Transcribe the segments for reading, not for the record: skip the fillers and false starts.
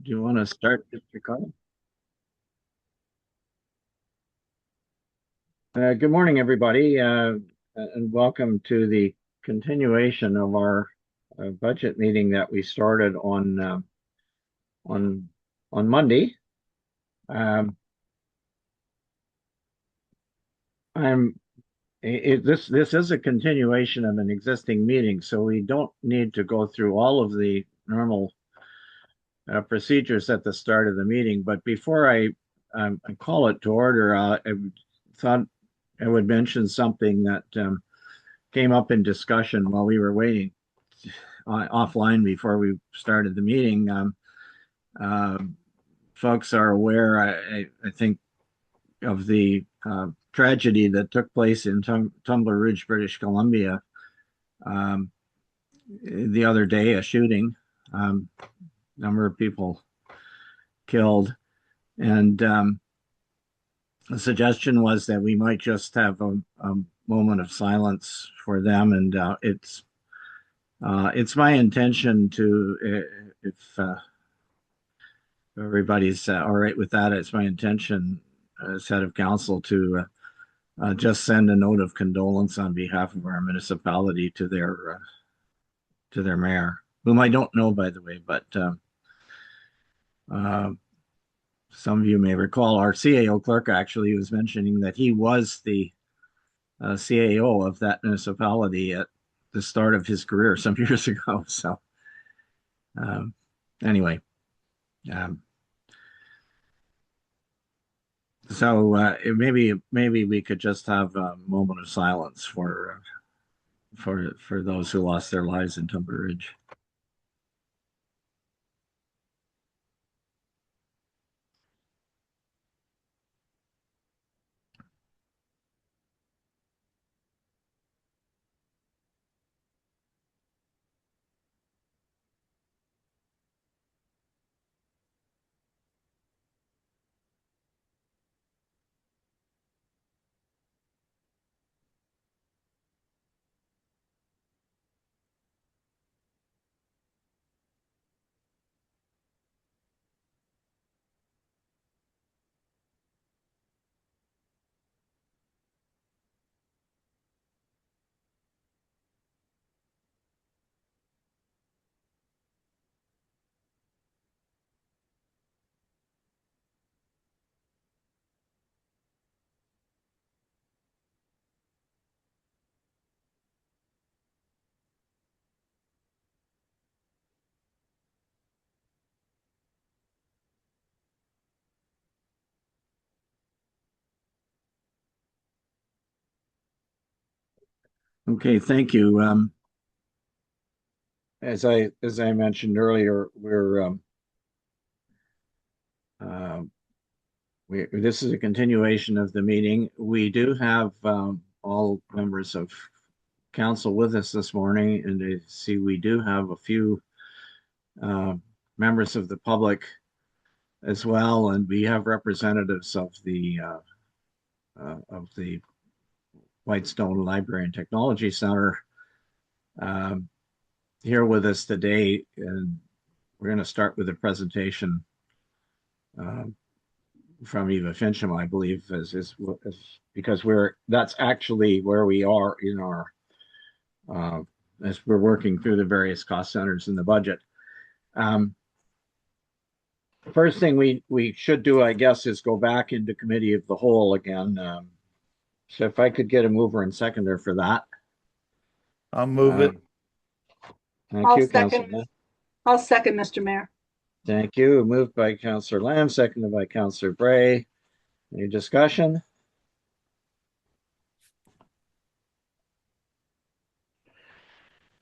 Do you want to start, Mr. Carl? Good morning, everybody, and welcome to the continuation of our budget meeting that we started on on Monday. Um, I'm this is a continuation of an existing meeting, so we don't need to go through all of the normal procedures at the start of the meeting. But before I call it to order, I thought I would mention something that came up in discussion while we were waiting offline before we started the meeting. Uh, Folks are aware, I think, of the tragedy that took place in Tumbler Ridge, British Columbia, um, the other day, a shooting, number of people killed. And the suggestion was that we might just have a moment of silence for them. And it's my intention to, if everybody's all right with that, it's my intention as head of council to just send a note of condolence on behalf of our municipality to their mayor, whom I don't know, by the way, but uh, some of you may recall our CAO clerk actually was mentioning that he was the CAO of that municipality at the start of his career some years ago. So um, anyway, um, so maybe we could just have a moment of silence for those who lost their lives in Tumbler Ridge. Okay, thank you. As I mentioned earlier, uh, this is a continuation of the meeting. We do have all members of council with us this morning, and I see we do have a few uh, members of the public as well, and we have representatives of the Whitestone Library and Technology Center um, here with us today, and we're going to start with a presentation um, from Eva Fincham, I believe, because that's actually where we are in our uh, as we're working through the various cost centers in the budget. Um, First thing we should do, I guess, is go back into committee of the whole again. So if I could get a mover and seconder for that. I'll move it. Um, thank I'll you, second. Councilor. I'll second, Mr. Mayor. Thank you. Moved by Councilor Lamb, seconded by Councilor Bray. Any discussion?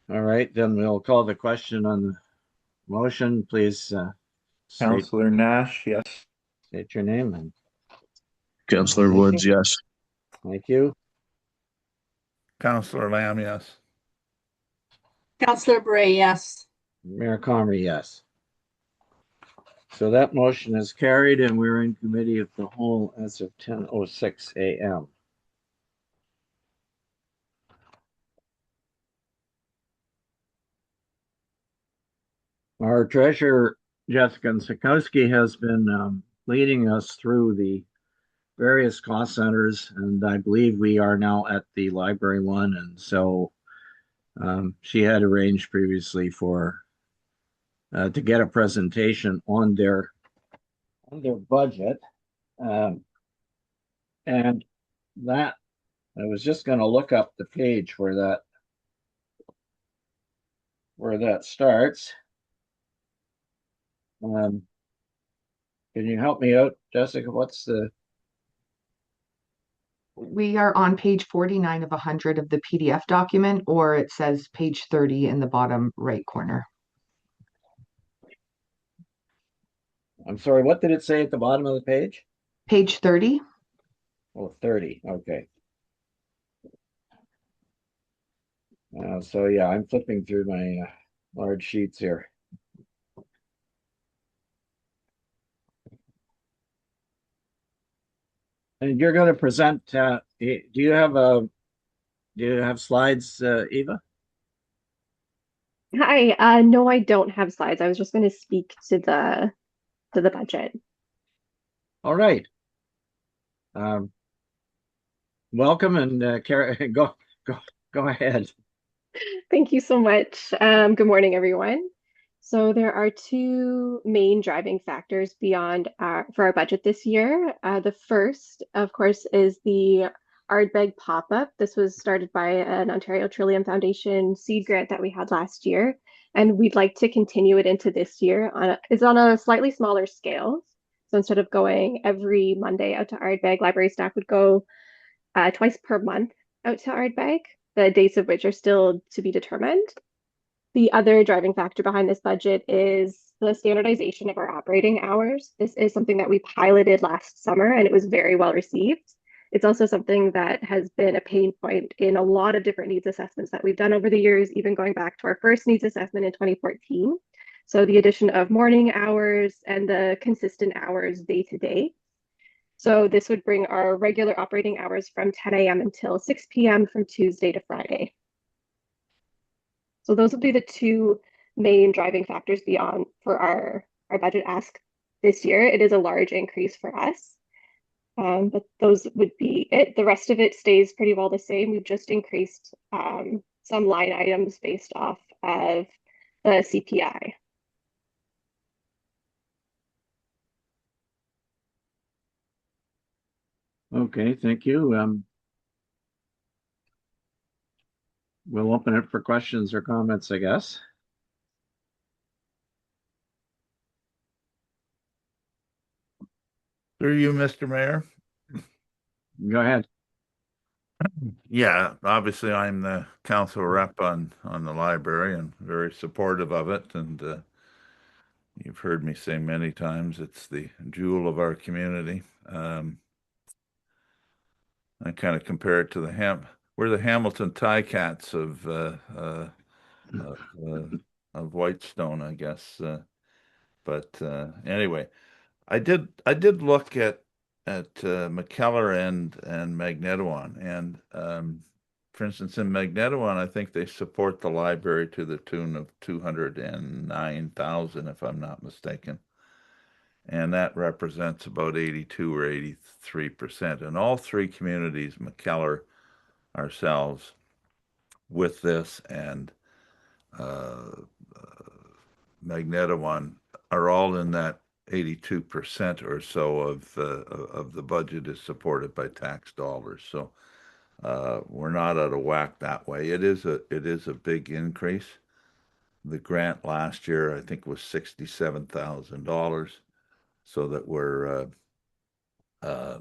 All right, then we'll call the question on the motion. Please Councillor Nash, yes. state your name and Councillor Woods, yes. thank you. Councillor Lamb, yes. Councilor Bray, yes. Mayor Comrie, yes. So that motion is carried, and we're in committee of the whole as of 10:06 a.m. Our treasurer Jessica Sikowski has been leading us through the various cost centers, and I believe we are now at the library one. And so she had arranged previously for to get a presentation on their budget, um, and that I was just going to look up the page where that starts. Can you help me out, Jessica? What's the We are on page 49 of 100 of the PDF document, or it says page 30 in the bottom right corner. I'm sorry, what did it say at the bottom of the page? Page 30. Oh, 30. Okay. So yeah, I'm flipping through my large sheets here. And you're going to present, do you have slides, Eva? Hi, no, I don't have slides. I was just going to speak to the budget. All right. Um, welcome and go ahead. Thank you so much. Good morning, everyone. So there are two main driving factors beyond for our budget this year. The first, of course, is the Ardbeg pop-up. This was started by an Ontario Trillium Foundation seed grant that we had last year, and we'd like to continue it into this year. It's on a slightly smaller scale. So instead of going every Monday out to Ardbeg, library staff would go twice per month out to Ardbeg, the dates of which are still to be determined. The other driving factor behind this budget is the standardization of our operating hours. This is something that we piloted last summer and it was very well received. It's also something that has been a pain point in a lot of different needs assessments that we've done over the years, even going back to our first needs assessment in 2014. So the addition of morning hours and the consistent hours day to day. So this would bring our regular operating hours from 10 a.m. until 6 p.m. from Tuesday to Friday. So those would be the two main driving factors beyond for our budget ask this year. It is a large increase for us, but those would be it. The rest of it stays pretty well the same. We've just increased some line items based off of the CPI. Okay, thank you. We'll open it for questions or comments, I guess. Through you, Mr. Mayor. Go ahead. Yeah, obviously I'm the council rep on the library and very supportive of it. And you've heard me say many times it's the jewel of our community. I kind of compare it to we're the Hamilton Ticats of Whitestone, I guess. But anyway, I did look at McKellar and Magnetawan, and for instance, in Magnetawan, I think they support the library to the tune of 209,000, if I'm not mistaken, and that represents about 82 or 83%. And all three communities, McKellar, ourselves, with this, and uh, Magnetawan, are all in that 82% or so of the budget is supported by tax dollars. So we're not out of whack that way. It is a big increase. The grant last year, I think, was $67,000. So that uh,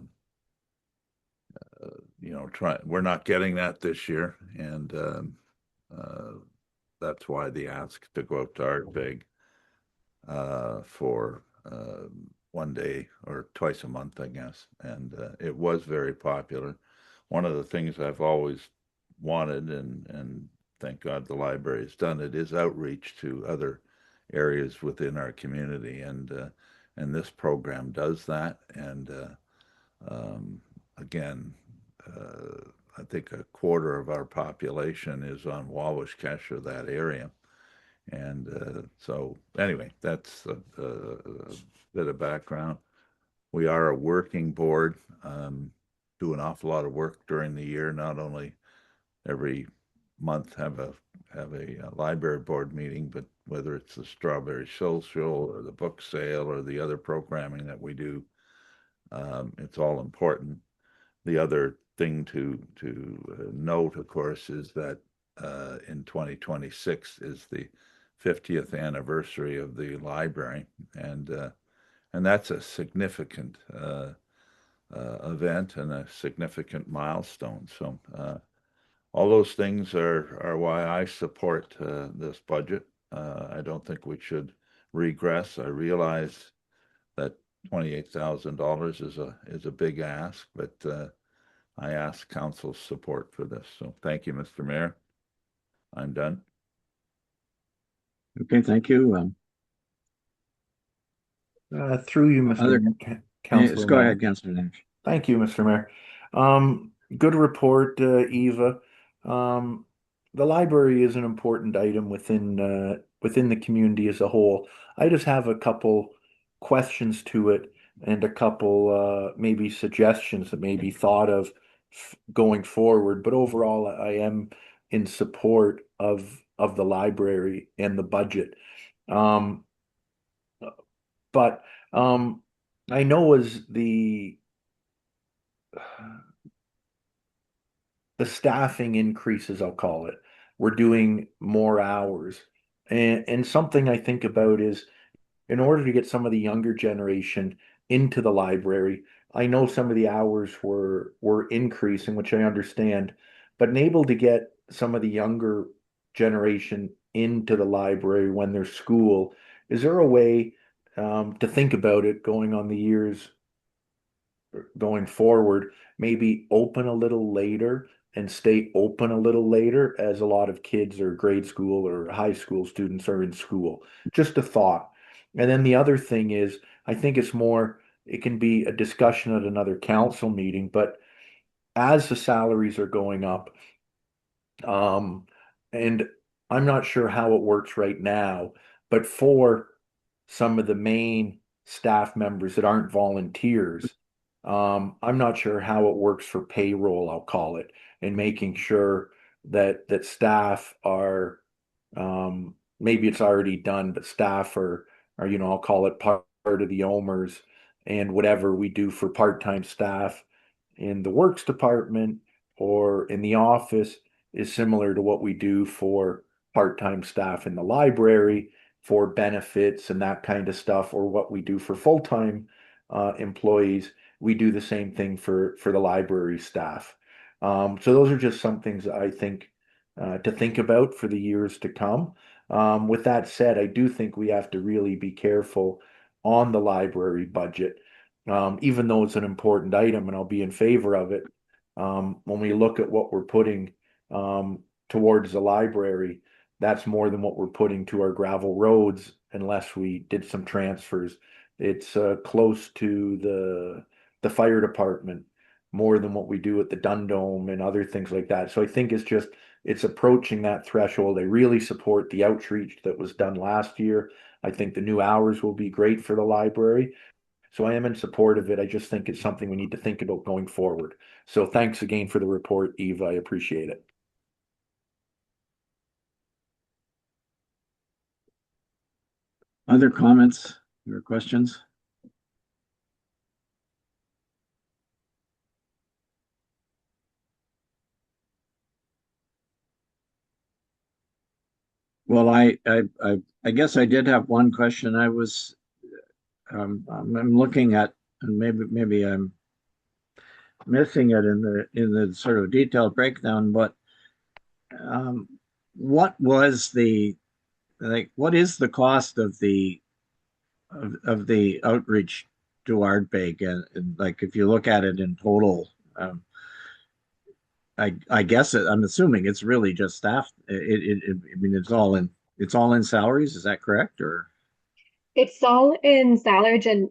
we're not getting that this year, and that's why the ask to go out to Ardbeg for 1 day or twice a month, I guess. And it was very popular. One of the things I've always wanted, and thank God the library has done it, is outreach to other areas within our community. And this program does that. And again, I think a quarter of our population is on Wabash-Kesher, that area. And so anyway, that's a bit of background. We are a working board, do an awful lot of work during the year, not only every month have a library board meeting, but whether it's the Strawberry Social or the book sale or the other programming that we do, it's all important. The other thing to note, of course, is that in 2026 is the 50th anniversary of the library, and that's a significant event and a significant milestone. So all those things are why I support this budget. I don't think we should regress. I realize that $28,000 is a big ask, but I ask council's support for this. So thank you, Mr. Mayor. I'm done. Okay, thank you. Through you, Other- Mr. Councilor. Go Mayor. ahead, Councillor Nash. Thank you, Mr. Mayor. Good report, Eva. The library is an important item within the community as a whole. I just have a couple questions to it and a couple maybe suggestions that may be thought of going forward. But overall, I am in support of the library and the budget. But I know as the staffing increases, I'll call it, we're doing more hours. And something I think about is in order to get some of the younger generation into the library, I know some of the hours were increasing, which I understand, but able to get some of the younger generation into the library when there's school, is there a way to think about it going on the years going forward, maybe open a little later and stay open a little later as a lot of kids or grade school or high school students are in school? Just a thought. And then the other thing is, I think it can be a discussion at another council meeting, but as the salaries are going up, and I'm not sure how it works right now, but for some of the main staff members that aren't volunteers, I'm not sure how it works for payroll, I'll call it, and making sure that staff are, maybe it's already done, but staff are I'll call it part of the OMERS, and whatever we do for part-time staff in the works department or in the office is similar to what we do for part-time staff in the library for benefits and that kind of stuff, or what we do for full-time employees. We do the same thing for the library staff. So those are just some things I think to think about for the years to come. With that said, I do think we have to really be careful on the library budget, even though it's an important item and I'll be in favor of it. When we look at what we're putting towards the library, that's more than what we're putting to our gravel roads unless we did some transfers. It's close to the fire department, more than what we do at the Dundome and other things like that. So I think it's approaching that threshold. I really support the outreach that was done last year. I think the new hours will be great for the library. So I am in support of it. I just think it's something we need to think about going forward. So thanks again for the report, Eva. I appreciate it. Other comments or questions? Well, I guess I did have one question. I'm looking at, and maybe I'm missing it in the sort of detailed breakdown, but what is the cost of the outreach to Ardbeg, and like if you look at it in total, I guess I'm assuming it's really just staff. I mean, it's all in salaries. Is that correct? Or It's all in salaries and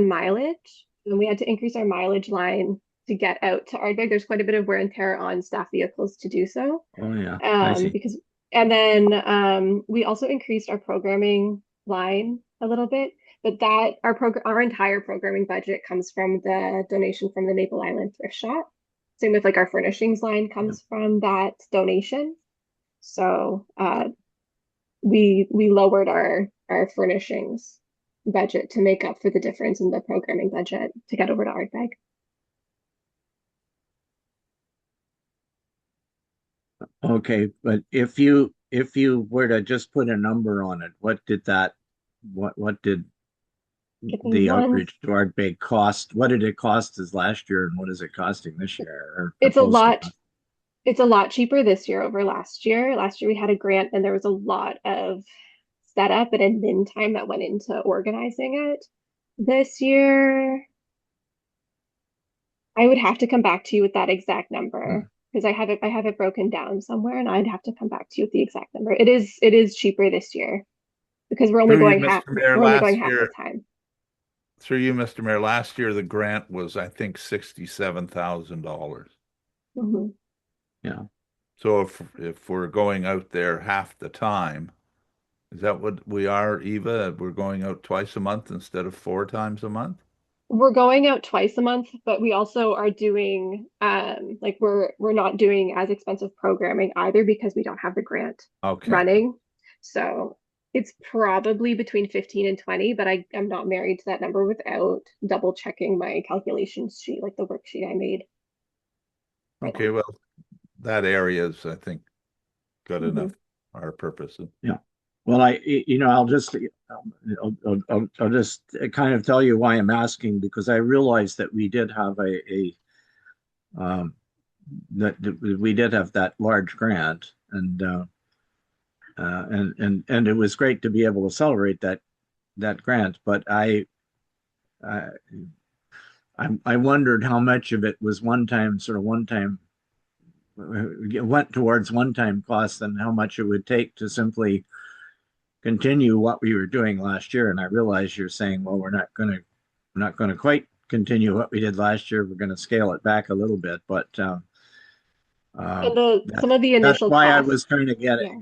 mileage. And we had to increase our mileage line to get out to Ardbeg. There's quite a bit of wear and tear on staff vehicles to do so. oh yeah, I see. Because And then we also increased our programming line a little bit, but that our entire programming budget comes from the donation from the Maple Island Thrift Shop. Same with like our furnishings line comes from that donation. So we lowered our furnishings budget to make up for the difference in the programming budget to get over to Ardbeg. Okay, but if you were to just put a number on it, what did Give me the one. outreach to Ardbeg cost? What did it cost us last year, and what is it costing this year? Or It's a proposed to lot. cost? It's a lot cheaper this year over last year. Last year we had a grant and there was a lot of setup and admin time that went into organizing it. This year, I would have to come back to you with that exact number because I have it broken down somewhere and I'd have to come back to you with the exact number. It is cheaper this year because we're only Through you, going half Mr. Mayor, we're only last going half year, the time. through you, Mr. Mayor, last year the grant was, I think, $67,000. Mhm. Yeah. So if we're going out there half the time, is that what we are, Eva? We're going out twice a month instead of 4 times a month? We're going out twice a month, but we also are doing like we're not doing as expensive programming either because we don't have the grant Okay. running. So it's probably between 15 and 20, but I'm not married to that number without double checking my calculation sheet, like the worksheet I made. Okay, well, that area is, I think, good Mhm. enough for our purposes. Yeah. Well, I'll just kind of tell you why I'm asking, because I realized that we did have that we did have that large grant, and it was great to be able to celebrate that grant. But I wondered how much of it was one time went towards one-time costs, and how much it would take to simply continue what we were doing last year. And I realize you're saying, well, we're not going to quite continue what we did last year. We're going to scale it back a little bit, but And some of the that's initial why I costs. was trying to get Yeah.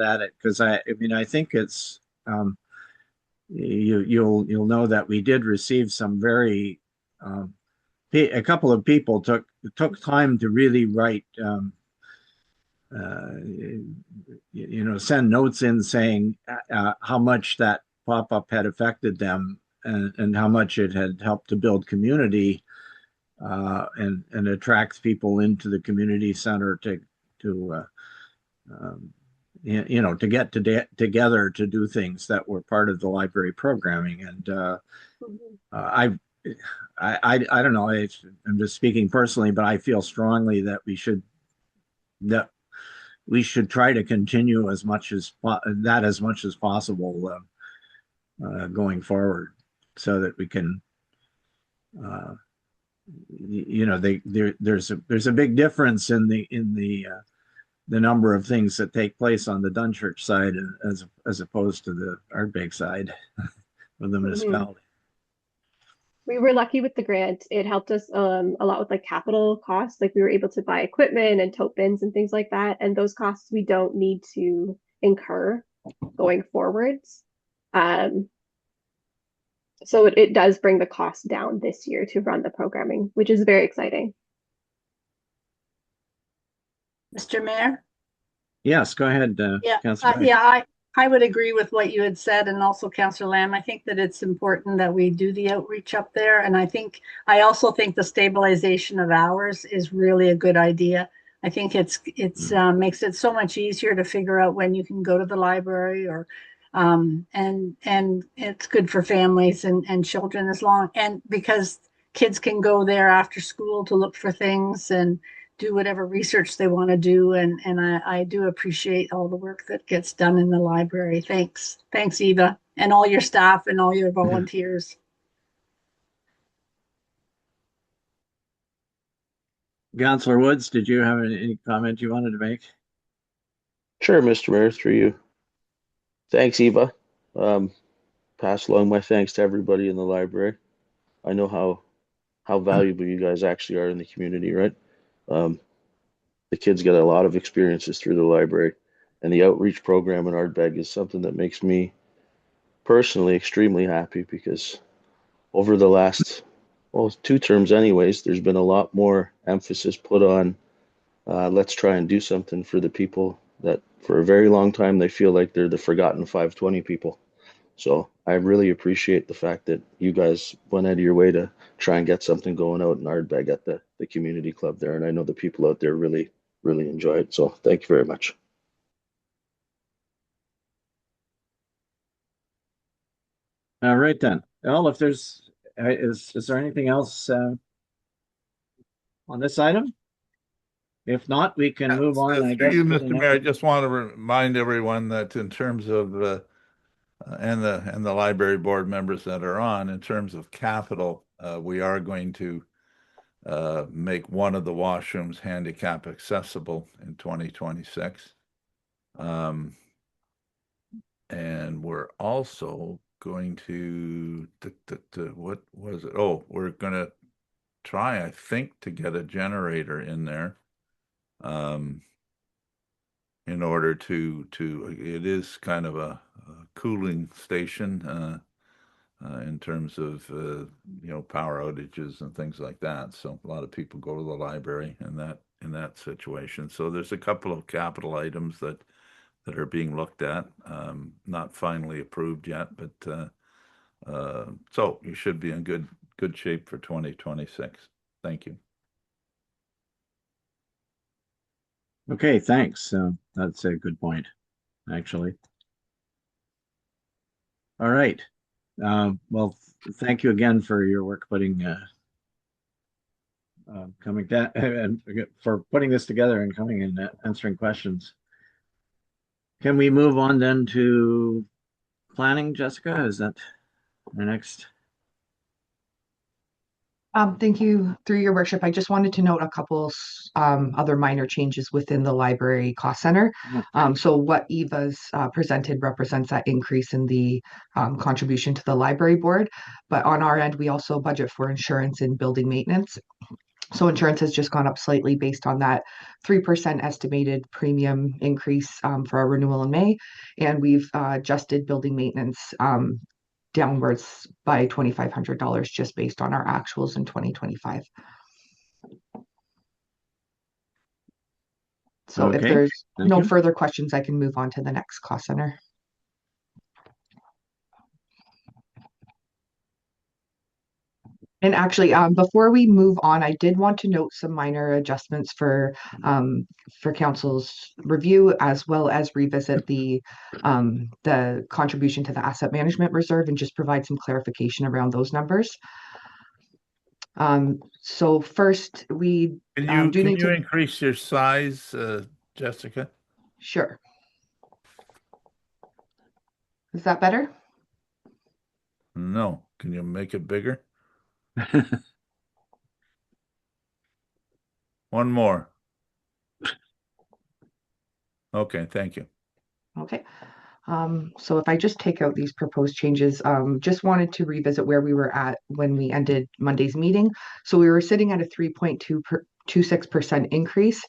at it, because I mean, I think it's you'll know that we did receive some very a couple of people took time to really write send notes in saying how much that pop-up had affected them, and how much it had helped to build community and attract people into the community center to to get together to do things that were part of the library programming. And Mhm. I don't know, I'm just speaking personally, but I feel strongly that we should try to continue as much as possible going forward, so that we can there's a big difference in the number of things that take place on the Dunchurch side as opposed to the Ardbeg side of the municipality. We were lucky with the grant. It helped us a lot with like capital costs. Like we were able to buy equipment and tote bins and things like that. And those costs we don't need to incur going forwards. So it does bring the cost down this year to run the programming, which is very exciting. Mr. Mayor? Yes, go ahead, Yeah, Councilor Ray. yeah, I would agree with what you had said, and also Councillor Lamb. I think that it's important that we do the outreach up there. And I also think the stabilization of hours is really a good idea. I think it's makes it so much easier to figure out when you can go to the library, or and it's good for families and children, and because kids can go there after school to look for things and do whatever research they want to do. And I do appreciate all the work that gets done in the library. Thanks, Eva, and all your staff and all your volunteers. Councilor Woods, did you have any comment you wanted to make? Sure, Mr. Mayor, through you. Thanks, Eva. Pass along my thanks to everybody in the library. I know how valuable you guys actually are in the community, right? The kids get a lot of experiences through the library, and the outreach program in Ardbeg is something that makes me personally extremely happy because over the last, well, 2 terms anyways, there's been a lot more emphasis put on let's try and do something for the people that for a very long time they feel like they're the forgotten 520 people. So I really appreciate the fact that you guys went out of your way to try and get something going out in Ardbeg at the community club there. And I know the people out there really, really enjoy it. So thank you very much. All right then. Well, if there's, is there anything else on this item? If not, we can move on, I Through guess. you, to the Mr. Mayor, I next- just want to remind everyone that in terms of and the library board members that are on, in terms of capital, we are going to make one of the washrooms handicap accessible in 2026. And we're also going to, what was it? Oh, we're going to try, I think, to get a generator in there. In order to it is kind of a cooling station in terms of power outages and things like that. So a lot of people go to the library in that situation. So there's a couple of capital items that are being looked at, not finally approved yet, but so you should be in good shape for 2026. Thank you. Okay, thanks. That's a good point, actually. All right. Well, thank you again for your work putting coming down and for putting this together and coming and answering questions. Can we move on then to planning, Jessica? Is that the next? Thank you. Through your worship, I just wanted to note a couple other minor changes within the library cost center. So what Eva's presented represents that increase in the contribution to the library board. But on our end, we also budget for insurance and building maintenance. So insurance has just gone up slightly based on that 3% estimated premium increase for our renewal in May. And we've adjusted building maintenance downwards by $2,500 just based on our actuals in 2025. So if Okay, there's thank no you. further questions, I can move on to the next cost center. And actually, before we move on, I did want to note some minor adjustments for council's review, as well as revisit the contribution to the asset management reserve and just provide some clarification around those numbers. So first, we Can do need you to increase your size, Jessica? Sure. Is that better? No. Can you make it bigger? One more. Okay, thank you. Okay. So if I just take out these proposed changes, just wanted to revisit where we were at when we ended Monday's meeting. So we were sitting at a 3.26% increase.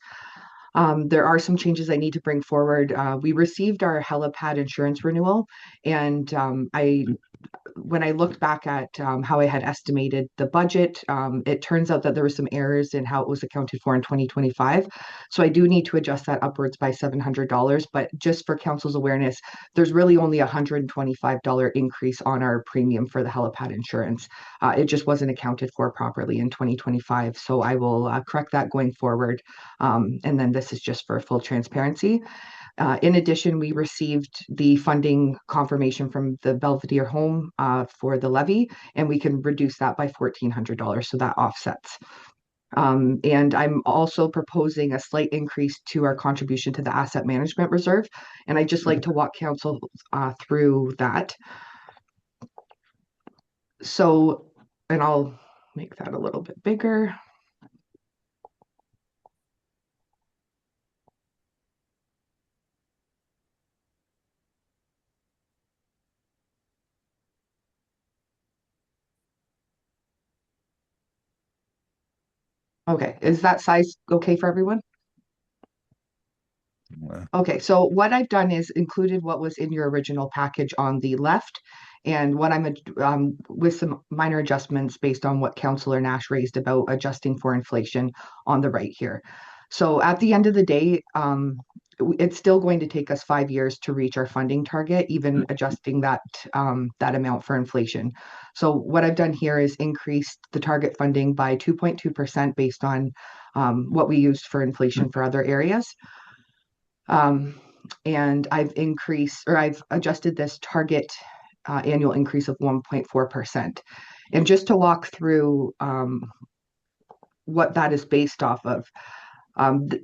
There are some changes I need to bring forward. We received our helipad insurance renewal, and when I looked back at how I had estimated the budget, it turns out that there were some errors in how it was accounted for in 2025. So I do need to adjust that upwards by $700. But just for council's awareness, there's really only a $125 increase on our premium for the helipad insurance. It just wasn't accounted for properly in 2025. So I will correct that going forward. And then this is just for full transparency. In addition, we received the funding confirmation from the Belvedere Home for the levy, and we can reduce that by $1,400, so that offsets. And I'm also proposing a slight increase to our contribution to the asset management reserve, and I'd just like to walk council through that. So, and I'll make that a little bit bigger. Okay, is that size okay for everyone? Okay, so what I've done is included what was in your original package on the left, and what with some minor adjustments based on what Councillor Nash raised about adjusting for inflation on the right here. So at the end of the day, it's still going to take us 5 years to reach our funding target, even adjusting that amount for inflation. So what I've done here is increased the target funding by 2.2% based on what we used for inflation for other areas. And I've adjusted this target annual increase of 1.4%. And just to walk through what that is based off of,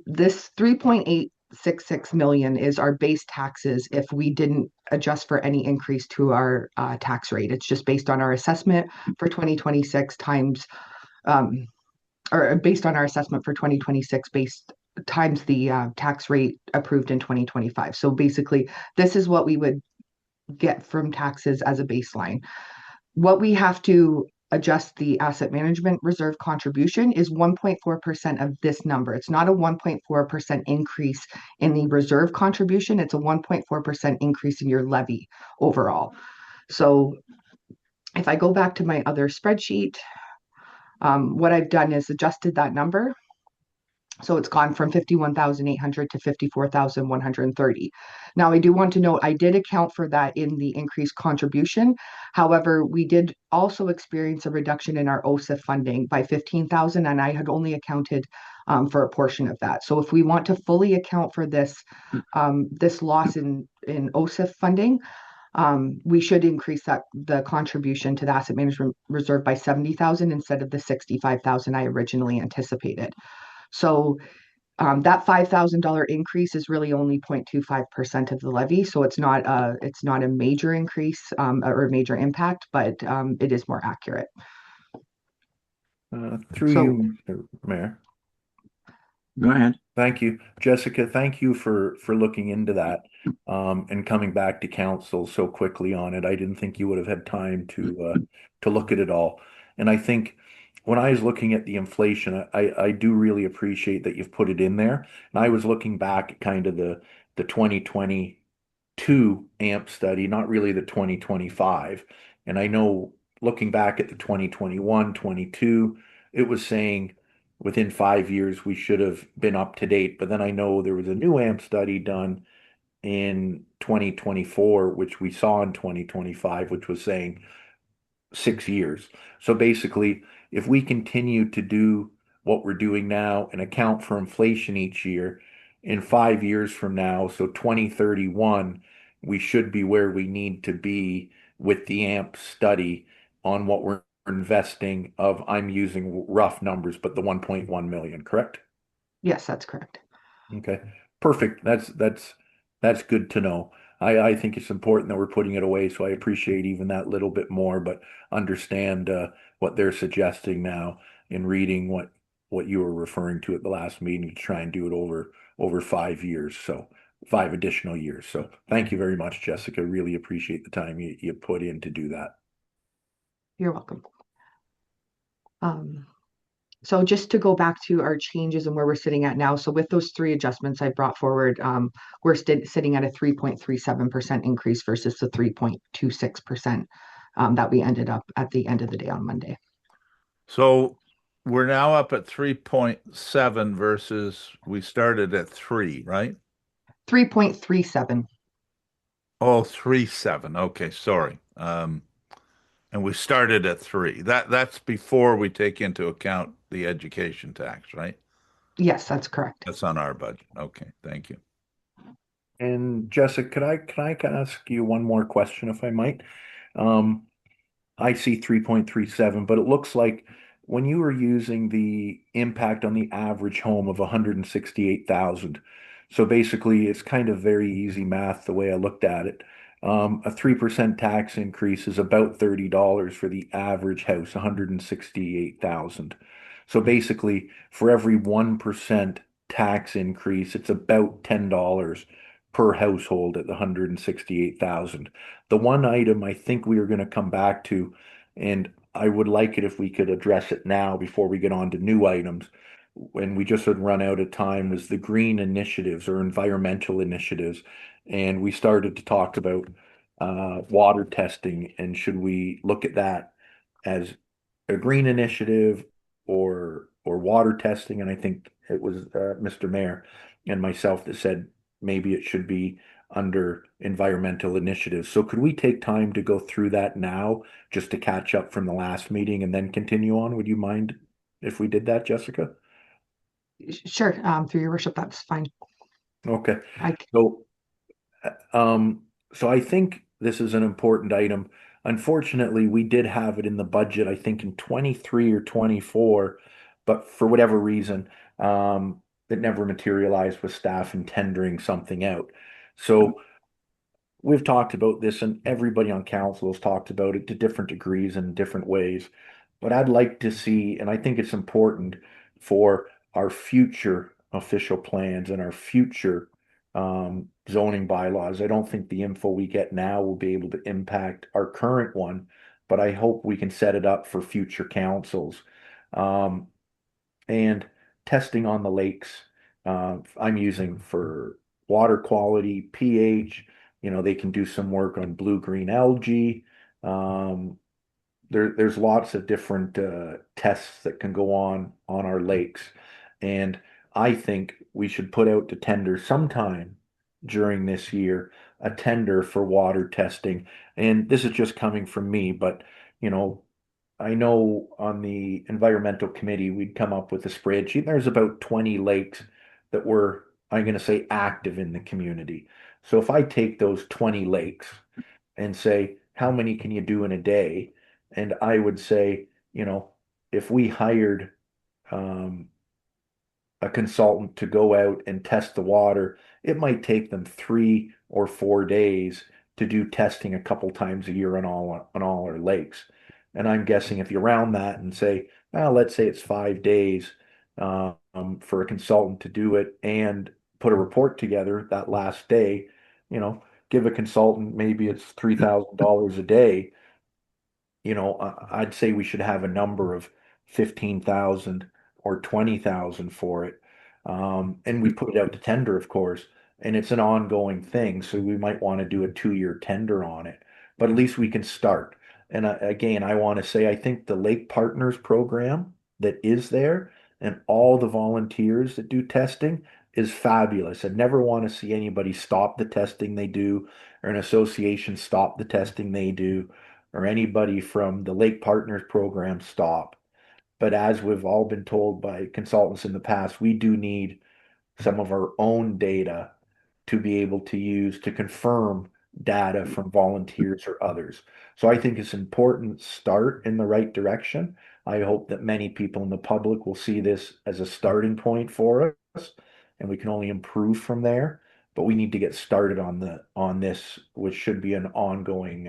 this 3.866 million is our base taxes if we didn't adjust for any increase to our tax rate. It's just based on our assessment for 2026 or based on our assessment for 2026 times the tax rate approved in 2025. So basically, this is what we would get from taxes as a baseline. What we have to adjust the asset management reserve contribution is 1.4% of this number. It's not a 1.4% increase in the reserve contribution. It's a 1.4% increase in your levy overall. So if I go back to my other spreadsheet, what I've done is adjusted that number. So it's gone from 51,800 to 54,130. Now, I do want to note, I did account for that in the increased contribution. However, we did also experience a reduction in our OSIF funding by 15,000, and I had only accounted for a portion of that. So if we want to fully account for this loss in OSIF funding, we should increase the contribution to the asset management reserve by 70,000 instead of the 65,000 I originally anticipated. So that $5,000 increase is really only 0.25% of the levy. So it's not a major increase or a major impact, but it is more accurate. Through So- you, Mr. Mayor. Go ahead. Thank you, Jessica. Thank you for looking into that and coming back to council so quickly on it. I didn't think you would have had time to look at it all. And I think when I was looking at the inflation, I do really appreciate that you've put it in there. And I was looking back at kind of the 2022 AMP study, not really the 2025. And I know looking back at the 2021, 22, it was saying within 5 years we should have been up to date. But then I know there was a new AMP study done in 2024, which we saw in 2025, which was saying 6 years. So basically, if we continue to do what we're doing now and account for inflation each year, in 5 years from now, so 2031, we should be where we need to be with the AMP study on what we're investing of, I'm using rough numbers, but the 1.1 million, correct? Yes, that's correct. Okay, perfect. That's good to know. I think it's important that we're putting it away, so I appreciate even that little bit more, but understand what they're suggesting now in reading what you were referring to at the last meeting to try and do it over 5 years, so 5 additional years. So thank you very much, Jessica. Really appreciate the time you put in to do that. You're welcome. So just to go back to our changes and where we're sitting at now. So with those 3 adjustments I brought forward, we're sitting at a 3.37% increase versus the 3.26% that we ended up at the end of the day on Monday. So we're now up at 3.7 versus we started at 3, right? 3.37. Oh, 3.7. Okay, sorry. And we started at 3. That's before we take into account the education tax, right? Yes, that's correct. That's on our budget. Okay, thank you. And Jessica, can I ask you one more question, if I might? I see 3.37, but it looks like when you were using the impact on the average home of 168,000, so basically it's kind of very easy math the way I looked at it. A 3% tax increase is about $30 for the average house, 168,000. So basically, for every 1% tax increase, it's about $10 per household at the 168,000. The one item I think we are going to come back to, and I would like it if we could address it now before we get on to new items. when we just had run out of time, was the green initiatives or environmental initiatives. And we started to talk about water testing, and should we look at that as a green initiative or water testing? And I think it was Mr. Mayor and myself that said maybe it should be under environmental initiatives. So could we take time to go through that now, just to catch up from the last meeting and then continue on? Would you mind if we did that, Jessica? Sure, through your worship, that's fine. Okay. I, So, so I think this is an important item. Unfortunately, we did have it in the budget, I think in 23 or 24, but for whatever reason, it never materialized with staff and tendering something out. So we've talked about this, and everybody on council has talked about it to different degrees and different ways. But I'd like to see, and I think it's important for our future official plans and our future zoning bylaws. I don't think the info we get now will be able to impact our current one, but I hope we can set it up for future councils. Um, and testing on the lakes, I'm using for water quality, pH. They can do some work on blue-green algae. Um, there's lots of different tests that can go on our lakes, and I think we should put out to tender sometime during this year a tender for water testing. And this is just coming from me, but you know, I know on the environmental committee we'd come up with a spreadsheet. There's about 20 lakes that were, I'm going to say, active in the community. So if I take those 20 lakes and say, how many can you do in a day? And I would say, if we hired um, a consultant to go out and test the water, it might take them 3 or 4 days to do testing a couple times a year on all our lakes. And I'm guessing if you round that and say, well, let's say it's 5 days for a consultant to do it and put a report together that last day, give a consultant, maybe it's $3,000 a day. I'd say we should have a number of 15,000 or 20,000 for it. And we put it out to tender, of course, and it's an ongoing thing. So we might want to do a 2-year tender on it, but at least we can start. And again, I want to say, I think the Lake Partners program that is there and all the volunteers that do testing is fabulous. I never want to see anybody stop the testing they do, or an association stop the testing they do, or anybody from the Lake Partners program stop. But as we've all been told by consultants in the past, we do need some of our own data to be able to use to confirm data from volunteers or others. So I think it's important start in the right direction. I hope that many people in the public will see this as a starting point for us, and we can only improve from there. But we need to get started on this, which should be an ongoing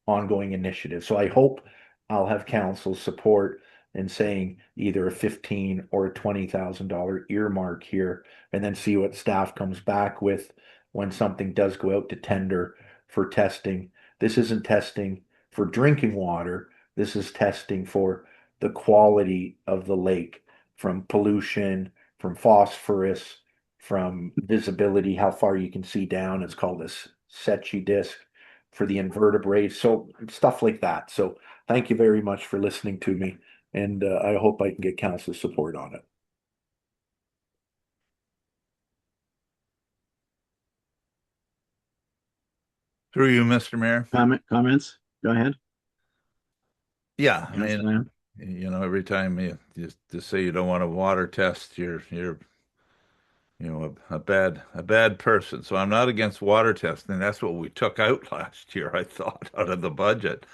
initiative. So I hope I'll have council support in saying either a 15 or a $20,000 earmark here, and then see what staff comes back with when something does go out to tender for testing. This isn't testing for drinking water. This is testing for the quality of the lake, from pollution, from phosphorus, from visibility, how far you can see down. It's called a Secchi disc for the invertebrates. So stuff like that. So thank you very much for listening to me. And I hope I can get council support on it. Through you, Mr. Mayor. Comments? Go ahead. Yeah, I Councilor mean, Lamb. every time you just say you don't want a water test, you're a bad person. So I'm not against water testing. That's what we took out last year, I thought, out of the budget.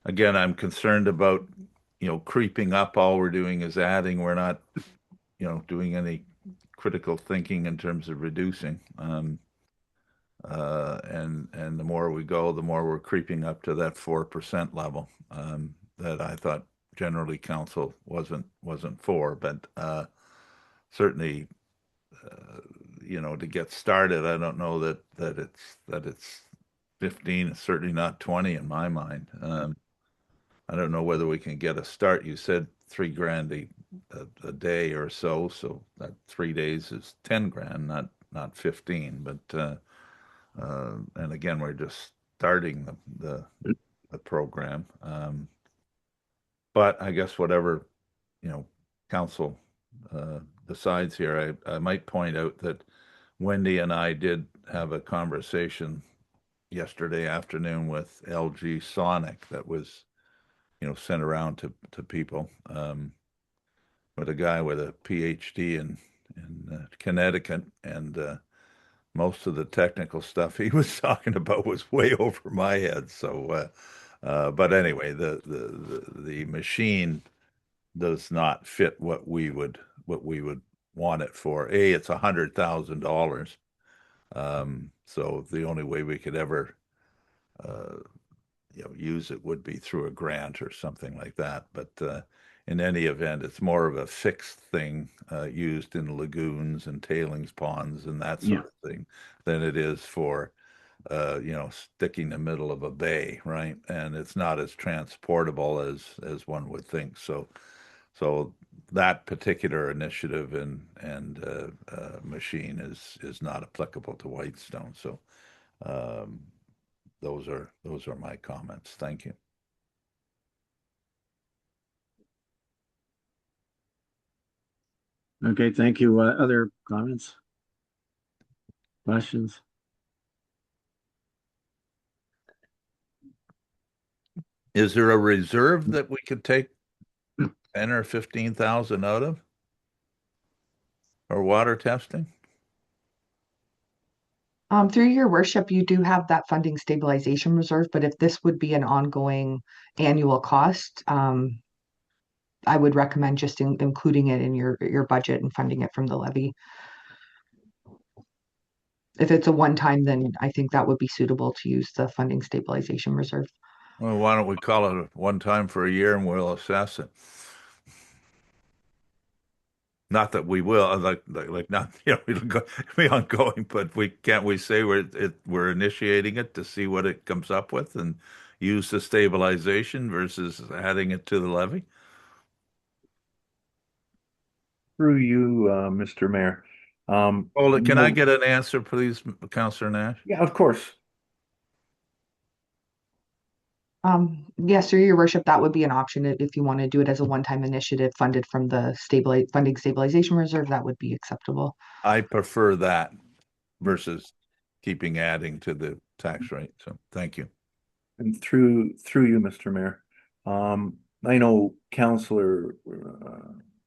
Again, I'm concerned about, creeping up. All we're doing is adding. We're not, doing any critical thinking in terms of reducing. And the more we go, the more we're creeping up to that 4% level, that I thought generally council wasn't for, but certainly, to get started, I don't know that it's 15. It's certainly not 20 in my mind. I don't know whether we can get a start. You said $3,000 a day or so. So that 3 days is 10 grand, not 15. But and again, we're just starting the program. But I guess whatever, council decides here, I might point out that Wendy and I did have a conversation yesterday afternoon with LG Sonic that was, sent around to people, with a guy with a PhD in Connecticut, and most of the technical stuff he was talking about was way over my head. So, but anyway, the machine does not fit what we would want it for. It's $100,000. So the only way we could ever uh, use it would be through a grant or something like that. But in any event, it's more of a fixed thing used in lagoons and tailings ponds and that sort of thing than it is for sticking in the middle of a bay, right? And it's not as transportable as one would think. So that particular initiative and machine is not applicable to Whitestone. So um, those are my comments. Thank you. Okay, thank you. Other comments? Questions? Is there a reserve that we could take 10 or 15,000 out of? Or water testing? Through your worship, you do have that funding stabilization reserve, but if this would be an ongoing annual cost, I would recommend just including it in your budget and funding it from the levy. If it's a one-time, then I think that would be suitable to use the funding stabilization reserve. Well, why don't we call it one time for a year and we'll assess it? Not that we will, like not, it'll be ongoing, but we say we're initiating it to see what it comes up with and use the stabilization versus adding it to the levy? Through you, Mr. Mayor. Oh, can I No, get an answer, please, Councillor Nash? yeah, of course. Yes, through your worship, that would be an option if you want to do it as a one-time initiative funded from the funding stabilization reserve, that would be acceptable. I prefer that versus keeping adding to the tax rate. So thank you. And through you, Mr. Mayor. I know Councillor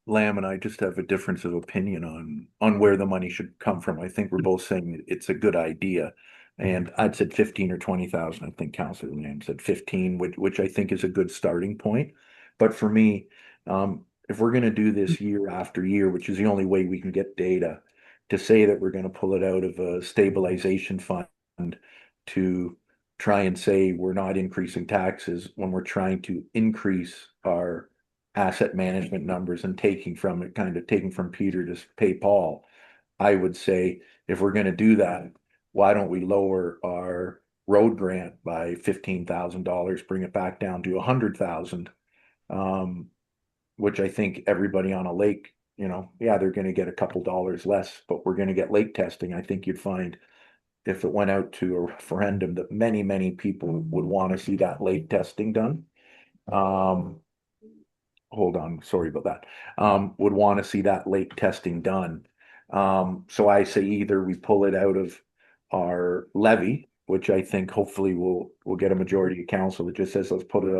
Lamb and I just have a difference of opinion on where the money should come from. I think we're both saying it's a good idea. And I'd said 15 or 20,000. I think Councillor Lamb said 15, which I think is a good starting point. But for me, if we're going to do this year after year, which is the only way we can get data, to say that we're going to pull it out of a stabilization fund to try and say we're not increasing taxes when we're trying to increase our asset management numbers and taking from Peter to pay Paul. I would say if we're going to do that, why don't we lower our road grant by $15,000, bring it back down to 100,000, which I think everybody on a lake, yeah, they're going to get a couple dollars less, but we're going to get lake testing. I think you'd find if it went out to a referendum that many, many people would want to see that lake testing done. Hold on, sorry about that. Would want to see that lake testing done. So I say either we pull it out of our levy, which I think hopefully we'll get a majority of council that just says let's pull it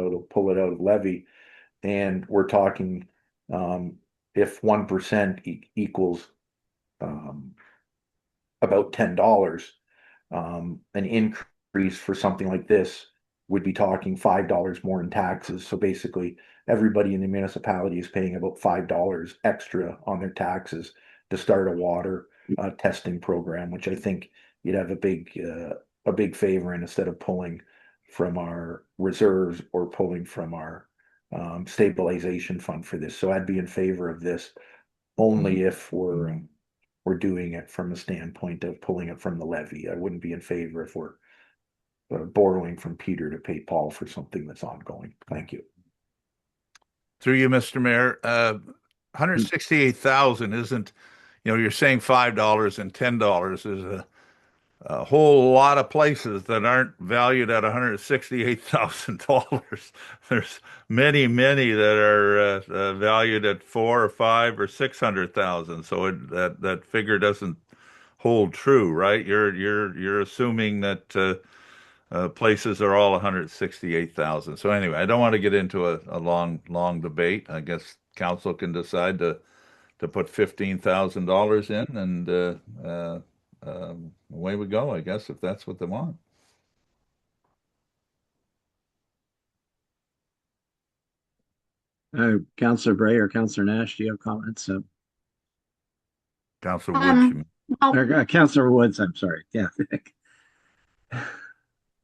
out of levy, and we're talking if 1% equals about $10. An increase for something like this would be talking $5 more in taxes. So basically, everybody in the municipality is paying about $5 extra on their taxes to start a water testing program, which I think you'd have a big favor in instead of pulling from our reserves or pulling from our stabilization fund for this. So I'd be in favor of this only if we're doing it from a standpoint of pulling it from the levy. I wouldn't be in favor if we're borrowing from Peter to pay Paul for something that's ongoing. Thank you. Through you, Mr. Mayor, 168,000 isn't, you're saying $5 and $10 is a whole lot of places that aren't valued at $168,000. There's many, many that are valued at 4 or 5 or 600,000. So that figure doesn't hold true, right? You're assuming that places are all 168,000. So anyway, I don't want to get into a long debate. I guess council can decide to put $15,000 in, and away we go, I guess, if that's what they want. Councillor Bray or Councillor Nash, do you have comments? Councilor Woods. Councillor Woods, I'm sorry. Yeah.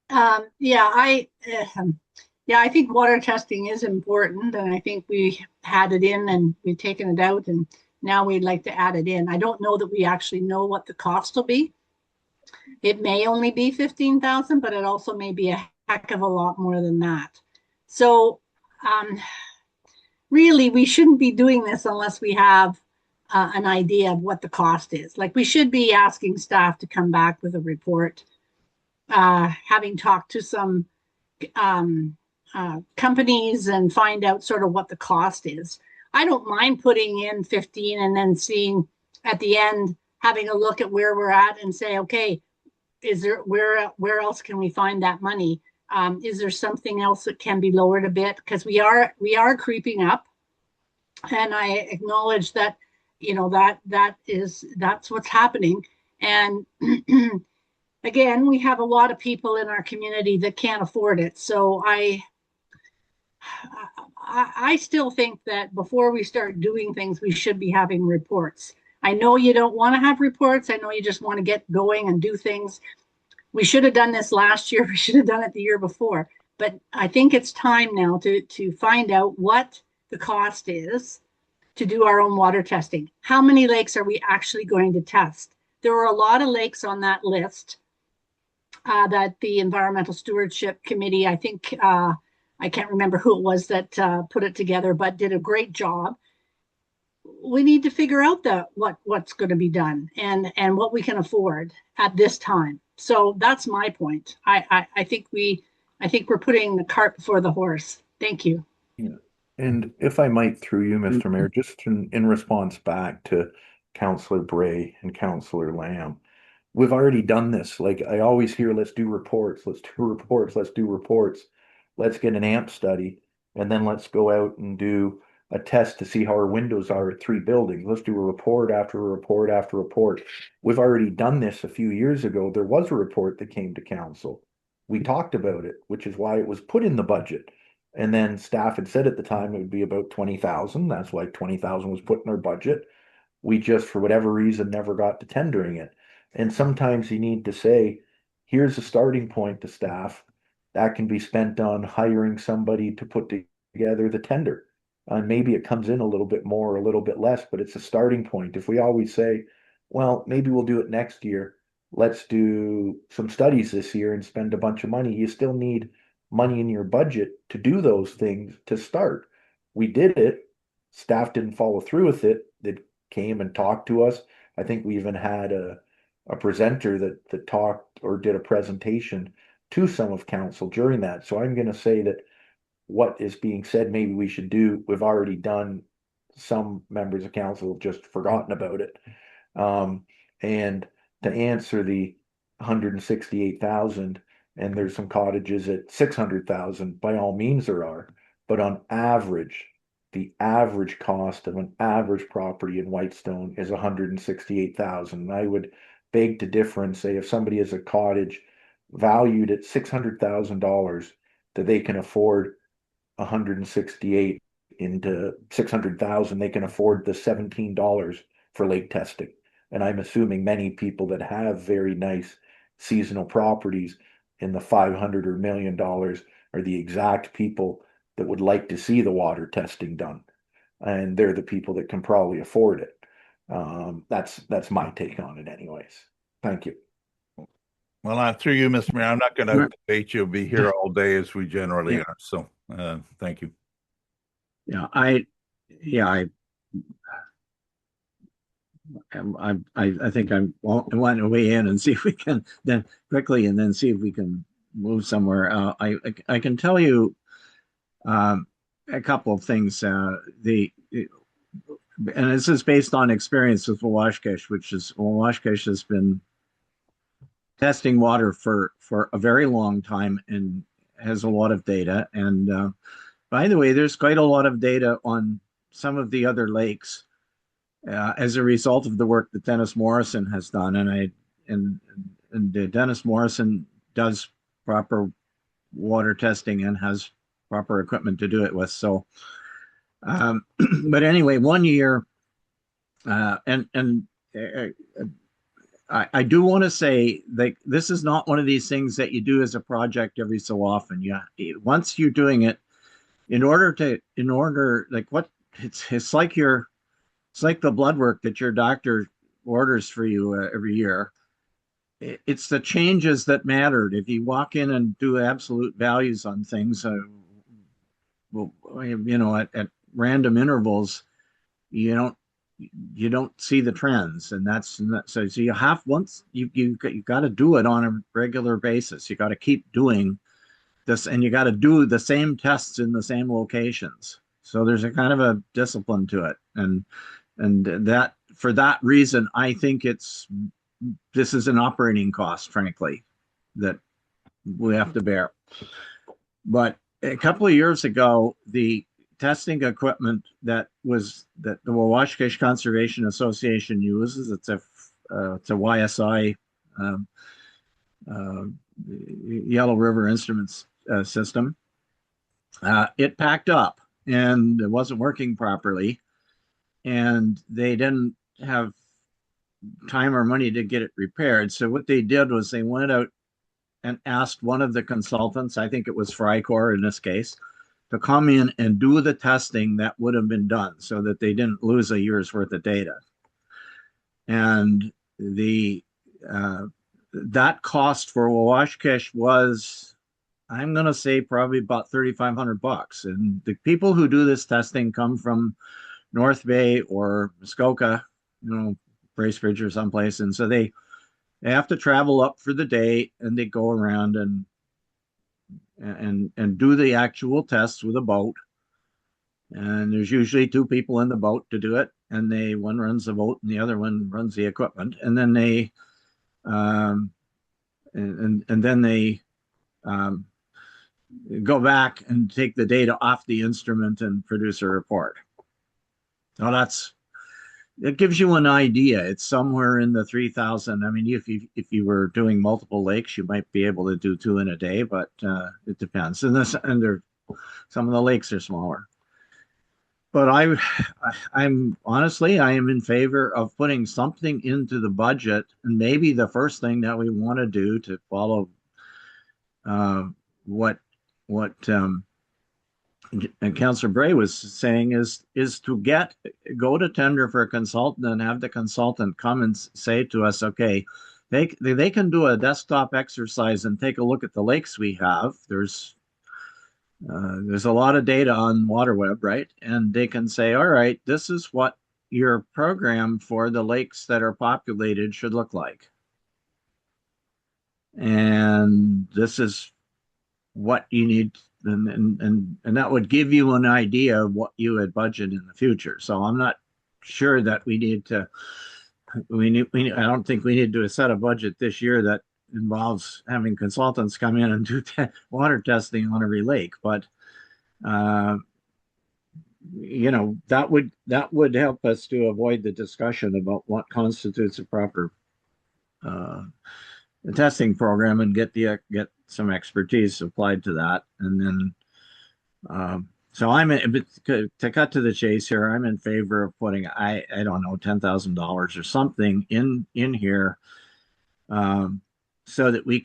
I think water testing is important, and I think we had it in and we've taken it out, and now we'd like to add it in. I don't know that we actually know what the cost will be. It may only be 15,000, but it also may be a heck of a lot more than that. So really, we shouldn't be doing this unless we have an idea of what the cost is. Like, we should be asking staff to come back with a report, having talked to some companies and find out sort of what the cost is. I don't mind putting in 15 and then seeing at the end, having a look at where we're at and say, okay, where else can we find that money? Is there something else that can be lowered a bit? Because we are creeping up, and I acknowledge that, that's what's happening. And again, we have a lot of people in our community that can't afford it. So I still think that before we start doing things, we should be having reports. I know you don't want to have reports. I know you just want to get going and do things. We should have done this last year. We should have done it the year before. But I think it's time now to find out what the cost is to do our own water testing. How many lakes are we actually going to test? There were a lot of lakes on that list that the Environmental Stewardship Committee, I think, I can't remember who it was that put it together, but did a great job. We need to figure out what's going to be done and what we can afford at this time. So that's my point. I think we're putting the cart before the horse. Thank you. Yeah. And if I might, through you, Mr. Mayor, just in response back to Councillor Bray and Councillor Lamb, we've already done this. Like, I always hear, let's do reports, let's do reports, let's do reports. Let's get an AMP study, and then let's go out and do a test to see how our windows are at 3 buildings. Let's do a report after a report after report. We've already done this a few years ago. There was a report that came to council. We talked about it, which is why it was put in the budget. And then staff had said at the time it would be about 20,000. That's why 20,000 was put in our budget. We just, for whatever reason, never got to tendering it. And sometimes you need to say, here's a starting point to staff. That can be spent on hiring somebody to put together the tender. And maybe it comes in a little bit more, a little bit less, but it's a starting point. If we always say, well, maybe we'll do it next year, let's do some studies this year and spend a bunch of money, you still need money in your budget to do those things to start. We did it. Staff didn't follow through with it. They came and talked to us. I think we even had a presenter that talked or did a presentation to some of council during that. So I'm going to say that what is being said, maybe we should do, we've already done. Some members of council have just forgotten about it. And to answer the 168,000, and there's some cottages at 600,000, by all means there are, but on average, the average cost of an average property in Whitestone is 168,000. I would beg to differ and say if somebody has a cottage valued at $600,000, that they can afford 168 into 600,000, they can afford the $17 for lake testing. And I'm assuming many people that have very nice seasonal properties in the $500 or $1 million are the exact people that would like to see the water testing done. And they're the people that can probably afford it. That's my take on it anyways. Thank you. Well, through you, Mr. Mayor, I'm not going to debate you. We'll be here all day as we generally are. So thank you. Yeah, I I think I want to weigh in and see if we can then quickly and then see if we can move somewhere. I can tell you a couple of things. And this is based on experience with Wawashkish, which is Wawashkish has been testing water for a very long time and has a lot of data. And by the way, there's quite a lot of data on some of the other lakes as a result of the work that Dennis Morrison has done. And Dennis Morrison does proper water testing and has proper equipment to do it with. So, but anyway, one year, I do want to say that this is not one of these things that you do as a project every so often. Yeah, once you're doing it, like what it's like it's like the blood work that your doctor orders for you every year. It's the changes that mattered. If you walk in and do absolute values on things, well, at random intervals, you don't see the trends, and so you have once you got to do it on a regular basis. You got to keep doing this, and you got to do the same tests in the same locations. So there's a kind of a discipline to it, and that for that reason, I think this is an operating cost, frankly, that we have to bear. But a couple of years ago, the testing equipment that the Wawashkish Conservation Association uses, it's a YSI Yellow River Instruments system. It packed up and it wasn't working properly, and they didn't have time or money to get it repaired. So what they did was they went out and asked one of the consultants, I think it was Frycor in this case, to come in and do the testing that would have been done so that they didn't lose a year's worth of data. And that cost for Wawashkish was, I'm going to say, probably about $3,500. And the people who do this testing come from North Bay or Muskoka, Bracebridge or someplace. And so they have to travel up for the day, and they go around and do the actual tests with a boat. And there's usually two people in the boat to do it, and one runs the boat and the other one runs the equipment. And then they go back and take the data off the instrument and produce a report. Now it gives you an idea. It's somewhere in the 3,000. I mean, if you were doing multiple lakes, you might be able to do 2 in a day, but it depends. And some of the lakes are smaller. But I'm honestly, I am in favor of putting something into the budget, and maybe the first thing that we want to do to follow what and Councillor Bray was saying is to go to tender for a consultant and have the consultant come and say to us, okay, they can do a desktop exercise and take a look at the lakes we have. There's a lot of data on WaterWeb, right? And they can say, all right, this is what your program for the lakes that are populated should look like. And this is what you need, and that would give you an idea of what you had budgeted in the future. So I'm not sure that we need to. I don't think we need to set a budget this year that involves having consultants come in and do water testing on every lake. But that would help us to avoid the discussion about what constitutes a proper testing program and get some expertise applied to that. And then, so to cut to the chase here, I'm in favor of putting, I don't know, $10,000 or something in here, so that we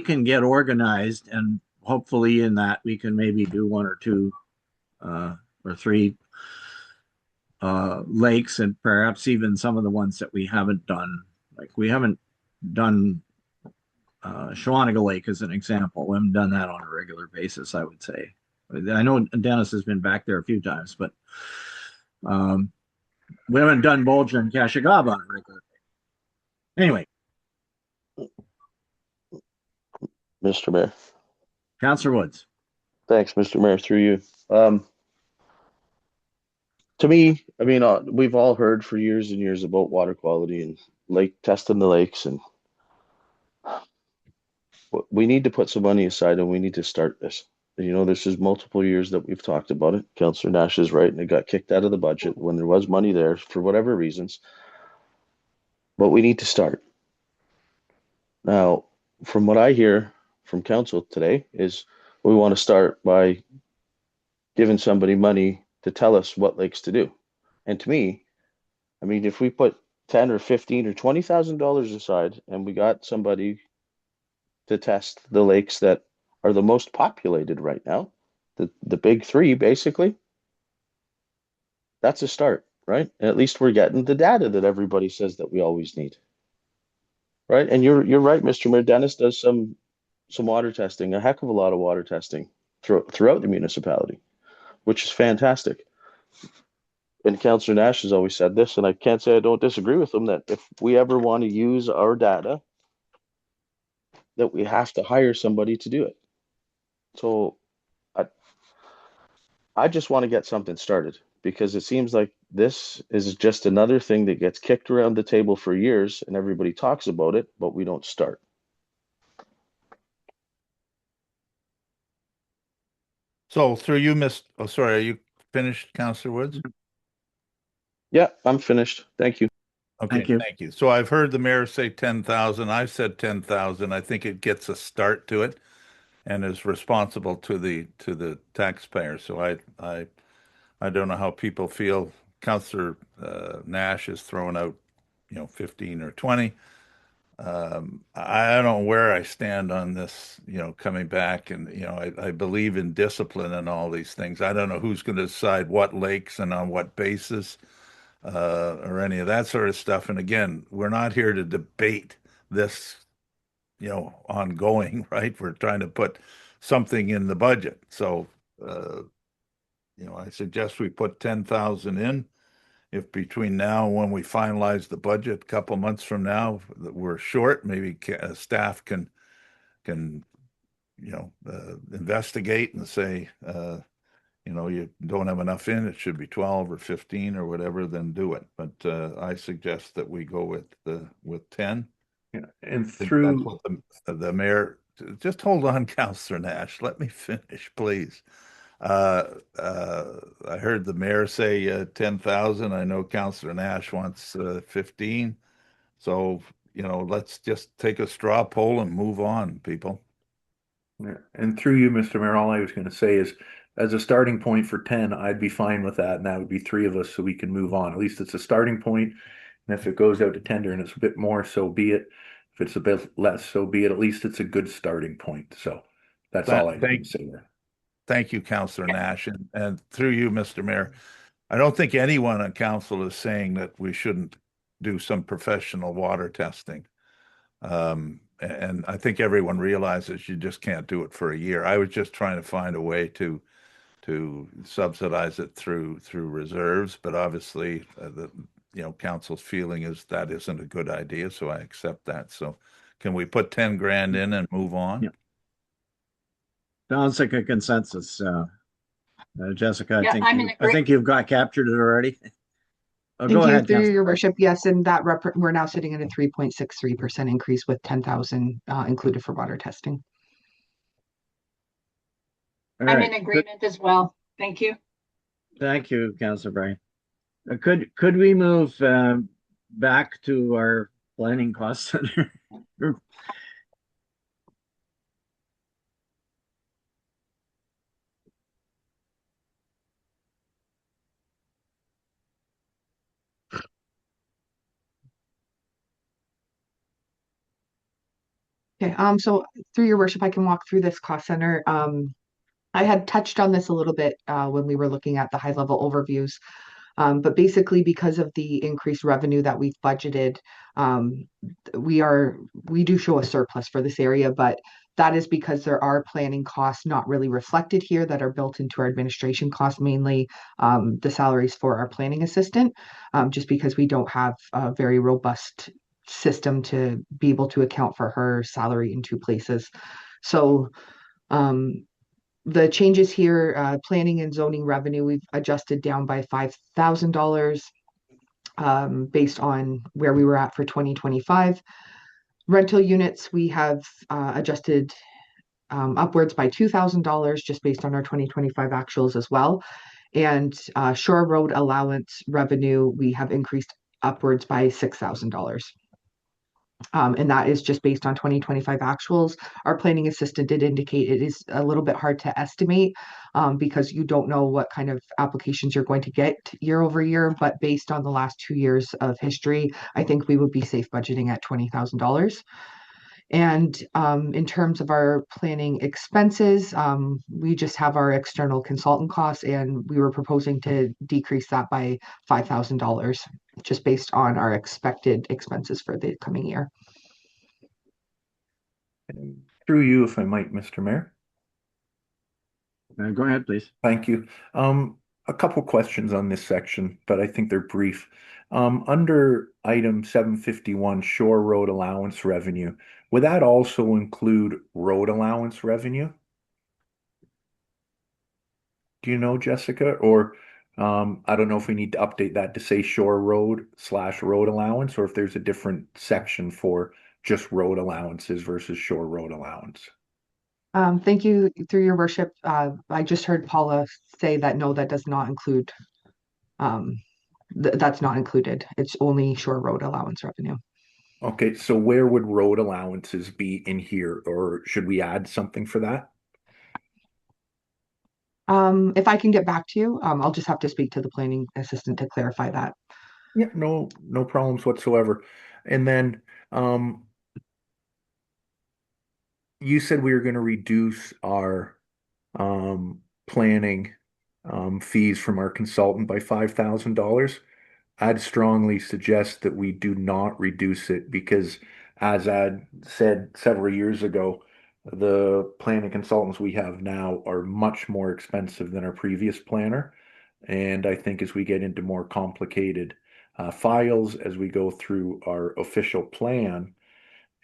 can get organized, and hopefully in that we can maybe do 1 or 2 or 3 lakes, and perhaps even some of the ones that we haven't done. Like we haven't done Shawaniga Lake as an example. We haven't done that on a regular basis, I would say. I know Dennis has been back there a few times, but um, we haven't done Bolger and Kashagaba on a regular. Anyway, Mr. Mayor. Councillor Woods. Thanks, Mr. Mayor, through you. To me, I mean, we've all heard for years and years about water quality and lake testing the lakes, and we need to put some money aside and we need to start this. You know, this is multiple years that we've talked about it. Councillor Nash is right, and it got kicked out of the budget when there was money there for whatever reasons. But we need to start. Now, from what I hear from council today is we want to start by giving somebody money to tell us what lakes to do. And to me, I mean, if we put 10 or 15 or $20,000 aside and we got somebody to test the lakes that are the most populated right now, the big three, basically, that's a start, right? And at least we're getting the data that everybody says that we always need, right? And you're right, Mr. Mayor. Dennis does some water testing, a heck of a lot of water testing throughout the municipality, which is fantastic. And Councillor Nash has always said this, and I can't say I don't disagree with him, that if we ever want to use our data, that we have to hire somebody to do it. So I just want to get something started, because it seems like this is just another thing that gets kicked around the table for years and everybody talks about it, but we don't start. So through you, oh, sorry, are you finished, Councillor Woods? Yeah, I'm finished. Thank you. Okay, thank you. So I've heard the mayor say 10,000. I've said 10,000. I think it gets a start to it and is responsible to the taxpayer. So I don't know how people feel. Councillor Nash is throwing out, 15 or 20. I don't know where I stand on this, coming back, and I believe in discipline and all these things. I don't know who's going to decide what lakes and on what basis, or any of that sort of stuff. And again, we're not here to debate this, ongoing, right? We're trying to put something in the budget. So, I suggest we put 10,000 in. If between now and when we finalize the budget, a couple months from now, that we're short, maybe staff can investigate and say, you don't have enough in, it should be 12 or 15 or whatever, then do it. But I suggest that we go with 10. Yeah, and That's through what the mayor, just hold on, Councillor Nash, let me finish, please. I heard the mayor say 10,000. I know Councillor Nash wants 15. So, let's just take a straw poll and move on, people. yeah, and through you, Mr. Mayor, all I was going to say is, as a starting point for 10, I'd be fine with that, and that would be 3 of us, so we can move on. At least it's a starting point, and if it goes out to tender and it's a bit more, so be it. If it's a bit less, so be it. At least it's a good starting point. So that's all I can say there. Thank you, Councillor Nash, and through you, Mr. Mayor. I don't think anyone on council is saying that we shouldn't do some professional water testing. And I think everyone realizes you just can't do it for a year. I was just trying to find a way to subsidize it through reserves, but obviously council's feeling is that isn't a good idea, so I accept that. So can we put 10 grand in and move on? Yeah. Sounds like a consensus, Jessica. Yeah, I'm in I think you've captured it already. Thank Go you, ahead, through Councillor. your worship. Yes, and that we're now sitting at a 3.63% increase with 10,000 included for water testing. All I'm right. in agreement as well. Thank you. Thank you, Councillor Bryan. Could we move back to our planning cost center? Okay, so through your worship, I can walk through this cost center. I had touched on this a little bit when we were looking at the high level overviews. But basically, because of the increased revenue that we've budgeted, we do show a surplus for this area, but That is because there are planning costs not really reflected here that are built into our administration costs, mainly the salaries for our planning assistant, just because we don't have a very robust system to be able to account for her salary in two places. So the changes here, planning and zoning revenue, we've adjusted down by $5,000 based on where we were at for 2025. Rental units, we have adjusted upwards by $2,000 just based on our 2025 actuals as well. And shore road allowance revenue, we have increased upwards by $6,000. And that is just based on 2025 actuals. Our planning assistant did indicate it is a little bit hard to estimate because you don't know what kind of applications you're going to get year over year. But based on the last 2 years of history, I think we would be safe budgeting at $20,000. And in terms of our planning expenses, we just have our external consultant costs, and we were proposing to decrease that by $5,000 just based on our expected expenses for the coming year. And through you, if I might, Mr. Mayor. Go ahead, please. Thank you. A couple questions on this section, but I think they're brief. Under item 751, shore road allowance revenue, would that also include road allowance revenue? Do you know, Jessica? Or I don't know if we need to update that to say shore road / road allowance, or if there's a different section for just road allowances versus shore road allowance. Thank you, through your worship. I just heard Paula say that no, that does not include, that's not included. It's only shore road allowance revenue. Okay, so where would road allowances be in here, or should we add something for that? If I can get back to you, I'll just have to speak to the planning assistant to clarify that. Yeah, no problems whatsoever. And then you said we were going to reduce our planning fees from our consultant by $5,000. I'd strongly suggest that we do not reduce it because, as I'd said several years ago, the planning consultants we have now are much more expensive than our previous planner. And I think as we get into more complicated files, as we go through our official plan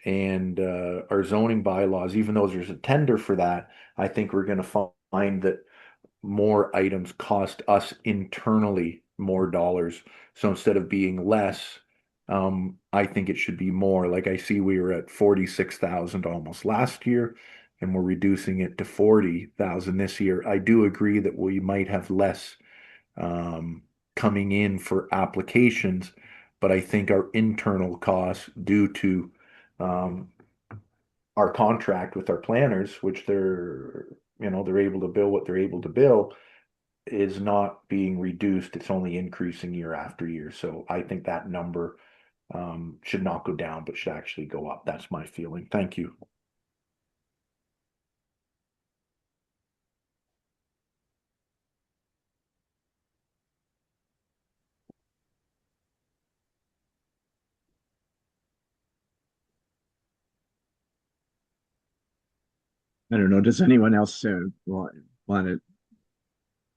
and our zoning bylaws, even though there's a tender for that, I think we're going to find that more items cost us internally more dollars. So instead of being less, I think it should be more. Like I see we were at 46,000 almost last year, and we're reducing it to 40,000 this year. I do agree that we might have less coming in for applications, but I think our internal costs due to our contract with our planners, which they're able to bill what they're able to bill, is not being reduced. It's only increasing year after year. So I think that number should not go down, but should actually go up. That's my feeling. Thank you. I don't know. Does anyone else want to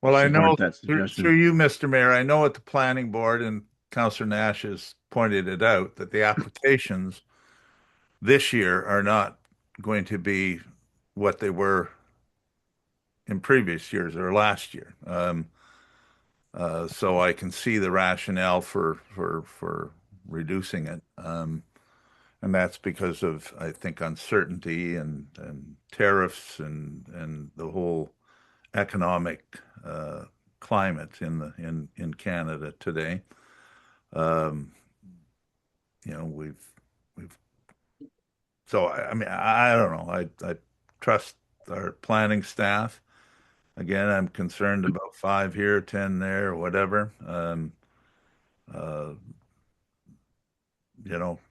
Well, I know support that through suggestion? you, Mr. Mayor, I know at the planning board, and Councillor Nash has pointed it out, that the applications this year are not going to be what they were in previous years or last year. So I can see the rationale for reducing it. And that's because of, I think, uncertainty and tariffs and the whole economic climate in Canada today. We've so I mean I don't know. I trust our planning staff. Again, I'm concerned about 5 here, 10 there, or whatever. Uh,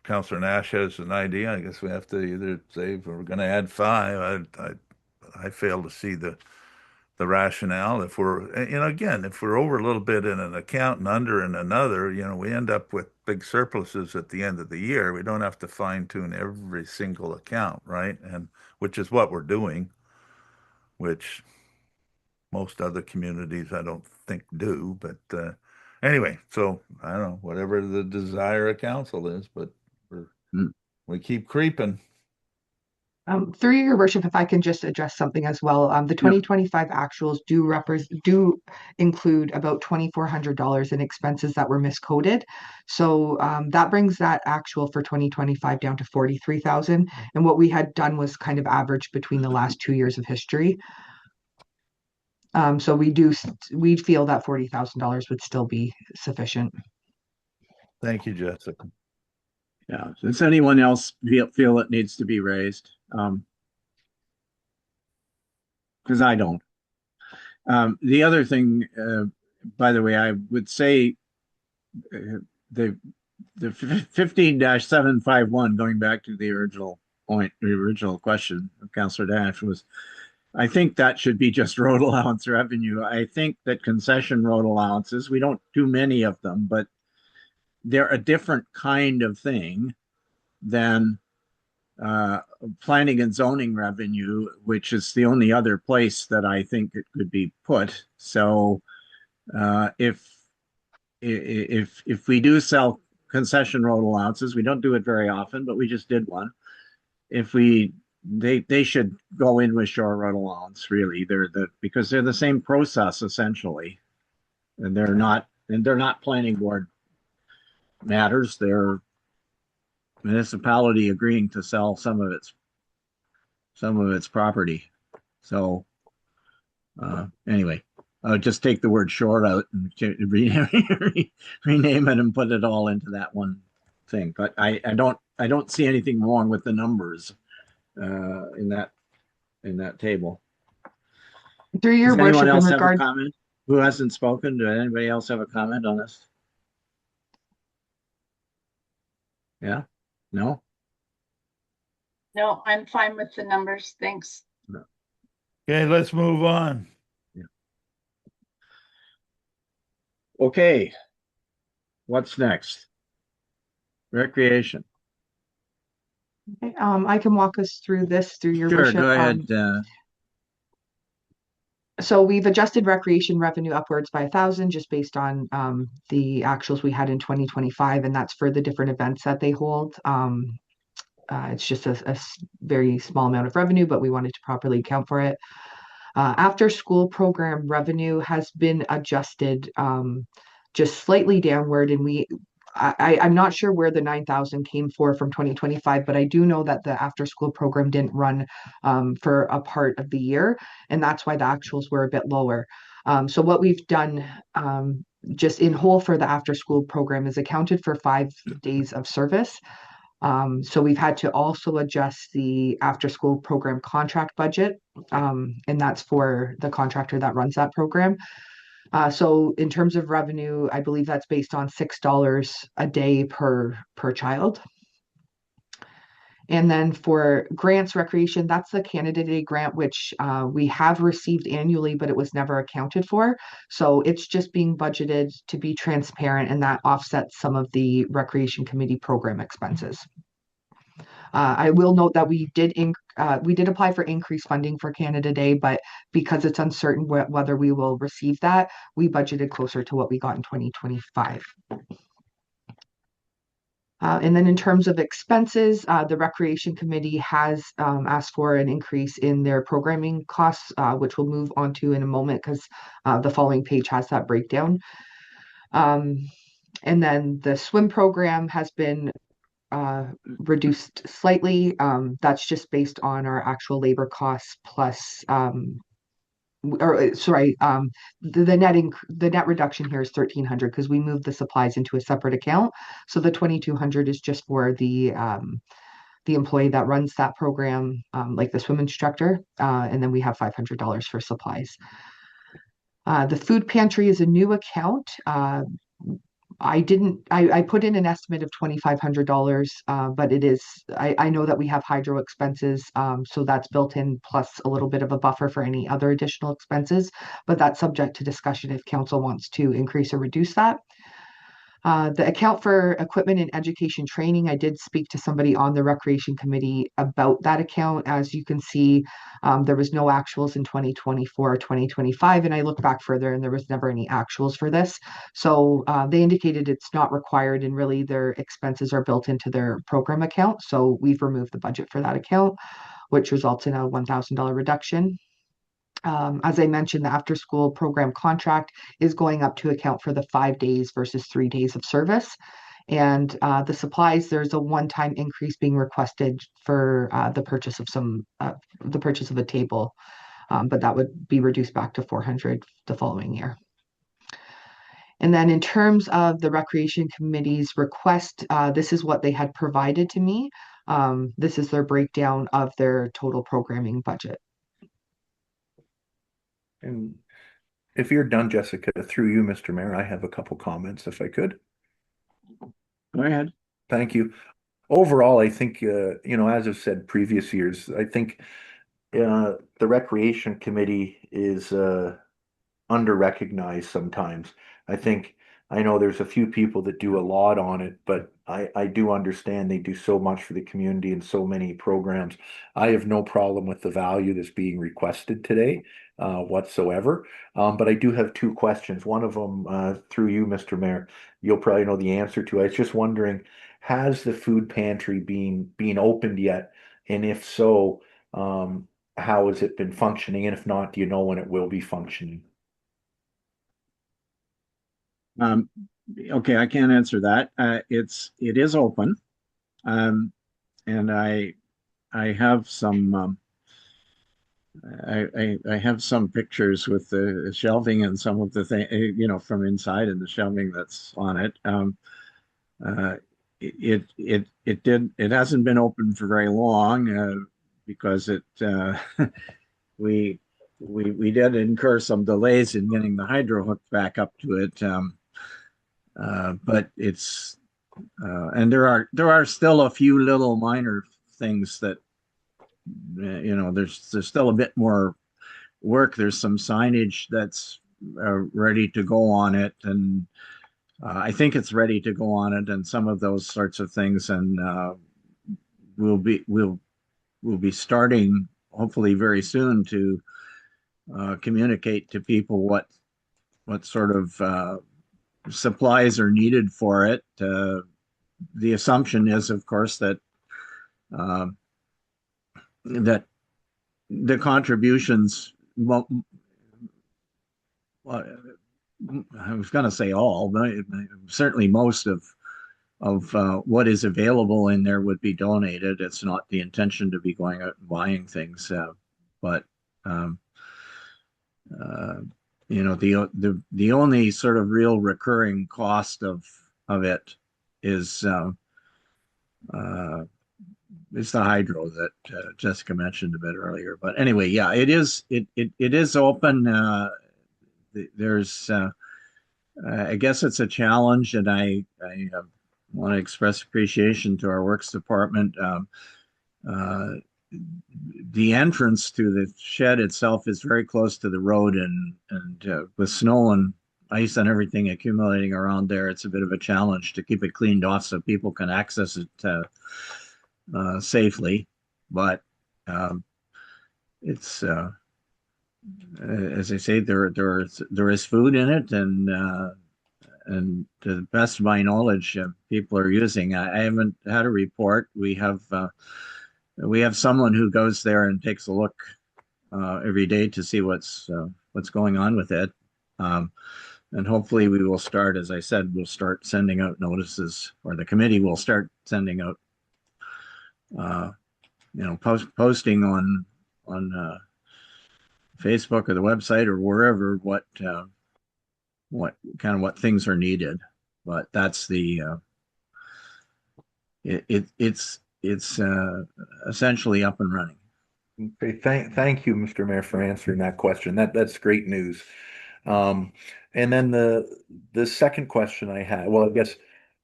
Councillor Nash has an idea. I guess we have to either say if we're going to add 5. I fail to see the the rationale. If we're, again, if we're over a little bit in an account and under in another, we end up with big surpluses at the end of the year. We don't have to fine tune every single account, right? And which is what we're doing, which most other communities I don't think do. But anyway, so I don't know, whatever the desire of council is, but we keep creeping. Through your worship, if I can just address something as well, the 2025 actuals do include about $2,400 in expenses that were miscoded. So that brings that actual for 2025 down to 43,000. And what we had done was kind of average between the last 2 years of history. So we feel that $40,000 would still be sufficient. Thank you, Jessica. Yeah. Does anyone else feel it needs to be raised? Because I don't. The other thing, by the way, I would say the 15-751, going back to the original point, the original question of Councillor Dash was, I think that should be just road allowance revenue. I think that concession road allowances, we don't do many of them, but they're a different kind of thing than planning and zoning revenue, which is the only other place that I think it could be put. So if we do sell concession road allowances, we don't do it very often, but we just did one. If they should go in with shore road allowance, really. Because they're the same process essentially, and they're not planning board matters. They're municipality agreeing to sell some of its property. So anyway, I'll just take the word short out and rename it and put it all into that one thing. But I don't see anything wrong with the numbers in that table. Through your Does anyone worship, else in have a regard, comment? Who hasn't spoken? Does anybody else have a comment on this? Yeah? No? No, I'm fine with the numbers. Thanks. Okay, let's move on. Okay. What's next? Recreation. I can walk us through this through your Sure, worship. go ahead. So we've adjusted recreation revenue upwards by 1,000 just based on the actuals we had in 2025, and that's for the different events that they hold. It's just a very small amount of revenue, but we wanted to properly account for it. After school program revenue has been adjusted just slightly downward, and I'm not sure where the 9,000 came from 2025, but I do know that the after school program didn't run for a part of the year, and that's why the actuals were a bit lower. So what we've done just in whole for the after school program is accounted for 5 days of service. So we've had to also adjust the after school program contract budget, and that's for the contractor that runs that program. So in terms of revenue, I believe that's based on $6 a day per child. And then for grants recreation, that's the Canada Day grant, which we have received annually, but it was never accounted for. So it's just being budgeted to be transparent, and that offsets some of the recreation committee program expenses. I will note that we did apply for increased funding for Canada Day, but because it's uncertain whether we will receive that, we budgeted closer to what we got in 2025. And then in terms of expenses, the Recreation Committee has asked for an increase in their programming costs, which we'll move on to in a moment because the following page has that breakdown. And then the swim program has been reduced slightly. That's just based on our actual labor costs plus the net reduction here is 1,300 because we moved the supplies into a separate account. So the 2,200 is just for the employee that runs that program, like the swim instructor, and then we have $500 for supplies. The food pantry is a new account. I put in an estimate of $2,500, but I know that we have hydro expenses, so that's built in plus a little bit of a buffer for any other additional expenses, but that's subject to discussion if council wants to increase or reduce that. The account for equipment and education training, I did speak to somebody on the recreation committee about that account. As you can see, there was no actuals in 2024 or 2025, and I looked back further and there was never any actuals for this. So they indicated it's not required, and really their expenses are built into their program account. So we've removed the budget for that account, which results in a $1,000 reduction. As I mentioned, the after school program contract is going up to account for the 5 days versus 3 days of service. And the supplies, there's a one-time increase being requested for the purchase of a table, but that would be reduced back to 400 the following year. And then in terms of the Recreation Committee's request, this is what they had provided to me. This is their breakdown of their total programming budget. And if you're done, Jessica, through you, Mr. Mayor, I have a couple comments if I could. Go ahead. Thank you. Overall, I think, as I've said previous years, I think the Recreation Committee is under-recognized sometimes. I know there's a few people that do a lot on it, but I do understand they do so much for the community and so many programs. I have no problem with the value that's being requested today whatsoever. But I do have two questions. One of them, through you, Mr. Mayor, you'll probably know the answer to. I was just wondering, has the food pantry been opened yet? And if so, how has it been functioning? And if not, do you know when it will be functioning? Okay, I can't answer that. It is open, and I have some I have some pictures with the shelving and some of the thing from inside and the shelving that's on it. It hasn't been open for very long because we did incur some delays in getting the hydro hooked back up to it. But it's and there are still a few little minor things that there's still a bit more work. There's some signage that's ready to go on it, and I think it's ready to go on it, and some of those sorts of things. And we'll be starting hopefully very soon to communicate to people what sort of supplies are needed for it. The assumption is, of course, that that the contributions, well, I was going to say all, but certainly most of what is available in there would be donated. It's not the intention to be going out and buying things, but the only sort of real recurring cost of it is the hydro that Jessica mentioned a bit earlier. But anyway, yeah, it is open. There's I guess it's a challenge, and I want to express appreciation to our works department. The entrance to the shed itself is very close to the road, and with snow and ice and everything accumulating around there, it's a bit of a challenge to keep it cleaned off so people can access it safely. But it's as I say, there is food in it, and to the best of my knowledge, people are using. I haven't had a report. We have someone who goes there and takes a look every day to see what's going on with it. And hopefully we will start, as I said, we'll start sending out notices, or the committee will start sending out, posting on Facebook or the website or wherever what things are needed. But that's it's essentially up and running. Okay, thank you, Mr. Mayor, for answering that question. That's great news. And then the second question I had, well, I guess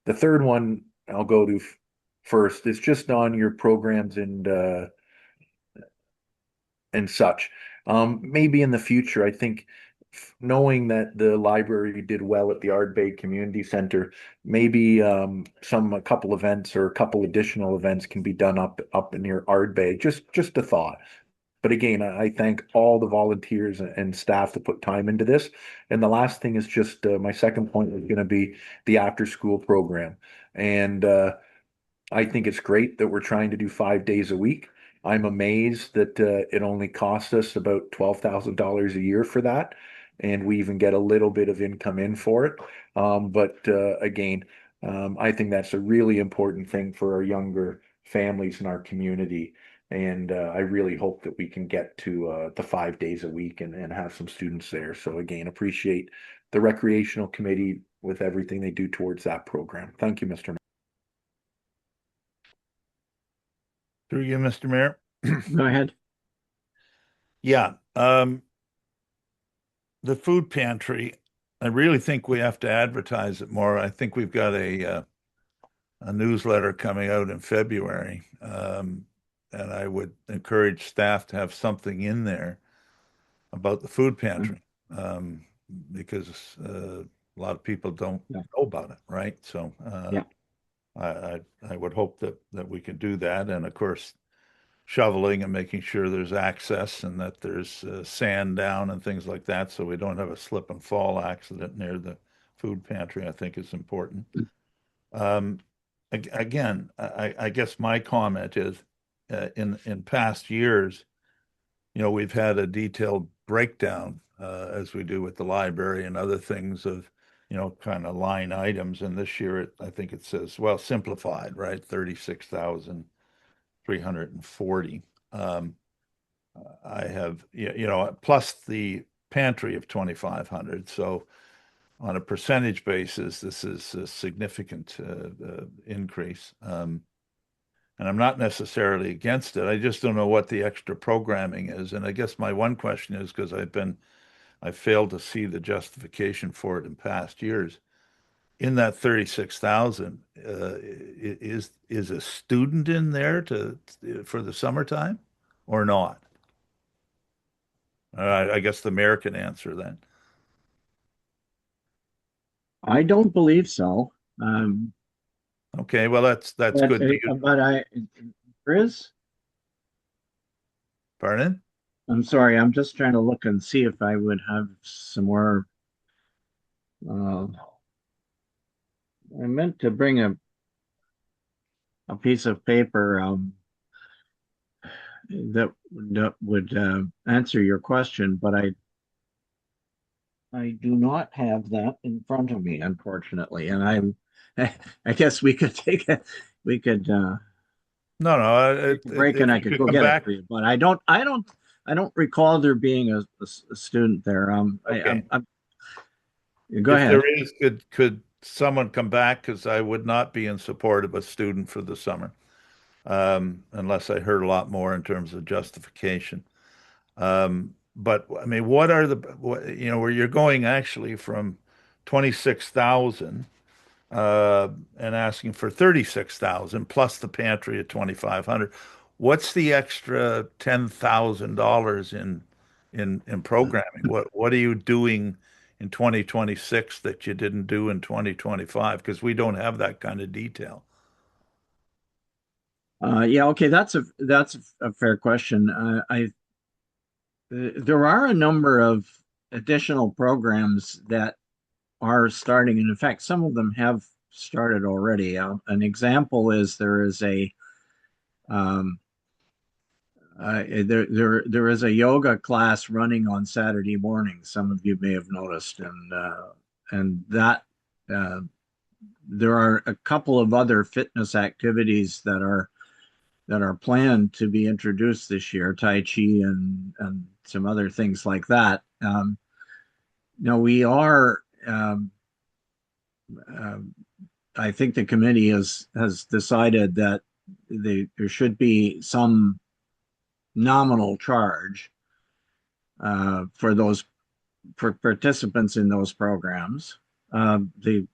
the third one I'll go to first is just on your programs and such. Maybe in the future, I think knowing that the library did well at the Ardbeg Community Center, maybe a couple events or a couple additional events can be done up near Ardbeg. Just a thought. But again, I thank all the volunteers and staff that put time into this. And the last thing is just my second point is going to be the after school program. And I think it's great that we're trying to do 5 days a week. I'm amazed that it only costs us about $12,000 a year for that. And we even get a little bit of income in for it. But again, I think that's a really important thing for our younger families in our community. And I really hope that we can get to the 5 days a week and have some students there. So again, appreciate the recreational committee with everything they do towards that program. Thank you, Mr. Mayor. Through you, Mr. Mayor. Go ahead. Yeah, the food pantry, I really think we have to advertise it more. I think we've got a newsletter coming out in February. And I would encourage staff to have something in there about the food pantry, because a lot of people don't know about it, right? So I would hope that we can do that. And of course, shoveling and making sure there's access and that there's sand down and things like that, so we don't have a slip and fall accident near the food pantry, I think is important. Again, I guess my comment is, in past years, we've had a detailed breakdown, as we do with the library and other things of, kind of line items. And this year, I think it says, well, simplified, right? 36,340. I have, plus the pantry of 2,500. So on a percentage basis, this is a significant increase. And I'm not necessarily against it. I just don't know what the extra programming is. And I guess my one question is, because I failed to see the justification for it in past years. In that 36,000, is a student in there for the summertime or not? I guess the mayor can answer that. I don't believe so. Okay, well, that's But, good. Chris, Pardon? I'm sorry, I'm just trying to look and see if I would have some more. I meant to bring a piece of paper that would answer your question, but I do not have that in front of me, unfortunately. And I guess we could take it. We could No, break and I could go get it for you. But I don't recall there being a student there. Okay. Go ahead. If there is, could someone come back? Because I would not be in support of a student for the summer, unless I heard a lot more in terms of justification. But I mean, what are where you're going actually from 26,000 and asking for 36,000 plus the pantry at 2,500. What's the extra $10,000 in programming? What are you doing in 2026 that you didn't do in 2025? Because we don't have that kind of detail. Yeah, okay, that's a fair question. There are a number of additional programs that are starting, and in fact, some of them have started already. An example is there is a there is a yoga class running on Saturday morning. Some of you may have noticed, and that there are a couple of other fitness activities that are planned to be introduced this year, Tai Chi and some other things like that. Now we are. I think the committee has decided that there should be some nominal charge for those for participants in those programs. The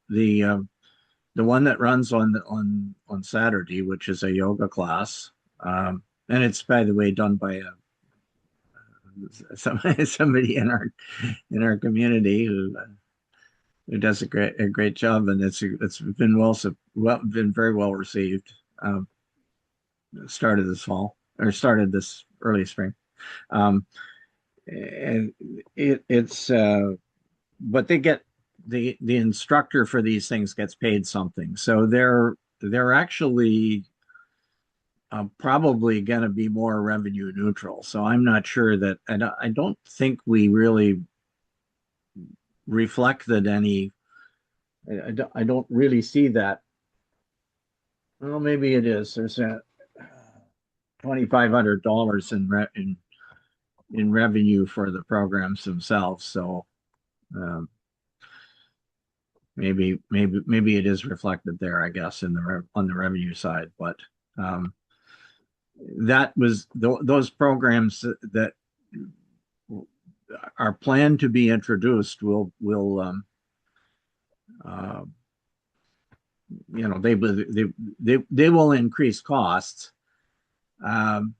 one that runs on Saturday, which is a yoga class, and it's, by the way, done by somebody in our community who does a great job, and it's been very well received. Started this fall, or started this early spring. And it's but they get the instructor for these things gets paid something, so they're actually probably going to be more revenue neutral. So I'm not sure that, I don't think we really reflected any. I don't really see that. Well, maybe it is. There's a $2,500 in revenue for the programs themselves. So maybe it is reflected there, I guess, on the revenue side. But that was those programs that are planned to be introduced will they will increase costs. And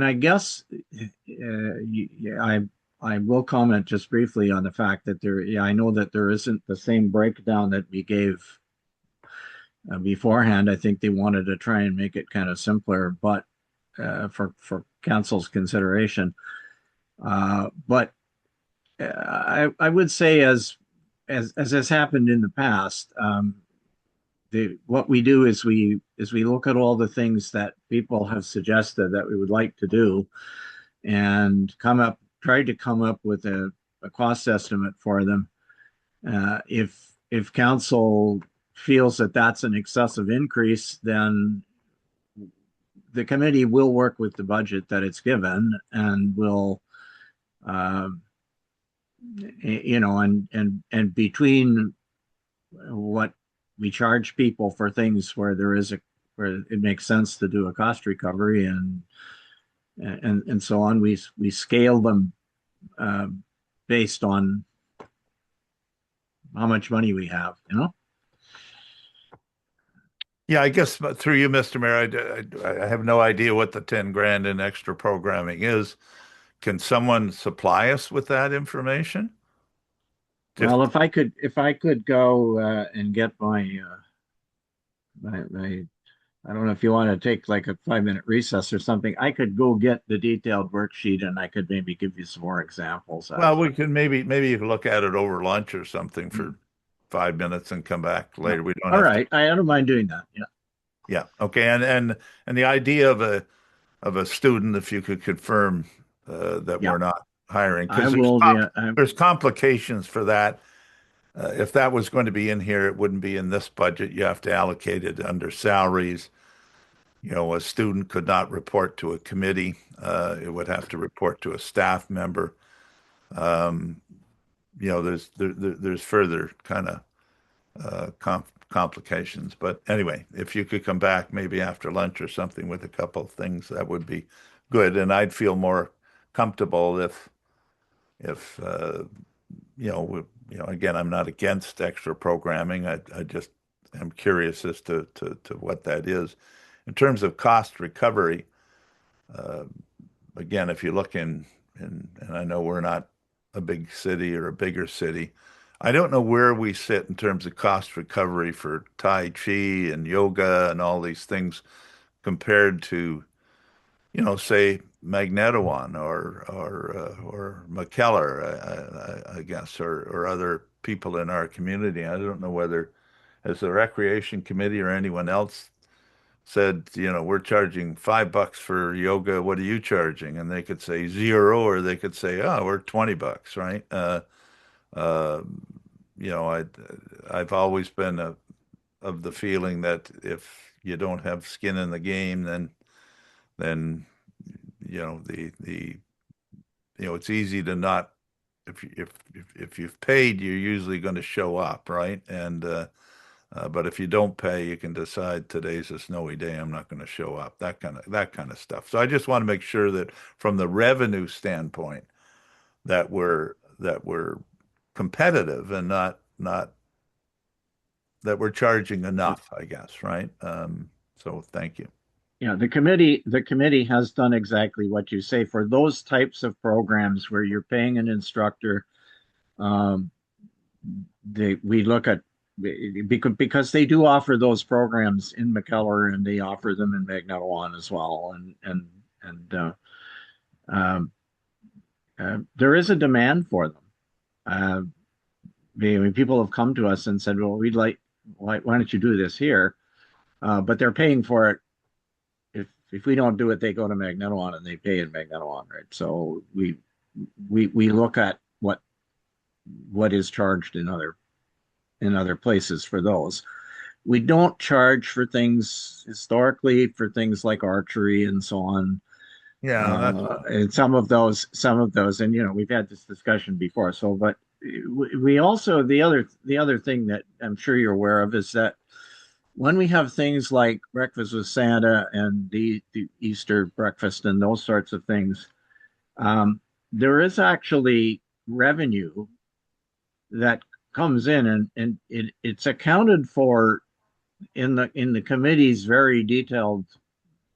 I guess I will comment just briefly on the fact that I know that there isn't the same breakdown that we gave beforehand. I think they wanted to try and make it kind of simpler, but for council's consideration. But I would say, as has happened in the past, what we do is we look at all the things that people have suggested that we would like to do, and try to come up with a cost estimate for them. If council feels that that's an excessive increase, then the committee will work with the budget that it's given, and will and between what we charge people for things where it makes sense to do a cost recovery, and so on, we scale them based on how much money we have, Yeah, I guess through you, Mr. Mayor, I have no idea what the 10 grand in extra programming is. Can someone supply us with that information? Well, if I could go and get my I don't know if you want to take like a 5-minute recess or something. I could go get the detailed worksheet, and I could maybe give you some more examples. Well, we can maybe you can look at it over lunch or something for 5 minutes and come back later. We don't All have right. I don't mind doing that. Yeah. Yeah. Okay. And the idea of a student, if you could confirm that Yeah. we're not hiring, I because will. there's complications for that. If that was going to be in here, it wouldn't be in this budget. You have to allocate it under salaries. A student could not report to a committee. It would have to report to a staff member. There's further kind of complications. But anyway, if you could come back maybe after lunch or something with a couple of things, that would be good. And I'd feel more comfortable if again, I'm not against extra programming. I just am curious as to what that is. In terms of cost recovery, again, if you look and I know we're not a big city or a bigger city, I don't know where we sit in terms of cost recovery for Tai Chi and yoga and all these things compared to, say Magnetawan or McKellar, I guess, or other people in our community. I don't know whether, as the Recreation Committee or anyone else said, we're charging $5 for yoga. What are you charging? And they could say 0, or they could say, oh, we're $20, right? I've always been of the feeling that if you don't have skin in the game, then it's easy to not, if you've paid, you're usually going to show up, right? And but if you don't pay, you can decide today's a snowy day, I'm not going to show up. That kind of stuff. So I just want to make sure that from the revenue standpoint, that that we're competitive and not that we're charging enough, I guess, right? So thank you. Yeah, the committee has done exactly what you say for those types of programs where you're paying an instructor. Um, we look at because they do offer those programs in McKellar and they offer them in Magnetawan as well, and there is a demand for them. People have come to us and said, "Well, we'd like, why don't you do this here?" But they're paying for it. If we don't do it, they go to Magnetawan and they pay in Magnetawan, right? So we look at what is charged in other places for those. We don't charge for things historically for things like archery and so on. Yeah, And some of those, and we've had this discussion before. So, but we also the other thing that I'm sure you're aware of is that when we have things like breakfast with Santa and the Easter breakfast and those sorts of things, there is actually revenue that comes in, and it's accounted for in the committee's very detailed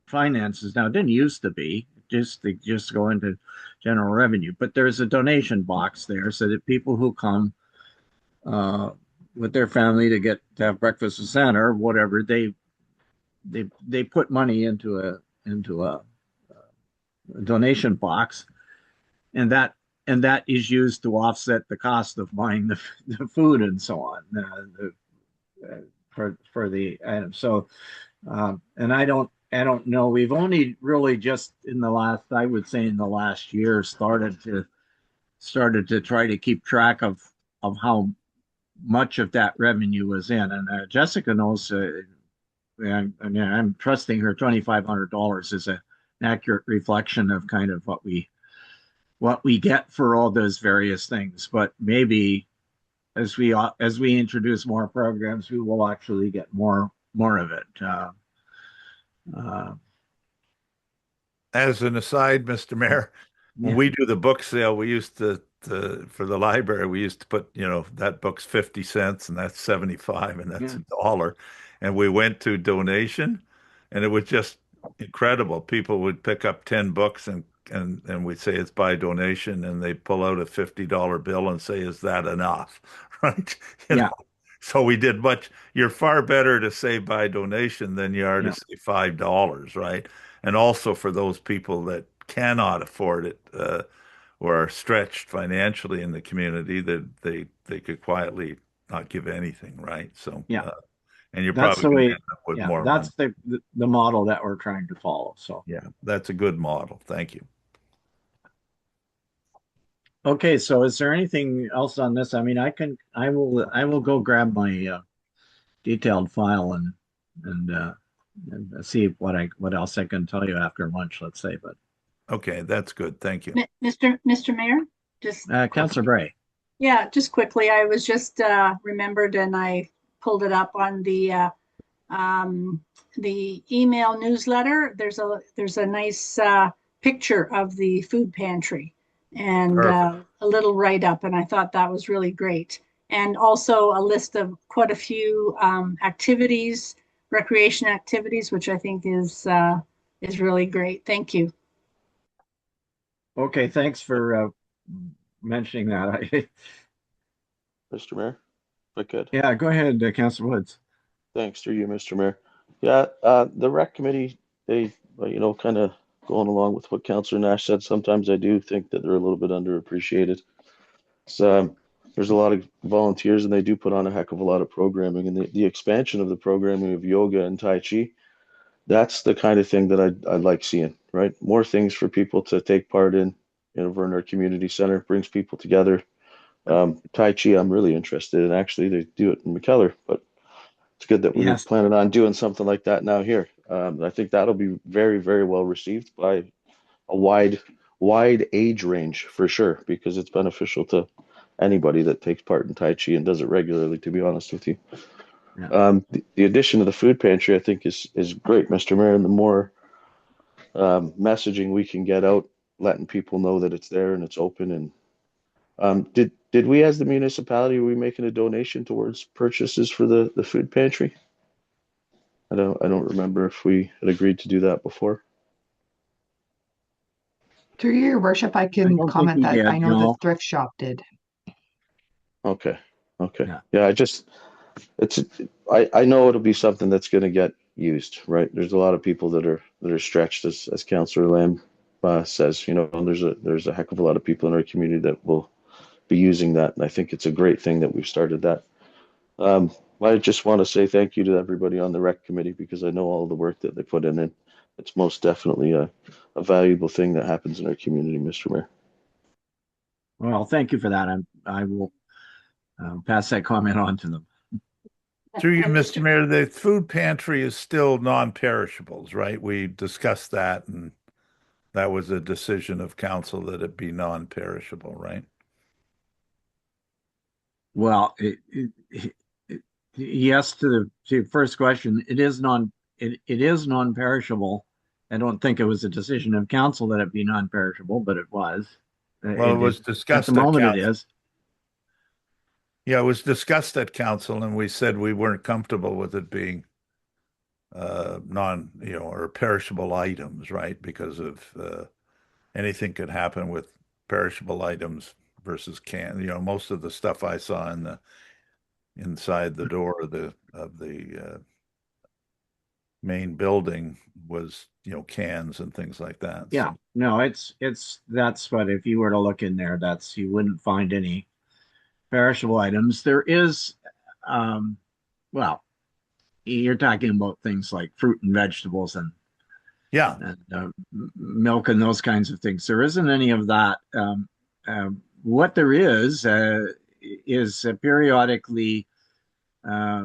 finances. Now, it didn't used to be they just go into general revenue, but there's a donation box there so that people who come with their family to have breakfast with Santa or whatever, they put money into a donation box, and that is used to offset the cost of buying the food and so on for the item. So, and I don't know. We've only really just in the last, I would say, in the last year, started to try to keep track of how much of that revenue was in. And Jessica knows. I'm trusting her $2,500 is an accurate reflection of kind of what we get for all those various things. But maybe as we introduce more programs, we will actually get more of it. as an aside, Mr. Mayor, when we do the book sale, we used to for the library, we used to put, that book's 50 cents and that's 75 and that's $1. And we went to donation and it was just incredible. People would pick up 10 books and we'd say it's by donation and they pull out a $50 bill and say, is that enough? Right? Yeah. So we did you're far better to say by donation than you are to say $5, right? And also for those people that cannot afford it, or are stretched financially in the community, that they could quietly not give anything, right? So and you're That's probably the going way. to end up with more That's money. the model that we're trying to follow. So Yeah, that's a good model. Thank you. okay. So is there anything else on this? I mean, I will go grab my detailed file and see what else I can tell you after lunch, let's say. But Okay, that's good. Thank you. Mr. Mayor, just Councillor Bray. yeah, just quickly, I was just remembered and I pulled it up on the email newsletter. There's a nice picture of the food pantry and a little write-up, and I thought that was really great. And also a list of quite a few activities, recreation activities, which I think is really great. Thank you. Okay, thanks for mentioning that. Mr. Mayor, if I could. Yeah, go ahead, Councillor Woods. Thanks to you, Mr. Mayor. Yeah, the rec committee, they, kind of going along with what Councillor Nash said, sometimes I do think that they're a little bit underappreciated. So there's a lot of volunteers and they do put on a heck of a lot of programming, and the expansion of the programming of yoga and Tai Chi, that's the kind of thing that I'd like seeing, right? More things for people to take part in, over in our community center, brings people together. Tai Chi, I'm really interested in. Actually, they do it in McKellar, but it's good that we're planning on doing something like that now here. I think that'll be very, very well received by a wide age range for sure, because it's beneficial to anybody that takes part in Tai Chi and does it regularly, to be honest with you. Yeah. The addition of the food pantry, I think, is great, Mr. Mayor. And the more messaging we can get out, letting people know that it's there and it's open, and Did we as the municipality, are we making a donation towards purchases for the food pantry? I don't remember if we had agreed to do that before. Through your worship, I can don't think comment we that did, I know the no. thrift shop did. Okay. Yeah. Yeah, I know it'll be something that's going to get used, right? There's a lot of people that are stretched, as Councillor Lamb says. You know, there's a heck of a lot of people in our community that will be using that, and I think it's a great thing that we've started that. I just want to say thank you to everybody on the rec committee, because I know all the work that they put in, and it's most definitely a valuable thing that happens in our community, Mr. Mayor. Well, thank you for that. I will pass that comment on to them. Through you, And Mr. Mayor, the food pantry is still non-perishables, right? We discussed that, and that was a decision of council that it be non-perishable, right? Well, yes to the first question. It is non-perishable. I don't think it was a decision of council that it be non-perishable, but it was. Well, it was at discussed the moment. It council. is. Yeah, it was discussed at council, and we said we weren't comfortable with it being or perishable items, right? Because of anything could happen with perishable items versus can. You know, most of the stuff I saw inside the door of the main building was, cans and things like that. Yeah. So, No, that's what, if you were to look in there, you wouldn't find any perishable items. There is, well, you're talking about things like fruit and vegetables and yeah, milk and those kinds of things. There isn't any of that. What there is periodically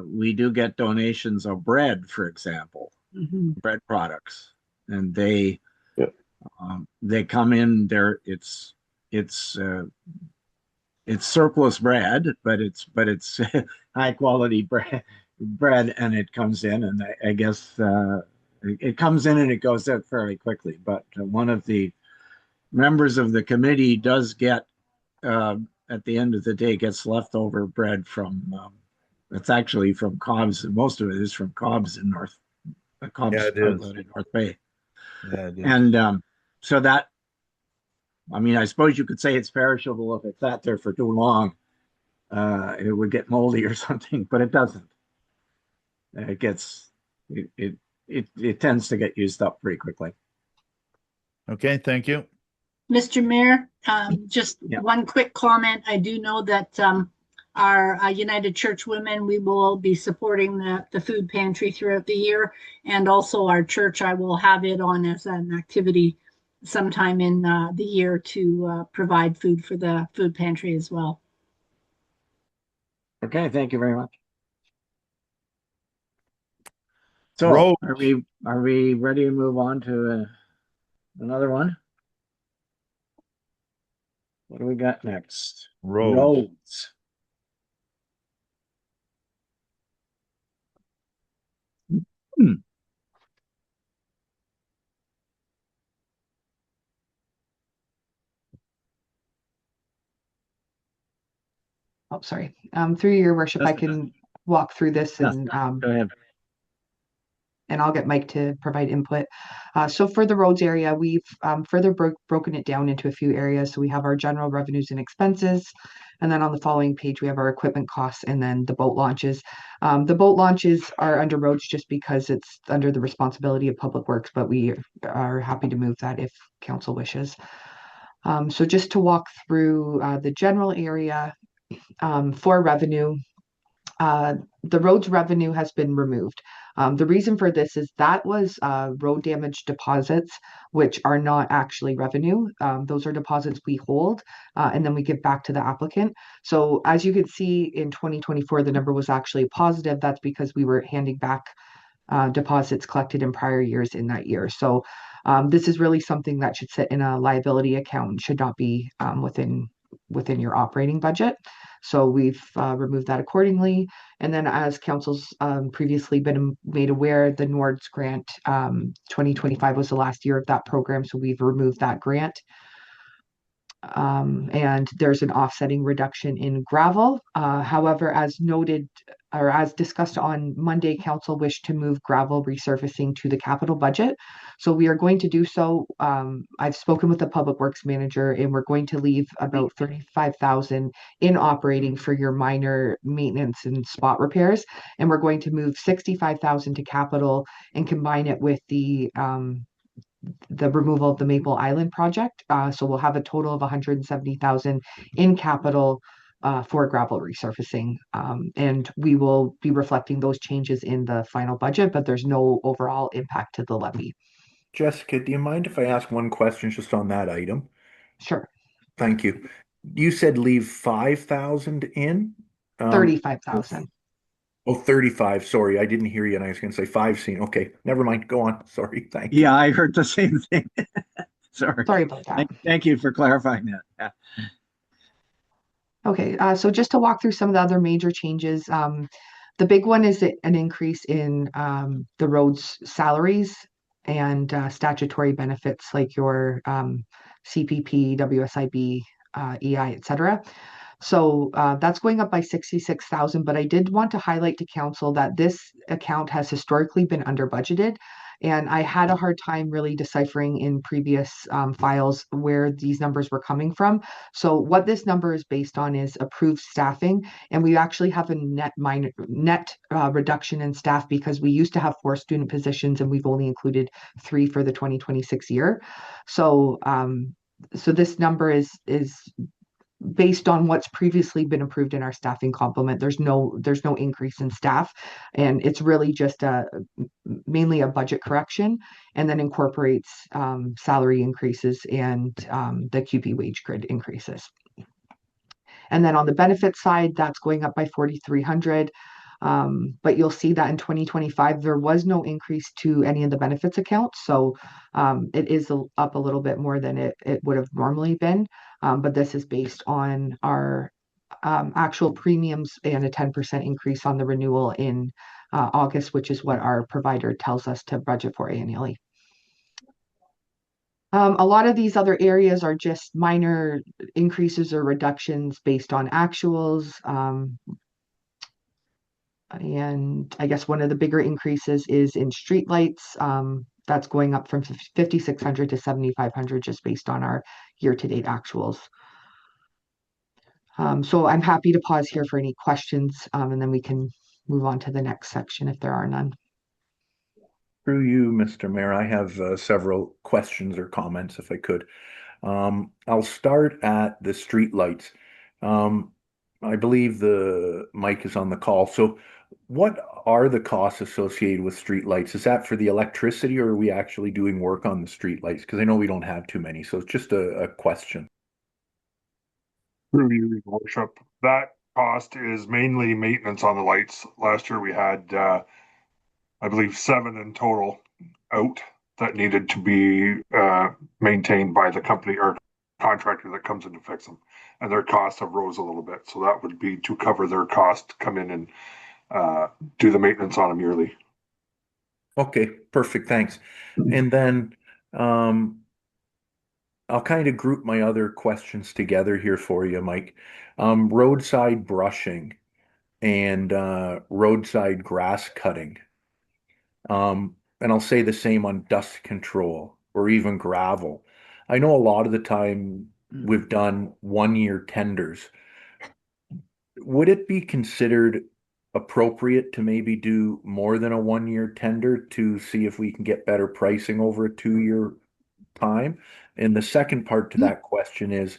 we do get donations of bread, for example, bread products, and they come in there. It's surplus bread, but it's high quality bread, and it comes in, and I guess it comes in and it goes out fairly quickly. But one of the members of the committee does get at the end of the day gets leftover bread from it's actually from Cobb's. Most of it is from Cobb's in Cobb's Yeah, it is. outlet in North Bay. Yeah, it is. And so that, I mean, I suppose you could say it's perishable if it sat there for too long. It would get moldy or something, but it doesn't. It tends to get used up pretty quickly. Okay, thank you. Mr. Mayor, just Yeah. one quick comment. I do know that our United Church Women, we will be supporting the food pantry throughout the year. And also our church, I will have it on as an activity sometime in the year to provide food for the food pantry as well. Okay, thank you very much. So Roads. are we ready to move on to another one? What do we got next? Roads. Oh, sorry. Through your worship, I can walk through this and Go ahead. and I'll get Mike to provide input. So for the roads area, we've further broken it down into a few areas. So we have our general revenues and expenses, and then on the following page, we have our equipment costs and then the boat launches. The boat launches are under roads just because it's under the responsibility of Public Works, but we are happy to move that if council wishes. So just to walk through the general area for revenue, the roads revenue has been removed. The reason for this is that was road damage deposits, which are not actually revenue. Those are deposits we hold and then we give back to the applicant. So as you can see in 2024, the number was actually positive. That's because we were handing back deposits collected in prior years in that year. So this is really something that should sit in a liability account and should not be within your operating budget. So we've removed that accordingly. And then as council's previously been made aware, the NORDS grant 2025 was the last year of that program. So we've removed that grant. and there's an offsetting reduction in gravel. However, as noted or as discussed on Monday, council wished to move gravel resurfacing to the capital budget. So we are going to do so. I've spoken with the public works manager, and we're going to leave about 35,000 in operating for your minor maintenance and spot repairs. And we're going to move 65,000 to capital and combine it with the removal of the Maple Island project. So we'll have a total of 170,000 in capital for gravel resurfacing. And we will be reflecting those changes in the final budget, but there's no overall impact to the levy. Jessica, do you mind if I ask one question just on that item? Sure. Thank you. You said leave 5,000 in? 35,000. Oh, 35. Sorry, I didn't hear you, and I was going to say 5 scene. Okay, never mind. Go on. Sorry. Thank you. Yeah, I heard the same thing. Sorry. Sorry about that. Thank you for clarifying that. Yeah. Okay, so just to walk through some of the other major changes, the big one is an increase in the roads salaries and statutory benefits like your CPP, WSIB, EI, etc. So that's going up by 66,000, but I did want to highlight to council that this account has historically been under budgeted. And I had a hard time really deciphering in previous files where these numbers were coming from. So what this number is based on is approved staffing, and we actually have a net reduction in staff because we used to have 4 student positions and we've only included 3 for the 2026 year. So so this number is based on what's previously been approved in our staffing complement. There's no increase in staff, and it's really just mainly a budget correction, and then incorporates salary increases and the QP wage grid increases. And then on the benefit side, that's going up by 4,300. But you'll see that in 2025, there was no increase to any of the benefits accounts. So it is up a little bit more than it would have normally been. But this is based on our actual premiums and a 10% increase on the renewal in August, which is what our provider tells us to budget for annually. A lot of these other areas are just minor increases or reductions based on actuals. And I guess one of the bigger increases is in streetlights. That's going up from 5,600 to 7,500 just based on our year-to-date actuals. So I'm happy to pause here for any questions, and then we can move on to the next section if there are none. Through you, Mr. Mayor, I have several questions or comments if I could. I'll start at the streetlights. I believe the mic is on the call. So what are the costs associated with streetlights? Is that for the electricity, or are we actually doing work on the streetlights? Because I know we don't have too many, so it's just a question. Through you, Your Worship. That cost is mainly maintenance on the lights. Last year we had, I believe, 7 in total out that needed to be maintained by the company or contractor that comes in to fix them. And their costs have rose a little bit. So that would be to cover their cost to come in and do the maintenance on them yearly. Okay, perfect. Thanks. And then I'll kind of group my other questions together here for you, Mike. Roadside brushing and roadside grass cutting. And I'll say the same on dust control or even gravel. I know a lot of the time we've done 1-year tenders. Would it be considered appropriate to maybe do more than a 1-year tender to see if we can get better pricing over a 2-year time? And the second part to that question is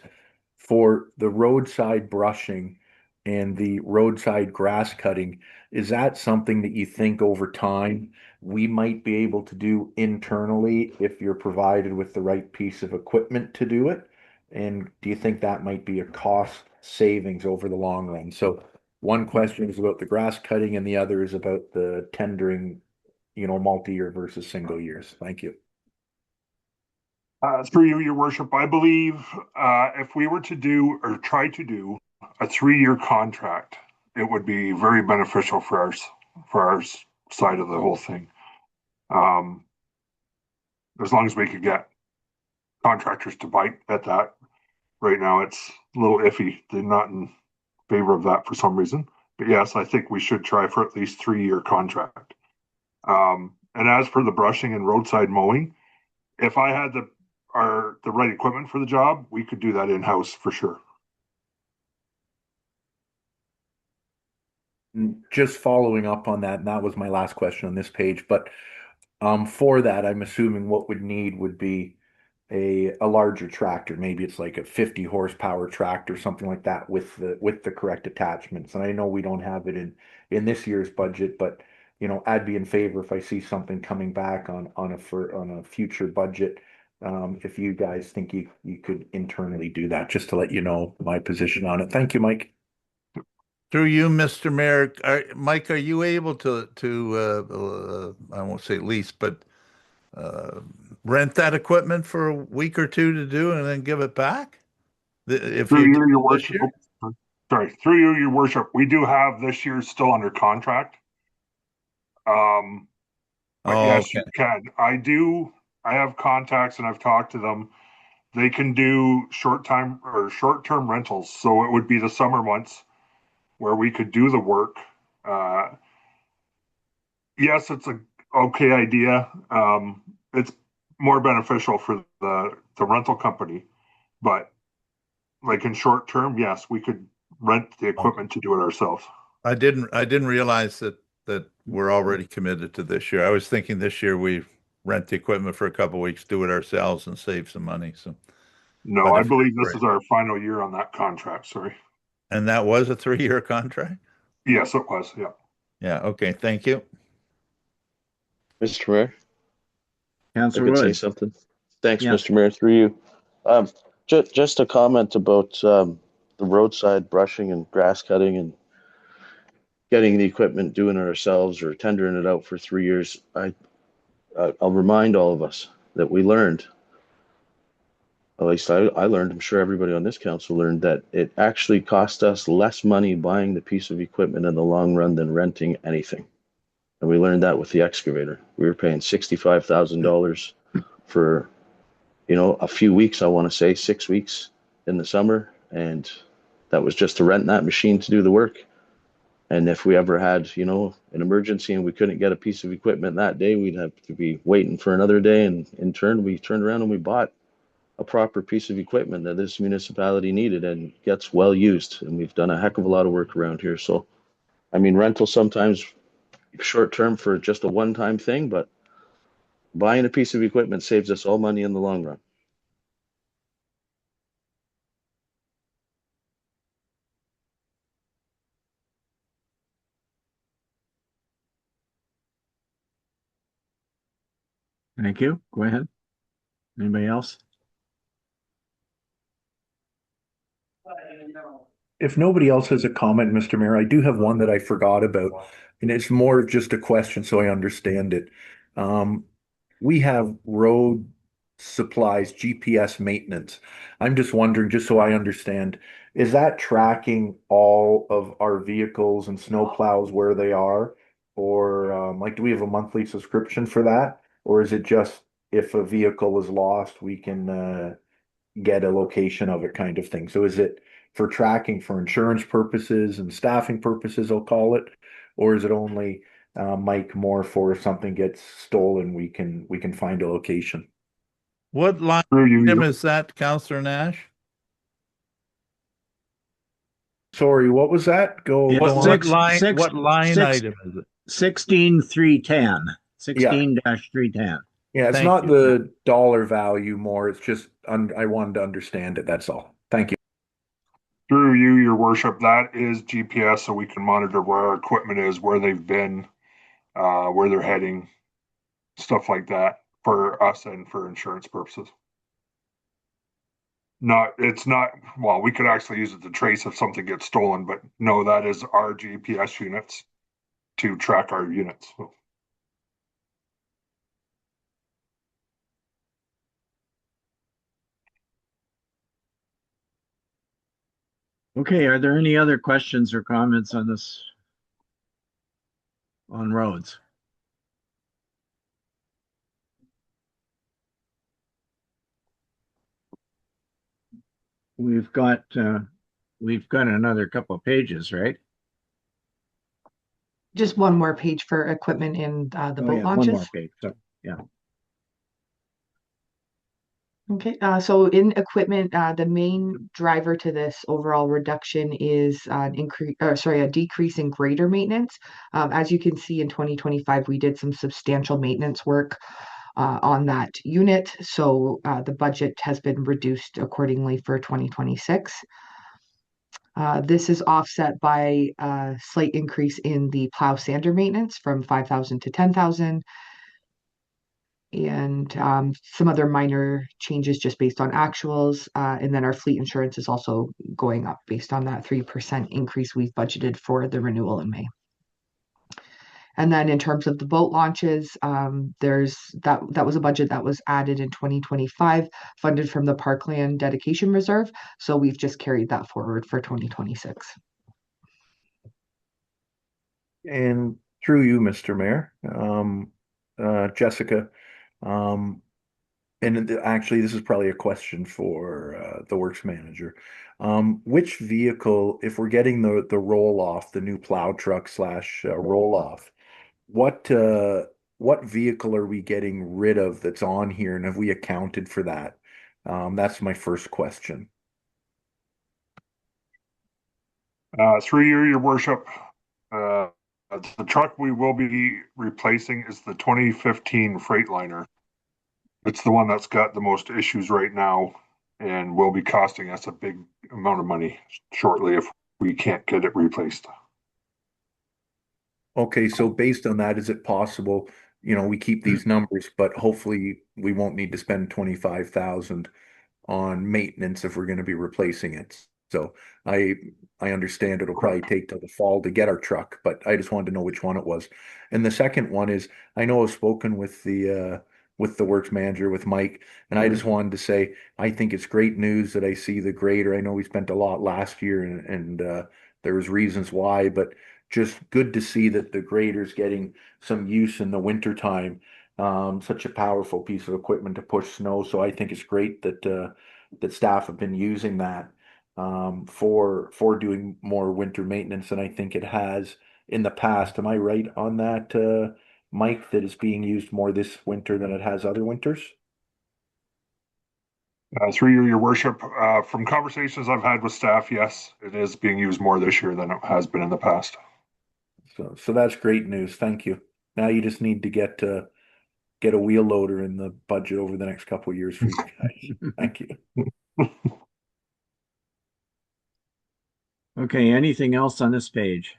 for the roadside brushing and the roadside grass cutting, is that something that you think over time we might be able to do internally if you're provided with the right piece of equipment to do it? And do you think that might be a cost savings over the long run? So one question is about the grass cutting and the other is about the tendering, multi-year versus single years. Thank you. Through you, Your Worship, I believe if we were to do or try to do a 3-year contract, it would be very beneficial for our side of the whole thing. As long as we could get contractors to bite at that, right now it's a little iffy. They're not in favor of that for some reason. But yes, I think we should try for at least 3-year contract. And as for the brushing and roadside mowing, if I had the right equipment for the job, we could do that in-house for sure. Just following up on that, and that was my last question on this page, but for that, I'm assuming what would be a larger tractor. Maybe it's like a 50 horsepower tractor, something like that with the correct attachments. And I know we don't have it in this year's budget, but I'd be in favor if I see something coming back on a future budget. If you guys think you could internally do that, just to let you know my position on it. Thank you, Mike. Through you, Mr. Mayor, Mike, are you able to I won't say lease, but rent that equipment for a week or two to do and then give it back? If Through you you, do your it this worship. year? Sorry, through you, your worship. We do have this year still under contract. But Oh, yes, okay. you can. I have contacts and I've talked to them. They can do short-term rentals. So it would be the summer months where we could do the work. Yes, it's a okay idea. It's more beneficial for the rental company, but like in short term, yes, we could rent the equipment to do it ourselves. I didn't realize that we're already committed to this year. I was thinking this year we rent the equipment for a couple of weeks, do it ourselves, and save some money. So, No, but I if believe this is our final year on that contract. Sorry. and that was a 3-year contract. Yes, it was. Yeah. Yeah. Okay. Thank you. Mr. Mayor, I Councillor could say Wood. something. Thanks, Yeah. Mr. Mayor, through you. Just a comment about the roadside brushing and grass cutting and getting the equipment, doing it ourselves or tendering it out for 3 years. I'll remind all of us that we learned, at least I learned, I'm sure everybody on this council learned, that it actually cost us less money buying the piece of equipment in the long run than renting anything. And we learned that with the excavator. We were paying $65,000 for, a few weeks, I want to say 6 weeks in the summer. And that was just to rent that machine to do the work. And if we ever had, an emergency and we couldn't get a piece of equipment that day, we'd have to be waiting for another day. And in turn, we turned around and we bought a proper piece of equipment that this municipality needed and gets well used. And we've done a heck of a lot of work around here. So, rental sometimes short term for just a one-time thing, but buying a piece of equipment saves us all money in the long run. Thank you. Go ahead. Anybody else? If nobody else has a comment, Mr. Mayor, I do have one that I forgot about, and it's more of just a question so I understand it. We have road supplies, GPS maintenance. I'm just wondering, just so I understand, is that tracking all of our vehicles and snow plows where they are? Or do we have a monthly subscription for that? Or is it just if a vehicle is lost, we can get a location of it kind of thing? So is it for tracking for insurance purposes and staffing purposes, I'll call it? Or is it only Mike, more for if something gets stolen, we can find a location? What line Through you, item is that, Councillor Nash? Sorry, what was that? Go Yeah, What on. what line six- item is it? 16,310. 16-310. Yeah, it's Thank not you. the dollar value more, it's just I wanted to understand it, that's all. Thank you. Through you, your worship. That is GPS, so we can monitor where our equipment is, where they've been, where they're heading, stuff like that for us and for insurance purposes. It's not, well, we could actually use it to trace if something gets stolen, but no, that is our GPS units to track our units. Okay, are there any other questions or comments on this? On roads? we've got another couple of pages, right? Just one more page for equipment in the Oh, boat yeah, one launches. more page. So, yeah. Okay, so in equipment, the main driver to this overall reduction is an increase, or sorry, a decrease in grader maintenance. As you can see in 2025, we did some substantial maintenance work on that unit, so the budget has been reduced accordingly for 2026. This is offset by a slight increase in the plow sander maintenance from 5,000 to 10,000, and some other minor changes just based on actuals. And then our fleet insurance is also going up based on that 3% increase we've budgeted for the renewal in May. And then in terms of the boat launches, there's that was a budget that was added in 2025, funded from the Parkland Dedication Reserve. So we've just carried that forward for 2026. And through you, Mr. Mayor, Jessica, and actually, this is probably a question for the works manager. Which vehicle, if we're getting the roll off, the new plow truck slash roll off, what vehicle are we getting rid of that's on here, and have we accounted for that? That's my first question. Through you, your worship, the truck we will be replacing is the 2015 Freightliner. It's the one that's got the most issues right now and will be costing us a big amount of money shortly if we can't get it replaced. Okay, so based on that, is it possible, we keep these numbers, but hopefully we won't need to spend 25,000 on maintenance if we're going to be replacing it. So I understand it'll probably take till the fall to get our truck, but I just wanted to know which one it was. And the second one is, I know I've spoken with the works manager, with Mike, and I just wanted to say I think it's great news that I see the grader. I know we spent a lot last year, and there was reasons why, but just good to see that the grader's getting some use in the winter time. Such a powerful piece of equipment to push snow. So I think it's great that staff have been using that for doing more winter maintenance than I think it has in the past. Am I right on that, Mike, that it's being used more this winter than it has other winters? Through you, your worship, from conversations I've had with staff, yes, it is being used more this year than it has been in the past. So that's great news. Thank you. Now you just need to get a wheel loader in the budget over the next couple of years for you guys. Thank you. Okay, anything else on this page?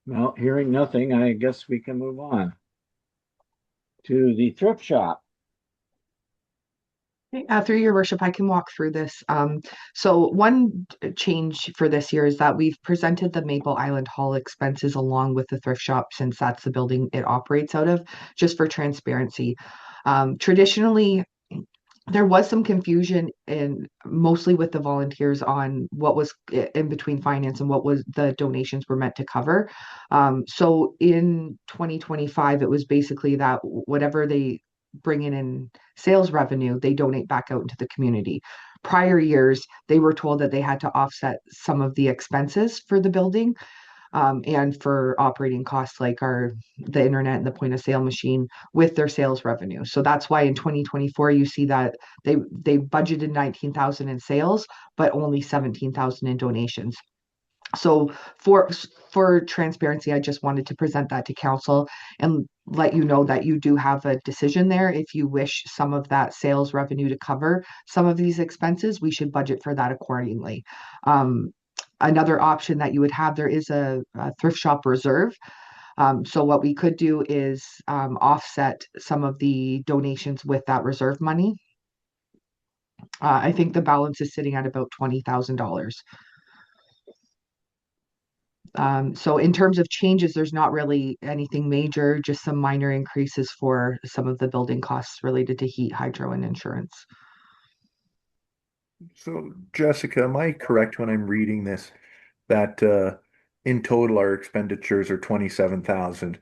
Well, hearing nothing, I guess we can move on to the thrift shop. Through your worship, I can walk through this. So one change for this year is that we've presented the Maple Island Hall expenses along with the thrift shop, since that's the building it operates out of, just for transparency. Traditionally, there was some confusion, and mostly with the volunteers, on what was in between finance and what was the donations were meant to cover. So in 2025, it was basically that whatever they bring in sales revenue, they donate back out into the community. Prior years, they were told that they had to offset some of the expenses for the building, and for operating costs like the internet and the point of sale machine with their sales revenue. So that's why in 2024 you see that they budgeted 19,000 in sales, but only 17,000 in donations. So for transparency, I just wanted to present that to council and let you know that you do have a decision there. If you wish some of that sales revenue to cover some of these expenses, we should budget for that accordingly. Another option that you would have, there is a thrift shop reserve. So what we could do is offset some of the donations with that reserve money. I think the balance is sitting at about $20,000. So in terms of changes, there's not really anything major, just some minor increases for some of the building costs related to heat, hydro, and insurance. So Jessica, am I correct when I'm reading this that in total our expenditures are 27,000,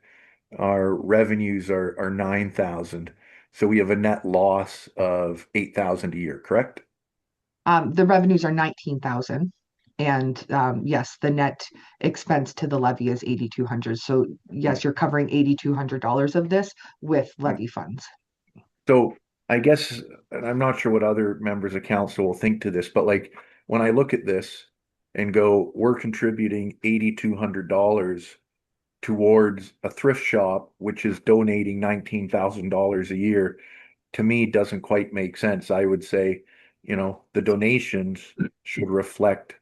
our revenues are 9,000, So we have a net loss of 8,000 a year, correct? The revenues are 19,000. And yes, the net expense to the levy is 8,200. So yes, you're covering $8,200 of this with levy funds. So I guess, and I'm not sure what other members of council will think to this, but like when I look at this and go, we're contributing $8,200 towards a thrift shop, which is donating $19,000 a year, to me doesn't quite make sense. I would say, the donations should reflect,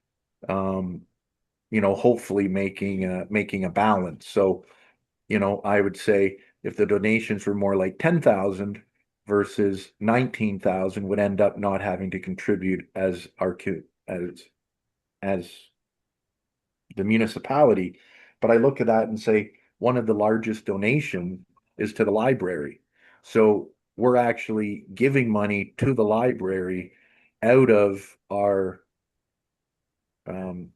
hopefully making a balance. So, I would say if the donations were more like 10,000 versus 19,000 would end up not having to contribute as as the municipality. But I look at that and say one of the largest donation is to the library. So we're actually giving money to the library out of our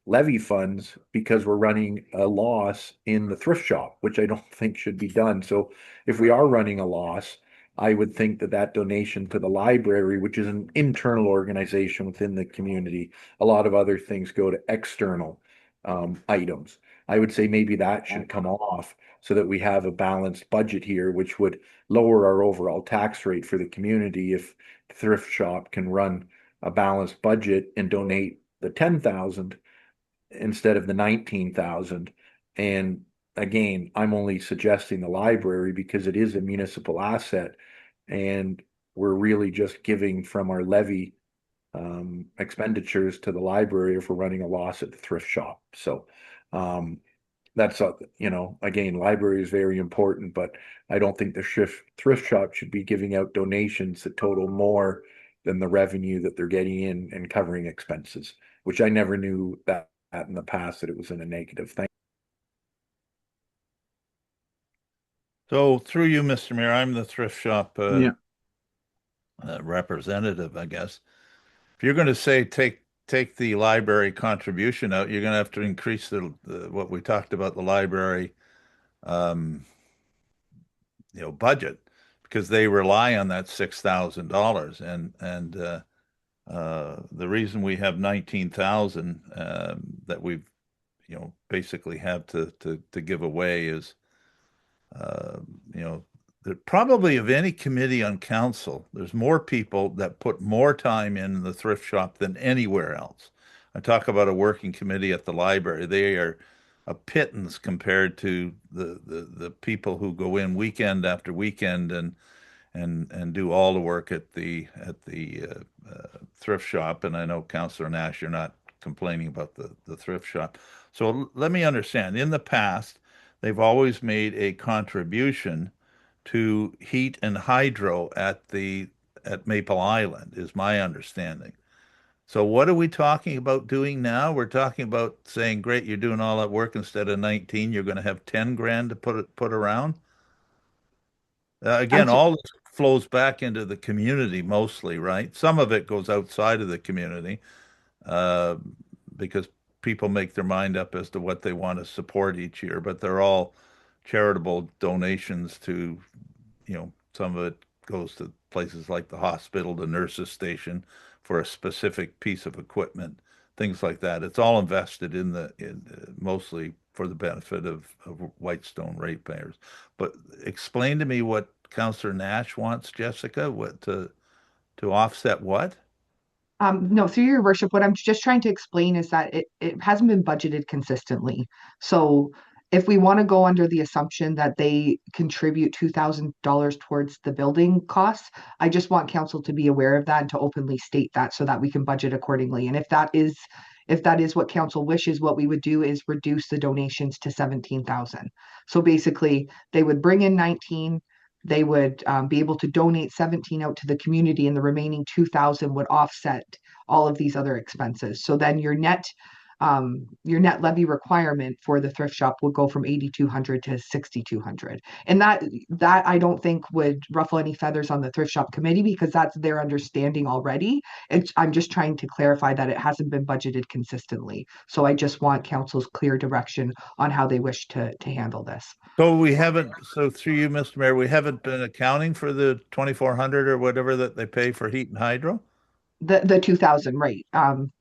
levy funds because we're running a loss in the thrift shop, which I don't think should be done. So if we are running a loss, I would think that that donation to the library, which is an internal organization within the community, a lot of other things go to external items. I would say maybe that should come off so that we have a balanced budget here, which would lower our overall tax rate for the community if the thrift shop can run a balanced budget and donate the 10,000 instead of the 19,000. And again, I'm only suggesting the library because it is a municipal asset and we're really just giving from our levy expenditures to the library if we're running a loss at the thrift shop. So that's again, library is very important, but I don't think the thrift shop should be giving out donations that total more than the revenue that they're getting in and covering expenses, which I never knew that in the past, that it was in a negative thing. So through you, Mr. Mayor, I'm the thrift shop Yeah. representative, I guess. If you're going to say take the library contribution out, you're going to have to increase the what we talked about, the library budget, because they rely on that $6,000 and the reason we have 19,000 that we've basically have to give away is that probably of any committee on council, there's more people that put more time in the thrift shop than anywhere else. I talk about a working committee at the library. They are a pittance compared to the people who go in weekend after weekend and do all the work at the thrift shop. And I know Councillor Nash, you're not complaining about the thrift shop. So let me understand. In the past, they've always made a contribution to heat and hydro at Maple Island, is my understanding. So what are we talking about doing now? We're talking about saying, great, you're doing all that work instead of 19, you're going to have 10 grand to put around. Again, all this flows back into the community mostly, right? Some of it goes outside of the community because people make their mind up as to what they want to support each year, but they're all charitable donations to, some of it goes to places like the hospital, the nurses station for a specific piece of equipment, things like that. It's all invested in mostly for the benefit of Whitestone ratepayers. But explain to me what Councillor Nash wants, Jessica, what to offset what? No, through your worship, what I'm just trying to explain is that it hasn't been budgeted consistently. So if we want to go under the assumption that they contribute $2,000 towards the building costs, I just want council to be aware of that and to openly state that so that we can budget accordingly. And if that is what council wishes, what we would do is reduce the donations to 17,000. So basically, they would bring in 19. They would be able to donate 17 out to the community, and the remaining 2,000 would offset all of these other expenses. So then your net your net levy requirement for the thrift shop would go from 8,200 to 6,200. And that I don't think would ruffle any feathers on the thrift shop committee, because that's their understanding already. I'm just trying to clarify that it hasn't been budgeted consistently. So I just want council's clear direction on how they wish to handle this. So we haven't, so through you, Mr. Mayor, we haven't been accounting for the 2,400 or whatever that they pay for heat and hydro? The 2,000, right?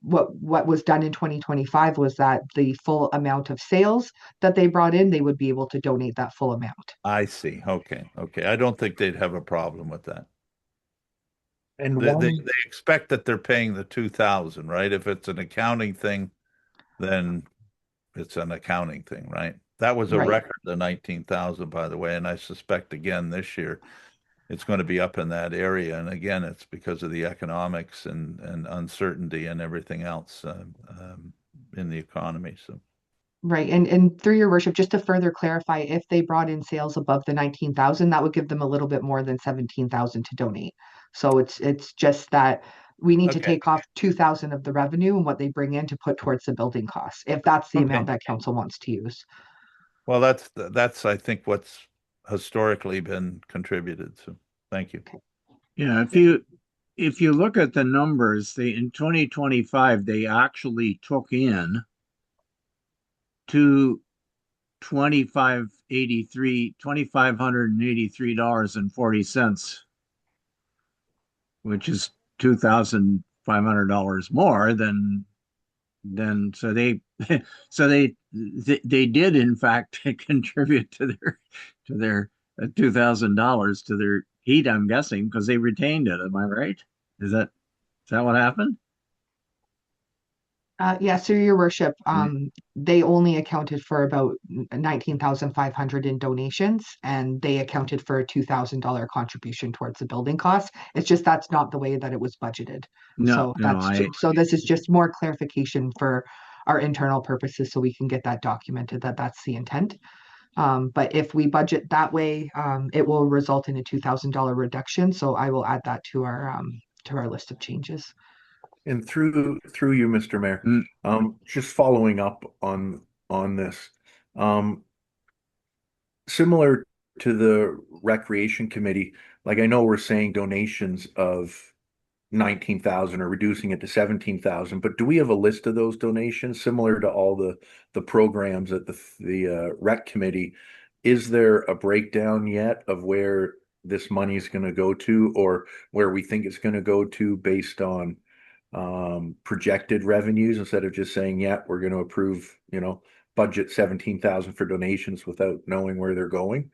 What was done in 2025 was that the full amount of sales that they brought in, they would be able to donate that full amount. I see. Okay. Okay. I don't think they'd have a problem with that. And They expect that they're paying the 2,000, right? If it's an accounting thing, then it's an accounting thing, right? That was a Right. record, the 19,000, by the way, and I suspect again this year it's going to be up in that area. And again, it's because of the economics and uncertainty and everything else in the economy. So, Right. And through your worship, just to further clarify, if they brought in sales above the 19,000, that would give them a little bit more than 17,000 to donate. So it's just that we need to Okay. take off 2,000 of the revenue and what they bring in to put towards the building costs, if that's the Okay. amount that council wants to use. Well, that's I think what's historically been contributed. So, thank you. Yeah, if you look at the numbers, in 2025 they actually took in to $2,583.40, which is $2,500 more than so they they did in fact contribute to their $2,000 to their heat, I'm guessing, because they retained it. Am I right? Is that what happened? Yeah, so your worship, they only accounted for about 19,500 in donations, and they accounted for a $2,000 contribution towards the building costs. It's just that's not the way that it was budgeted. No, So this is just more clarification for our internal purposes, so we can get that documented that that's the intent. But if we budget that way, it will result in a $2,000 reduction. So I will add that to our list of changes. And through you, Mr. Mayor, just following up on this, similar to the Recreation Committee, like I know we're saying donations of 19,000 or reducing it to 17,000, but do we have a list of those donations similar to all the programs at the Rec Committee? Is there a breakdown yet of where this money is going to go to, or where we think it's going to go to based on projected revenues, instead of just saying, yeah, we're going to approve, budget 17,000 for donations without knowing where they're going?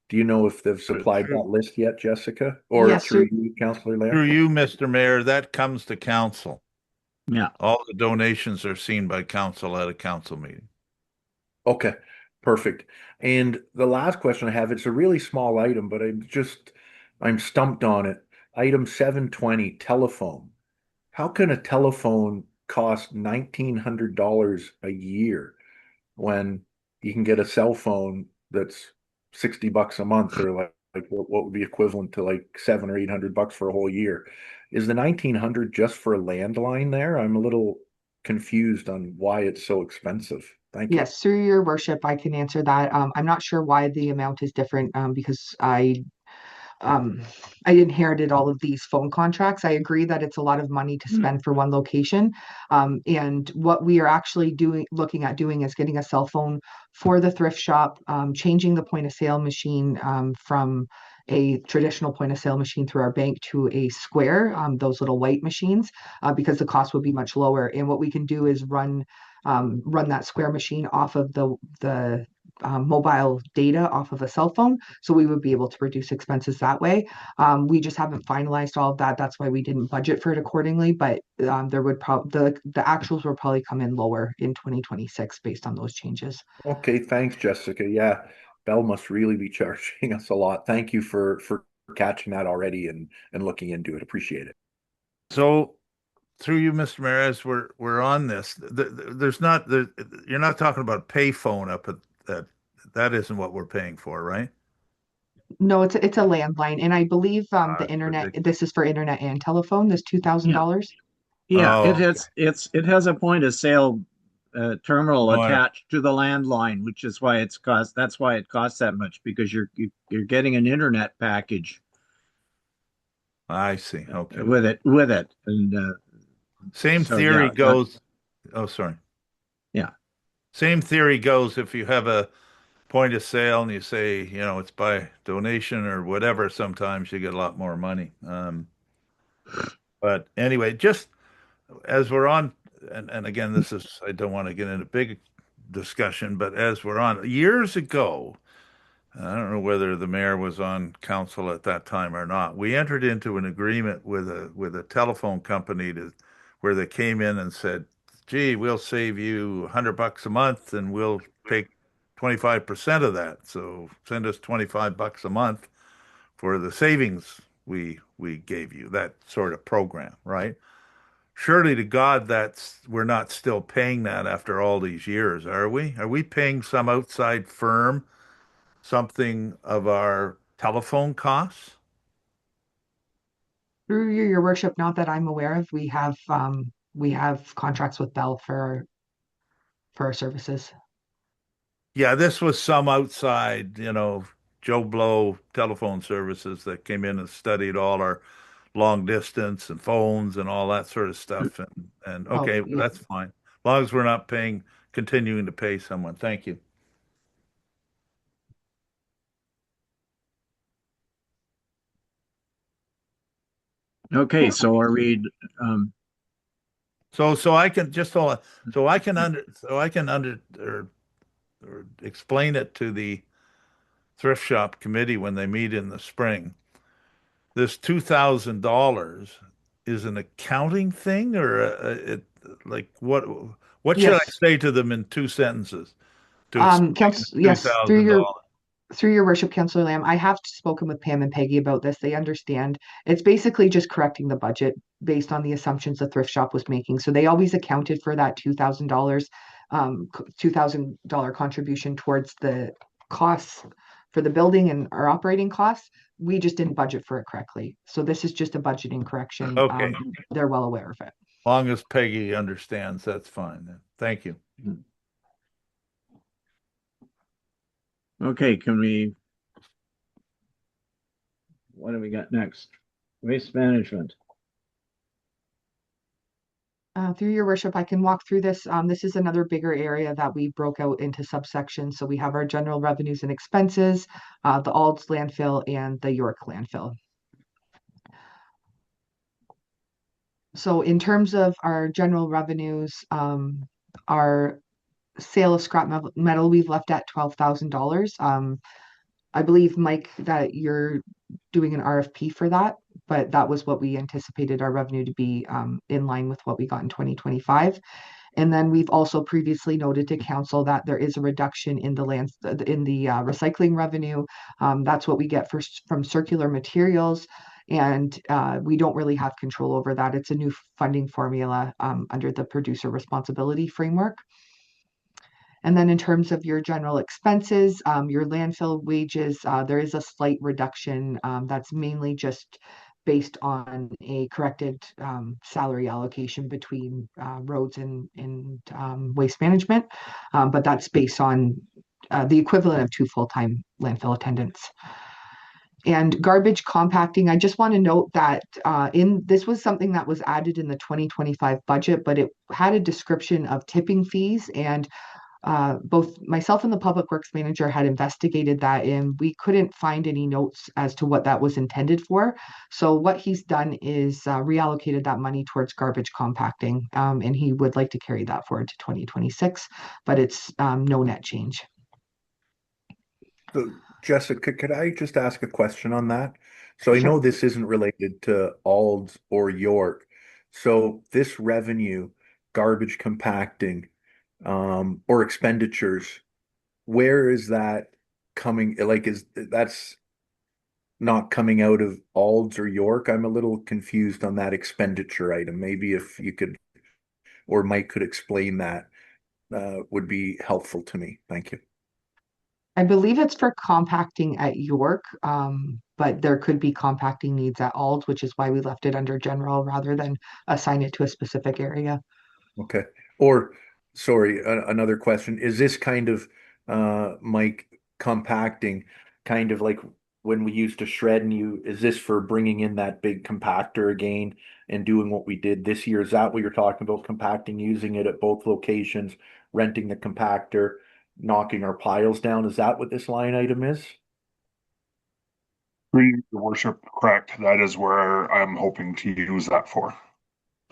Do you know if they've supplied that list yet, Jessica, or Yes, through you, Councillor Lamb? Through you, Mr. Mayor, that comes to council. Yeah. All the donations are seen by council at a council meeting. Okay, perfect. And the last question I have, it's a really small item, but I'm stumped on it. Item 720, telephone. How can a telephone cost $1,900 a year when you can get a cell phone that's $60 a month, or like what would be equivalent to like $700 or $800 for a whole year? Is the 1,900 just for a landline there? I'm a little confused on why it's so expensive. Thank you. Yes, through your worship, I can answer that. I'm not sure why the amount is different, because I inherited all of these phone contracts. I agree that it's a lot of money to spend for one location. And what we are actually looking at doing is getting a cell phone for the thrift shop, changing the point of sale machine from a traditional point of sale machine through our bank to a Square, those little white machines, because the cost would be much lower. And what we can do is run that Square machine off of the mobile data off of a cell phone, so we would be able to reduce expenses that way. We just haven't finalized all of that. That's why we didn't budget for it accordingly, but there would probably the actuals will probably come in lower in 2026 based on those changes. Okay, thanks, Jessica. Yeah, Bell must really be charging us a lot. Thank you for catching that already and looking into it. Appreciate it. So, through you, Mr. Mayor, as we're on this, you're not talking about pay phone up at that isn't what we're paying for, right? No, it's a landline, and I believe the it's internet. ridiculous. This is for internet and telephone. This $2,000. Yeah, Oh, it has a point of sale terminal Oh, attached to the landline, which is why that's why it costs that much, because you're getting an internet package I see. Okay. with it. And Same so theory yeah, goes. Oh, sorry. yeah. Same theory goes if you have a point of sale and you say, it's by donation or whatever, sometimes you get a lot more money. But anyway, just as we're on, and again, I don't want to get into big discussion, but as we're on, years ago, I don't know whether the mayor was on council at that time or not. We entered into an agreement with a telephone company where they came in and said, "Gee, we'll save you $100 a month, and we'll take 25% of that. So send us $25 a month for the savings we gave you." That sort of program, right? Surely to God, we're not still paying that after all these years, are we? Are we paying some outside firm something of our telephone costs? Through you, your worship, not that I'm aware of, we have contracts with Bell for our services. Yeah, this was some outside, Joe Blow telephone services that came in and studied all our long distance and phones and all that sort of stuff. And Oh, okay, yeah. that's fine. As long as we're not continuing to pay someone. Thank you. Okay, so are we? So I can just hold on. So I can or explain it to the thrift shop committee when they meet in the spring. This $2,000 is an accounting thing, or like what should I Yes. say to them in two sentences to explain the Yes, $2,000? through your worship, Councillor Lamb, I have spoken with Pam and Peggy about this. They understand. It's basically just correcting the budget based on the assumptions the thrift shop was making. So they always accounted for that $2,000, $2,000 contribution towards the costs for the building and our operating costs. We just didn't budget for it correctly. So this is just a budgeting correction. Okay. They're well aware of it. Long as Peggy understands, that's fine then. Thank you. Okay, what do we got next? Waste management. Through your worship, I can walk through this. This is another bigger area that we broke out into subsections. So we have our general revenues and expenses, the Alds landfill, and the York landfill. So in terms of our general revenues, our sale of scrap metal, we've left at $12,000. I believe, Mike, that you're doing an RFP for that, but that was what we anticipated our revenue to be, in line with what we got in 2025. And then we've also previously noted to council that there is a reduction in the recycling revenue. That's what we get from circular materials. And we don't really have control over that. It's a new funding formula under the producer responsibility framework. And then in terms of your general expenses, your landfill wages, there is a slight reduction. That's mainly just based on a corrected salary allocation between roads and waste management. But that's based on the equivalent of 2 full-time landfill attendants. And garbage compacting, I just want to note that this was something that was added in the 2025 budget, but it had a description of tipping fees, and both myself and the public works manager had investigated that, and we couldn't find any notes as to what that was intended for. So what he's done is reallocated that money towards garbage compacting, and he would like to carry that forward to 2026, but it's no net change. So, Jessica, could I just ask a question on that? So I Sure. know this isn't related to Alds or York. So this revenue, garbage compacting, or expenditures, where is that coming? Like, that's not coming out of Alds or York? I'm a little confused on that expenditure item. Maybe if you could, or Mike could explain that, would be helpful to me. Thank you. I believe it's for compacting at York, but there could be compacting needs at Alds, which is why we left it under general rather than assign it to a specific area. Okay. Or sorry, another question. Is this kind of, Mike, compacting, kind of like when we used to shred and is this for bringing in that big compactor again and doing what we did this year? Is that what you're talking about, compacting, using it at both locations, renting the compactor, knocking our piles down? Is that what this line item is? Your worship, correct. That is where I'm hoping to use that for.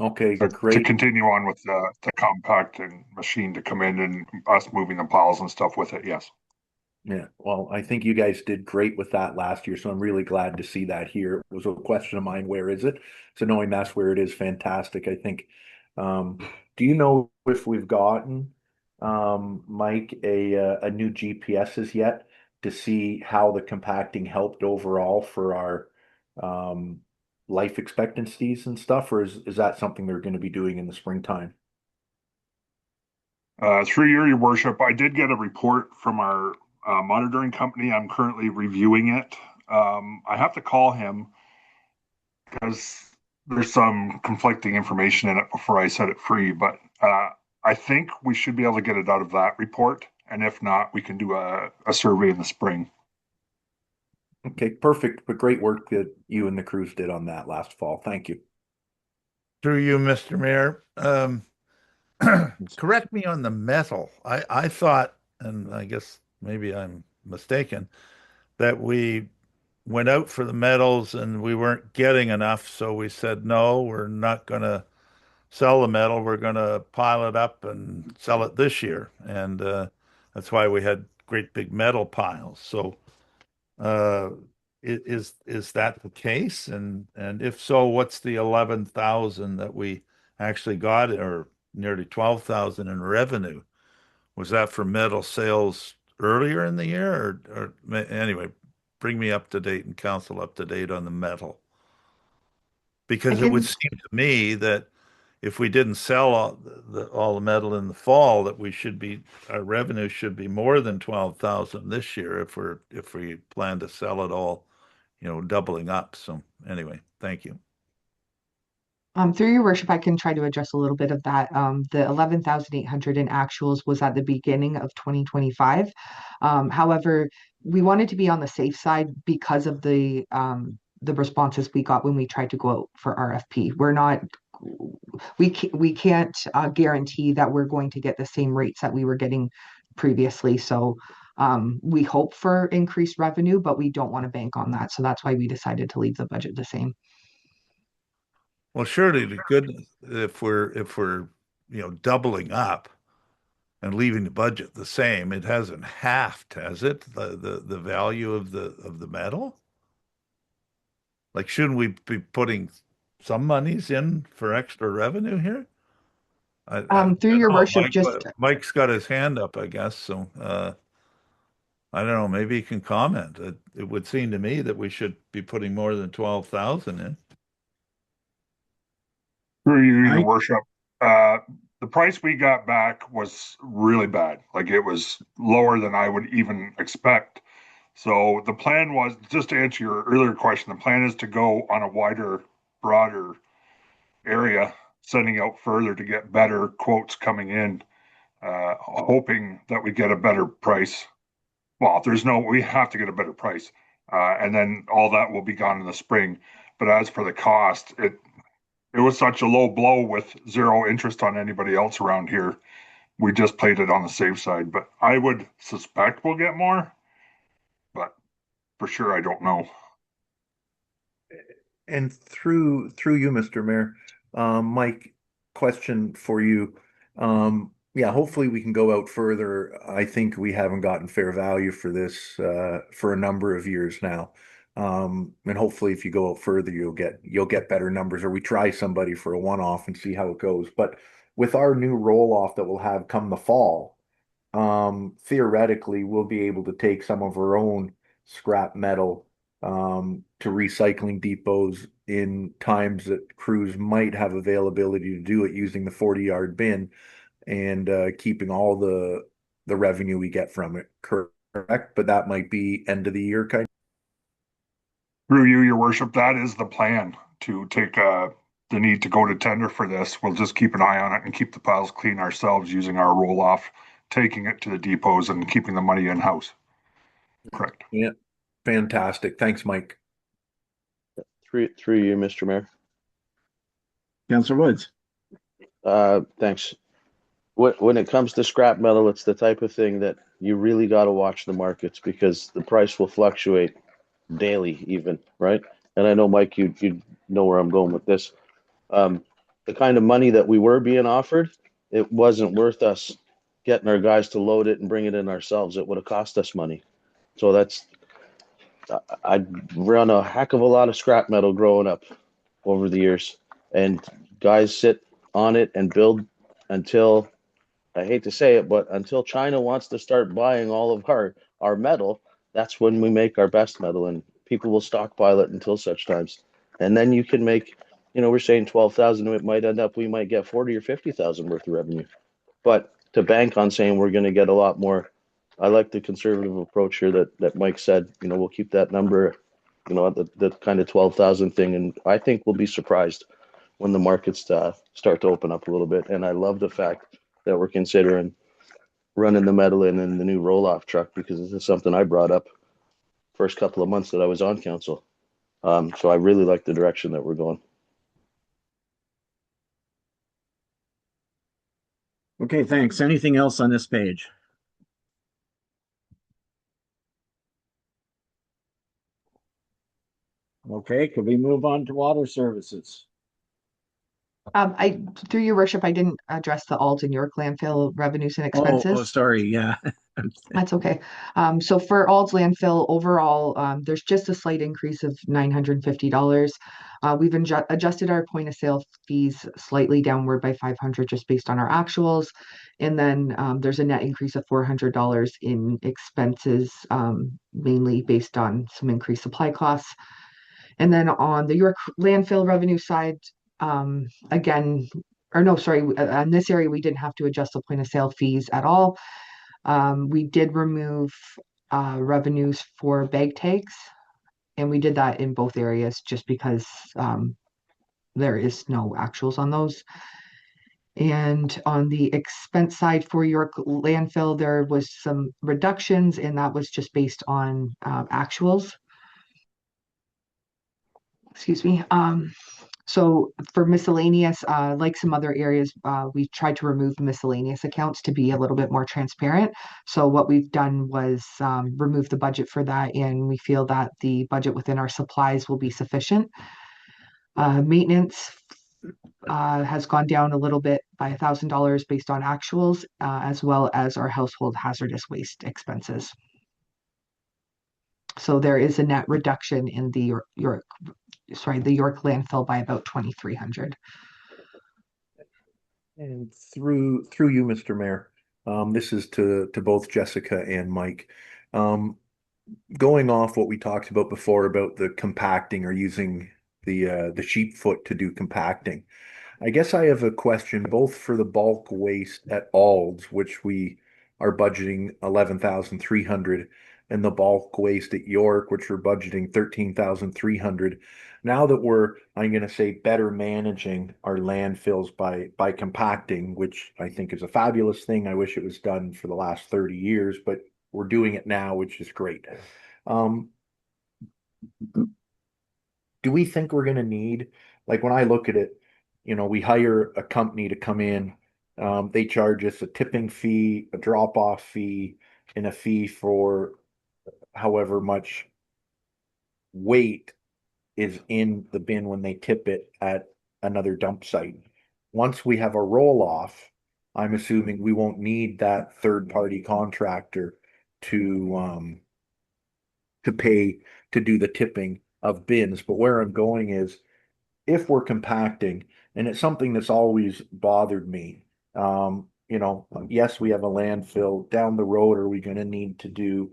Okay, To great. continue on with the compacting machine to come in and us moving the piles and stuff with it, yes. Yeah, well, I think you guys did great with that last year, so I'm really glad to see that here. It was a question of mine, where is it? So knowing that's where it is, fantastic, I think. Do you know if we've gotten, Mike, a new GPSs yet to see how the compacting helped overall for our life expectancies and stuff, or is that something they're going to be doing in the springtime? Through your worship, I did get a report from our monitoring company. I'm currently reviewing it. I have to call him because there's some conflicting information in it before I set it free, but I think we should be able to get it out of that report. And if not, we can do a survey in the spring. Okay, perfect. But great work that you and the crews did on that last fall. Thank you. Through you, Mr. Mayor. Correct me on the metal. I thought, and I guess maybe I'm mistaken, that we went out for the metals and we weren't getting enough. So we said, no, we're not going to sell the metal. We're going to pile it up and sell it this year. And that's why we had great big metal piles. So uh, is that the case? And if so, what's the 11,000 that we actually got, or nearly 12,000 in revenue? Was that for metal sales earlier in the year, anyway? Bring me up to date and council up to date on the metal, because it would seem to me that if we didn't sell all the metal in the fall, that our revenue should be more than 12,000 this year if we plan to sell it all, doubling up. So anyway, thank you. Through your worship, I can try to address a little bit of that. The 11,800 in actuals was at the beginning of 2025. However, we wanted to be on the safe side because of the responses we got when we tried to go out for RFP. We can't guarantee that we're going to get the same rates that we were getting previously. So we hope for increased revenue, but we don't want to bank on that. So that's why we decided to leave the budget the same. Well, surely the goodness, if we're doubling up and leaving the budget the same, it hasn't halved, has it? The value of the metal? Like, shouldn't we be putting some monies in for extra revenue here? Through your worship, Mike's got his hand up, I guess. So I don't know. Maybe he can comment. It would seem to me that we should be putting more than 12,000 in. Through you, your worship, the price we got back was really bad. Like, it was lower than I would even expect. So the plan was, just to answer your earlier question, the plan is to go on a wider, broader area, sending out further to get better quotes coming in, hoping that we get a better price. Well, we have to get a better price. And then all that will be gone in the spring. But as for the cost, it was such a low blow with zero interest on anybody else around here. We just played it on the safe side. But I would suspect we'll get more. But for sure, I don't know. And through you, Mr. Mayor, Mike, question for you. Yeah, hopefully we can go out further. I think we haven't gotten fair value for this for a number of years now. And hopefully if you go out further, you'll get better numbers, or we try somebody for a one-off and see how it goes. But with our new roll-off that we'll have come the fall, theoretically we'll be able to take some of our own scrap metal to recycling depots in times that crews might have availability to do it using the 40-yard bin, and keeping all the revenue we get from it, correct? But that might be end of the year kind of. Through you, your worship, that is the plan, to take the need to go to tender for this, we'll just keep an eye on it and keep the piles clean ourselves using our roll off, taking it to the depots and keeping the money in house. Correct. Yeah, fantastic. Thanks, Mike. Through you, Mr. Mayor. Councillor Woods. Thanks. When it comes to scrap metal, it's the type of thing that you really got to watch the markets because the price will fluctuate daily, even, right? And I know, Mike, you know where I'm going with this. The kind of money that we were being offered, it wasn't worth us getting our guys to load it and bring it in ourselves. It would have cost us money. So I run a heck of a lot of scrap metal growing up over the years, and guys sit on it and build until, I hate to say it, but until China wants to start buying all of our metal, that's when we make our best metal, and people will stockpile it until such times. And then you can make, we're saying 12,000, it might end up, we might get 40 or 50,000 worth of revenue. But to bank on saying we're going to get a lot more, I like the conservative approach here that Mike said, we'll keep that number, at the kind of 12,000 thing. And I think we'll be surprised when the markets start to open up a little bit. And I love the fact that we're considering running the metal in the new roll-off truck, because this is something I brought up first couple of months that I was on council. So I really like the direction that we're going. Okay, thanks. Anything else on this page? Okay, could we move on to water services? Through your worship, I didn't address the Alton York landfill revenues and Oh, expenses. sorry. Yeah. That's okay. So for Ald's landfill overall, there's just a slight increase of $950. We've adjusted our point of sale fees slightly downward by 500 just based on our actuals. And then there's a net increase of $400 in expenses, mainly based on some increased supply costs. And then on the York landfill revenue side, again, or no, sorry, on this area, we didn't have to adjust the point of sale fees at all. We did remove revenues for bag tags, and we did that in both areas just because there is no actuals on those. And on the expense side for York landfill, there was some reductions, and that was just based on actuals. Excuse me. So for miscellaneous, like some other areas, we tried to remove miscellaneous accounts to be a little bit more transparent. So what we've done was remove the budget for that, and we feel that the budget within our supplies will be sufficient. Maintenance has gone down a little bit by $1,000 based on actuals, as well as our household hazardous waste expenses. So there is a net reduction in the York landfill by about 2,300. And through you, Mr. Mayor, this is to both Jessica and Mike. Going off what we talked about before about the compacting or using the sheep foot to do compacting. I guess I have a question both for the bulk waste at Alds, which we are budgeting 11,300, and the bulk waste at York, which we're budgeting 13,300. Now that I'm going to say, better managing our landfills by compacting, which I think is a fabulous thing. I wish it was done for the last 30 years, but we're doing it now, which is great. Do we think we're going to need, like when I look at it, we hire a company to come in, they charge us a tipping fee, a drop-off fee, and a fee for however much weight is in the bin when they tip it at another dump site. Once we have a roll-off, I'm assuming we won't need that third-party contractor to pay to do the tipping of bins. But where I'm going is, if we're compacting, and it's something that's always bothered me, yes, we have a landfill down the road. Are we going to need to do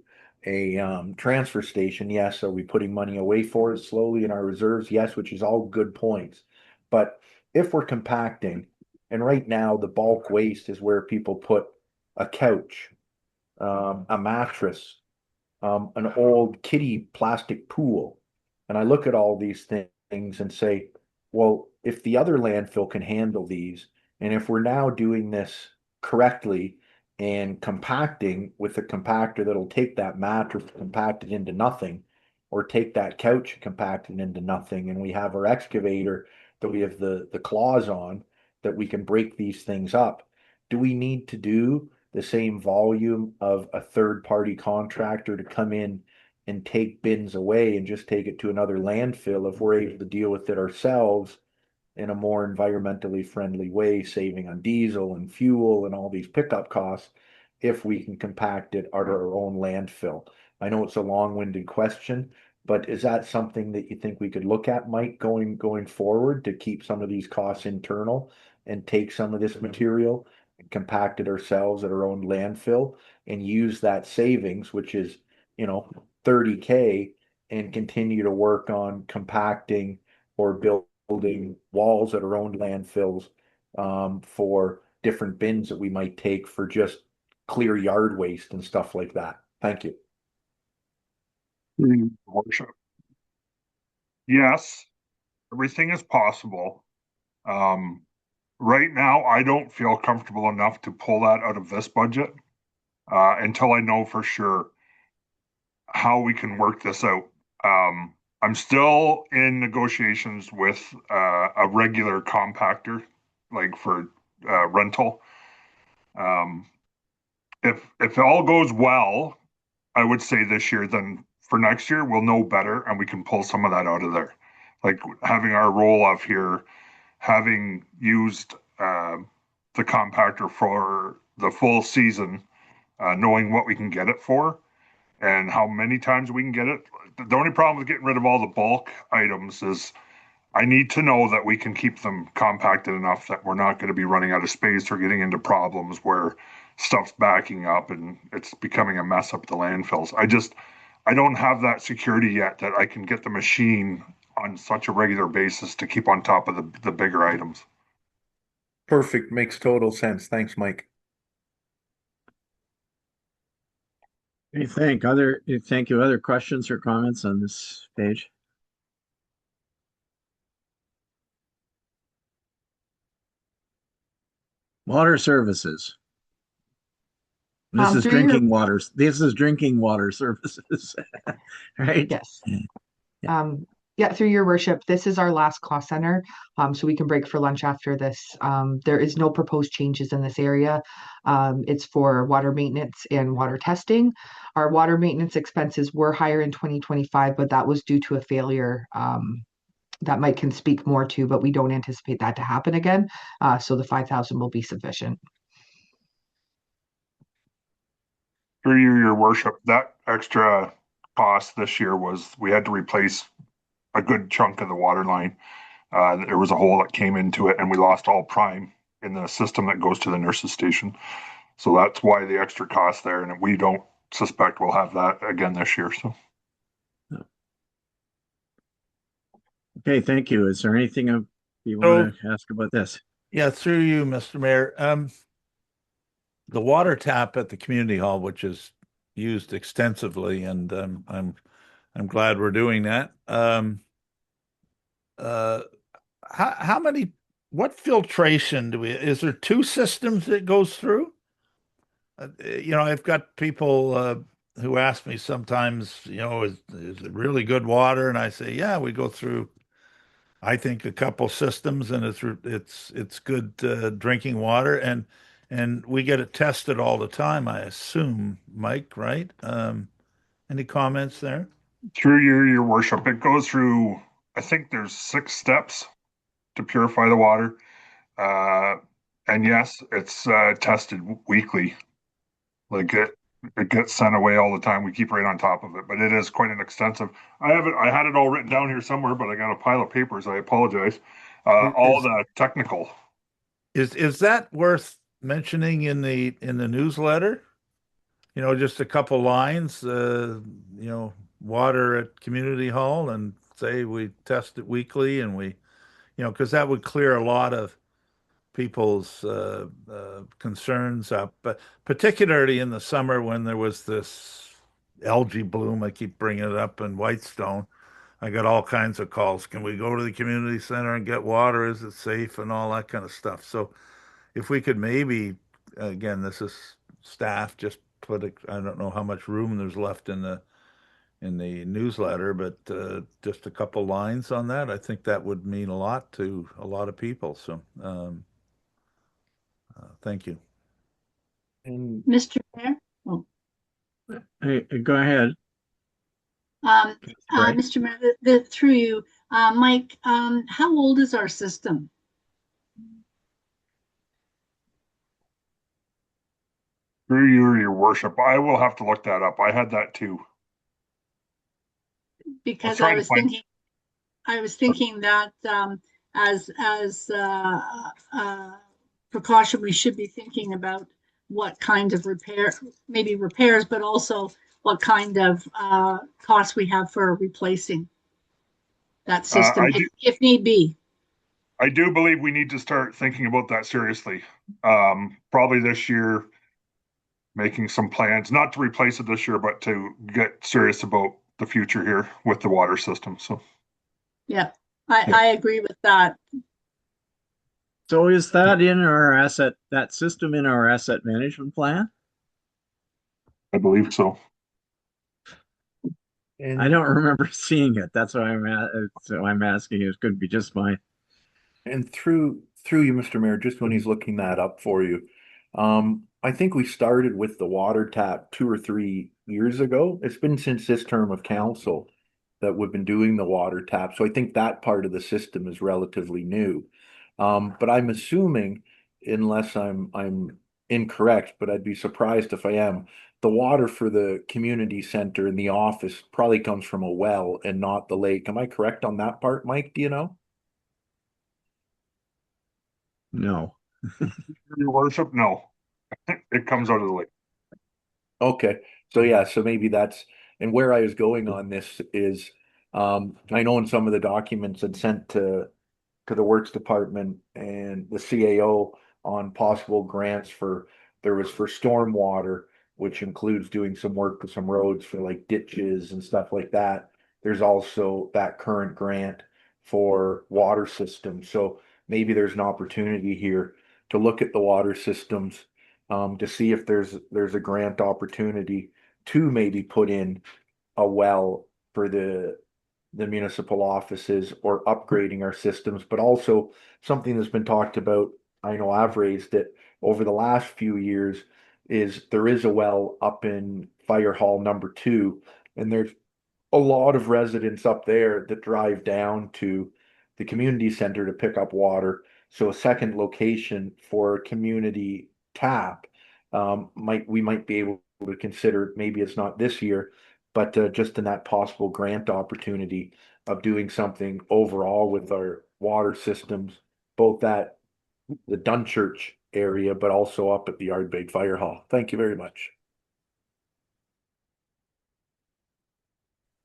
a transfer station? Yes. Are we putting money away for it slowly in our reserves? Yes, which is all good points. But if we're compacting, and right now the bulk waste is where people put a couch, a mattress, an old kiddie plastic pool. And I look at all these things and say, well, if the other landfill can handle these, and if we're now doing this correctly and compacting with a compactor that'll take that mattress, compact it into nothing, or take that couch and compact it into nothing, and we have our excavator that we have the claws on that we can break these things up. Do we need to do the same volume of a third party contractor to come in and take bins away and just take it to another landfill if we're able to deal with it ourselves in a more environmentally friendly way, saving on diesel and fuel and all these pickup costs if we can compact it at our own landfill? I know it's a long-winded question, but is that something that you think we could look at, Mike, going forward to keep some of these costs internal and take some of this material and compact it ourselves at our own landfill and use that savings, which is, 30K, and continue to work on compacting or building walls at our own landfills for different bins that we might take for just clear yard waste and stuff like that. Thank you. Your Worship. Yes, everything is possible. Right now, I don't feel comfortable enough to pull that out of this budget until I know for sure how we can work this out. I'm still in negotiations with a regular compactor, like for rental. If all goes well, I would say this year, then for next year, we'll know better and we can pull some of that out of there. Like having our roll off here, having used the compactor for the full season, knowing what we can get it for and how many times we can get it. The only problem with getting rid of all the bulk items is I need to know that we can keep them compacted enough that we're not going to be running out of space or getting into problems where stuff's backing up and it's becoming a mess up the landfills. I don't have that security yet that I can get the machine on such a regular basis to keep on top of the bigger items. Perfect. Makes total sense. Thanks, Mike. Thank you. Other questions or comments on this page? Water services. This is drinking water. This is drinking water services, right? Yes. Yeah, through your worship, this is our last cost center. So we can break for lunch after this. There is no proposed changes in this area. It's for water maintenance and water testing. Our water maintenance expenses were higher in 2025, but that was due to a failure that Mike can speak more to, but we don't anticipate that to happen again. So the 5,000 will be sufficient. Through you, your worship, that extra cost this year was we had to replace a good chunk of the water line. There was a hole that came into it and we lost all prime in the system that goes to the nurse's station. So that's why the extra cost there. And we don't suspect we'll have that again this year. So. Okay, thank you. Is there anything you want to ask about this? Yeah, through you, Mr. Mayor. The water tap at the community hall, which is used extensively, and I'm glad we're doing that. How many? What filtration do we? Is there two systems that goes through? I've got people who ask me sometimes, is it really good water? And I say, yeah, we go through, I think, a couple systems, and it's good drinking water, and we get it tested all the time, I assume, Mike, right? Any comments there? Through your worship, it goes through, I think there's 6 steps to purify the water. And yes, it's tested weekly. Like it gets sent away all the time. We keep right on top of it, but it is quite an extensive. I had it all written down here somewhere, but I got a pile of papers. I apologize. All the technical. Is that worth mentioning in the newsletter? Just a couple lines, water at community hall, and say we test it weekly, and we, because that would clear a lot of people's concerns up, but particularly in the summer when there was this algae bloom. I keep bringing it up in Whitestone. I got all kinds of calls. Can we go to the community center and get water? Is it safe and all that kind of stuff? So if we could maybe, again, this is staff, just put I don't know how much room there's left in the newsletter, but just a couple lines on that. I think that would mean a lot to a lot of people. So thank you. And Mr. Mayor? Oh, Hey, go ahead. Um, Right. Mr. Mayor, through you, Mike, how old is our system? Through you, your worship, I will have to look that up. I had that too. Because trying to find- I was thinking that as precaution, we should be thinking about what kind of maybe repairs, but also what kind of costs we have for replacing that system, if need be. I do believe we need to start thinking about that seriously. Probably this year, making some plans, not to replace it this year, but to get serious about the future here with the water system. So, Yeah, I agree with that. So is that in our that system in our asset management plan? I believe so. I don't remember seeing it. That's why I'm asking. It could be just my. And through you, Mr. Mayor, just when he's looking that up for you, I think we started with the water tap 2 or 3 years ago. It's been since this term of council that we've been doing the water tap. So I think that part of the system is relatively new. But I'm assuming, unless I'm incorrect, but I'd be surprised if I am, the water for the community center and the office probably comes from a well and not the lake. Am I correct on that part, Mike? Do you know? No. Your worship, no. It comes out of the lake. Okay. So yeah, so maybe that's, and where I was going on this is, I know in some of the documents I'd sent to the Works Department and the CAO on possible grants there was for stormwater, which includes doing some work with some roads for like ditches and stuff like that. There's also that current grant for water systems. So maybe there's an opportunity here to look at the water systems, to see if there's a grant opportunity to maybe put in a well for the municipal offices or upgrading our systems, but also something that's been talked about. I know I've raised it over the last few years is there is a well up in Fire Hall number 2, and there's a lot of residents up there that drive down to the community center to pick up water. So a second location for a community tap, we might be able to consider, maybe it's not this year, but just in that possible grant opportunity of doing something overall with our water systems, both at the Dunchurch area, but also up at the Ardbeg Fire Hall. Thank you very much.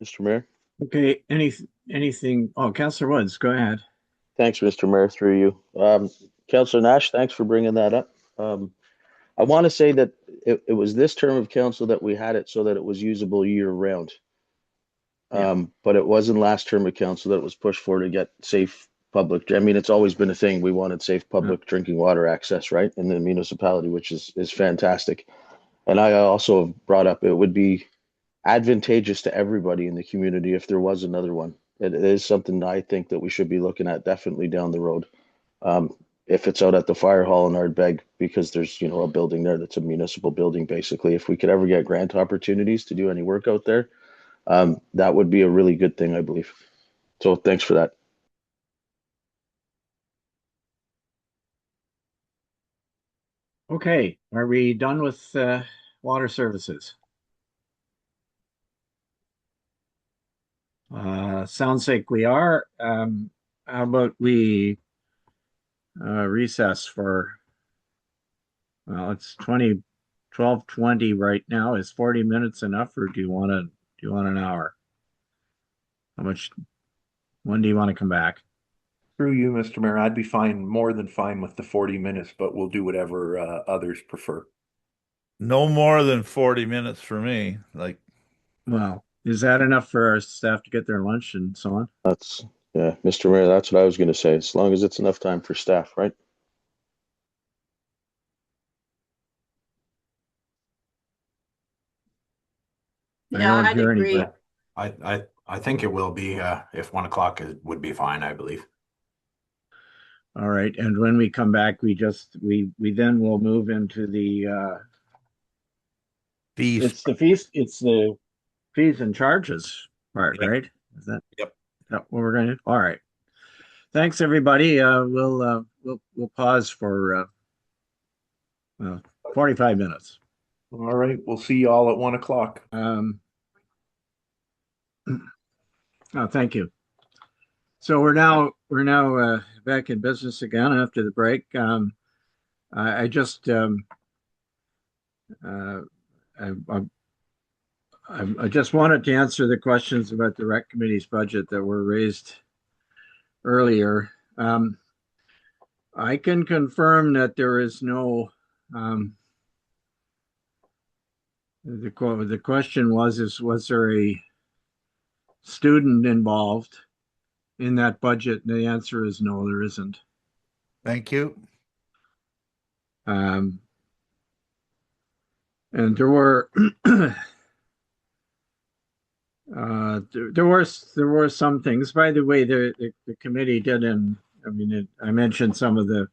Mr. Mayor. Okay. Anything? Oh, Councillor Woods, go ahead. Thanks, Mr. Mayor, through you. Councillor Nash, thanks for bringing that up. I want to say that it was this term of council that we had it so that it was usable year round. But it wasn't last term of council that it was pushed for to get safe public. I mean, it's always been a thing. We wanted safe public drinking water access, right, in the municipality, which is fantastic. And I also brought up it would be advantageous to everybody in the community if there was another one. It is something I think that we should be looking at definitely down the road. If it's out at the fire hall in Ardbeg, because there's, a building there that's a municipal building, basically. If we could ever get grant opportunities to do any work out there, that would be a really good thing, I believe. So thanks for that. Okay. Are we done with water services? Sounds like we are. How about we recess for, well, it's 12:20 right now. Is 40 minutes enough, or do you want an hour? When do you want to come back? Through you, Mr. Mayor, I'd be more than fine with the 40 minutes, but we'll do whatever others prefer. No more than 40 minutes for me. Like, Well, Is that enough for our staff to get their lunch and so on? That's, yeah, Mr. Mayor, that's what I was going to say. As long as it's enough time for staff, right? I Yeah, don't I'd hear agree. anybody. I think it will be, if 1 o'clock would be fine, I believe. All right, and when we come back, we then will move into the Fees. it's the fees and charges part, Yep. right? Is that Yep. what we're gonna do? All right. Thanks, everybody. We'll pause for 45 minutes. All right, we'll see you all at 1 o'clock. Thank you. So we're now back in business again after the break. I just I just wanted to answer the questions about the rec committee's budget that were raised earlier. I can confirm that there is no. The question was there a student involved in that budget? And the answer is no, there isn't. Thank you. And there were there were some things. By the way, the committee did, and I mean, I mentioned some of the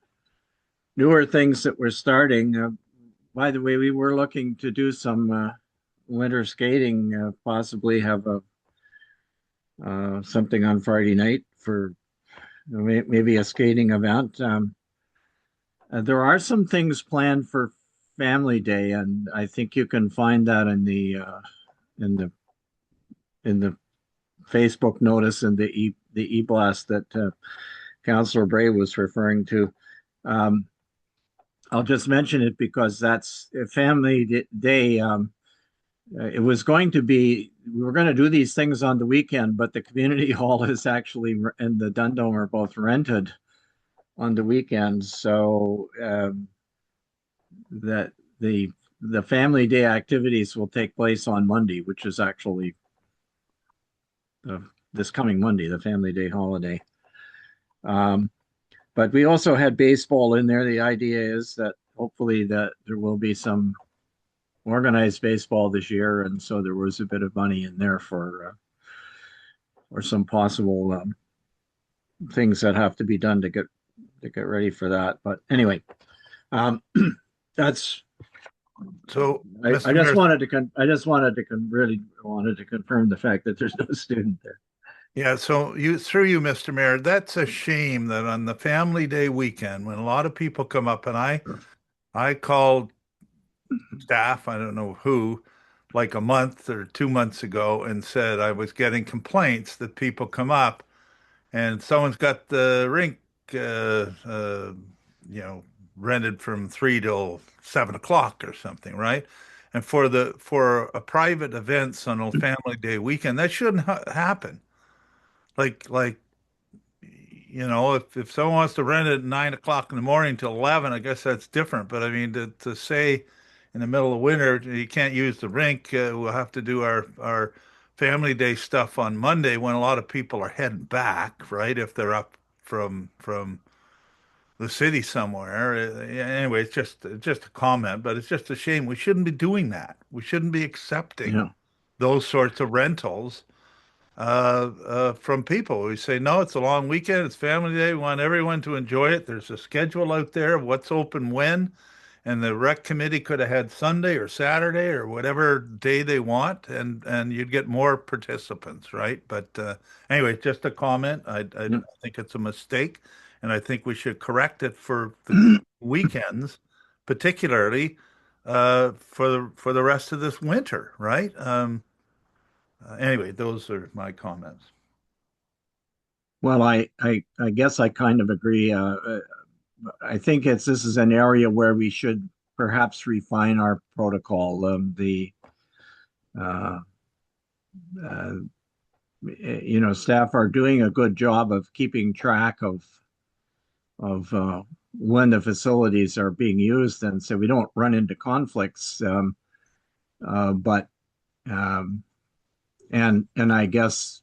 newer things that we're starting. By the way, we were looking to do some winter skating, possibly have a something on Friday night for maybe a skating event. There are some things planned for Family Day, and I think you can find that in the Facebook notice and the e-blast that Councillor Bray was referring to. I'll just mention it because that's Family Day. It was going to be, we were going to do these things on the weekend, but the community hall is actually, and the Dundome are both rented on the weekends. So that the Family Day activities will take place on Monday, which is actually this coming Monday, the Family Day holiday. But we also had baseball in there. The idea is that hopefully that there will be some organized baseball this year, and so there was a bit of money in there for or some possible things that have to be done to get ready for that. But anyway, that's. So I just Mr. Mayor, wanted to really wanted to confirm the fact that there's no student there. yeah, so through you, Mr. Mayor, that's a shame that on the Family Day weekend, when a lot of people come up, and I called staff, I don't know who, like a month or 2 months ago, and said I was getting complaints that people come up and someone's got the rink, rented from 3 till 7 o'clock or something, right? And for a private events on a Family Day weekend, that shouldn't happen. Like if someone wants to rent it at 9 o'clock in the morning till 11, I guess that's different. But I mean, to say in the middle of winter you can't use the rink, we'll have to do our Family Day stuff on Monday when a lot of people are heading back, right? If they're up from the city somewhere. Anyway, it's just a comment, but it's just a shame. We shouldn't be doing that. We shouldn't be accepting those sorts of rentals from people. We say, no, it's a long weekend, it's Family Day, we want everyone to enjoy it. There's a schedule out there of what's open when, and the rec committee could have had Sunday or Saturday or whatever day they want, and you'd get more participants, right? But anyway, just a comment. I think it's a mistake, and I think we should correct it for the weekends, particularly for the rest of this winter, right? Anyway, those are my comments. Well, I guess I kind of agree. I think this is an area where we should perhaps refine our protocol. Staff are doing a good job of keeping track of when the facilities are being used, and so we don't run into conflicts. But and I guess,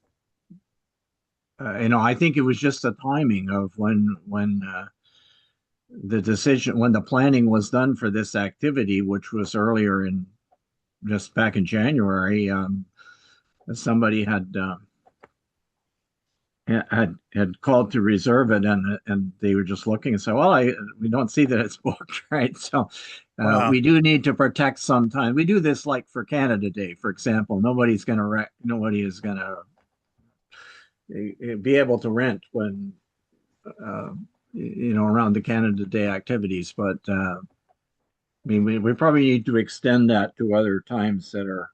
I think it was just the timing of when the decision, when the planning was done for this activity, which was earlier in, just back in January, somebody had called to reserve it, and they were just looking and said, well, we don't see that it's booked, right? So Wow. we do need to protect some time. We do this like for Canada Day, for example. Nobody is going to be able to rent when around the Canada Day activities, but I mean, we probably need to extend that to other times that are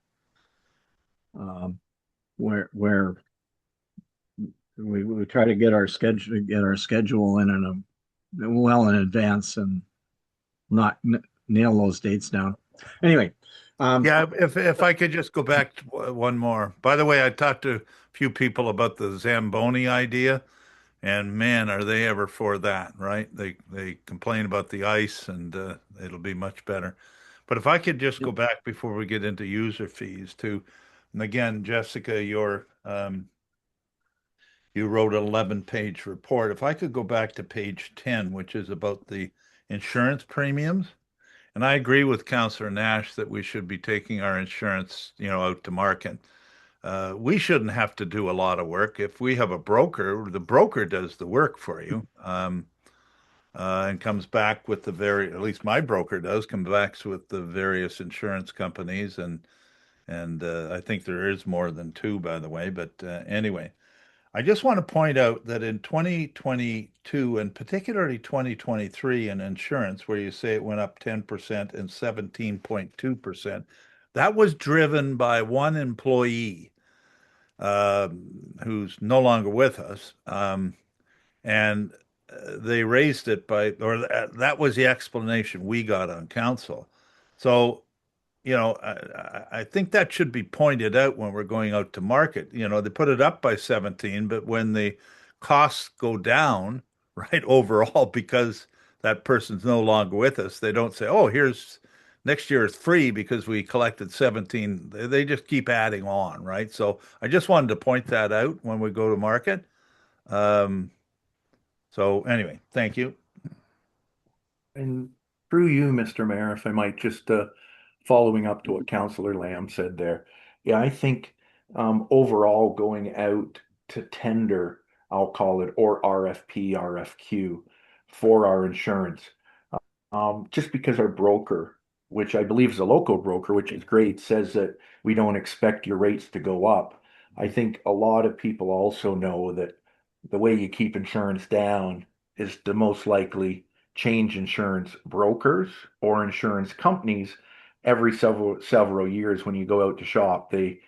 where we try to get our schedule in well in advance and not nail those dates down. Anyway, Yeah, if I could just go back to one more. By the way, I talked to a few people about the Zamboni idea, and man, are they ever for that, right? They complain about the ice, and it'll be much better. But if I could just go back before we get into user fees too, and again, Jessica, you wrote an 11-page report. If I could go back to page 10, which is about the insurance premiums. And I agree with Councillor Nash that we should be taking our insurance, out to market. We shouldn't have to do a lot of work. If we have a broker, the broker does the work for you, and comes back with at least my broker does, come back with the various insurance companies, and I think there is more than two, by the way. But anyway, I just want to point out that in 2022 and particularly 2023 in insurance, where you say it went up 10% and 17.2%, that was driven by one employee who's no longer with us. And they raised it that was the explanation we got on council. So I think that should be pointed out when we're going out to market. They put it up by 17, but when the costs go down, right, overall, because that person's no longer with us, they don't say, oh, here's next year it's free because we collected 17. They just keep adding on, right? So I just wanted to point that out when we go to market. So anyway, thank you. And through you, Mr. Mayor, if I might just following up to what Councillor Lamb said there. Yeah, I think overall going out to tender, I'll call it, or RFP, RFQ for our insurance, just because our broker, which I believe is a local broker, which is great, says that we don't expect your rates to go up. I think a lot of people also know that the way you keep insurance down is to most likely change insurance brokers or insurance companies every several years. When you go out to shop, the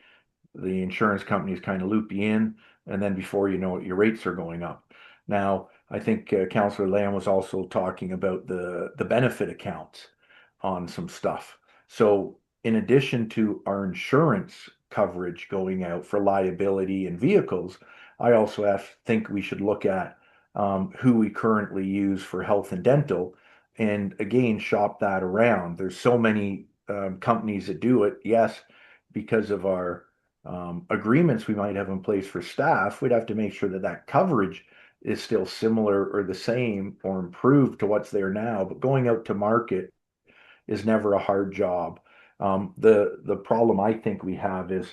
insurance companies kind of loop you in, and then before you know it, your rates are going up. Now, I think Councillor Lamb was also talking about the benefit accounts on some stuff. So in addition to our insurance coverage going out for liability and vehicles, I also think we should look at who we currently use for health and dental, and again, shop that around. There's so many companies that do it. Yes, because of our agreements we might have in place for staff, we'd have to make sure that that coverage is still similar or the same or improved to what's there now. But going out to market is never a hard job. The problem I think we have is,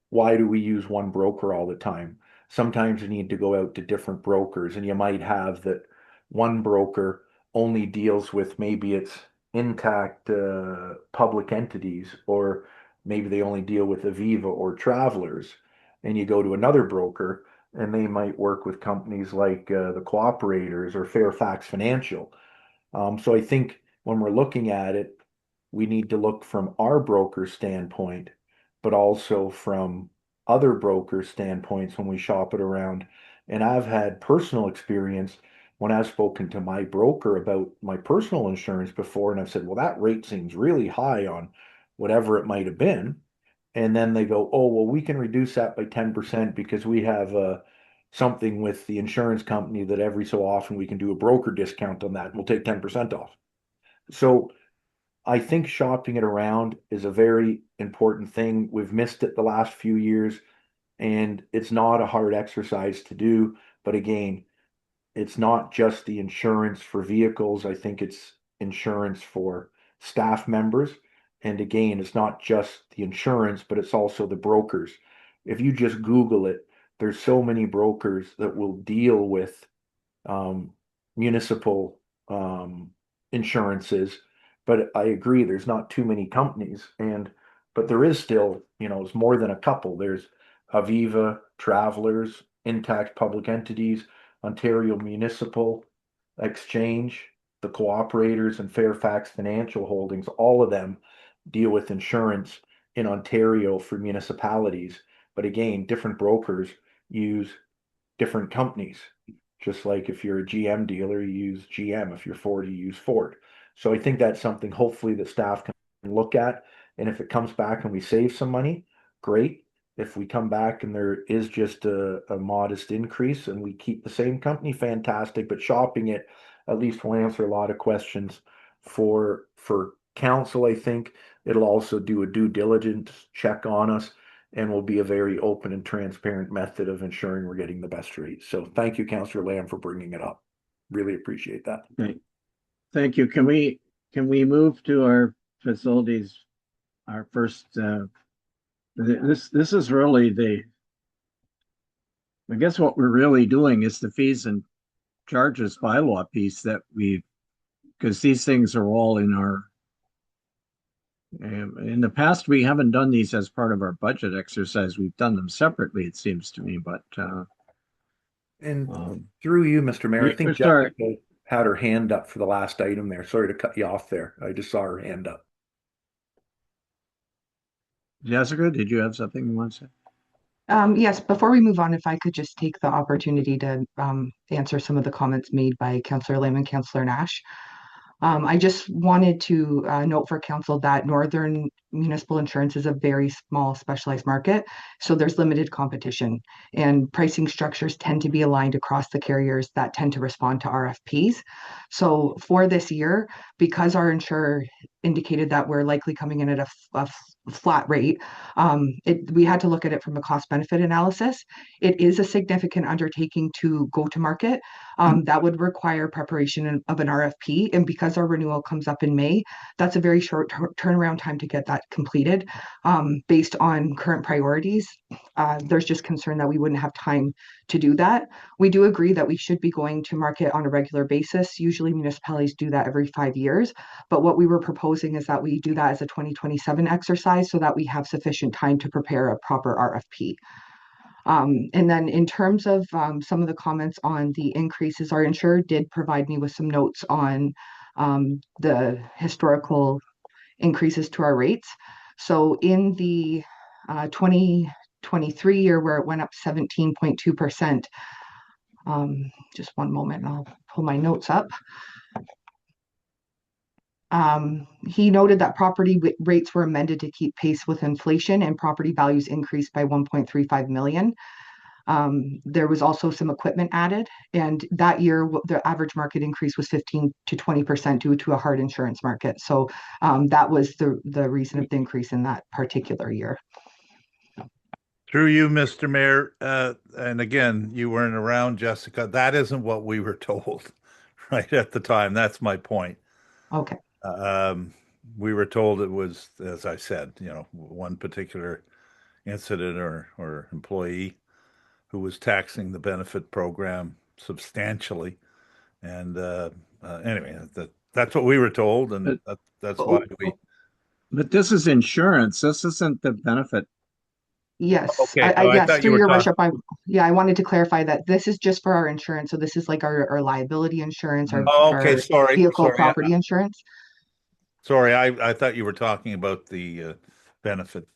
why do we use one broker all the time? Sometimes you need to go out to different brokers, and you might have that one broker only deals with, maybe it's intact public entities, or maybe they only deal with Aviva or Travelers, and you go to another broker and they might work with companies like the Cooperators or Fairfax Financial. So I think when we're looking at it, we need to look from our broker standpoint, but also from other broker standpoints when we shop it around. And I've had personal experience when I've spoken to my broker about my personal insurance before, and I've said, well, that rate seems really high on whatever it might have been. And then they go, oh, well, we can reduce that by 10% because we have something with the insurance company that every so often we can do a broker discount on that. And we'll take 10% off. So I think shopping it around is a very important thing. We've missed it the last few years, and it's not a hard exercise to do. But again, it's not just the insurance for vehicles. I think it's insurance for staff members. And again, it's not just the insurance, but it's also the brokers. If you just Google it, there's so many brokers that will deal with municipal insurances. But I agree, there's not too many companies, but there is still, it's more than a couple. There's Aviva, Travelers, Intact Public Entities, Ontario Municipal Exchange, the Cooperators, and Fairfax Financial Holdings. All of them deal with insurance in Ontario for municipalities. But again, different brokers use different companies. Just like if you're a GM dealer, you use GM. If you're Ford, you use Ford. So I think that's something hopefully that staff can look at. And if it comes back and we save some money, great. If we come back and there is just a modest increase and we keep the same company, fantastic. But shopping it at least will answer a lot of questions for council. I think it'll also do a due diligence check on us and will be a very open and transparent method of ensuring we're getting the best rate. So thank you, Councillor Lamb, for bringing it up. Really appreciate that. Okay. Thank you. Can we move to our facilities, our first, this is really I guess what we're really doing is the fees and charges bylaw piece that because these things are all in the past, we haven't done these as part of our budget exercise. We've done them separately, it seems to me, but and through you, Mr. Mayor, I think Jessica had her hand up for the last item there. Sorry to cut you off there. I just saw her hand up. Jessica, did you have something you want to say? Yes, before we move on, if I could just take the opportunity to answer some of the comments made by Councillor Lamb and Councillor Nash. I just wanted to note for council that Northern Municipal Insurance is a very small specialized market, so there's limited competition, and pricing structures tend to be aligned across the carriers that tend to respond to RFPs. So for this year, because our insurer indicated that we're likely coming in at a flat rate, we had to look at it from a cost benefit analysis. It is a significant undertaking to go to market. That would require preparation of an RFP, and because our renewal comes up in May, that's a very short turnaround time to get that completed. Based on current priorities, there's just concern that we wouldn't have time to do that. We do agree that we should be going to market on a regular basis. Usually municipalities do that every 5 years, but what we were proposing is that we do that as a 2027 exercise so that we have sufficient time to prepare a proper RFP. And then in terms of some of the comments on the increases, our insurer did provide me with some notes on the historical increases to our rates. So in the 2023 year, where it went up 17.2%, just one moment, I'll pull my notes up. He noted that property rates were amended to keep pace with inflation, and property values increased by 1.35 million. There was also some equipment added, and that year the average market increase was 15 to 20% due to a hard insurance market. So that was the reason of the increase in that particular year. Through you, Mr. Mayor, and again, you weren't around, Jessica. That isn't what we were told right at the time. That's my point. Okay. We were told it was, as I said, one particular incident or employee who was taxing the benefit program substantially. And anyway, that's what we were told, and that's why we. But this is insurance. This isn't the benefit. Yes. Okay. Yes, through your worship. I wanted to clarify that this is just for our insurance. So this is like our liability insurance, our vehicle property insurance. Sorry, I thought you were talking about the benefit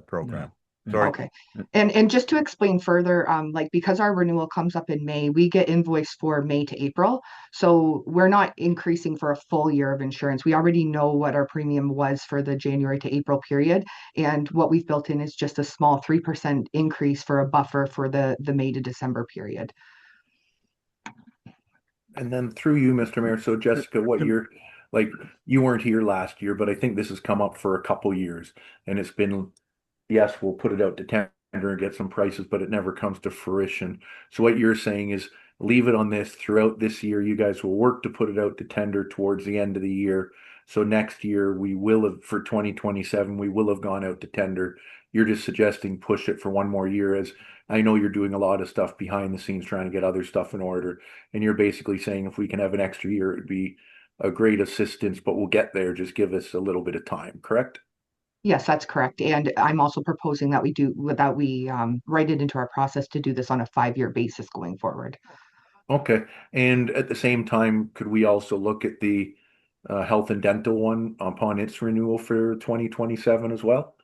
program. Yeah. Sorry. Okay. And just to explain further, because our renewal comes up in May, we get invoiced for May to April. So we're not increasing for a full year of insurance. We already know what our premium was for the January to April period. And what we've built in is just a small 3% increase for a buffer for the May to December period. And then through you, Mr. Mayor, so Jessica, what you're Like you weren't here last year, but I think this has come up for a couple years, and it's been, yes, we'll put it out to tender and get some prices, but it never comes to fruition. So what you're saying is leave it on this throughout this year. You guys will work to put it out to tender towards the end of the year. So next year we will have, for 2027, we will have gone out to tender. You're just suggesting push it for one more year, as I know you're doing a lot of stuff behind the scenes trying to get other stuff in order. And you're basically saying if we can have an extra year, it'd be a great assistance, but we'll get there. Just give us a little bit of time, correct? Yes, that's correct. And I'm also proposing that we write it into our process to do this on a 5-year basis going forward. Okay. And at the same time, could we also look at the health and dental one upon its renewal for 2027 as well?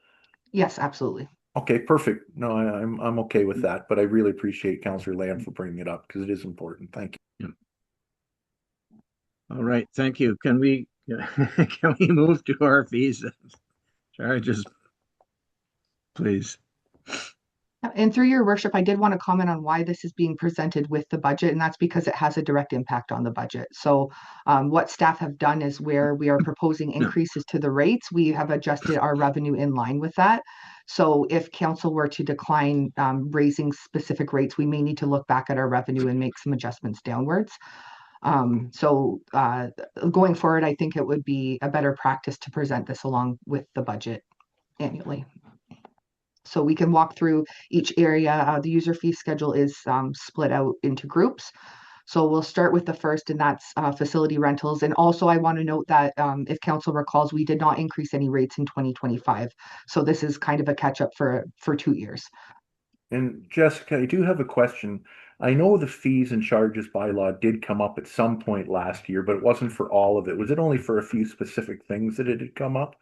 Yes, absolutely. Okay, perfect. No, I'm okay with that, but I really appreciate Councillor Lamb for bringing it up because it is important. Thank you. All right, thank you. Can we move to our fees and charges, please? And through your worship, I did want to comment on why this is being presented with the budget, and that's because it has a direct impact on the budget. So what staff have done is where we are proposing increases to the rates, we have adjusted our revenue in line with that. So if council were to decline raising specific rates, we may need to look back at our revenue and make some adjustments downwards. So going forward, I think it would be a better practice to present this along with the budget annually. So we can walk through each area. The user fee schedule is split out into groups. So we'll start with the first, and that's facility rentals. And also I want to note that if council recalls, we did not increase any rates in 2025. So this is kind of a catch up for 2 years. And Jessica, I do have a question. I know the fees and charges bylaw did come up at some point last year, but it wasn't for all of it. Was it only for a few specific things that it had come up?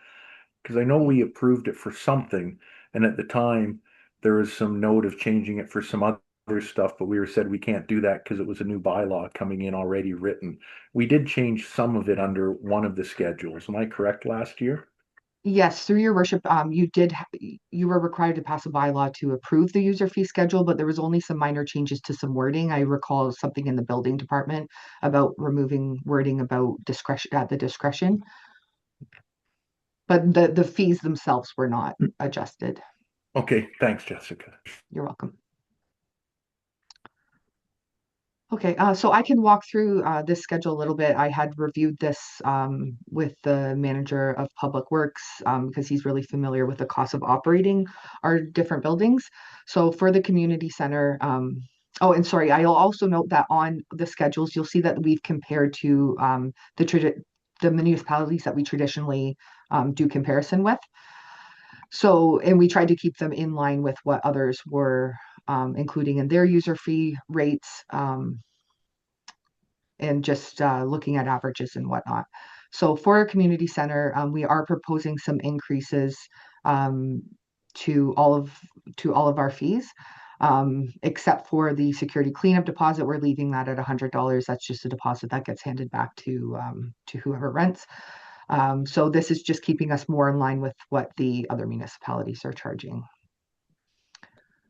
Because I know we approved it for something, and at the time there was some note of changing it for some other stuff, but we were said we can't do that because it was a new bylaw coming in already written. We did change some of it under one of the schedules. Am I correct last year? Yes, through your worship, you were required to pass a bylaw to approve the user fee schedule, but there was only some minor changes to some wording. I recall something in the building department about removing wording about discretion at the discretion. But the fees themselves were not adjusted. Okay, thanks, Jessica. You're welcome. Okay, so I can walk through this schedule a little bit. I had reviewed this with the manager of Public Works because he's really familiar with the cost of operating our different buildings. So for the community center, oh, and sorry, I'll also note that on the schedules, you'll see that we've compared to the municipalities that we traditionally do comparison with. So, and we tried to keep them in line with what others were including in their user fee rates and just looking at averages and whatnot. So for a community center, we are proposing some increases to all of our fees, except for the security cleanup deposit. We're leaving that at $100. That's just a deposit that gets handed back to whoever rents. So this is just keeping us more in line with what the other municipalities are charging.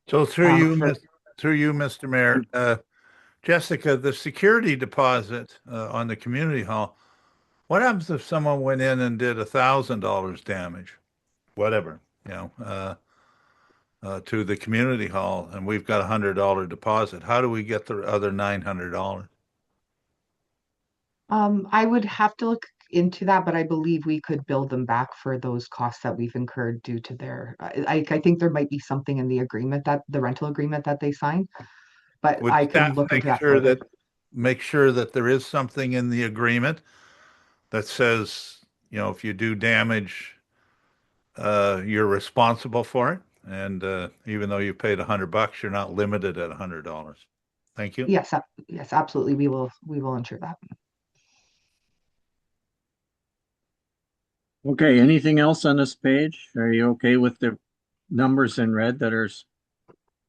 So through you, Mr. Mayor, Jessica, the security deposit on the community hall, what happens if someone went in and did $1,000 damage, whatever, to the community hall, and we've got $100 deposit? How do we get the other $900? I would have to look into that, but I believe we could bill them back for those costs that we've incurred due to their. I think there might be something in the agreement, that the rental agreement that they signed, but Would I can staff look into make that sure further. make sure that there is something in the agreement that says, if you do damage, you're responsible for it, and even though you paid $100, you're not limited at $100. Thank you. Yes, yes, absolutely. We will ensure that. Okay, anything else on this page? Are you okay with the numbers in red that are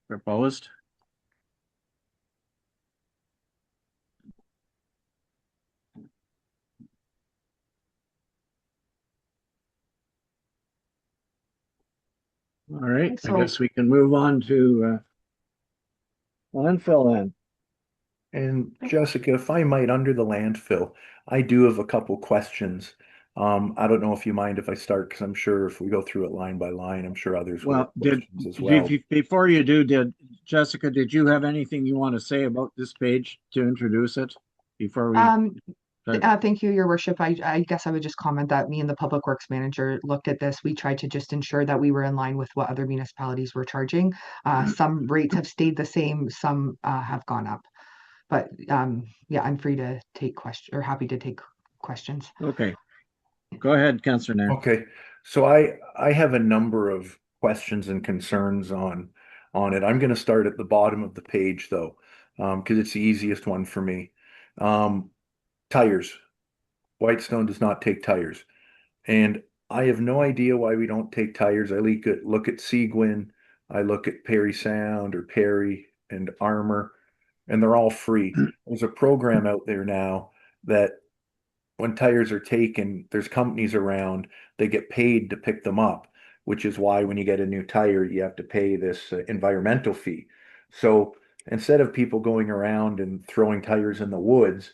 proposed? All right, I So- guess we can move on to landfill then. And Jessica, if I might, under the landfill, I do have a couple questions. I don't know if you mind if I start, because I'm sure if we go through it line by line, I'm sure others will Well, have questions as well. before you do, Jessica, did you have anything you want to say about this page to introduce it before we start? Thank you, Your Worship. I guess I would just comment that me and the Public Works Manager looked at this. We tried to just ensure that we were in line with what other municipalities were charging. Some rates have stayed the same, some have gone up. But yeah, I'm free to take questions or happy to take questions. Okay. Go ahead, Councillor Nair. Okay, so I have a number of questions and concerns on it. I'm going to start at the bottom of the page though, because it's the easiest one for me. Tires. Whitestone does not take tires, and I have no idea why we don't take tires. I look at Seguin, I look at Perry Sound or Perry and Armor, and they're all free. There's a program out there now that when tires are taken, there's companies around, they get paid to pick them up, which is why when you get a new tire, you have to pay this environmental fee. So instead of people going around and throwing tires in the woods,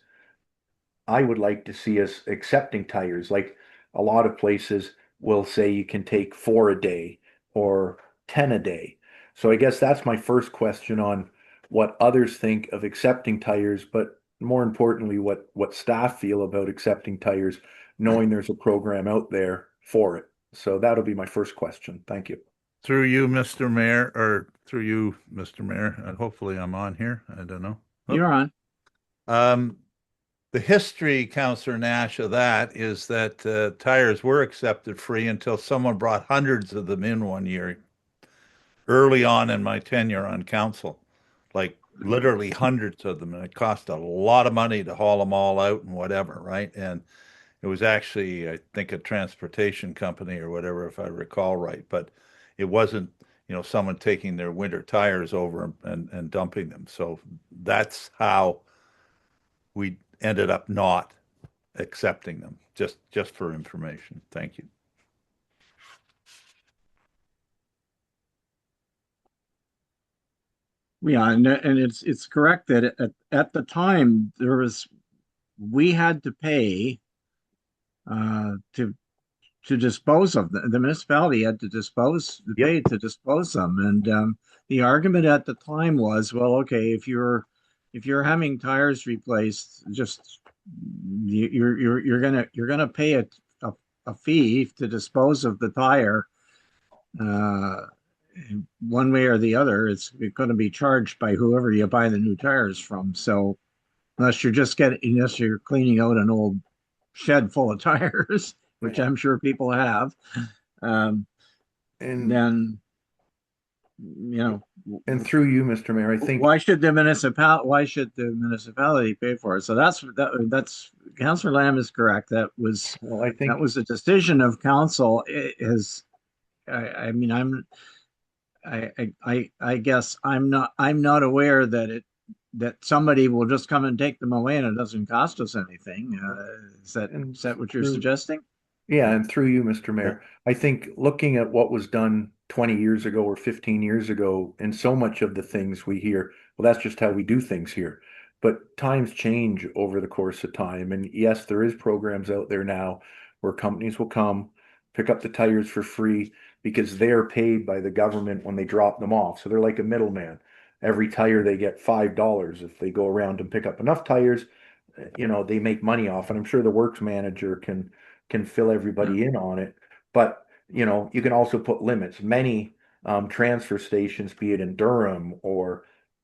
I would like to see us accepting tires. Like a lot of places will say you can take 4 a day or 10 a day. So I guess that's my first question on what others think of accepting tires, but more importantly, what staff feel about accepting tires, knowing there's a program out there for it. So that'll be my first question. Thank you. Through you, Mr. Mayor, and hopefully I'm on here. I don't know. You're on. The history, Councillor Nash, of that is that tires were accepted free until someone brought hundreds of them in one year, early on in my tenure on council, like literally hundreds of them, and it cost a lot of money to haul them all out and whatever, right? And it was actually, I think, a transportation company or whatever, if I recall right, but it wasn't, someone taking their winter tires over and dumping them. So that's how we ended up not accepting them, just for information. Thank you. Yeah, and it's correct that at the time we had to pay to dispose of the municipality had to pay to dispose them, and the argument at the time was, well, okay, if you're having tires replaced, just you're gonna pay a fee to dispose of the tire. One way or the other, it's going to be charged by whoever you buy the new tires from. So unless you're cleaning out an old shed full of tires, which I'm sure people have, And then and through you, Mr. Mayor, I think why should the municipality pay for it? So that's Councillor Lamb is correct. That was a decision of council. I guess I'm not aware that somebody will just come and take them away and it doesn't cost us anything. Is that what you're suggesting? Yeah, and through you, Mr. Mayor, I think looking at what was done 20 years ago or 15 years ago, and so much of the things we hear, well, that's just how we do things here. But times change over the course of time. And yes, there is programs out there now where companies will come, pick up the tires for free because they're paid by the government when they drop them off. So they're like a middleman. Every tire they get $5. If they go around and pick up enough tires, they make money off. And I'm sure the works manager can fill everybody in on it. But, you can also put limits. Many transfer stations, be it in Durham or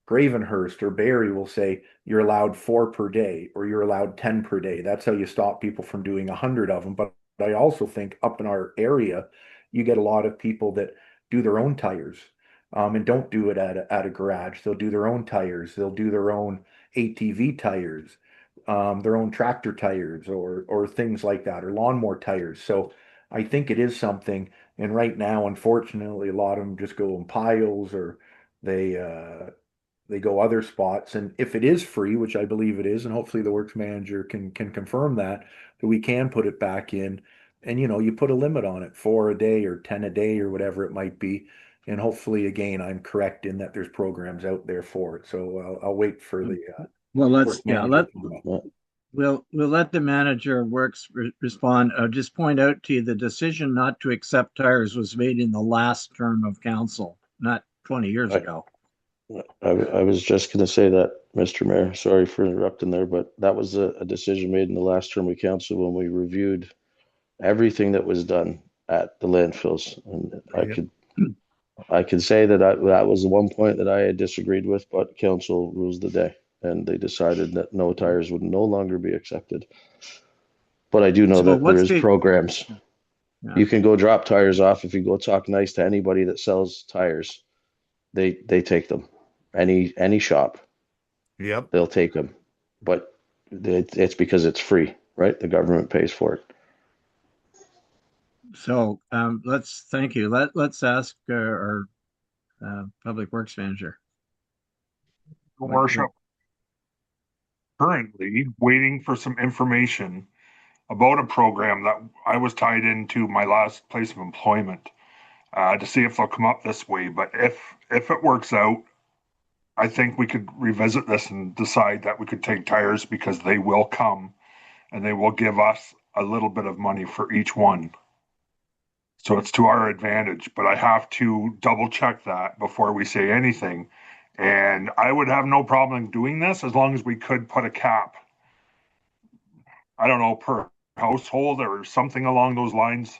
Gravenhurst or Barrie, will say you're allowed 4 per day or you're allowed 10 per day. That's how you stop people from doing 100 of them. But I also think up in our area, you get a lot of people that do their own tires and don't do it at a garage. They'll do their own tires. They'll do their own ATV tires, their own tractor tires or things like that, or lawnmower tires. So I think it is something. And right now, unfortunately, a lot of them just go in piles or they go other spots. And if it is free, which I believe it is, and hopefully the works manager can confirm that we can put it back in. And you put a limit on it, 4 a day or 10 a day or whatever it might be. And hopefully, again, I'm correct in that there's programs out there for it. So I'll wait for the Well, let's, Works yeah, manager can do it. we'll let the manager of works respond. I'll just point out to you, the decision not to accept tires was made in the last term of council, not 20 years Right. ago. I was just going to say that, Mr. Mayor. Sorry for interrupting there, but that was a decision made in the last term of council when we reviewed everything that was done at the landfills. And I could say that that was the one point that I had disagreed with, but council rules the day, and they decided that no tires would no longer be accepted. But I do know So that there what's is the- programs. Yeah. You can go drop tires off if you go talk nice to anybody that sells tires. They take them. Any shop, Yep. they'll take them. But it's because it's free, right? The government pays for it. So thank you. Let's ask our public works manager. Your worship, currently waiting for some information about a program that I was tied into my last place of employment to see if they'll come up this way. But if it works out, I think we could revisit this and decide that we could take tires because they will come and they will give us a little bit of money for each one. So it's to our advantage, but I have to double check that before we say anything. And I would have no problem doing this as long as we could put a cap, I don't know, per household or something along those lines,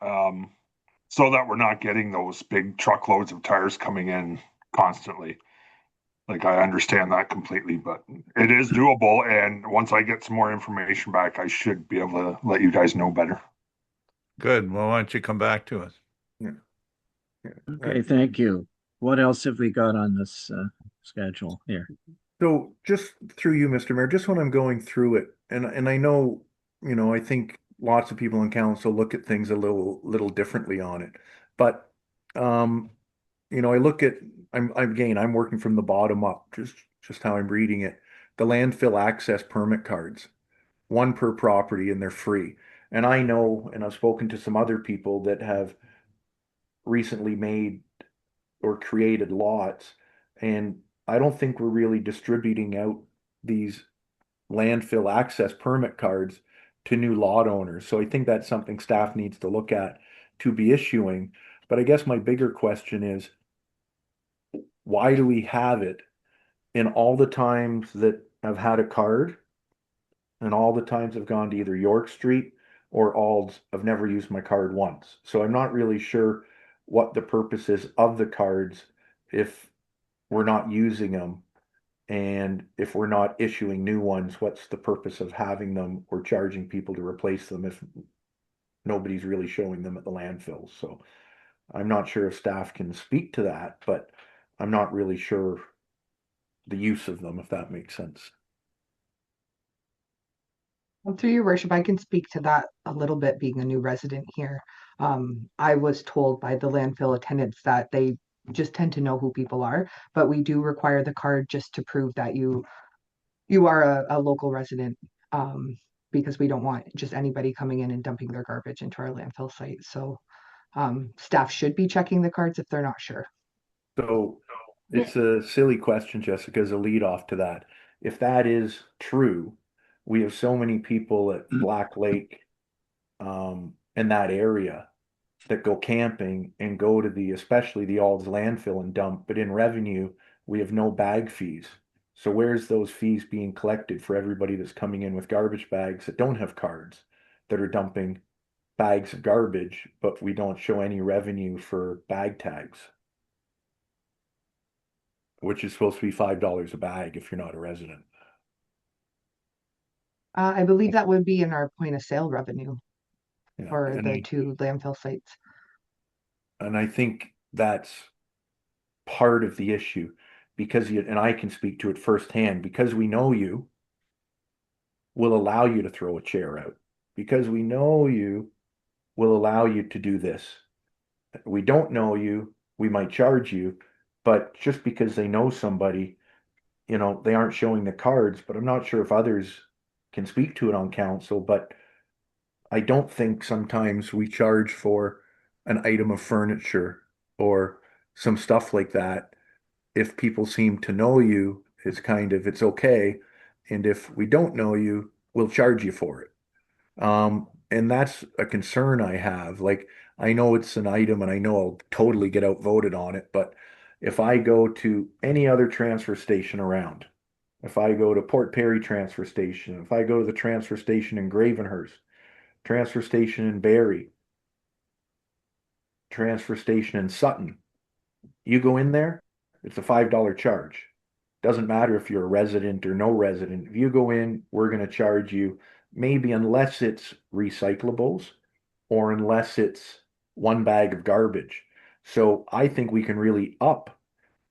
so that we're not getting those big truckloads of tires coming in constantly. Like, I understand that completely, but it is doable. And once I get some more information back, I should be able to let you guys know better. Good. Well, why don't you come back to us? Okay, thank you. What else have we got on this schedule here? So just through you, Mr. Mayor, just when I'm going through it, and I know, I think lots of people in council look at things a little differently on it. But I look at I'm working from the bottom up, just how I'm reading it. The landfill access permit cards, one per property, and they're free. And I know, and I've spoken to some other people that have recently made or created lots, and I don't think we're really distributing out these landfill access permit cards to new lot owners. So I think that's something staff needs to look at to be issuing. But I guess my bigger question is, why do we have it in all the times that I've had a card and all the times I've gone to either York Street or Alds, I've never used my card once. So I'm not really sure what the purpose is of the cards if we're not using them. And if we're not issuing new ones, what's the purpose of having them or charging people to replace them if nobody's really showing them at the landfills? So I'm not sure if staff can speak to that, but I'm not really sure the use of them, if that makes sense. Through your worship, I can speak to that a little bit, being a new resident here. I was told by the landfill attendants that they just tend to know who people are, but we do require the card just to prove that you are a local resident, because we don't want just anybody coming in and dumping their garbage into our landfill site. So staff should be checking the cards if they're not sure. So it's a silly question, Jessica, as a lead off to that. If that is true, we have so many people at Black Lake, in that area that go camping and go to especially the Alds landfill and dump, but in revenue, we have no bag fees. So where's those fees being collected for everybody that's coming in with garbage bags that don't have cards, that are dumping bags of garbage, but we don't show any revenue for bag tags, which is supposed to be $5 a bag if you're not a resident. I believe that would be in our point of sale revenue Yeah, for and the two landfill sites. And I think that's part of the issue, because and I can speak to it firsthand, because we know you will allow you to throw a chair out, because we know you will allow you to do this. We don't know you, we might charge you, but just because they know somebody, they aren't showing the cards. But I'm not sure if others can speak to it on council, but I don't think sometimes we charge for an item of furniture or some stuff like that if people seem to know you is kind of it's okay. And if we don't know you, we'll charge you for it. And that's a concern I have. Like, I know it's an item and I know I'll totally get outvoted on it, but if I go to any other transfer station around, if I go to Port Perry transfer station, if I go to the transfer station in Gravenhurst, transfer station in Barrie, transfer station in Sutton, you go in there, it's a $5 charge. Doesn't matter if you're a resident or no resident. If you go in, we're going to charge you, maybe unless it's recyclables or unless it's one bag of garbage. So I think we can really up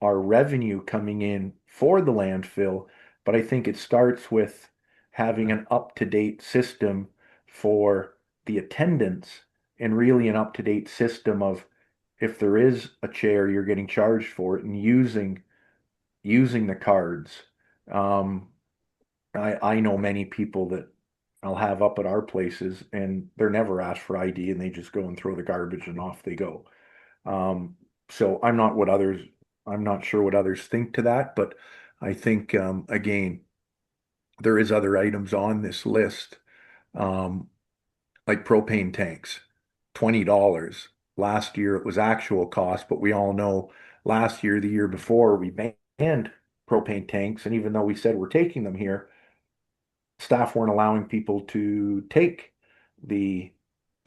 our revenue coming in for the landfill, but I think it starts with having an up-to-date system for the attendance and really an up-to-date system of if there is a chair, you're getting charged for it and using the cards. Um, I know many people that I'll have up at our places and they're never asked for ID and they just go and throw the garbage and off they go. So I'm not sure what others think to that, but I think again, there is other items on this list, um, like propane tanks, $20. Last year it was actual cost, but we all know last year, the year before, we banned propane tanks, and even though we said we're taking them here, staff weren't allowing people to take the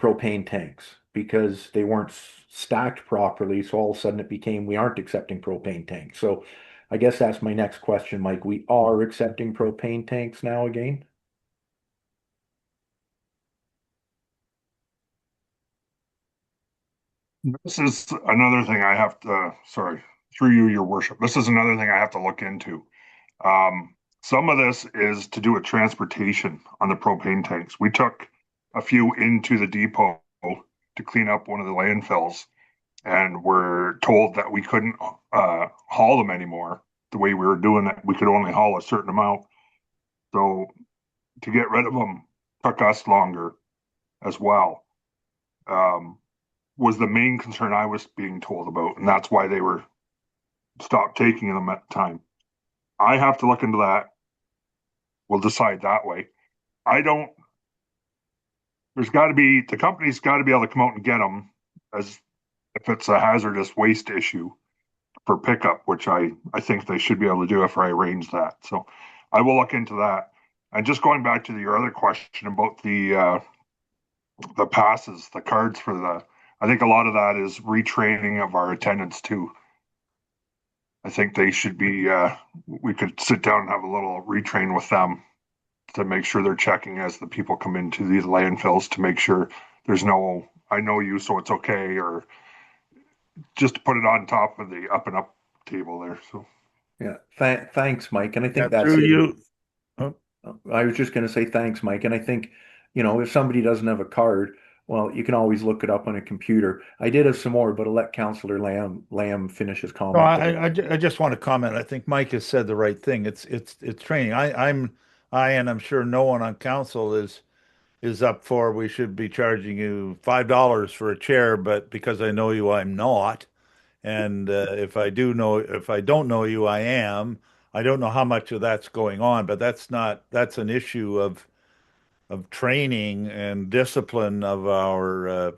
propane tanks because they weren't stacked properly. So all of a sudden it became we aren't accepting propane tanks. So I guess that's my next question, Mike. We are accepting propane tanks now again? This is another thing I have to, sorry, through you, your worship. This is another thing I have to look into. Some of this is to do with transportation on the propane tanks. We took a few into the depot to clean up one of the landfills, and we're told that we couldn't haul them anymore. The way we were doing it, we could only haul a certain amount. So to get rid of them took us longer as well. Was the main concern I was being told about, and that's why they were stopped taking them at the time. I have to look into that. We'll decide that way. I don't. There's got to be the company's got to be able to come out and get them as if it's a hazardous waste issue for pickup, which I think they should be able to do if I arrange that. So I will look into that. And just going back to your other question about the passes, the cards for the. I think a lot of that is retraining of our attendants too. I think they should be, we could sit down and have a little retrain with them to make sure they're checking as the people come into these landfills to make sure there's no, I know you, so it's okay, or just to put it on top of the up and up table there. So, Yeah. Thanks, Mike. And I think Yeah, that's through it. you. Oh, I was just going to say thanks, Mike. And I think, if somebody doesn't have a card, well, you can always look it up on a computer. I did have some more, but I'll let Councillor Lamb finish his No, comment. I just want to comment. I think Mike has said the right thing. It's training. And I'm sure no one on council is up for we should be charging you $5 for a chair, but because I know you, I'm not. And if I don't know you, I am. I don't know how much of that's going on, but that's an issue of training and discipline of our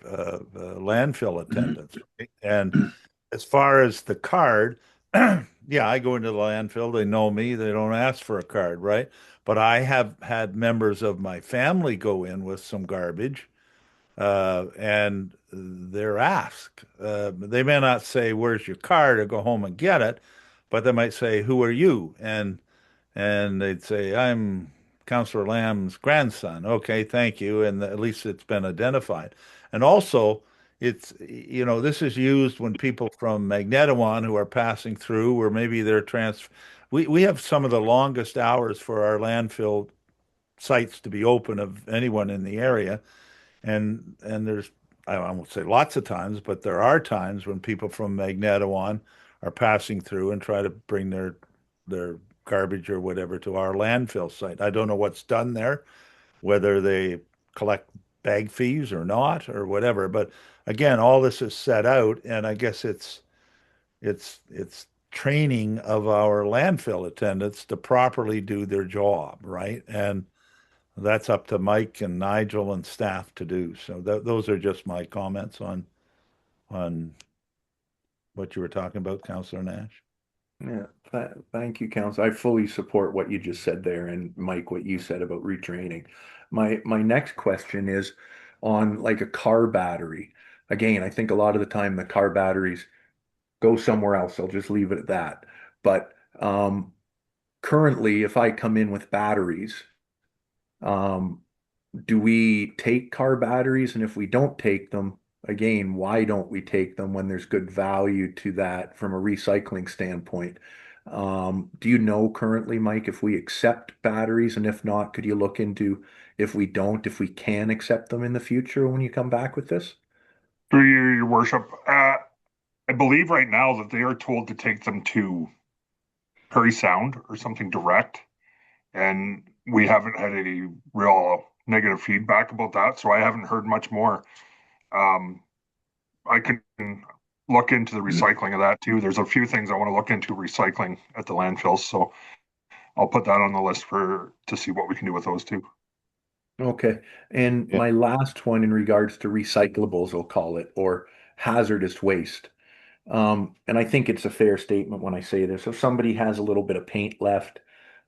landfill attendants. Right? And as far as the card, yeah, I go into the landfill. They know me. They don't ask for a card, right? But I have had members of my family go in with some garbage, and they're asked. They may not say, "Where's your card?" or go home and get it, but they might say, "Who are you?" And they'd say, "I'm Councillor Lamb's grandson." Okay, thank you. And at least it's been identified. And also, this is used when people from Magnetawan who are passing through, or maybe they're we have some of the longest hours for our landfill sites to be open of anyone in the area. And there's, I won't say lots of times, but there are times when people from Magnetawan are passing through and try to bring their garbage or whatever to our landfill site. I don't know what's done there, whether they collect bag fees or not or whatever. But again, all this is set out, and I guess it's training of our landfill attendants to properly do their job, right? And that's up to Mike and Nigel and staff to do. So those are just my comments on what you were talking about, Councillor Nash. Yeah, thank you, Council. I fully support what you just said there, and Mike, what you said about retraining. My next question is on like a car battery. Again, I think a lot of the time the car batteries go somewhere else. I'll just leave it at that. But currently, if I come in with batteries, um, do we take car batteries? And if we don't take them, again, why don't we take them when there's good value to that from a recycling standpoint? Do you know currently, Mike, if we accept batteries? And if not, could you look into if we don't, if we can accept them in the future when you come back with this? Through you, your worship, I believe right now that they are told to take them to Perry Sound or something direct. And we haven't had any real negative feedback about that, so I haven't heard much more. I can look into the recycling of that too. There's a few things I want to look into recycling at the landfills, so I'll put that on the list to see what we can do with those two. Okay. And Yeah. my last one in regards to recyclables, I'll call it, or hazardous waste. And I think it's a fair statement when I say this. If somebody has a little bit of paint left,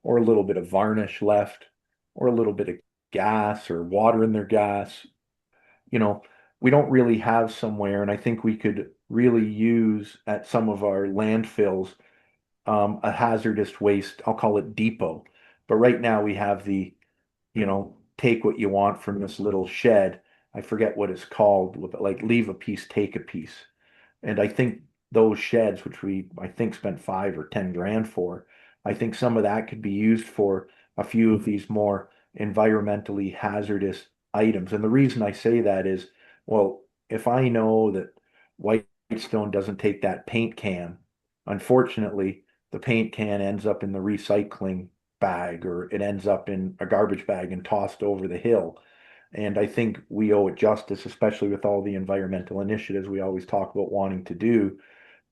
or a little bit of varnish left, or a little bit of gas or water in their gas, we don't really have somewhere. And I think we could really use at some of our landfills a hazardous waste, I'll call it depot. But right now we have take what you want from this little shed. I forget what it's called, like leave a piece, take a piece. And I think those sheds, which I think spent 5 or 10 grand for, I think some of that could be used for a few of these more environmentally hazardous items. And the reason I say that is, well, if I know that Whitestone doesn't take that paint can, unfortunately, the paint can ends up in the recycling bag or it ends up in a garbage bag and tossed over the hill. And I think we owe it justice, especially with all the environmental initiatives we always talk about wanting to do,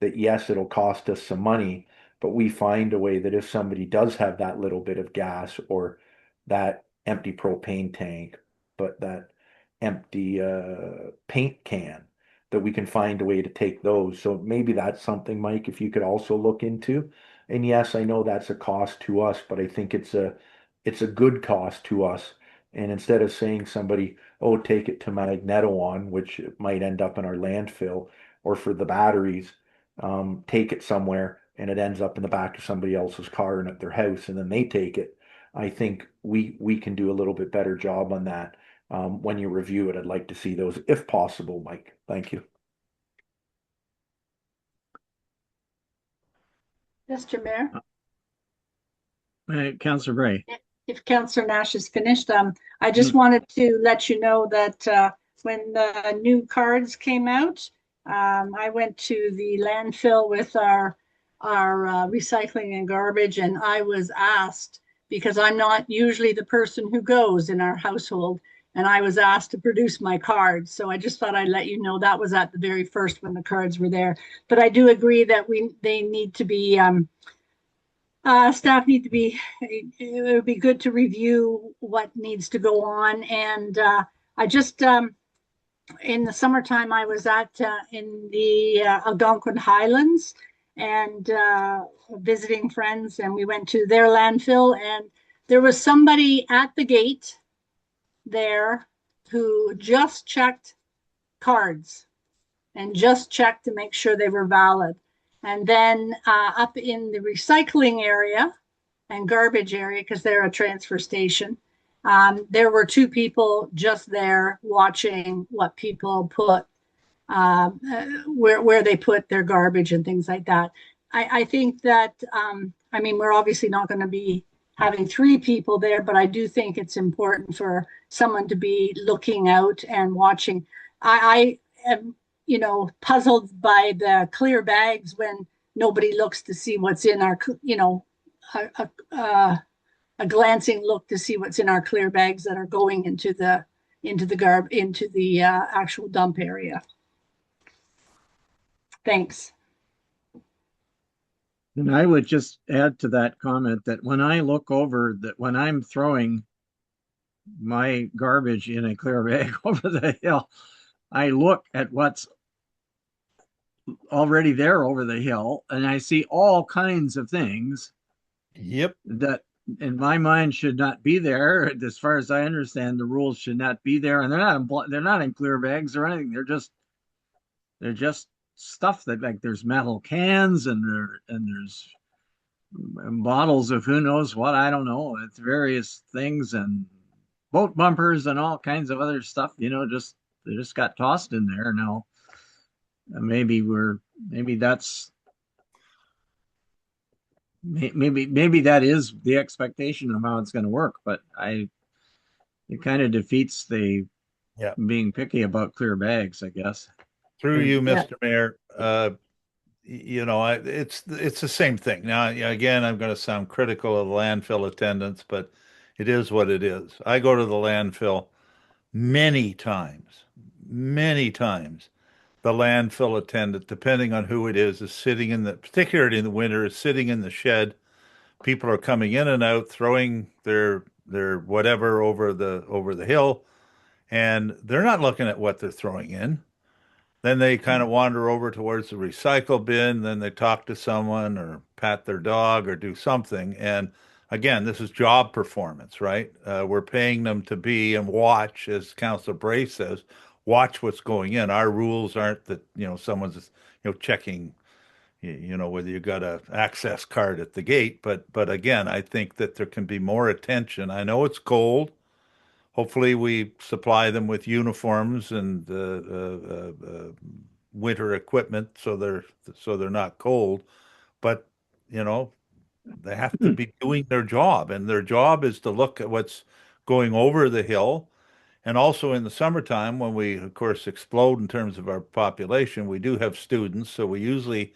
that yes, it'll cost us some money, but we find a way that if somebody does have that little bit of gas or that empty propane tank, but that empty paint can, that we can find a way to take those. So maybe that's something, Mike, if you could also look into. And yes, I know that's a cost to us, but I think it's a good cost to us. And instead of saying somebody, oh, take it to Magnetawan, which might end up in our landfill, or for the batteries, take it somewhere and it ends up in the back of somebody else's car and at their house, and then they take it. I think we can do a little bit better job on that. When you review it, I'd like to see those if possible, Mike. Thank you. Mr. Mayor, Councillor Bray. if Councillor Nash is finished, I just wanted to let you know that when the new cards came out, I went to the landfill with our recycling and garbage, and I was asked, because I'm not usually the person who goes in our household, and I was asked to produce my cards. So I just thought I'd let you know that was at the very first when the cards were there. But I do agree that they need to be, staff need to be, it would be good to review what needs to go on. And I just, in the summertime, I was in the Algonquin Highlands and visiting friends, and we went to their landfill, and there was somebody at the gate there who just checked cards and just checked to make sure they were valid. And then up in the recycling area and garbage area, because they're a transfer station, there were 2 people just there watching what people put, where they put their garbage and things like that. I think that, I mean, we're obviously not going to be having 3 people there, but I do think it's important for someone to be looking out and watching. I am, puzzled by the clear bags when nobody looks to see what's in our, a glancing look to see what's in our clear bags that are going into the actual dump area. Thanks. And I would just add to that comment that when I look over that, when I'm throwing my garbage in a clear bag over the hill, I look at what's already there over the hill and I see all kinds of things Yep. that in my mind should not be there. As far as I understand, the rules should not be there, and they're not in clear bags or anything. They're just stuff that, like, there's metal cans and there's bottles of who knows what, I don't know. It's various things and boat bumpers and all kinds of other stuff, just they just got tossed in there now. Maybe that's maybe that is the expectation of how it's going to work, but it kind of defeats the Yeah. being picky about clear bags, I guess. Through you, Yeah. Mr. Mayor, it's the same thing. Now, again, I'm going to sound critical of the landfill attendants, but it is what it is. I go to the landfill many times, many times. The landfill attendant, depending on who it is sitting particularly in the winter, is sitting in the shed. People are coming in and out, throwing their whatever over the hill, and they're not looking at what they're throwing in. Then they kind of wander over towards the recycle bin. Then they talk to someone or pat their dog or do something. And again, this is job performance, right? We're paying them to be and watch, as Councilor Bray says, watch what's going in. Our rules aren't that, someone's, checking, whether you got a access card at the gate. But again, I think that there can be more attention. I know it's cold. Hopefully, we supply them with uniforms and winter equipment so they're not cold. But they have to be doing their job, and their job is to look at what's going over the hill. And also in the summertime, when we, of course, explode in terms of our population, we do have students. So we usually,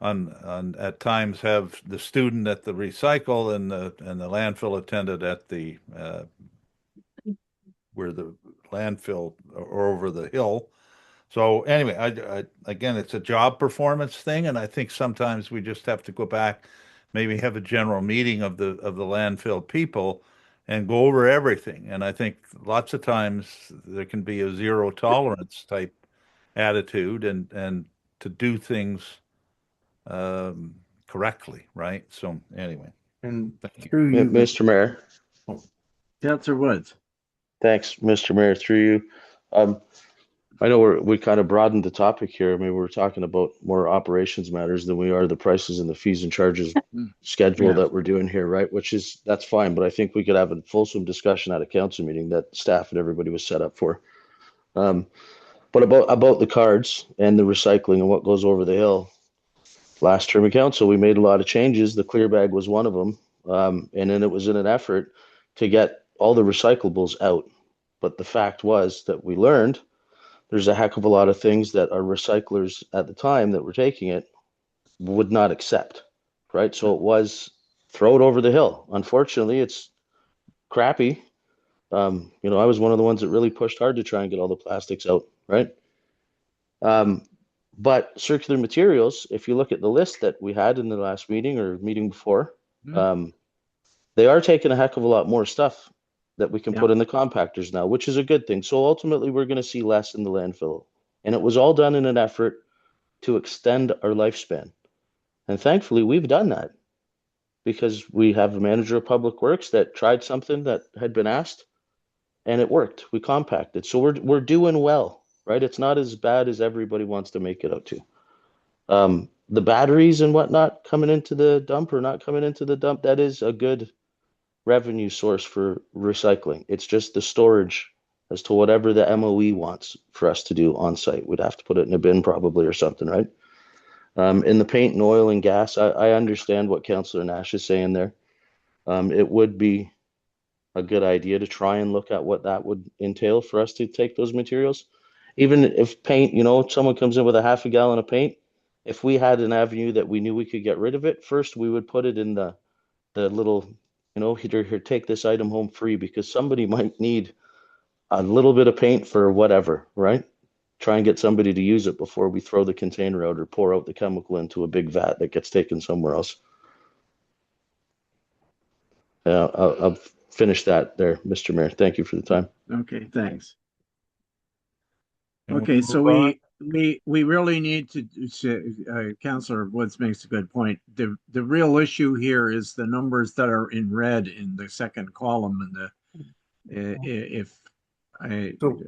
on at times, have the student at the recycle and the landfill attendant at the where the landfill or over the hill. So anyway, again, it's a job performance thing, and I think sometimes we just have to go back, maybe have a general meeting of the landfill people, and go over everything. And I think lots of times there can be a zero tolerance type attitude, and to do things correctly, right? So anyway, And through you, Mr. Mayor. Councilor Woods. Thanks, Mr. Mayor, through you. I know we kind of broadened the topic here. I mean, we're talking about more operations matters than we are the prices and the fees and charges schedule Yeah. that we're doing here, right? That's fine, but I think we could have a fulsome discussion at a council meeting that staff and everybody was set up for. But about the cards and the recycling and what goes over the hill. Last term of council, we made a lot of changes. The clear bag was one of them. And then it was in an effort to get all the recyclables out. But the fact was that we learned there's a heck of a lot of things that our recyclers at the time that were taking it would not accept, right? So it was throw it over the hill. Unfortunately, it's crappy. I was one of the ones that really pushed hard to try and get all the plastics out, right? But circular materials, if you look at the list that we had in the last meeting or meeting before, they are taking a heck of a lot more stuff that we can put in the compactors now, which is a good thing. So ultimately, we're going to see less in the landfill. And it was all done in an effort to extend our lifespan. And thankfully, we've done that because we have a manager of public works that tried something that had been asked and it worked. We compacted. So we're doing well, right? It's not as bad as everybody wants to make it out to. The batteries and whatnot coming into the dump or not coming into the dump, that is a good revenue source for recycling. It's just the storage as to whatever the MOE wants for us to do on site. We'd have to put it in a bin probably or something, right? In the paint and oil and gas, I understand what Councillor Nash is saying there. It would be a good idea to try and look at what that would entail for us to take those materials. Even if paint, someone comes in with a half a gallon of paint, if we had an avenue that we knew we could get rid of it, first we would put it in the little, here, take this item home free because somebody might need a little bit of paint for whatever, right? try and get somebody to use it before we throw the container out or pour out the chemical into a big vat that gets taken somewhere else. I'll finish that there, Mr. Mayor. Thank you for the time. Okay, thanks. And Okay, we'll so move on. we really need to, Councillor Woods makes a good point. The real issue here is the numbers that are in red in the second column and if I, So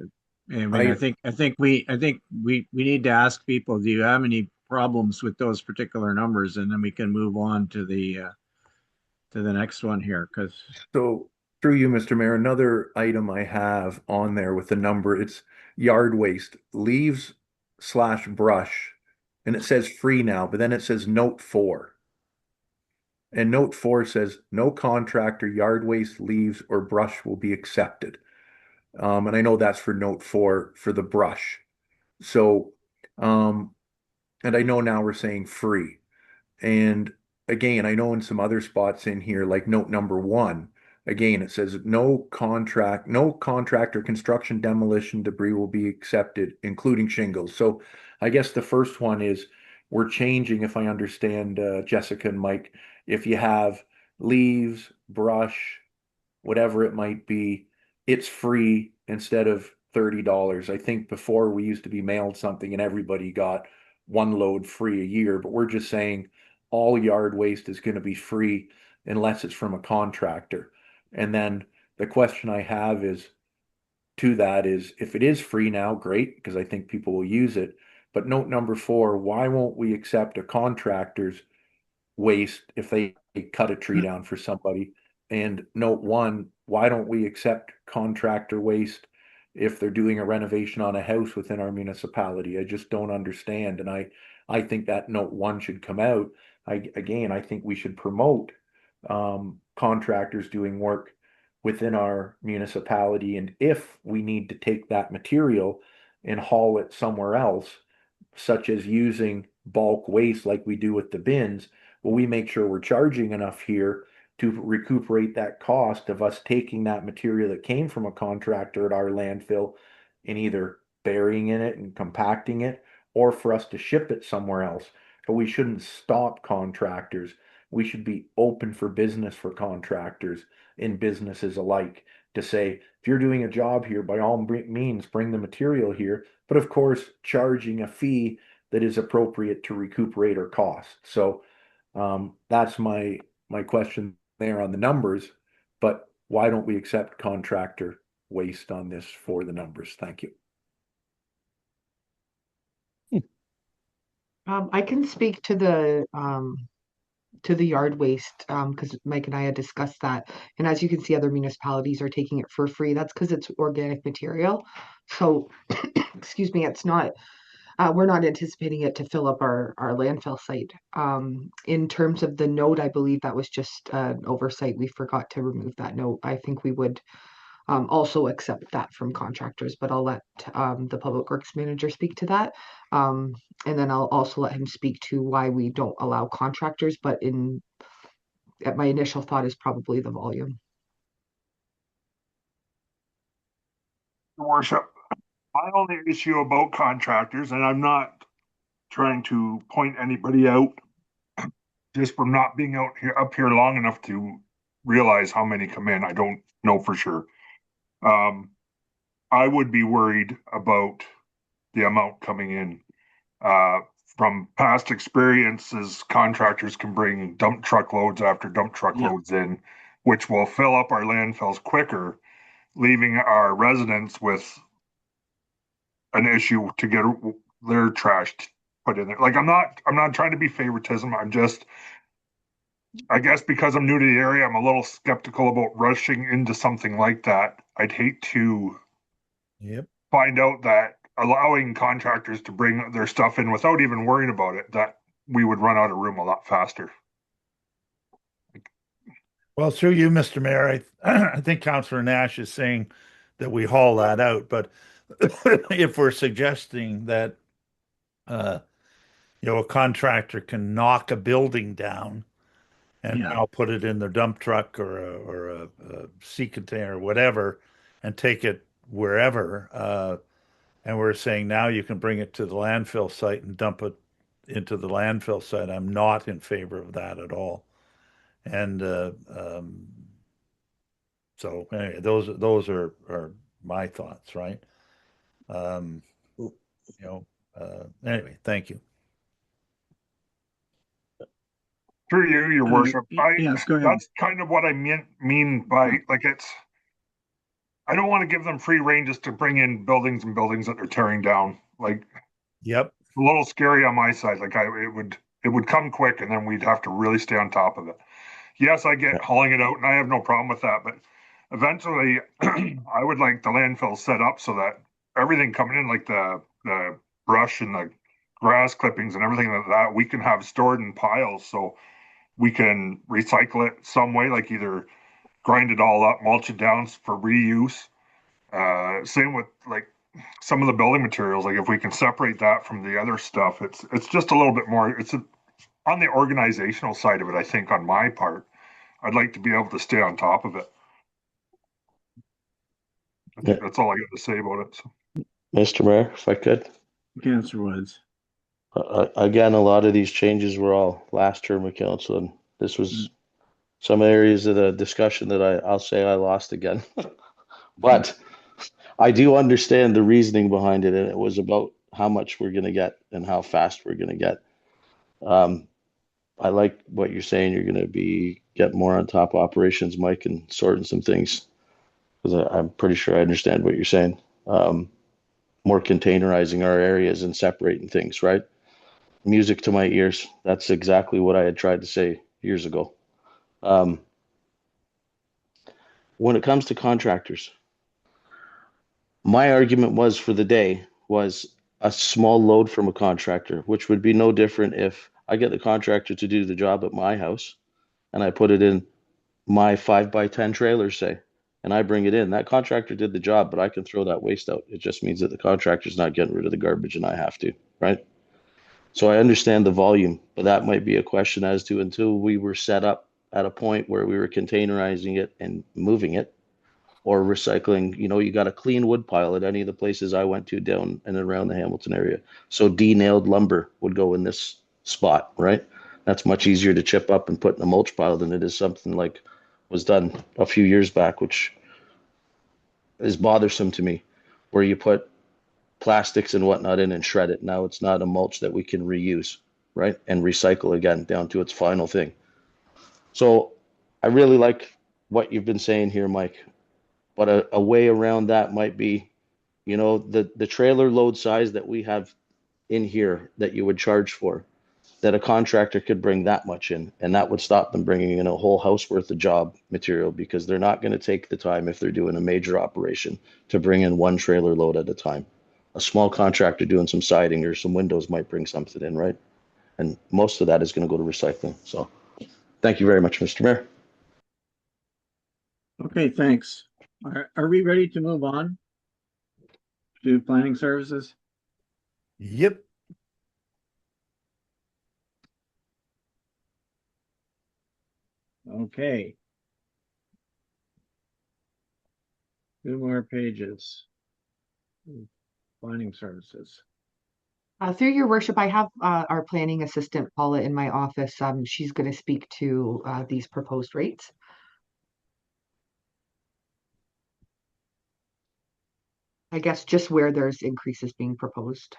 I mean, I I think we need to ask people, do you have any problems with those particular numbers? And then we can move on to the next one here, because So through you, Mr. Mayor, another item I have on there with the number, it's yard waste, leaves slash brush, and it says free now, but then it says note 4. And note 4 says no contractor yard waste, leaves, or brush will be accepted. And I know that's for note 4 for the brush. So, and I know now we're saying free. And again, I know in some other spots in here, like note number 1, again, it says no contractor construction demolition debris will be accepted, including shingles. So I guess the first one is we're changing, if I understand Jessica and Mike, if you have leaves, brush, whatever it might be, it's free instead of $30. I think before we used to be mailed something and everybody got one load free a year, but we're just saying all yard waste is going to be free unless it's from a contractor. And then the question I have is to that is if it is free now, great, because I think people will use it. But note number 4, why won't we accept a contractor's waste if they cut a tree down for somebody? And note 1, why don't we accept contractor waste if they're doing a renovation on a house within our municipality? I just don't understand. And I think that note 1 should come out. I think we should promote contractors doing work within our municipality. And if we need to take that material and haul it somewhere else, such as using bulk waste like we do with the bins, well, we make sure we're charging enough here to recuperate that cost of us taking that material that came from a contractor at our landfill and either burying in it and compacting it, or for us to ship it somewhere else. But we shouldn't stop contractors. We should be open for business for contractors and businesses alike to say, if you're doing a job here, by all means, bring the material here, but of course, charging a fee that is appropriate to recuperate our costs. So that's my question there on the numbers, but why don't we accept contractor waste on this for the numbers? Thank you. I can speak to the yard waste because Mike and I had discussed that. And as you can see, other municipalities are taking it for free. That's because it's organic material. So, excuse me, it's not. We're not anticipating it to fill up our landfill site. In terms of the note, I believe that was just an oversight. We forgot to remove that note. I think we would also accept that from contractors, but I'll let the public works manager speak to that. And then I'll also let him speak to why we don't allow contractors, but at my initial thought is probably the volume. Your worship, my only issue about contractors, and I'm not trying to point anybody out, just from not being up here long enough to realize how many come in. I don't know for sure. I would be worried about the amount coming in. From past experiences, contractors can bring dump truck loads after dump truck loads in, which will fill up our landfills quicker, leaving our residents with an issue to get their trash put in there. Like I'm not trying to be favoritism. I guess because I'm new to the area, I'm a little skeptical about rushing into something like that. I'd hate to find out that allowing contractors to bring their stuff in without even worrying about it, that we would run out of room a lot faster. Well, through you, Mr. Mayor, I think Councillor Nash is saying that we haul that out, but if we're suggesting that a contractor can knock a building down and now put it in their dump truck or a sea container or whatever and take it wherever, And we're saying now you can bring it to the landfill site and dump it into the landfill site. I'm not in favor of that at all. And so anyway, those are my thoughts, right? Anyway, thank you. Through you, your worship. Yes, go ahead. That's kind of what I mean by like I don't want to give them free rein just to bring in buildings and buildings that they're tearing down. Like, Yep. a little scary on my side. Like it would come quick and then we'd have to really stay on top of it. Yes, I get hauling it out and I have no problem with that, but eventually I would like the landfill set up so that everything coming in, like the brush and the grass clippings and everything like that, we can have stored in piles so we can recycle it some way, like either grind it all up, mulch it down for reuse. Same with like some of the building materials. Like if we can separate that from the other stuff, it's just a little bit more. On the organizational side of it, I think on my part, I'd like to be able to stay on top of it. I think that's all I got to say about it. So. Mr. Mayor, if I could. Councillor Woods. Again, a lot of these changes were all last term of council, and this was some areas of the discussion that I'll say I lost again. But I do understand the reasoning behind it, and it was about how much we're going to get and how fast we're going to get. I like what you're saying. You're going to get more on top of operations, Mike, and sorting some things, because I'm pretty sure I understand what you're saying. More containerizing our areas and separating things, right? Music to my ears. That's exactly what I had tried to say years ago. When it comes to contractors, my argument was for the day was a small load from a contractor, which would be no different if I get the contractor to do the job at my house and I put it in my 5x10 trailer, say, and I bring it in. That contractor did the job, but I can throw that waste out. It just means that the contractor's not getting rid of the garbage and I have to, right? So I understand the volume, but that might be a question as to until we were set up at a point where we were containerizing it and moving it or recycling. You got a clean wood pile at any of the places I went to down and around the Hamilton area. So de-nailed lumber would go in this spot, right? That's much easier to chip up and put in a mulch pile than it is something like was done a few years back, which is bothersome to me, where you put plastics and whatnot in and shred it. Now it's not a mulch that we can reuse, right? And recycle again down to its final thing. So I really like what you've been saying here, Mike, but a way around that might be, the trailer load size that we have in here that you would charge for, that a contractor could bring that much in, and that would stop them bringing in a whole house worth of job material, because they're not going to take the time, if they're doing a major operation, to bring in one trailer load at a time. A small contractor doing some siding or some windows might bring something in, right? And most of that is going to go to recycling. So thank you very much, Mr. Mayor. Okay, thanks. Are we ready to move on to planning services? Yep. Okay. 2 more pages. Planning services. Through your worship, I have our planning assistant, Paula, in my office. She's going to speak to these proposed rates. I guess just where there's increases being proposed.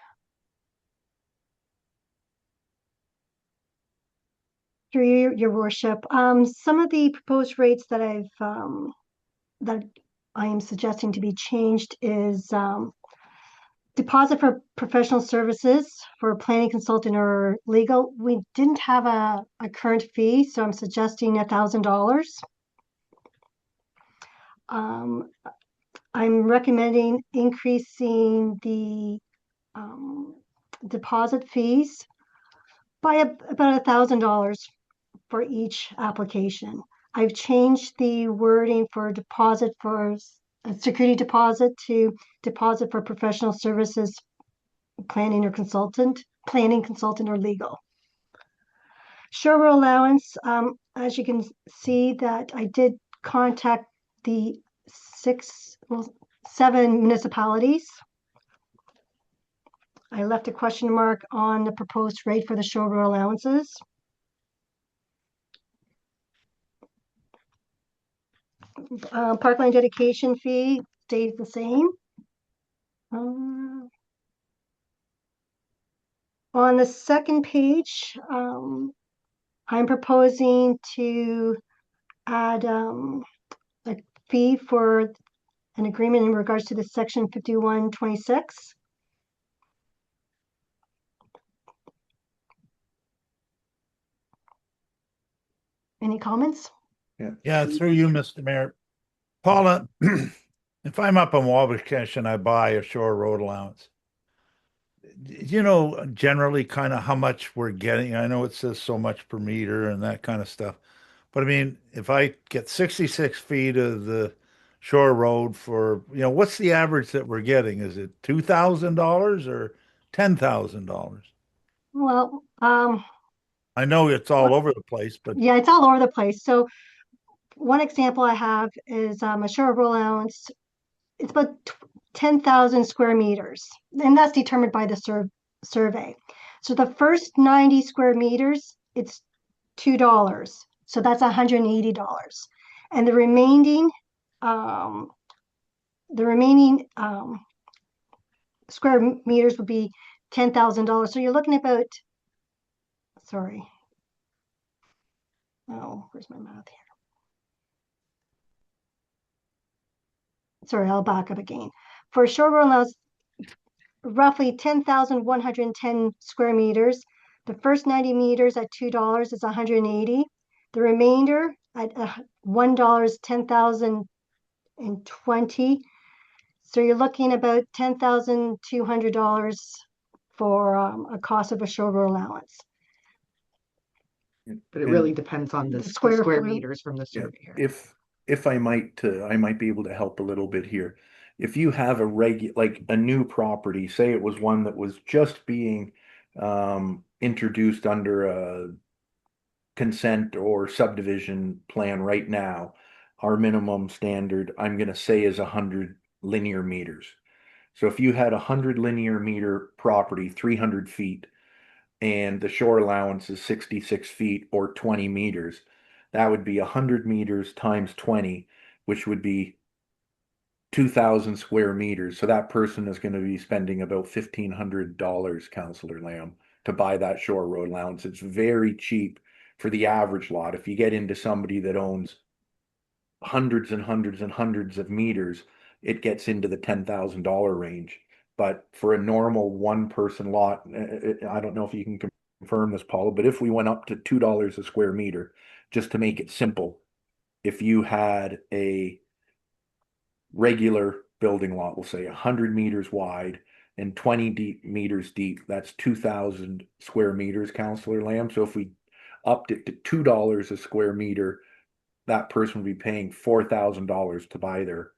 Through your worship, some of the proposed rates that I am suggesting to be changed is deposit for professional services for a planning consultant or legal. We didn't have a current fee, so I'm suggesting $1,000. I'm recommending increasing the deposit fees by about $1,000 for each application. I've changed the wording for deposit for a security deposit to deposit for professional services, planning consultant or legal. Shower allowance, as you can see that I did contact the 7 municipalities I left a question mark on the proposed rate for the shore road allowances. Parkland dedication fee stays the same. On the second page, I'm proposing to add a fee for an agreement in regards to the section 5126. Any comments? Yeah, through you, Mr. Mayor. Paula, if I'm up in Wabash and I buy a shore road allowance, you know, generally kind of how much we're getting. I know it says so much per meter and that kind of stuff. But I mean, if I get 66 feet of the shore road for, you know, what's the average that we're getting? Is it $2,000 or $10,000? Well, I know it's all over the place, but yeah, it's all over the place. So one example I have is a shore road allowance. It's about 10,000 square meters, and that's determined by the survey. So the first 90 square meters, it's $2. So that's $180. And the remaining square meters would be $10,000. So you're looking about, sorry. Oh, where's my math here? Sorry, I'll back up again. For shore road allowance, roughly 10,110 square meters. The first 90 meters at $2 is 180. The remainder at $1 is 10,020. So you're looking about $10,200 for a cost of a shore road allowance. But it really depends on the square meters from the surveyor. If I might be able to help a little bit here. If you have like a new property, say it was one that was just being introduced under a consent or subdivision plan right now, our minimum standard, I'm going to say, is 100 linear meters. So if you had 100 linear meter property, 300 feet, and the shore allowance is 66 feet or 20 meters, that would be 100 meters times 20, which would be 2,000 square meters. So that person is going to be spending about $1,500, Councillor Lamb, to buy that shore road allowance. It's very cheap for the average lot. If you get into somebody that owns hundreds and hundreds and hundreds of meters, it gets into the $10,000 range. But for a normal one-person lot, I don't know if you can confirm this, Paula, but if we went up to $2 a square meter, just to make it simple, if you had a regular building lot, we'll say 100 meters wide and 20 meters deep, that's 2,000 square meters, Councillor Lamb. So if we upped it to $2 a square meter, that person would be paying $4,000 to buy their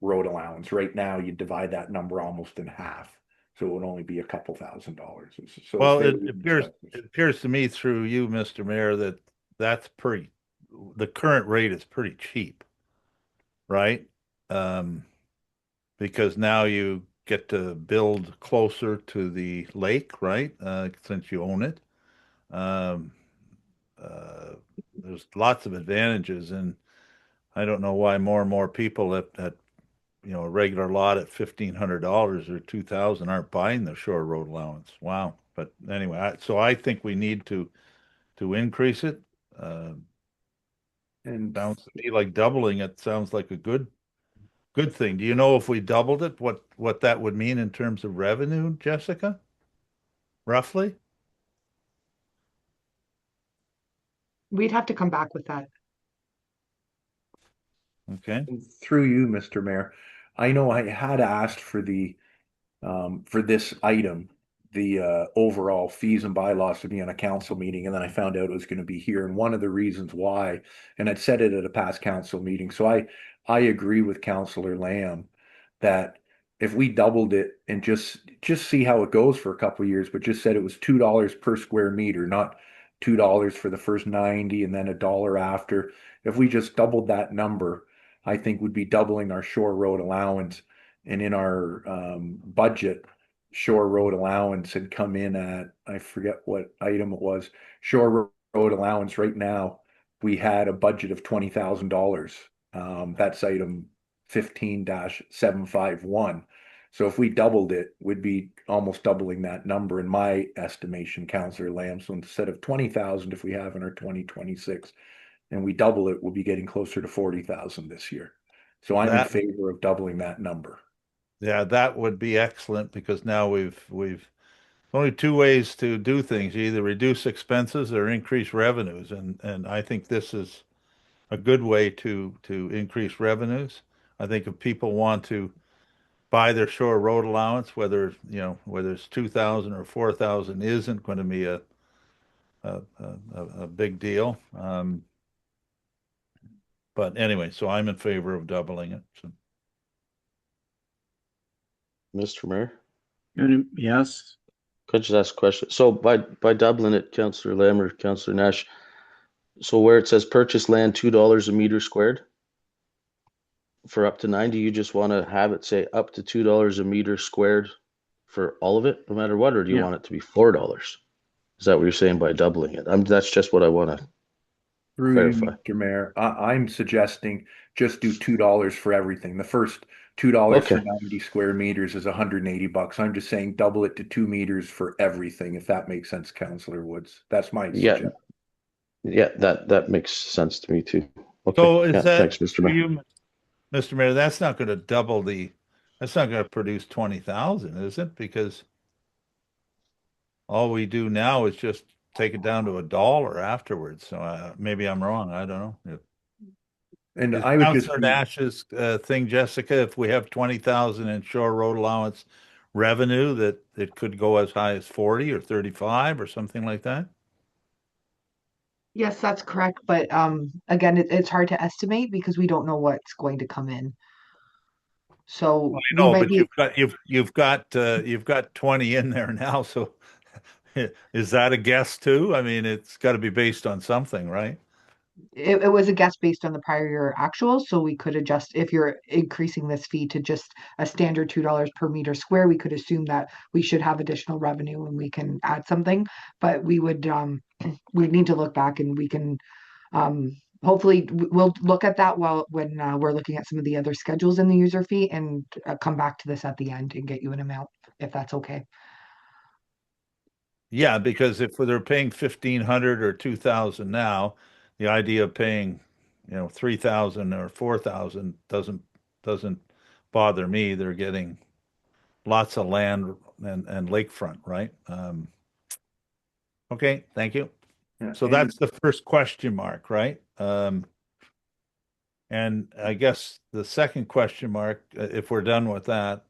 road allowance. Right now, you divide that number almost in half, so it would only be a couple $1,000. So well, it appears to me through you, Mr. Mayor, that the current rate is pretty cheap, right? Because now you get to build closer to the lake, right? Since you own it. There's lots of advantages, and I don't know why more and more people at you know, a regular lot at $1,500 or $2,000 aren't buying the shore road allowance. Wow. But anyway, so I think we need to increase it. And sounds to me like doubling it sounds like a good thing. Do you know if we doubled it, what that would mean in terms of revenue, Jessica? Roughly? We'd have to come back with that. Okay. Through you, Mr. Mayor, I know I had asked for for this item, the overall fees and bylaws to be on a council meeting, and then I found out it was going to be here. And one of the reasons why, and I'd said it at a past council meeting, so I agree with Councillor Lamb that if we doubled it and just see how it goes for a couple of years, but just said it was $2 per square meter, not $2 for the first 90 and then $1 after. If we just doubled that number, I think would be doubling our shore road allowance, and in our budget Shore Road allowance had come in at, I forget what item it was. Shore Road allowance right now, we had a budget of $20,000. That's item 15-751. So if we doubled it, we'd be almost doubling that number in my estimation, Councillor Lamb. So instead of 20,000, if we have in our 2026, and we double it, we'll be getting closer to 40,000 this year. So I'm in That- favor of doubling that number. Yeah, that would be excellent because now we've only two ways to do things. You either reduce expenses or increase revenues. And I think this is a good way to increase revenues. I think if people want to buy their Shore Road allowance, whether it's 2,000 or 4,000 isn't going to be a big deal. But anyway, so I'm in favor of doubling it. So. Mr. Mayor, Yes, could I just ask a question? So by doubling it, Councillor Lamb or Councillor Nash, so where it says purchase land $2 a meter squared for up to 90, you just want to have it say up to $2 a meter squared for all of it, no matter what, or do you Yeah. want it to be $4? Is that what you're saying by doubling it? That's just what I want to Through you, clarify. Mr. Mayor, I'm suggesting just do $2 for everything. The first $2 for Okay. 90 square meters is $180. I'm just saying double it to 2 meters for everything, if that makes sense, Councillor Woods. That's my Yeah. suggestion. Yeah, that makes sense to me too. Okay. So Yeah, is that thanks, Mr. for Mayor. you, Mr. Mayor? That's not going to double that's not going to produce 20,000, is it? Because all we do now is just take it down to $1 afterwards. So maybe I'm wrong. I don't know. And Is I would just Councillor be, Nash's thing, Jessica, if we have 20,000 in Shore Road allowance revenue, that it could go as high as 40 or 35 or something like that? Yes, that's correct. But again, it's hard to estimate because we don't know what's going to come in. So I we know, might but be. you've got 20 in there now. So is that a guess too? I mean, it's got to be based on something, right? It was a guess based on the prior year actual, so we could adjust if you're increasing this fee to just a standard $2 per meter square, we could assume that we should have additional revenue and we can add something. But we would we need to look back and we can hopefully we'll look at that when we're looking at some of the other schedules in the user fee and come back to this at the end and get you an amount if that's okay. Yeah, because if they're paying 1,500 or 2,000 now, the idea of paying, 3,000 or 4,000 doesn't bother me. They're getting lots of land and lakefront, right? Okay, thank you. yeah, So and that's the first question mark, right? And I guess the second question mark, if we're done with that,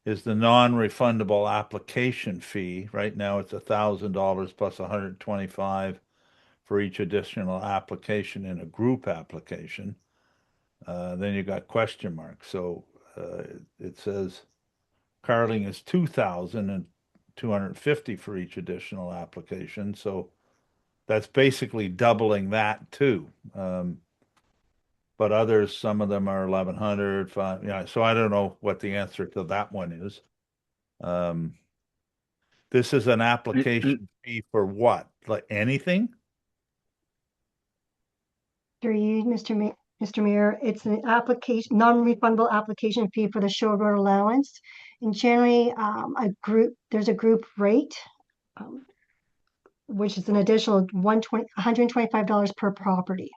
is the non-refundable application fee. Right now, it's $1,000 plus 125 for each additional application in a group application. Then you got question marks. So it says Carling is 2,000 and 250 for each additional application. So that's basically doubling that too. But others, some of them are 1,100, yeah. So I don't know what the answer to that one is. This is an application fee for what? Like anything? Through you, Mr. Mayor, it's an application, non-refundable application fee for the Shore Road allowance. And generally, there's a group rate, which is an additional $125 per property.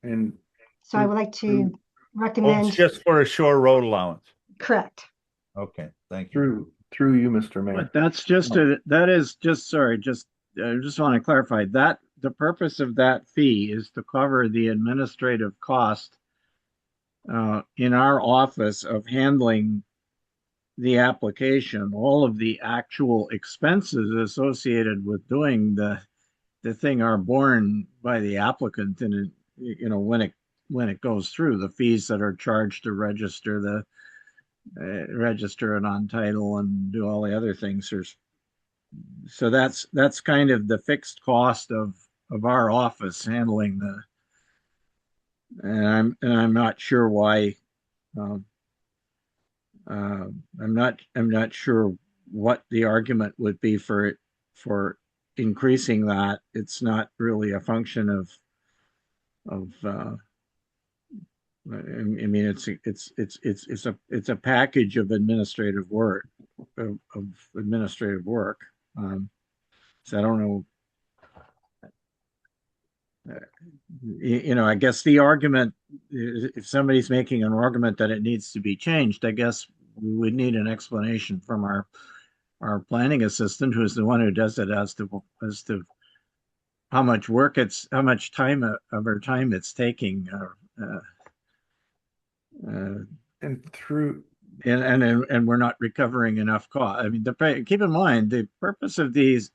and So I would like to Oh, it's recommend, just for a Shore Road allowance. correct. Okay, thank you. through you, Mr. Mayor. but that's just sorry, I just want to clarify that the purpose of that fee is to cover the administrative cost in our office of handling the application, all of the actual expenses associated with doing the thing are borne by the applicant, and when it goes through, the fees that are charged to register it on title and do all the other things. So that's kind of the fixed cost of our office handling and I'm not sure why. I'm not sure what the argument would be for increasing that. It's not really a function of I mean, it's a package of administrative work of administrative work. So I don't know. I guess the argument, if somebody's making an argument that it needs to be changed, I guess we would need an explanation from our planning assistant, who's the one who does it, as to how much time of her time it's taking. And through And we're not recovering enough cost. I mean, keep in mind the purpose of these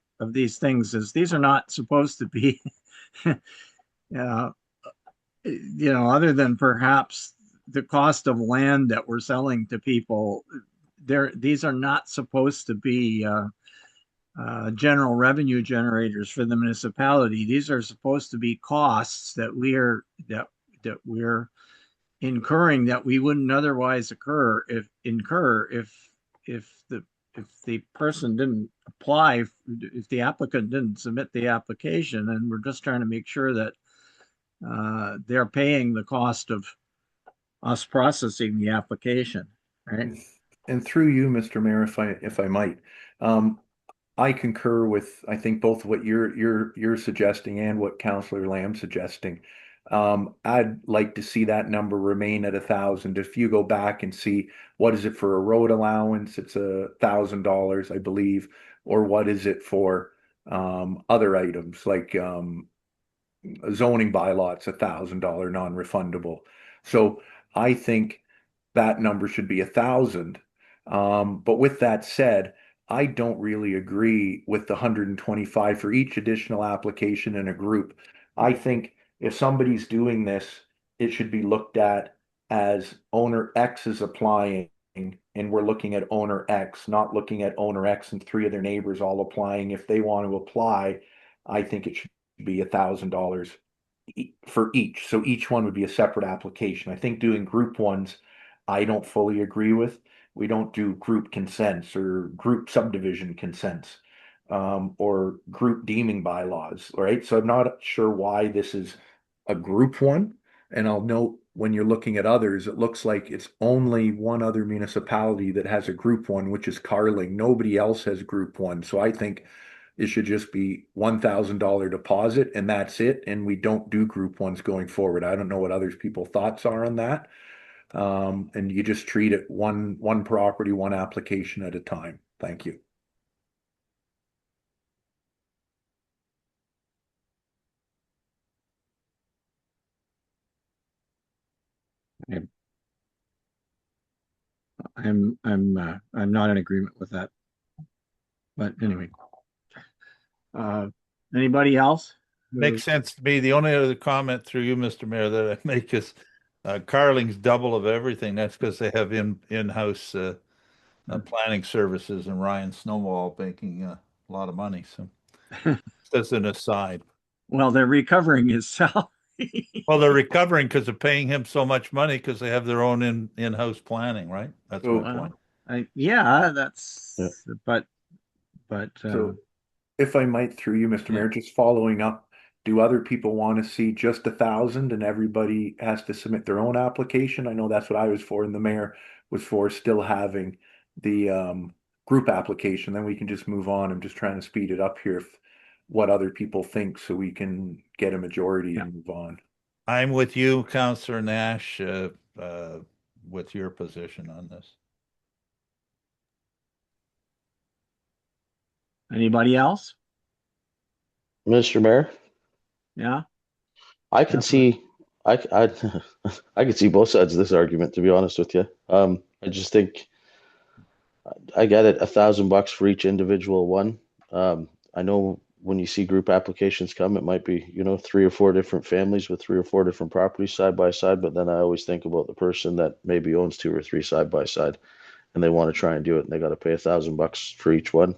things is these are not supposed to be, other than perhaps the cost of land that we're selling to people. These are not supposed to be general revenue generators for the municipality. These are supposed to be costs that we're incurring that we wouldn't otherwise incur if the person didn't apply, if the applicant didn't submit the application. And we're just trying to make sure that they're paying the cost of us processing the application, right? And through you, Mr. Mayor, if I might, I concur with, I think, both what you're suggesting and what Councillor Lamb's suggesting. I'd like to see that number remain at 1,000. If you go back and see what is it for a road allowance, it's $1,000, I believe, or what is it for other items like zoning bylaw, it's $1,000 non-refundable. So I think that number should be 1,000. But with that said, I don't really agree with the 125 for each additional application in a group. I think if somebody's doing this, it should be looked at as owner X is applying, and we're looking at owner X, not looking at owner X and 3 of their neighbors all applying. If they want to apply, I think it should be $1,000 for each. So each one would be a separate application. I think doing group ones, I don't fully agree with. We don't do group consents or group subdivision consents. Or group deeming bylaws, right? So I'm not sure why this is a group one. And I'll note when you're looking at others, it looks like it's only one other municipality that has a group one, which is Carling. Nobody else has group one. So I think it should just be $1,000 deposit and that's it. And we don't do group ones going forward. I don't know what others people's thoughts are on that. And you just treat it one property, one application at a time. Thank you. I'm not in agreement with that. But anyway, anybody else? Makes sense to me. The only other comment through you, Mr. Mayor, that I make is Carling's double of everything. That's because they have in-house planning services, and Ryan Snowball making a lot of money. So that's an aside. Well, they're recovering his salary. Well, they're recovering because they're paying him so much money because they have their own in-house planning, right? That's my point. Yeah, that's but so if I might, through you, Mr. Mayor, just following up, do other people want to see just 1,000 and everybody has to submit their own application? I know that's what I was for, and the mayor was for still having the group application. Then we can just move on. I'm just trying to speed it up here. What other people think so we can get a majority and move on. I'm with you, Councillor Nash, with your position on this. Anybody else? Mr. Mayor? Yeah. I can see I can see both sides of this argument, to be honest with you. I just think I get it, $1,000 for each individual one. I know when you see group applications come, it might be, 3 or 4 different families with 3 or 4 different properties side by side. But then I always think about the person that maybe owns 2 or 3 side by side, and they want to try and do it, and they got to pay $1,000 for each one.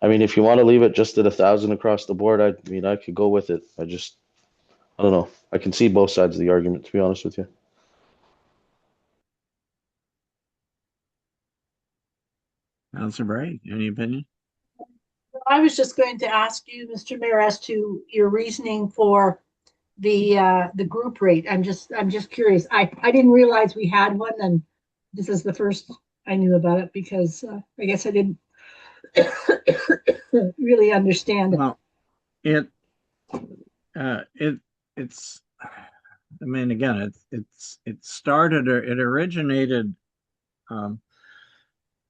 I mean, if you want to leave it just at 1,000 across the board, I could go with it. I don't know. I can see both sides of the argument, to be honest with you. Councilor Bray, any opinion? I was just going to ask you, Mr. Mayor, as to your reasoning for the group rate. I'm just curious. I didn't realize we had one, and this is the first I knew about it because I guess I didn't really understand it. Well, it's, I mean, again, it started, or it originated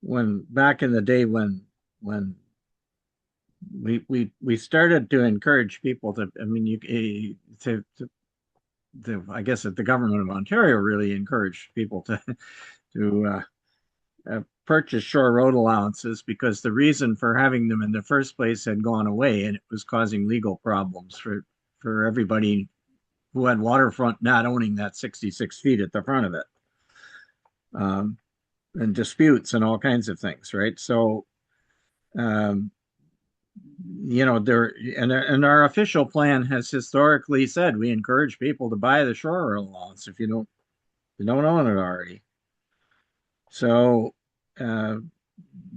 when back in the day when we started to encourage people to, I mean, I guess that the government of Ontario really encouraged people to purchase shore road allowances because the reason for having them in the first place had gone away, and it was causing legal problems for everybody who had waterfront not owning that 66 feet at the front of it, and disputes and all kinds of things, right? So, you know, and our official plan has historically said we encourage people to buy the shore road allowance if you don't own it already. So, you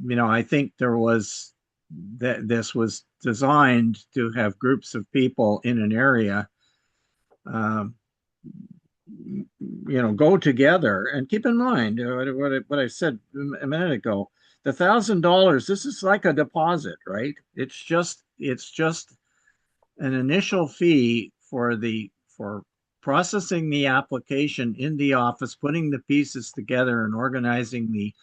know, I think this was designed to have groups of people in an area, you know, go together. And keep in mind what I said a minute ago. The $1,000, this is like a deposit, right? It's just an initial fee for processing the application in the office, putting the pieces together, and organizing the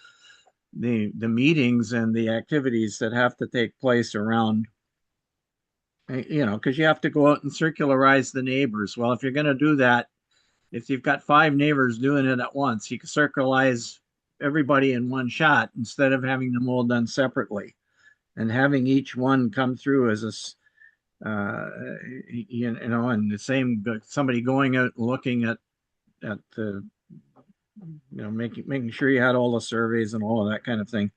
meetings and the activities that have to take place around, you know, because you have to go out and circularize the neighbors. Well, if you're going to do that, if you've got 5 neighbors doing it at once, you can circularize everybody in one shot instead of having them all done separately and having each one come through as you know, and the same, somebody going out looking at the, you know, making sure you had all the surveys and all of that kind of thing.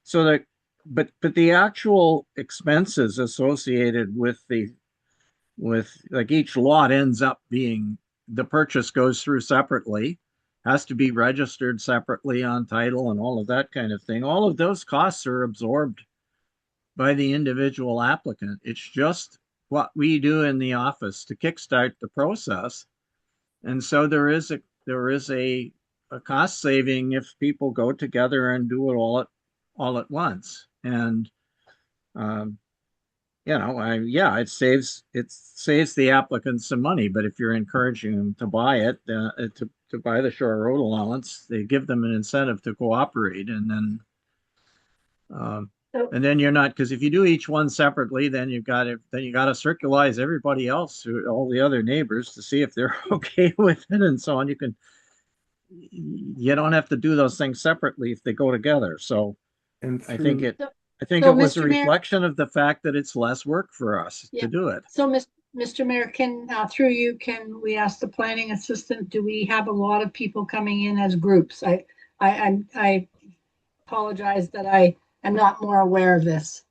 So that, but the actual expenses associated with like each lot ends up being, the purchase goes through separately, has to be registered separately on title and all of that kind of thing. All of those costs are absorbed by the individual applicant. It's just what we do in the office to kickstart the process. And so there is a cost saving if people go together and do it all at once. And you know, it saves the applicant some money. But if you're encouraging them to buy it, to buy the shore road allowance, they give them an incentive to cooperate, and then you're not, because if you do each one separately, then you got to circularize everybody else, all the other neighbors, to see if they're okay with it and so on. You don't have to do those things separately if they go together. So I think it was a reflection of the fact that it's less work for us to do it. So, Mr. Mayor, through you, can we ask the planning assistant, do we have a lot of people coming in as groups? I apologize that I am not more aware of this.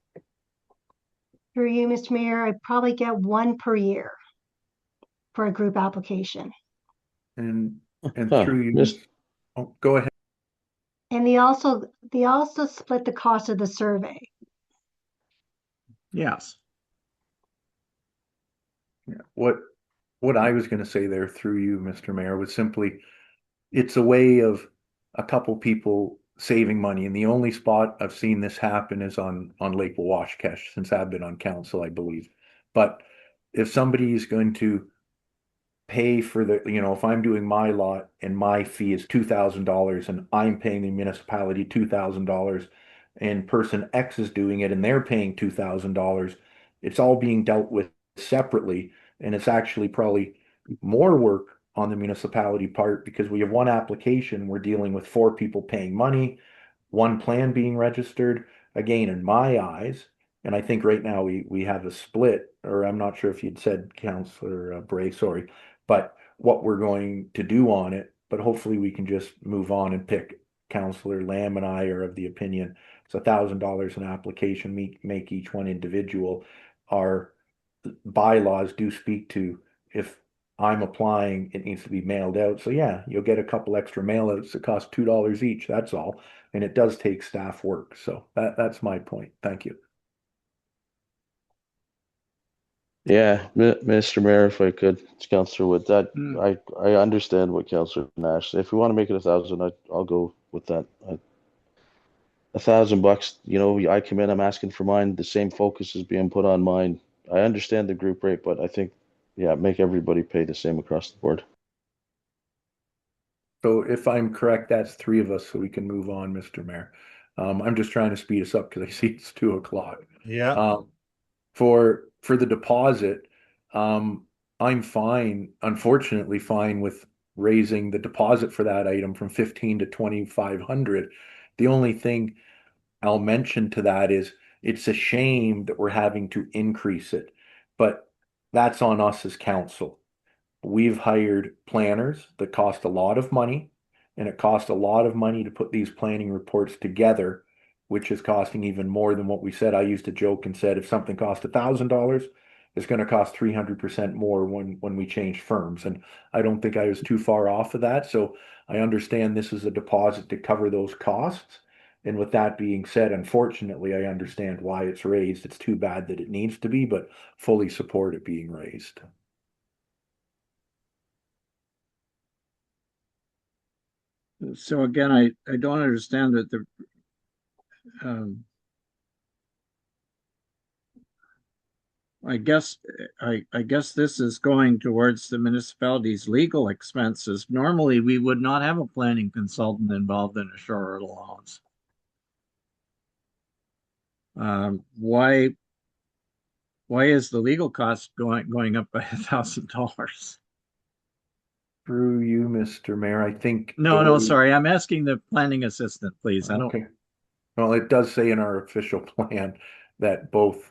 Through you, Mr. Mayor, I probably get 1 per year for a group application. And through you, oh, go ahead. And they also split the cost of the survey. Yes. Yeah. What I was going to say there through you, Mr. Mayor, was simply, it's a way of a couple people saving money. And the only spot I've seen this happen is on Lake Washkesh, since I've been on council, I believe. But if somebody is going to pay for the, you know, if I'm doing my lot and my fee is $2,000 and I'm paying the municipality $2,000 and person X is doing it and they're paying $2,000, it's all being dealt with separately. And it's actually probably more work on the municipality part because we have one application, we're dealing with 4 people paying money, 1 plan being registered. Again, in my eyes, and I think right now we have a split, or I'm not sure if you'd said, Councillor Bray, sorry, but what we're going to do on it, but hopefully we can just move on and pick. Councillor Lamb and I are of the opinion it's $1,000 an application, make each one individual. Our bylaws do speak to if I'm applying, it needs to be mailed out. So yeah, you'll get a couple extra mail outs that cost $2 each. That's all. And it does take staff work. So that's my point. Thank you. Yeah, Mr. Mayor, if I could, Councillor Wood, that Mm. I understand what Councillor Nash. If we want to make it 1,000, I'll go with that. $1,000, you know, I come in, I'm asking for mine. The same focus is being put on mine. I understand the group rate, but I think, yeah, make everybody pay the same across the board. So if I'm correct, that's 3 of us, so we can move on, Mr. Mayor. I'm just trying to speed us up because I see it's 2 o'clock. Yeah. For the deposit, I'm fine, unfortunately fine with raising the deposit for that item from 15 to 2,500. The only thing I'll mention to that is it's a shame that we're having to increase it, but that's on us as council. We've hired planners that cost a lot of money, and it costs a lot of money to put these planning reports together, which is costing even more than what we said. I used to joke and said if something cost $1,000, it's going to cost 300% more when we change firms. And I don't think I was too far off of that. So I understand this is a deposit to cover those costs. And with that being said, unfortunately, I understand why it's raised. It's too bad that it needs to be, but fully support it being raised. So again, I don't understand that um, I guess this is going towards the municipality's legal expenses. Normally, we would not have a planning consultant involved in a shore road allowance. Why is the legal cost going up by $1,000? Through you, Mr. Mayor, I think. No, sorry. I'm asking the planning assistant, please. I don't. Okay. Well, it does say in our official plan that both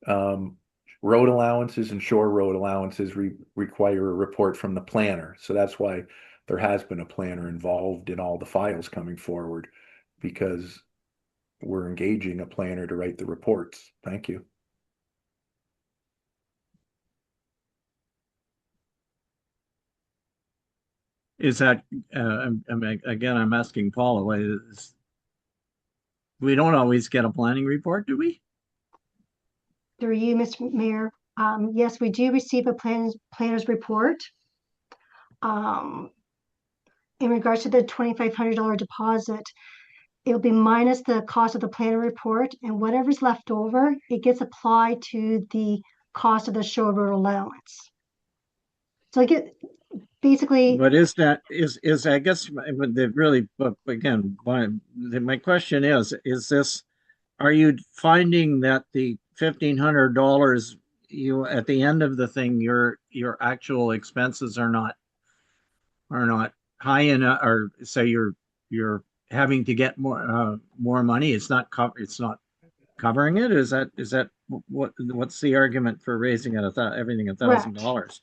road allowances and shore road allowances require a report from the planner. So that's why there has been a planner involved in all the files coming forward, because we're engaging a planner to write the reports. Thank you. Is that again? I'm asking Paula. We don't always get a planning report, do we? Through you, Mr. Mayor, yes, we do receive a planner's report. In regards to the $2,500 deposit, it'll be minus the cost of the planner report, and whatever's left over, it gets applied to the cost of the shore road allowance. So I get basically. But is I guess but again, my question is this, are you finding that the $1,500 you at the end of the thing, your actual expenses are not high enough, or say you're having to get more money? It's not covering it? Is that what's the argument for raising it everything $1,000?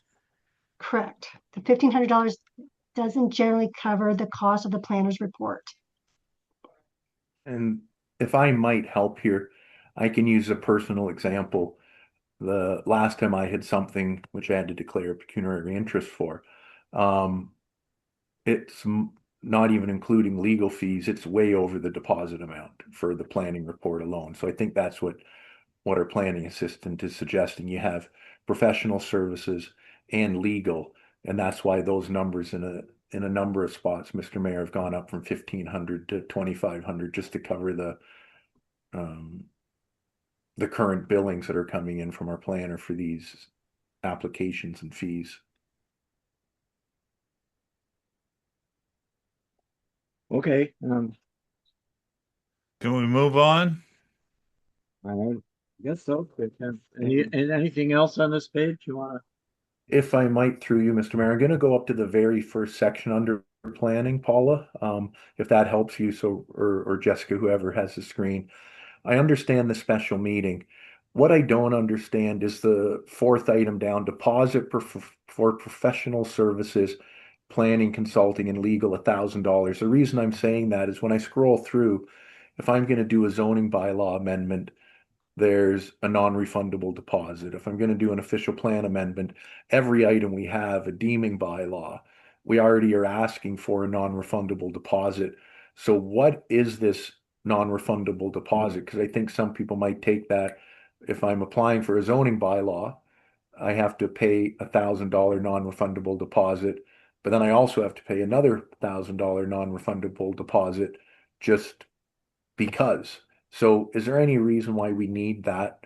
Correct. The $1,500 doesn't generally cover the cost of the planner's report. And if I might help here, I can use a personal example. The last time I had something which I had to declare pecuniary interest for, it's not even including legal fees. It's way over the deposit amount for the planning report alone. So I think that's what our planning assistant is suggesting. You have professional services and legal, and that's why those numbers in a number of spots, Mr. Mayor, have gone up from 1,500 to 2,500 just to cover the current billings that are coming in from our planner for these applications and fees. Okay. Can we move on? I guess so. Anything else on this page you want to? If I might, through you, Mr. Mayor, I'm going to go up to the very first section under planning, Paula, if that helps you. So, or Jessica, whoever has the screen. I understand the special meeting. What I don't understand is the 4th item down, deposit for professional services, planning, consulting, and legal, $1,000. The reason I'm saying that is when I scroll through, if I'm going to do a zoning bylaw amendment, there's a non-refundable deposit. If I'm going to do an official plan amendment, every item we have, a deeming bylaw, we already are asking for a non-refundable deposit. So what is this non-refundable deposit? Because I think some people might take that, if I'm applying for a zoning bylaw, I have to pay $1,000 non-refundable deposit, but then I also have to pay another $1,000 non-refundable deposit just because. So is there any reason why we need that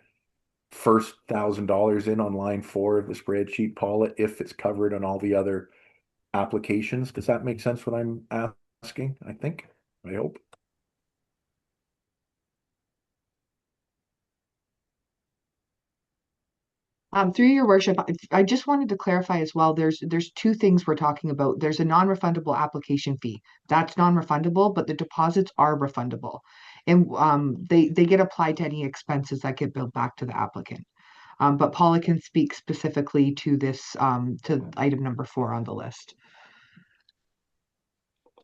first $1,000 in on line 4 of the spreadsheet, Paula, if it's covered on all the other applications? Does that make sense what I'm asking? I think, I hope. Through your worship, I just wanted to clarify as well, there's two things we're talking about. There's a non-refundable application fee. That's non-refundable, but the deposits are refundable. And they get applied to any expenses that get billed back to the applicant. But Paula can speak specifically to this, to item number 4 on the list.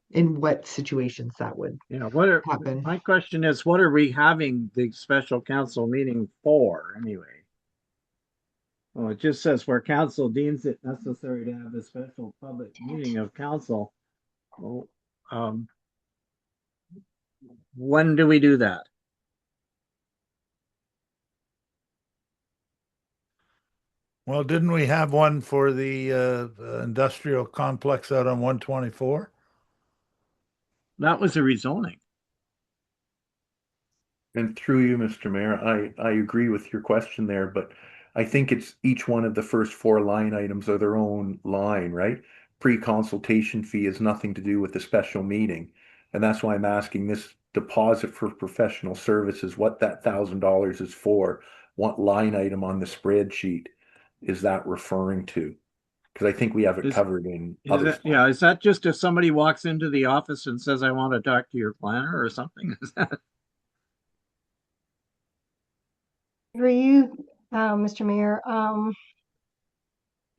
In what situations that would Yeah, happen. my question is, what are we having the special council meeting for anyway? Well, it just says where council deems it necessary to have a special public meeting of council. Well, when do we do that? Well, didn't we have one for the industrial complex out on 124? That was a rezoning. And through you, Mr. Mayor, I agree with your question there, but I think it's each one of the first 4 line items are their own line, right? Pre-consultation fee has nothing to do with the special meeting. And that's why I'm asking this deposit for professional services, what that $1,000 is for, what line item on the spreadsheet is that referring to? Because I think we have it covered in other stuff. Yeah, is that just if somebody walks into the office and says, I want to talk to your planner or something? Is that? For you, Mr. Mayor,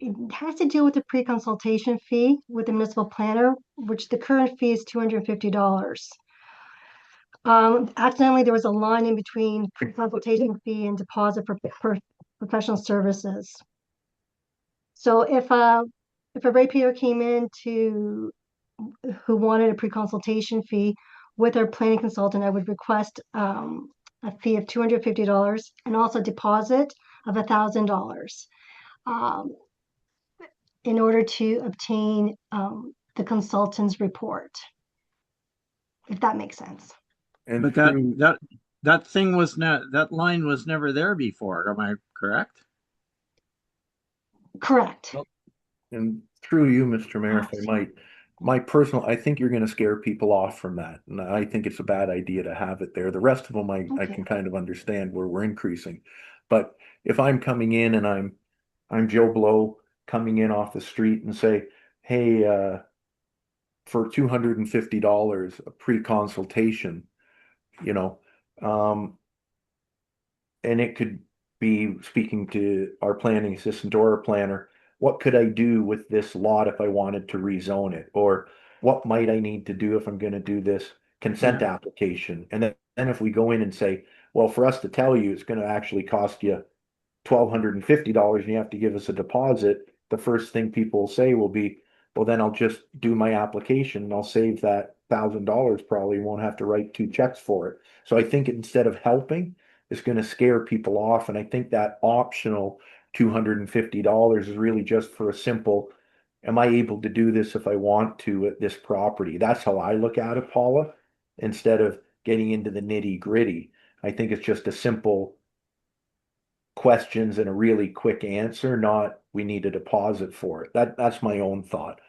it has to deal with the pre-consultation fee with the municipal planner, which the current fee is $250. Accidentally, there was a line in between pre-consultation fee and deposit for professional services. So if a ratepayer came in who wanted a pre-consultation fee with our planning consultant, I would request a fee of $250 and also a deposit of $1,000 in order to obtain the consultant's report, if that makes sense. And But that thing was not, that line was never there before. Am I correct? Correct. And through you, Mr. Mayor, if I might, I think you're going to scare people off from that. And I think it's a bad idea to have it there. The rest of them, I Okay. can kind of understand where we're increasing. But if I'm coming in and I'm Joe Blow coming in off the street and say, hey, for $250, a pre-consultation, you know, and it could be speaking to our planning assistant or our planner, what could I do with this lot if I wanted to rezone it? Or what might I need to do if I'm going to do this consent application? And then if we go in and say, well, for us to tell you, it's going to actually cost you $1,250 and you have to give us a deposit, the first thing people will say will be, well, then I'll just do my application and I'll save that $1,000, probably won't have to write 2 checks for it. So I think instead of helping, it's going to scare people off. And I think that optional $250 is really just for a simple, am I able to do this if I want to at this property? That's how I look at it, Paula, instead of getting into the nitty gritty. I think it's just a simple questions and a really quick answer, not we need a deposit for it. That's my own thought.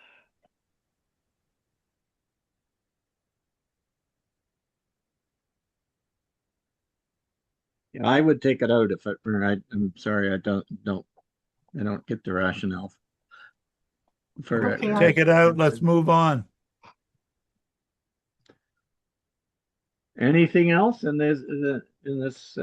Yeah, I would take it out if it were, I'm sorry, I don't get the rationale for it. Okay, Take it out. Let's move on. Anything else in this,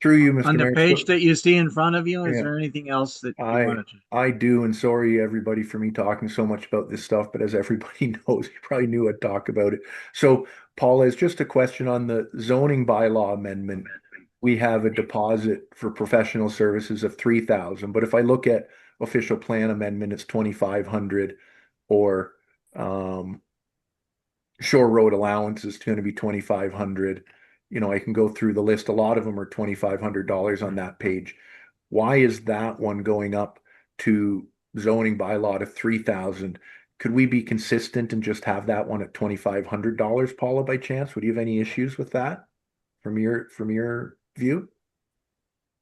Through you, Mr. On the Mayor. page that you see in front of you, is Yeah. there anything else that you I wanted to? I do, and sorry everybody for me talking so much about this stuff, but as everybody knows, you probably knew I'd talk about it. So, Paula, it's just a question on the zoning bylaw amendment. We have a deposit for professional services of 3,000, but if I look at official plan amendment, it's 2,500, or um, Shore Road allowance is going to be 2,500. You know, I can go through the list. A lot of them are $2,500 on that page. Why is that one going up to zoning bylaw to 3,000? Could we be consistent and just have that one at $2,500, Paula, by chance? Would you have any issues with that from your view?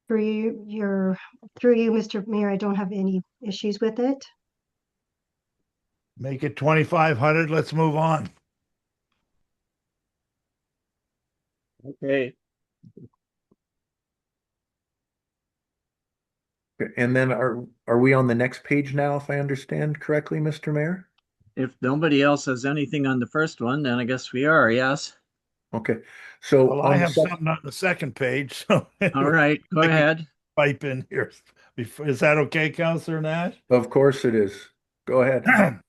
Through you, Mr. Mayor, I don't have any issues with it. Make it 2,500. Let's move on. Okay. And then are we on the next page now, if I understand correctly, Mr. Mayor? If nobody else has anything on the first one, then I guess we are, yes. Okay. So Well, I have something on the second page. So All right, go I can ahead. pipe in here. Is that okay, Councillor Nash? Of course it is. Go ahead.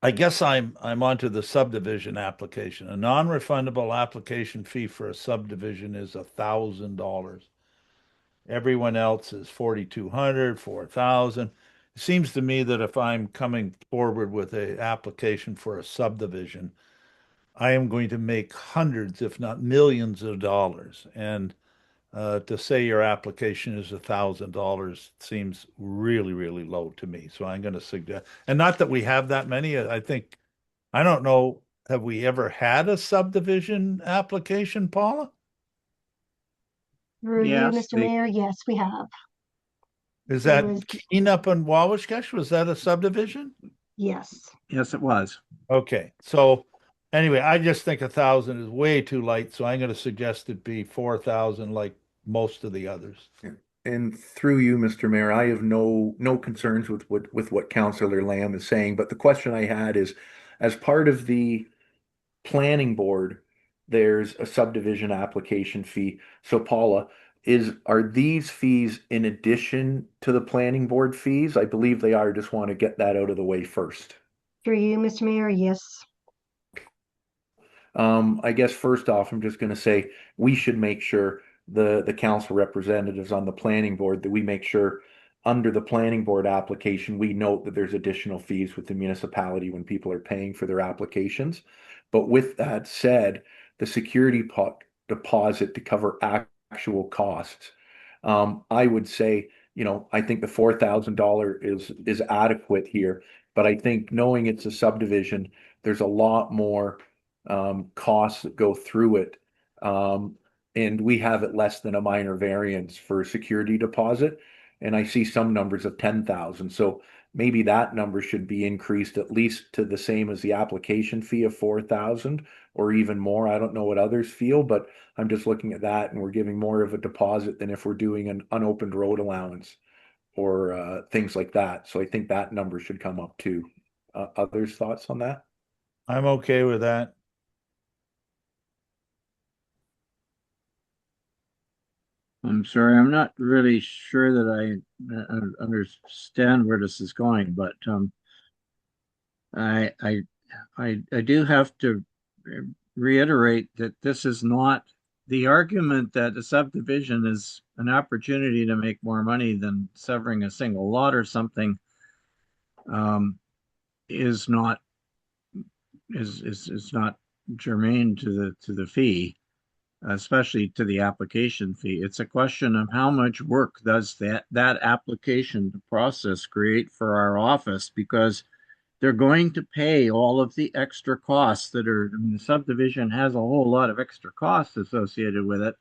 I guess I'm onto the subdivision application. A non-refundable application fee for a subdivision is $1,000. Everyone else is 4,200, 4,000. It seems to me that if I'm coming forward with a application for a subdivision, I am going to make hundreds, if not millions of dollars. And to say your application is $1,000 seems really, really low to me. So I'm going to suggest, and not that we have that many. I think, I don't know, have we ever had a subdivision application, Paula? Through you, Yes, Mr. Mayor, yes, we have. Is There that was- Keene up in Wawashkesh? Was that a subdivision? Yes. Yes, it was. Okay, so anyway, I just think 1,000 is way too light, so I'm going to suggest it be 4,000, like most of the others. And through you, Mr. Mayor, I have no concerns with what Councillor Lamb is saying, but the question I had is, as part of the planning board, there's a subdivision application fee. So Paula, are these fees in addition to the planning board fees? I believe they are. Just want to get that out of the way first. Through you, Mr. Mayor, yes. I guess first off, I'm just going to say we should make sure the council representatives on the planning board that we make sure under the planning board application, we note that there's additional fees with the municipality when people are paying for their applications. But with that said, the security deposit to cover actual costs, I would say, I think the $4,000 is adequate here. But I think knowing it's a subdivision, there's a lot more costs that go through it. And we have it less than a minor variance for security deposit. And I see some numbers of 10,000. So maybe that number should be increased at least to the same as the application fee of 4,000 or even more. I don't know what others feel, but I'm just looking at that and we're giving more of a deposit than if we're doing an unopened road allowance or things like that. So I think that number should come up too. Others' thoughts on that? I'm okay with that. I'm sorry, I'm not really sure that I understand where this is going, but I do have to reiterate that this is not the argument that a subdivision is an opportunity to make more money than severing a single lot or something is not germane to the fee, especially to the application fee. It's a question of how much work does that application process create for our office, because they're going to pay all of the extra costs that are, I mean, the subdivision has a whole lot of extra costs associated with it,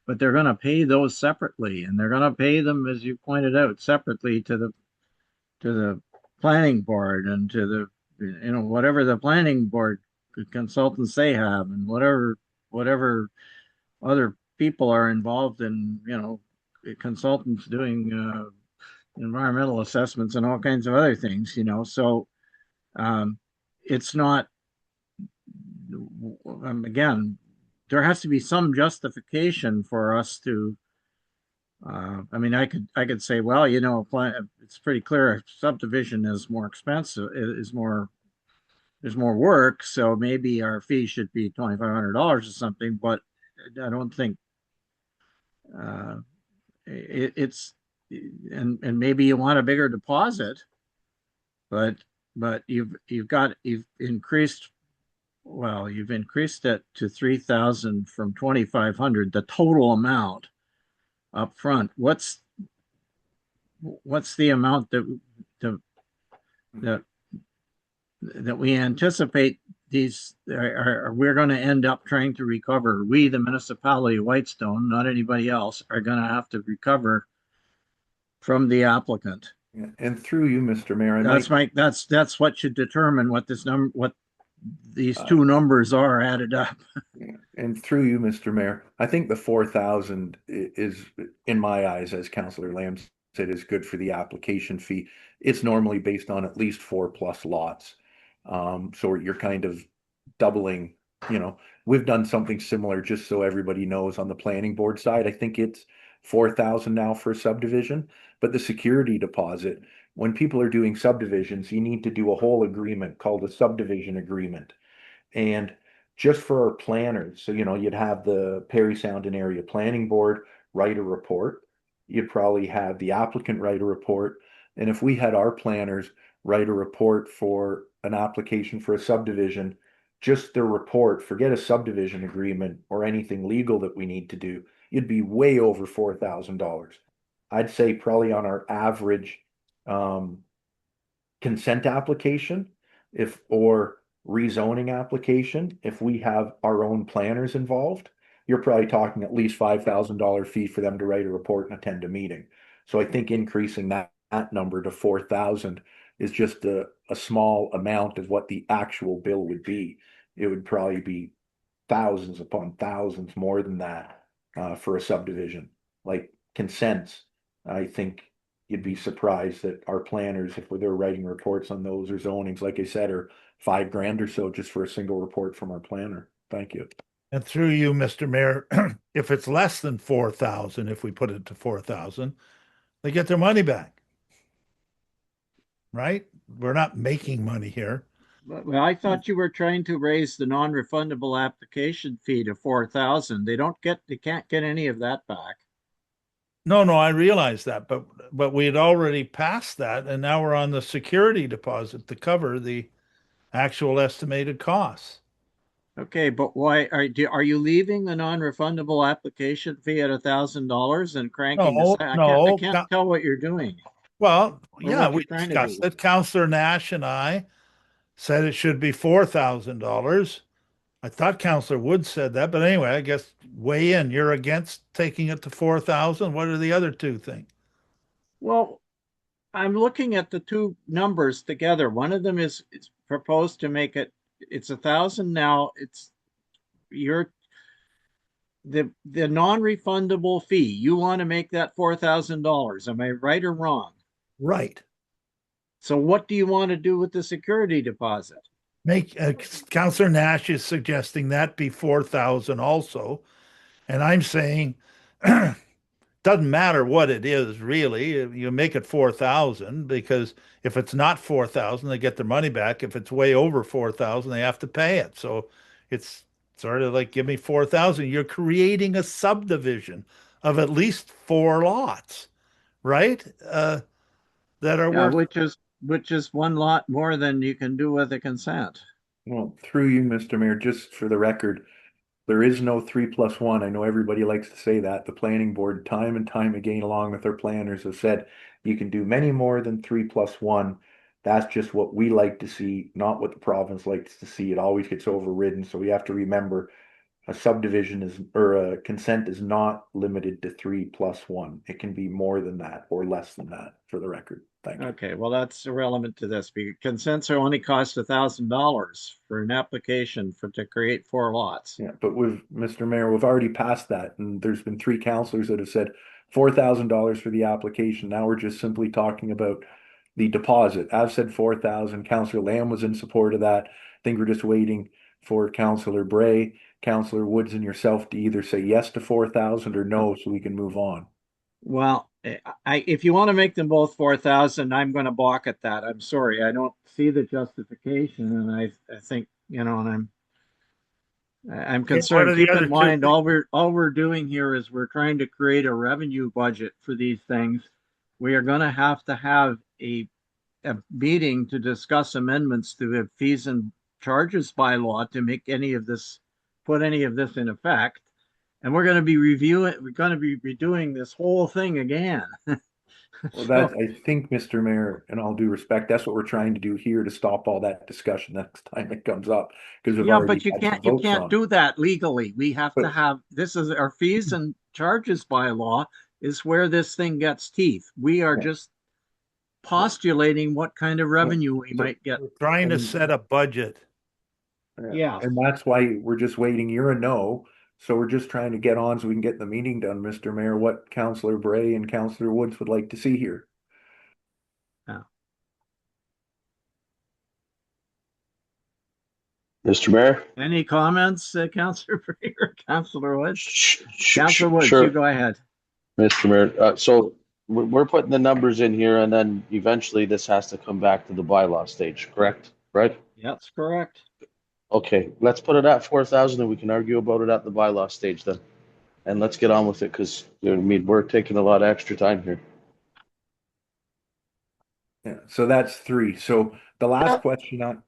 but they're going to pay those separately, and they're going to pay them, as you pointed out, separately to the planning board and to the, whatever the planning board consultants they have, and whatever other people are involved in, consultants doing environmental assessments and all kinds of other things, so it's not, again, there has to be some justification for us to, I mean, I could say, well, you know, it's pretty clear subdivision is more expensive, is more, there's more work, so maybe our fee should be $2,500 or something, but I don't think, it's, and maybe you want a bigger deposit, but you've increased, well, you've increased it to 3,000 from 2,500, the total amount up front. What's the amount that we anticipate these we're going to end up trying to recover? We, the municipality of Whitestone, not anybody else, are going to have to recover from the applicant. Yeah, and through you, Mr. Mayor, That's what should determine what these two numbers are added up. and through you, Mr. Mayor, I think the 4,000 is, in my eyes, as Councillor Lamb said, is good for the application fee. It's normally based on at least 4+ lots. So you're kind of doubling, you know, we've done something similar, just so everybody knows, on the planning board side. I think it's 4,000 now for a subdivision, but the security deposit, when people are doing subdivisions, you need to do a whole agreement called a subdivision agreement. And just for our planners, so, you know, you'd have the Parry Sound and Area Planning Board write a report. You'd probably have the applicant write a report. And if we had our planners write a report for an application for a subdivision, just the report, forget a subdivision agreement or anything legal that we need to do, you'd be way over $4,000. I'd say probably on our average consent application, or rezoning application, if we have our own planners involved, you're probably talking at least $5,000 fee for them to write a report and attend a meeting. So I think increasing that number to 4,000 is just a small amount of what the actual bill would be. It would probably be thousands upon thousands more than that for a subdivision. Like consents, I think you'd be surprised that our planners, if they're writing reports on those, or zonings, like I said, are $5,000 or so just for a single report from our planner. Thank you. And through you, Mr. Mayor, if it's less than 4,000, if we put it to 4,000, they get their money back. Right? We're not making money here. Well, I thought you were trying to raise the non-refundable application fee to 4,000. They can't get any of that back. No, I realize that, but we had already passed that, and now we're on the security deposit to cover the actual estimated costs. Okay, but why are you leaving the non-refundable application fee at $1,000 and cranking this? I can't tell what you're doing. Well, yeah, we discussed it. Councillor Nash and I said it should be $4,000. I thought Councillor Wood said that, but anyway, I guess weigh in. You're against taking it to 4,000. What do the other two think? Well, I'm looking at the two numbers together. One of them is proposed to make it's 1,000 now. It's the non-refundable fee. You want to make that $4,000. Am I right or wrong? Right. So what do you want to do with the security deposit? Councillor Nash is suggesting that be 4,000 also. And I'm saying, doesn't matter what it is, really. You make it 4,000, because if it's not 4,000, they get their money back. If it's way over 4,000, they have to pay it. So it's sort of like, give me 4,000. You're creating a subdivision of at least 4 lots, right? That are worth, which is one lot more than you can do with a consent. Well, through you, Mr. Mayor, just for the record, there is no 3+1. I know everybody likes to say that. The planning board, time and time again, along with their planners, have said you can do many more than 3+1. That's just what we like to see, not what the province likes to see. It always gets overridden. So we have to remember a subdivision or a consent is not limited to 3+1. It can be more than that or less than that, for the record. Thank you. Okay, well, that's irrelevant to this, because consents are only cost $1,000 for an application to create 4 lots. Yeah, but Mr. Mayor, we've already passed that, and there's been 3 councillors that have said $4,000 for the application. Now we're just simply talking about the deposit. I've said 4,000. Councillor Lamb was in support of that. I think we're just waiting for Councillor Bray. Councillor Woods and yourself to either say yes to 4,000 or no, so we can move on. Well, if you want to make them both 4,000, I'm going to balk at that. I'm sorry. I don't see the justification, and I think, and I'm what concerned. are the Keep other in two mind, things? all we're doing here is we're trying to create a revenue budget for these things. We are going to have a meeting to discuss amendments to the fees and charges bylaw to make put any of this in effect. And we're going to be redoing this whole thing again. Well, that, I think, Mr. Mayor, in all due respect, that's what we're trying to do here to stop all that discussion next time it comes up, because we've Yeah, already but you had some can't votes on it. do that legally. We have to But- have, this is our fees and charges bylaw is where this thing gets teeth. We are Yeah. just postulating what kind of revenue we might get. We're trying to set a budget. Yeah. And that's why we're just waiting. You're a no. So we're just trying to get on so we can get the meeting done, Mr. Mayor, what Councillor Bray and Councillor Woods would like to see here. Mr. Mayor? Any comments, Councillor Bray or Councillor Woods? Councillor Sure, Woods, you go ahead. Mr. Mayor. So we're putting the numbers in here, and then eventually this has to come back to the bylaw stage, correct? Right? That's correct. Okay, let's put it at 4,000 and we can argue about it at the bylaw stage then. And let's get on with it, because we're taking a lot of extra time here. Yeah, so that's 3. So the last question on.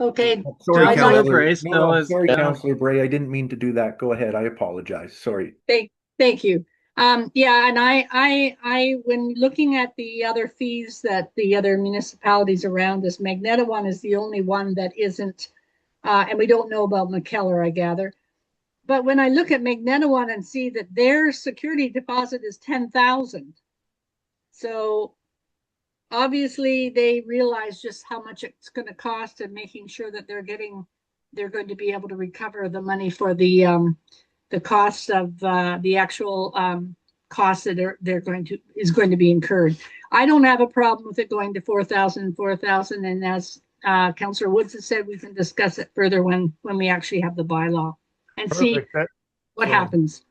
Okay, Sorry, I'd like- Councillor. Bray still is Sorry, down. Councillor Bray. I didn't mean to do that. Go ahead. I apologize. Sorry. thank you. Yeah, and I, when looking at the other fees that the other municipalities around us, Magneto one is the only one that isn't, and we don't know about McKellar, I gather. But when I look at Magneto one and see that their security deposit is 10,000, so obviously they realize just how much it's going to cost and making sure that they're going to be able to recover the money for the cost of the actual costs that is going to be incurred. I don't have a problem with it going to 4,000, and as Councillor Woods has said, we can discuss it further when we actually have the bylaw and see Perfect. what happens.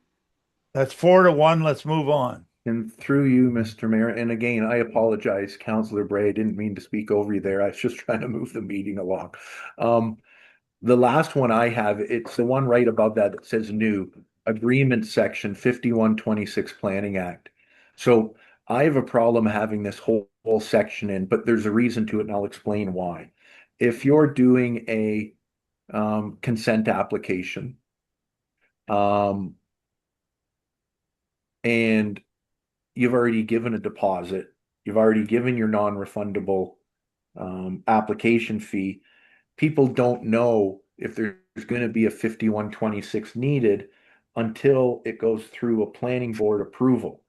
That's 4-1. Let's move on. And through you, Mr. Mayor, and again, I apologize, Councillor Bray. I didn't mean to speak over you there. I was just trying to move the meeting along. The last one I have, it's the one right above that says new agreement section 5126 Planning Act. So I have a problem having this whole section in, but there's a reason to it, and I'll explain why. If you're doing a consent application, and you've already given a deposit, you've already given your non-refundable application fee, people don't know if there's going to be a 5126 needed until it goes through a planning board approval.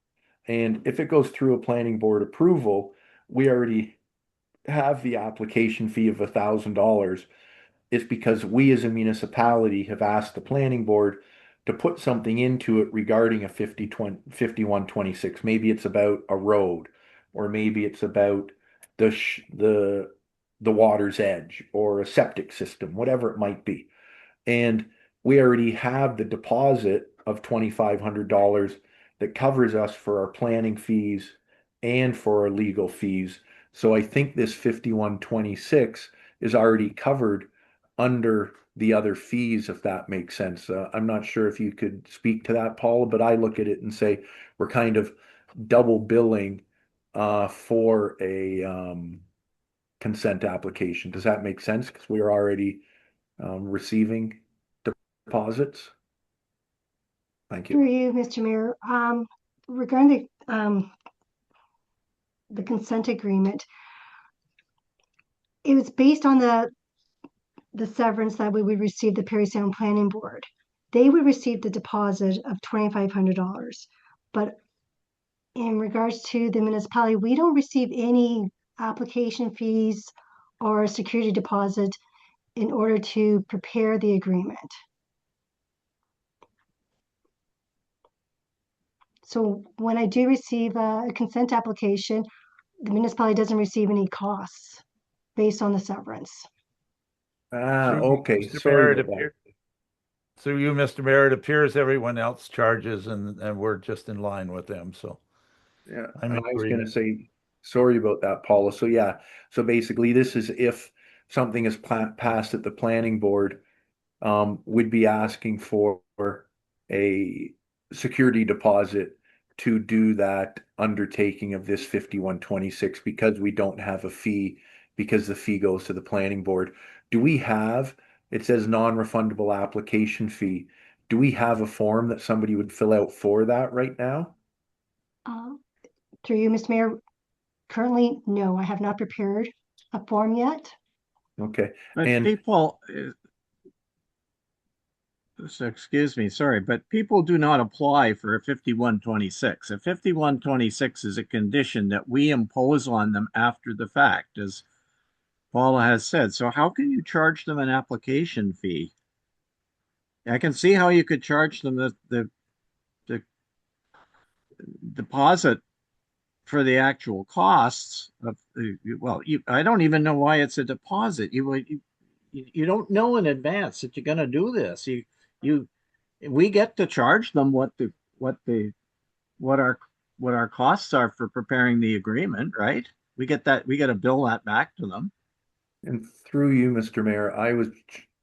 And if it goes through a planning board approval, we already have the application fee of $1,000. It's because we as a municipality have asked the planning board to put something into it regarding a 5126. Maybe it's about a road, or maybe it's about the water's edge or a septic system, whatever it might be. And we already have the deposit of $2,500 that covers us for our planning fees and for our legal fees. So I think this 5126 is already covered under the other fees, if that makes sense. I'm not sure if you could speak to that, Paula, but I look at it and say we're kind of double billing for a consent application. Does that make sense? Because we are already receiving deposits. Thank Through you. you, Mr. Mayor, regarding the consent agreement, it was based on the severance that we would receive the Perry Sound Planning Board. They would receive the deposit of $2,500, but in regards to the municipality, we don't receive any application fees or security deposit in order to prepare the agreement. So when I do receive a consent application, the municipality doesn't receive any costs based on the severance. Okay. Mr. Sorry Mayor, about that. Through you, Mr. Mayor, it appears everyone else charges and we're just in line with them, so. Yeah, I'm and I was agreeing. gonna say, sorry about that, Paula. So yeah, so basically this is if something is passed at the planning board, we'd be asking for a security deposit to do that undertaking of this 5126 because we don't have a fee, because the fee goes to the planning board. Do we have, it says non-refundable application fee. Do we have a form that somebody would fill out for that right now? Through you, Mr. Mayor, currently, no, I have not prepared a form yet. Okay, But and people, so excuse me, sorry, but people do not apply for a 5126. A 5126 is a condition that we impose on them after the fact, as Paula has said. So how can you charge them an application fee? I can see how you could charge them the deposit for the actual costs of well, I don't even know why it's a deposit. You don't know in advance that you're going to do this. You we get to charge them what our what our costs are for preparing the agreement, right? We get to bill that back to them. And through you, Mr. Mayor, I was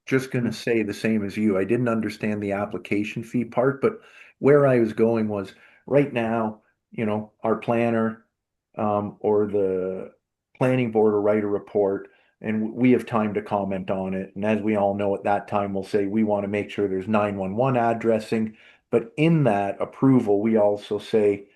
just going to say the same as you. I didn't understand the application fee part, but where I was going was right now, our planner or the planning board will write a report and we have time to comment on it. And as we all know, at that time, we'll say we want to make sure there's 911 addressing. But in that approval, we also say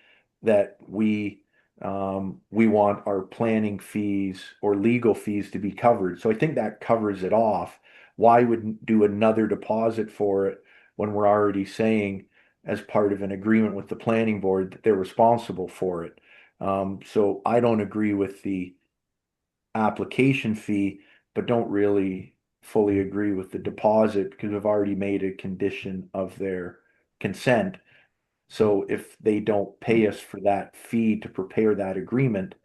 that we want our planning fees or legal fees to be covered. So I think that covers it off. Why would do another deposit for it when we're already saying, as part of an agreement with the planning board, that they're responsible for it? So I don't agree with the application fee, but don't really fully agree with the deposit because we've already made a condition of their consent. So if they don't pay us for that fee to prepare that agreement,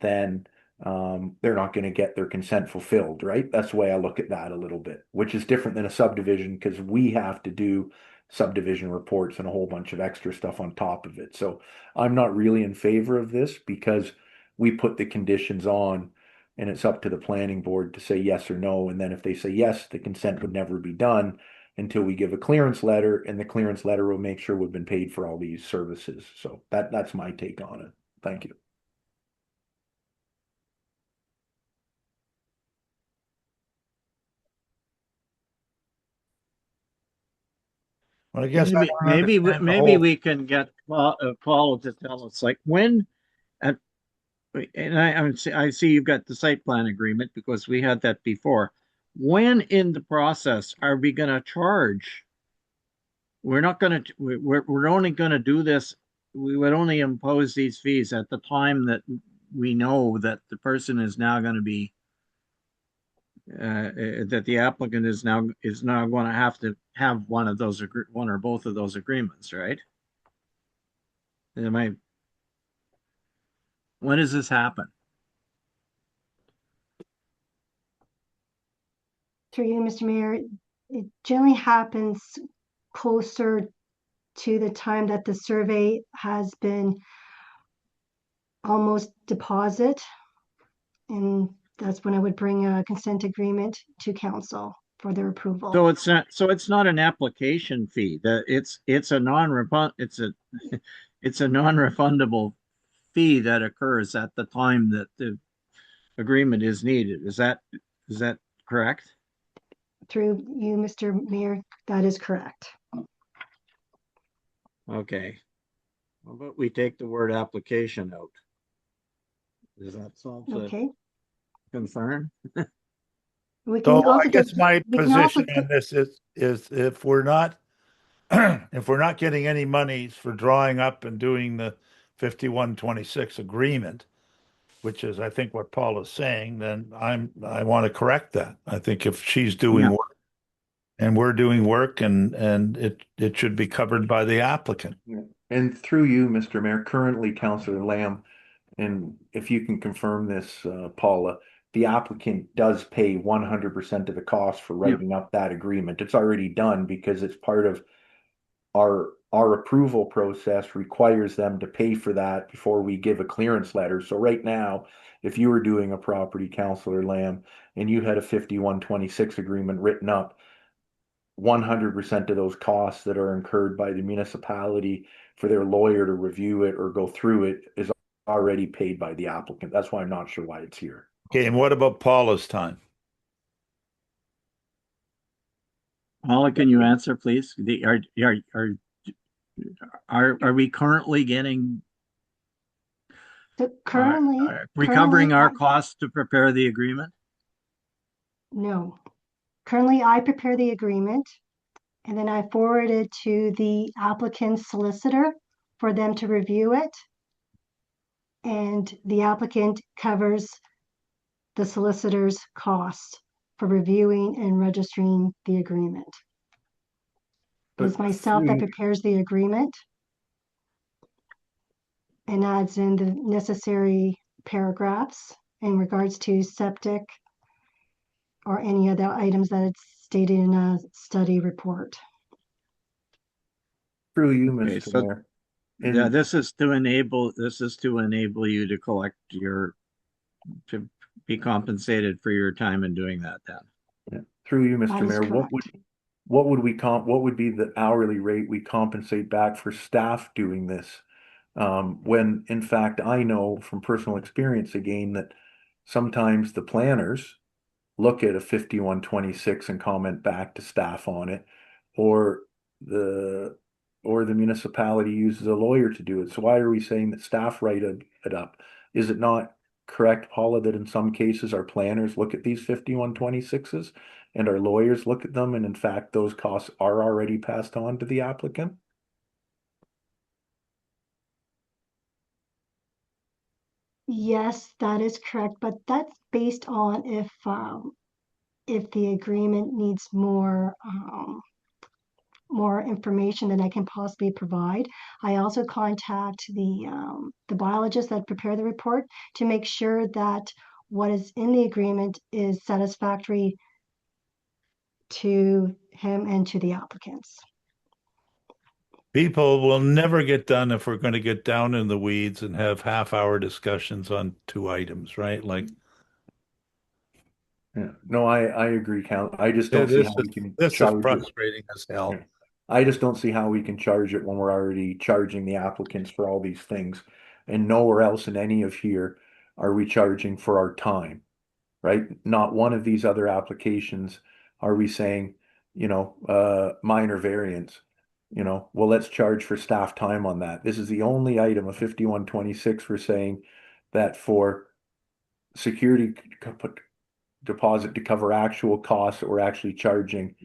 then they're not going to get their consent fulfilled, right? That's the way I look at that a little bit, which is different than a subdivision because we have to do subdivision reports and a whole bunch of extra stuff on top of it. So I'm not really in favor of this because we put the conditions on and it's up to the planning board to say yes or no. And then if they say yes, the consent would never be done until we give a clearance letter, and the clearance letter will make sure we've been paid for all these services. So that's my take on it. Thank you. Well, I guess I don't Maybe understand the whole. we can get Paul to tell us like when at and I see you've got the site plan agreement because we had that before. When in the process are we going to charge? We're not going to. We're only going to do this. We would only impose these fees at the time that we know that the person is now going to be that the applicant is now going to have one of those one or both of those agreements, right? When does this happen? Through you, Mr. Mayor, it generally happens closer to the time that the survey has been almost deposit. And that's when I would bring a consent agreement to council for their approval. So it's not an application fee. It's a non-refundable fee that occurs at the time that the agreement is needed. Is that correct? Through you, Mr. Mayor, that is correct. Okay. How about we take the word application out? Does that solve the concern? We can So I also guess just, my we can also position on this is if we're not if we're not getting any monies for drawing up and doing the 5126 agreement, which is I think what Paul is saying, then I want to correct that. I think if she's doing work and we're doing work and it should be covered by the applicant. And through you, Mr. Mayor, currently Councillor Lamb, and if you can confirm this, Paula, the applicant does pay 100% of the cost for writing up that agreement. It's already done because it's part of our approval process requires them to pay for that before we give a clearance letter. So right now, if you were doing a property, Councillor Lamb, and you had a 5126 agreement written up, 100% of those costs that are incurred by the municipality for their lawyer to review it or go through it is already paid by the applicant. That's why I'm not sure why it's here. Okay, and what about Paula's time? Paula, can you answer, please? Are we currently getting So currently, recovering our currently, costs to prepare the agreement? no. Currently, I prepare the agreement and then I forward it to the applicant's solicitor for them to review it. And the applicant covers the solicitor's cost for reviewing and registering the agreement. It's myself that prepares the agreement and adds in the necessary paragraphs in regards to septic or any other items that it's stated in a study report. Through you, Okay, Mr. so Mayor. yeah, this is to enable you to collect to be compensated for your time in doing that then. Through you, That Mr. is Mayor, correct. what would be the hourly rate we compensate back for staff doing this? When in fact, I know from personal experience again that sometimes the planners look at a 5126 and comment back to staff on it, or the municipality uses a lawyer to do it. So why are we saying that staff write it up? Is it not correct, Paula, that in some cases our planners look at these 5126s and our lawyers look at them, and in fact those costs are already passed on to the applicant? Yes, that is correct, but that's based on if the agreement needs more information than I can possibly provide. I also contact the biologist that prepare the report to make sure that what is in the agreement is satisfactory to him and to the applicants. People will never get done if we're going to get down in the weeds and have half-hour discussions on two items, right? Like, Yeah. No, I agree, Count. I just don't see this how we can is charge it. frustrating as hell. Yeah. I just don't see how we can charge it when we're already charging the applicants for all these things. And nowhere else in any of here are we charging for our time, right? Not one of these other applications are we saying, minor variance, well, let's charge for staff time on that. This is the only item of 5126 we're saying that for security deposit to cover actual costs that we're actually charging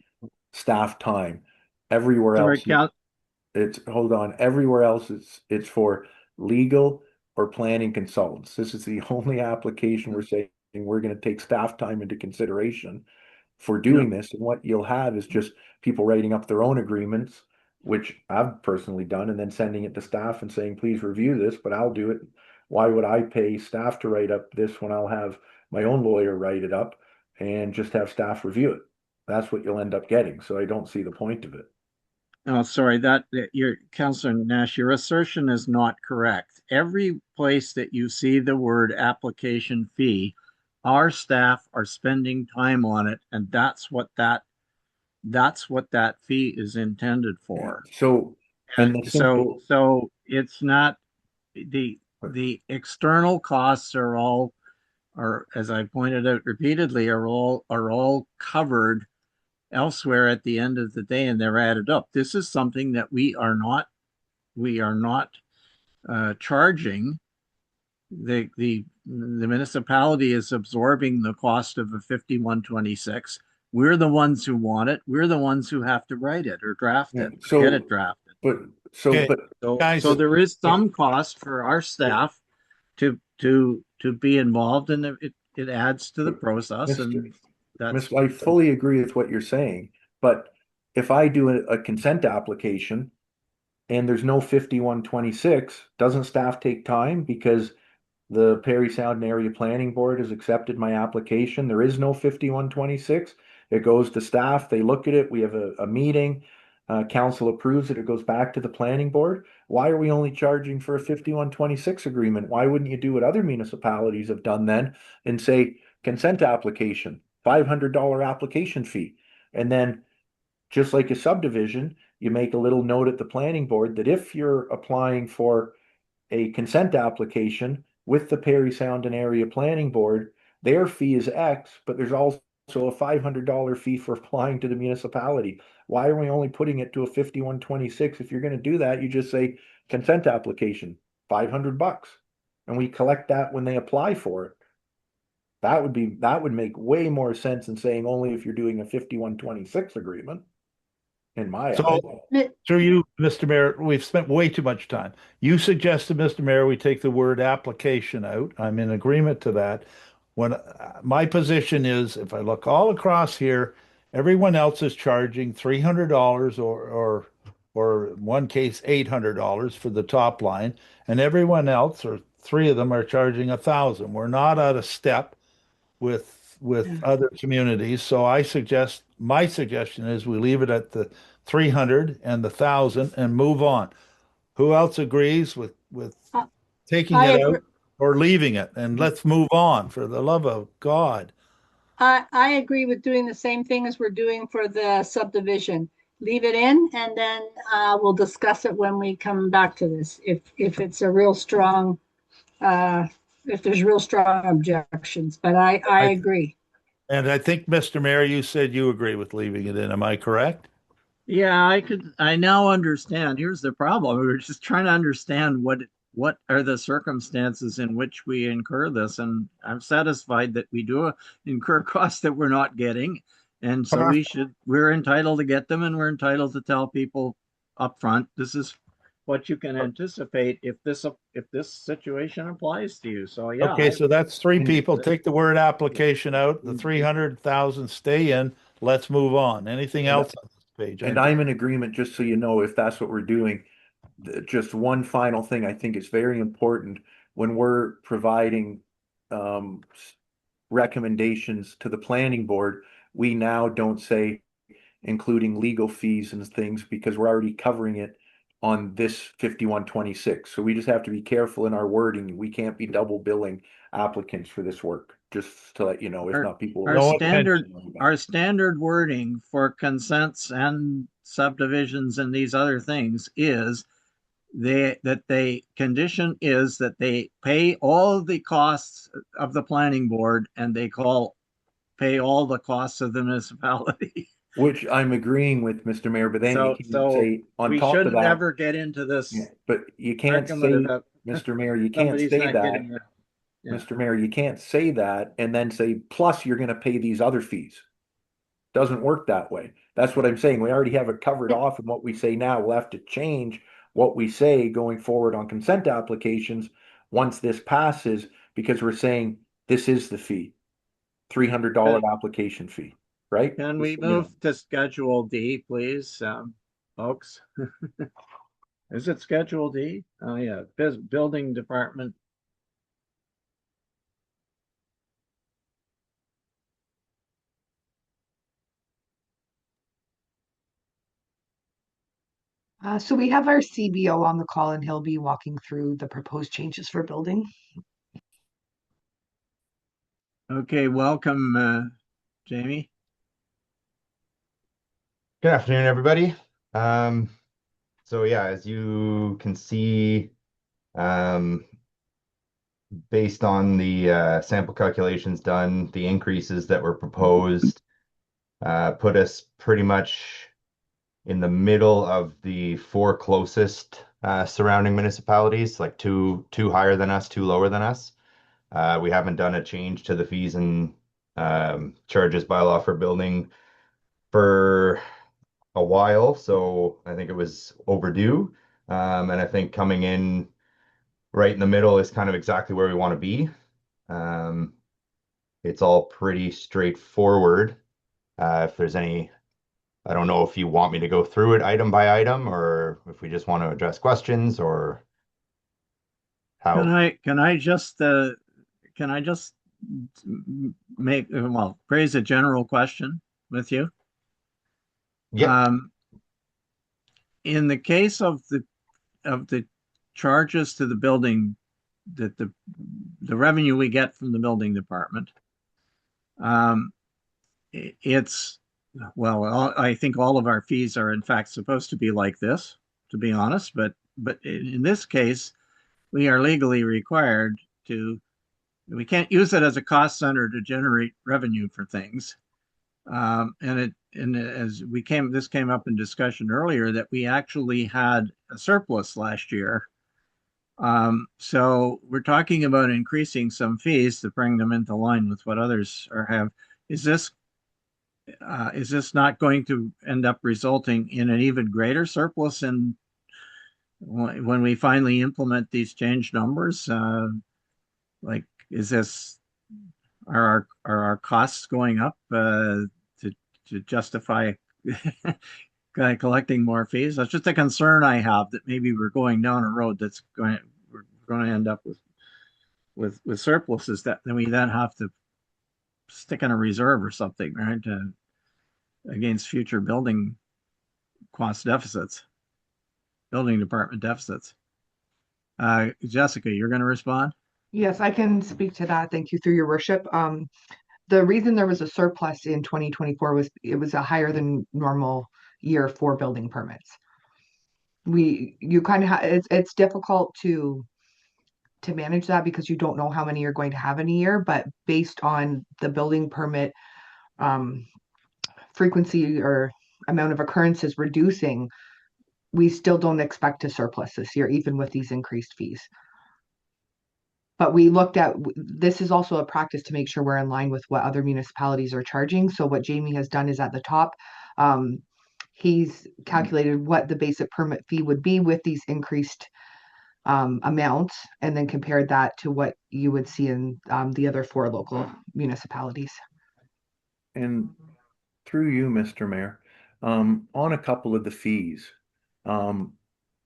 staff time. Everywhere Sorry, else, everywhere else it's for legal or planning consultants. This is the only application we're saying we're going to take staff time into consideration for doing this. And what you'll have is just people writing up their own agreements, which I've personally done, and then sending it to staff and saying, please review this, but I'll do it. Why would I pay staff to write up this when I'll have my own lawyer write it up and just have staff review it? That's what you'll end up getting. So I don't see the point of it. Oh, sorry, your Councillor Nash, your assertion is not correct. Every place that you see the word application fee, our staff are spending time on it, and that's what that fee is intended for. So, so it's not the external costs are, as I pointed out repeatedly, are all covered elsewhere at the end of the day, and they're added up. This is something that we are not charging. The municipality is absorbing the cost of a 5126. We're the ones who want it. We're the ones who have to write it or draft it, get it drafted. So there is some cost for our staff to be involved, and it adds to the process. And I fully agree with what you're saying, but if I do a consent application and there's no 5126, doesn't staff take time? Because The Perry Sound and Area Planning Board has accepted my application. There is no 5126. It goes to staff. They look at it. We have a meeting. Council approves it. It goes back to the planning board. Why are we only charging for a 5126 agreement? Why wouldn't you do what other municipalities have done then and say consent application, $500 application fee? And then just like a subdivision, you make a little note at the planning board that if you're applying for a consent application with the Perry Sound and Area Planning Board, their fee is X, but there's also a $500 fee for applying to the municipality. Why are we only putting it to a 5126? If you're going to do that, you just say consent application, $500, and we collect that when they apply for it. That would make way more sense than saying only if you're doing a 5126 agreement. In my So, eyes. through you, Mr. Mayor, we've spent way too much time. You suggested, Mr. Mayor, we take the word application out. I'm in agreement to that. When my position is, if I look all across here, everyone else is charging $300 or in one case $800 for the top line, and everyone else, or three of them, are charging $1,000. We're not out of step with other communities. So my suggestion is we leave it at the 300 and the 1,000 and move on. Who else agrees with taking I it agree. out or leaving it? And let's move on, for the love of God. I agree with doing the same thing as we're doing for the subdivision. Leave it in, and then we'll discuss it when we come back to this. If it's a real strong, if there's real strong objections, but I agree. And I think, Mr. Mayor, you said you agree with leaving it in. Am I correct? Yeah, I now understand. Here's the problem. We were just trying to understand what are the circumstances in which we incur this, and I'm satisfied that we do incur costs that we're not getting. And so we're entitled to get them, and we're entitled to tell people up front, this is what you can anticipate if this situation applies to you. So yeah. Okay, so that's three people. Take the word application out, the 300,000 stay in. Let's move on. Anything else on this page? And I'm in agreement, just so you know, if that's what we're doing. Just one final thing I think is very important when we're providing recommendations to the planning board, we now don't say including legal fees and things because we're already covering it on this 5126. So we just have to be careful in our wording. We can't be double billing applicants for this work, just to let you know, if not people will. Our standard wording for consents and subdivisions and these other things is that the condition is that they pay all of the costs of the planning board, and they pay all the costs of the municipality. Which I'm agreeing with, Mr. Mayor, but then you can say on we top of shouldn't that, ever get into this. yeah, but you can't say, Mr. Mayor, you can't say that. Mr. Mayor, you can't say that and then say, plus you're going to pay these other fees. Doesn't work that way. That's what I'm saying. We already have it covered off in what we say now. We'll have to change what we say going forward on consent applications once this passes, because we're saying this is the fee, $300 application fee, right? Can we move to Schedule D, please, folks? Is it Schedule D? Oh yeah, building department. So we have our CBO on the call, and he'll be walking through the proposed changes for building. Okay, welcome, Jamie. Good afternoon, everybody. So yeah, as you can see, based on the sample calculations done, the increases that were proposed put us pretty much in the middle of the four closest surrounding municipalities, like two higher than us, two lower than us. We haven't done a change to the fees and charges bylaw for building for a while, so I think it was overdue. And I think coming in right in the middle is kind of exactly where we want to be. It's all pretty straightforward. If there's any, I don't know if you want me to go through it item by item, or if we just want to address questions, or how. Can I just raise a general question with you? Yeah, In the case of the charges to the building, that the revenue we get from the building department, it's, well, I think all of our fees are in fact supposed to be like this, to be honest, but in this case, we are legally required to, we can't use it as a cost center to generate revenue for things. And as this came up in discussion earlier, that we actually had a surplus last year. So we're talking about increasing some fees to bring them into line with what others have. Is this not going to end up resulting in an even greater surplus when we finally implement these change numbers? Like, are our costs going up to justify collecting more fees? That's just a concern I have, that maybe we're going down a road we're going to end up with surpluses that we then have to stick in a reserve or something, right? Against future building cost deficits, building department deficits. Jessica, you're going to respond? Yes, I can speak to that. Thank you, through your worship. The reason there was a surplus in 2024 was it was a higher than normal year for building permits. You kind of it's difficult to manage that because you don't know how many you're going to have in a year, but based on the building permit frequency or amount of occurrences reducing, we still don't expect a surplus this year, even with these increased fees. But we looked at, this is also a practice to make sure we're in line with what other municipalities are charging. So what Jamie has done is at the top, he's calculated what the basic permit fee would be with these increased amounts, and then compared that to what you would see in the other 4 local municipalities. And through you, Mr. Mayor, on a couple of the fees, I'm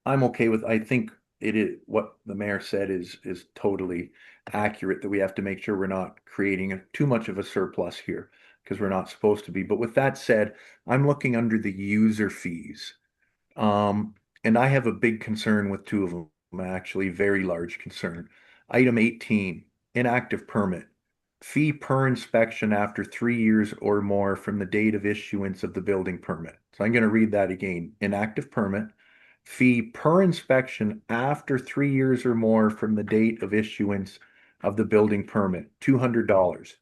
okay with, I think it is what the mayor said is totally accurate, that we have to make sure we're not creating too much of a surplus here, because we're not supposed to be. But with that said, I'm looking under the user fees. And I have a big concern with 2 of them, actually, very large concern. Item 18, inactive permit. Fee per inspection after 3 years or more from the date of issuance of the building permit. So I'm going to read that again. Inactive permit. Fee per inspection after 3 years or more from the date of issuance of the building permit, $200.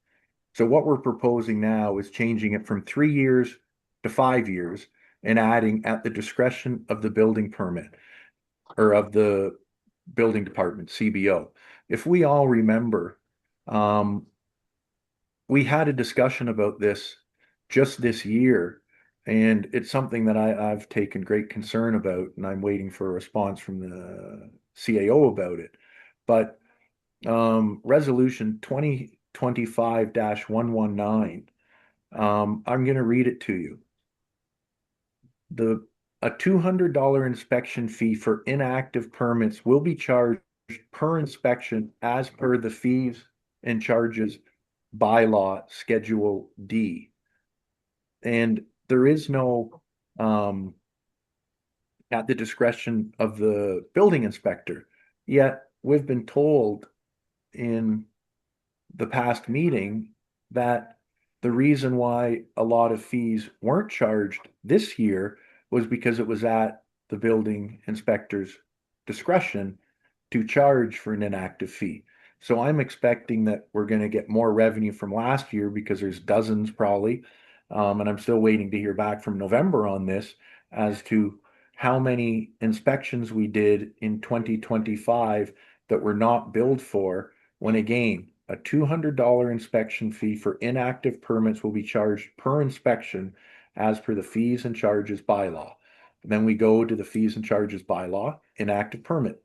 So what we're proposing now is changing it from 3 years to 5 years and adding at the discretion of the building permit, or of the building department, CBO. If we all remember, we had a discussion about this just this year, and it's something that I've taken great concern about, and I'm waiting for a response from the CAO about it. But resolution 2025-119, I'm going to read it to you. A $200 inspection fee for inactive permits will be charged per inspection as per the fees and charges bylaw Schedule D. And there is no at the discretion of the building inspector. Yet we've been told in the past meeting that the reason why a lot of fees weren't charged this year was because it was at the building inspector's discretion to charge for an inactive fee. So I'm expecting that we're going to get more revenue from last year, because there's dozens probably. And I'm still waiting to hear back from November on this as to how many inspections we did in 2025 that were not billed for, when again, a $200 inspection fee for inactive permits will be charged per inspection as per the fees and charges bylaw. And then we go to the fees and charges bylaw, inactive permit.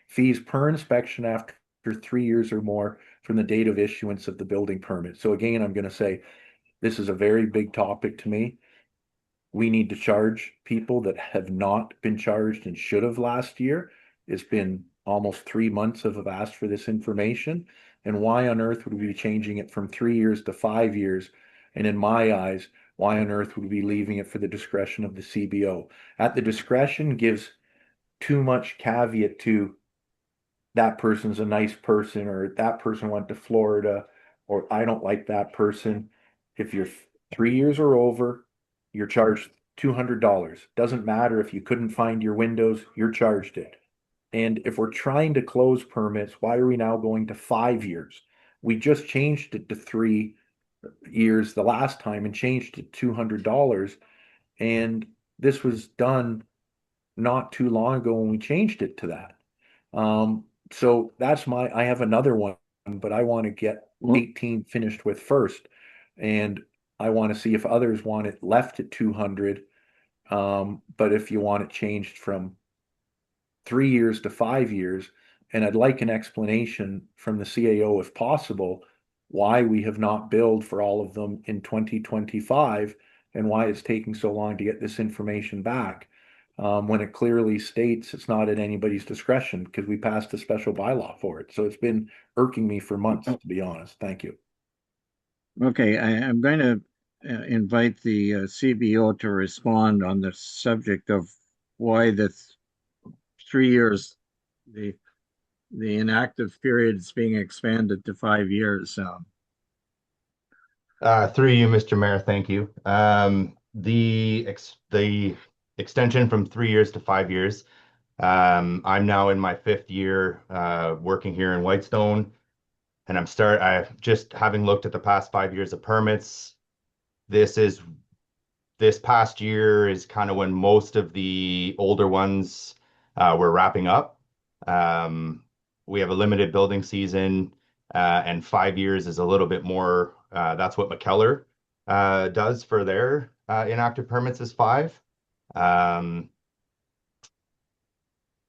Fees per inspection after 3 years or more from the date of issuance of the building permit. So again, I'm going to say, this is a very big topic to me. We need to charge people that have not been charged and should have last year. It's been almost 3 months have asked for this information. And why on earth would we be changing it from 3 years to 5 years? And in my eyes, why on earth would we be leaving it for the discretion of the CBO? At the discretion gives too much caveat to that person's a nice person, or that person went to Florida, or I don't like that person. If you're 3 years or over, you're charged $200. Doesn't matter if you couldn't find your windows, you're charged it. And if we're trying to close permits, why are we now going to 5 years? We just changed it to 3 years the last time and changed it to $200. And this was done not too long ago when we changed it to that. So that's I have another one, but I want to get 18 finished with first. And I want to see if others want it left at 200. But if you want it changed from 3 years to 5 years, and I'd like an explanation from the CAO if possible, why we have not billed for all of them in 2025 and why it's taking so long to get this information back. When it clearly states it's not at anybody's discretion because we passed a special bylaw for it. So it's been irking me for months, to be honest. Thank you. Okay, I'm going to invite the CBO to respond on the subject of why the 3 years, the inactive period is being expanded to 5 years. Through you, Mr. Mayor, thank you. The extension from 3 years to 5 years. I'm now in my 5th year working here in Whitestone, and I just having looked at the past 5 years of permits. This past year is kind of when most of the older ones were wrapping up. We have a limited building season, and 5 years is a little bit more. That's what McKellar does for their inactive permits is 5.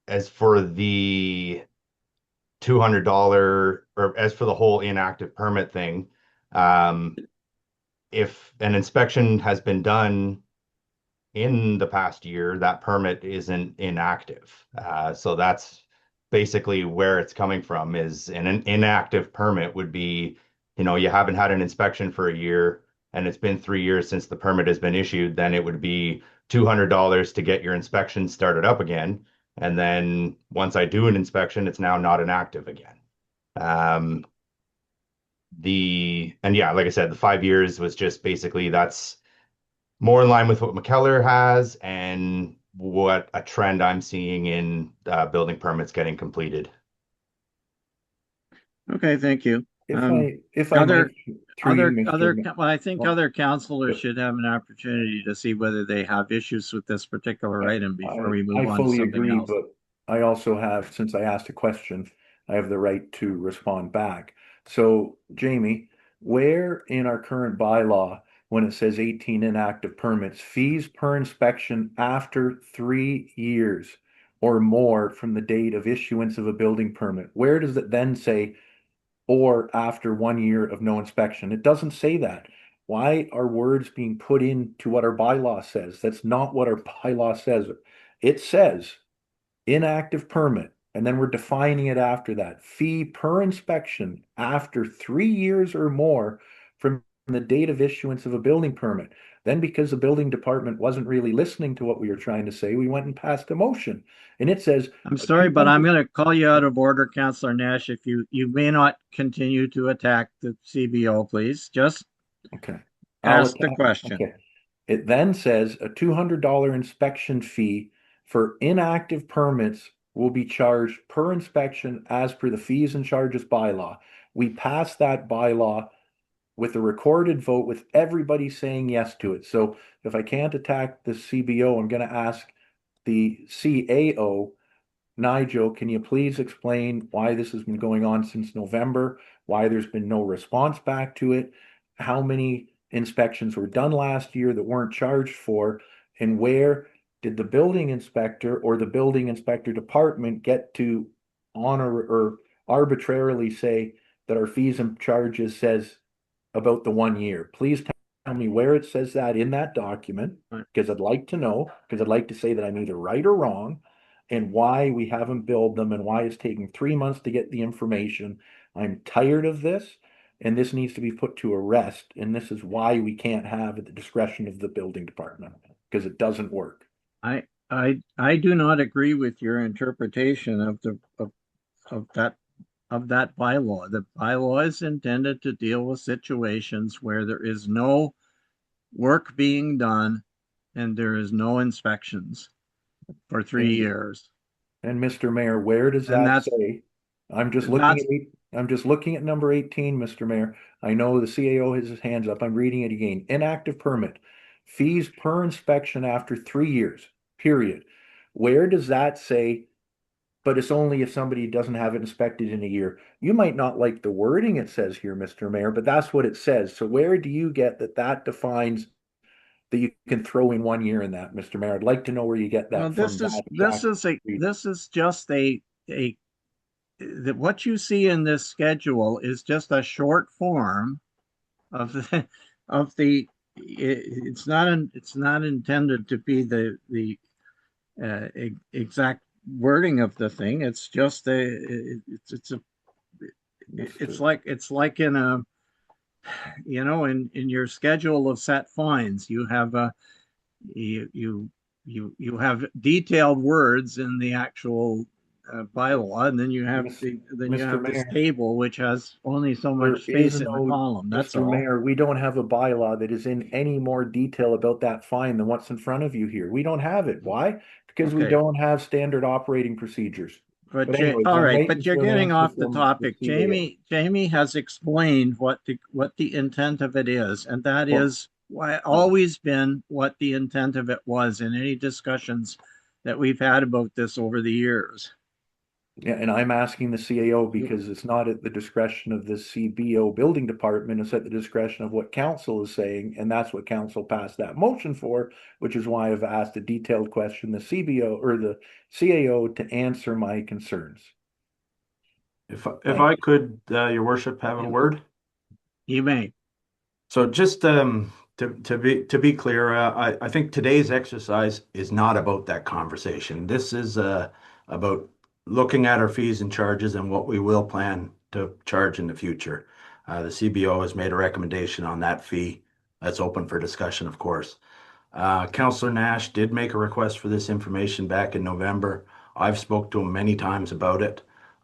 As for the $200, or as for the whole inactive permit thing, if an inspection has been done in the past year, that permit isn't inactive. So that's basically where it's coming from. Is an inactive permit would be, you haven't had an inspection for a year and it's been 3 years since the permit has been issued, then it would be $200 to get your inspection started up again. And then once I do an inspection, it's now not inactive again. And yeah, like I said, the 5 years was just basically that's more in line with what McKellar has and what a trend I'm seeing in building permits getting completed. Okay, thank you. If I Other might, I think other councilors should have an opportunity to see whether they have issues with this particular item before we move on to I fully something agree, else. but I also have, since I asked a question, I have the right to respond back. So, Jamie, where in our current bylaw, when it says 18 inactive permits, fees per inspection after 3 years or more from the date of issuance of a building permit, where does it then say or after 1 year of no inspection? It doesn't say that. Why are words being put into what our bylaw says? That's not what our bylaw says. It says inactive permit, and then we're defining it after that. Fee per inspection after 3 years or more from the date of issuance of a building permit. Then, because the building department wasn't really listening to what we were trying to say, we went and passed a motion. And it says, I'm sorry, but I'm going to call you out of order, Councillor Nash. If you may not continue to attack the CBO, please. Just ask the question. Okay. It then says a $200 inspection fee for inactive permits will be charged per inspection as per the fees and charges bylaw. We passed that bylaw with a recorded vote with everybody saying yes to it. So if I can't attack the CBO, I'm going to ask the CAO. Nigel, can you please explain why this has been going on since November, why there's been no response back to it, how many inspections were done last year that weren't charged for, and where did the building inspector or the building inspector department get to honor or arbitrarily say that our fees and charges says about the 1 year? Please tell me where it says that in that document, because I'd like to know, because I'd like to say that I'm either right or wrong. and why we haven't billed them and why it's taking 3 months to get the information. I'm tired of this, and this needs to be put to a rest. And this is why we can't have at the discretion of the building department, because it doesn't work. I do not agree with your interpretation of of that bylaw. The bylaw is intended to deal with situations where there is no work being done and there is no inspections for 3 years. And Mr. Mayor, where does And that that's- say? I'm just that's- looking at I'm just looking at number 18, Mr. Mayor. I know the CAO has his hands up. I'm reading it again. Inactive permit. Fees per inspection after 3 years, period. Where does that say? But it's only if somebody doesn't have it inspected in a year. You might not like the wording it says here, Mr. Mayor, but that's what it says. So where do you get that defines that you can throw in 1 year in that, Mr. Mayor? I'd like to know where you get that Well, from. this is just that what you see in this schedule is just a short form of the it's not intended to be the exact wording of the thing. It's just it's like in a in your schedule of set fines, you have you have detailed words in the actual bylaw, and then you have this table which has only so much space in the column. That's Mr. all. Mayor, we don't have a bylaw that is in any more detail about that fine than what's in front of you here. We don't have it. Why? Because we Okay. don't have standard operating procedures. But anyways, all I'm right, waiting but you're for an getting answer off the from topic. CAO. Jamie has explained what the intent of it is, and that Well- is why always been what the intent of it was in any discussions that we've had about this over the years. Yeah, and I'm asking the CAO because it's not at the discretion of the CBO building department, it's at the discretion of what council is saying, and that's what council passed that motion for, which is why I've asked a detailed question, the CBO or the CAO to answer my concerns. If I could, Your Worship, have a word? You may. So just to be clear, I think today's exercise is not about that conversation. This is about looking at our fees and charges and what we will plan to charge in the future. The CBO has made a recommendation on that fee. That's open for discussion, of course. Councillor Nash did make a request for this information back in November. I've spoke to him many times about it.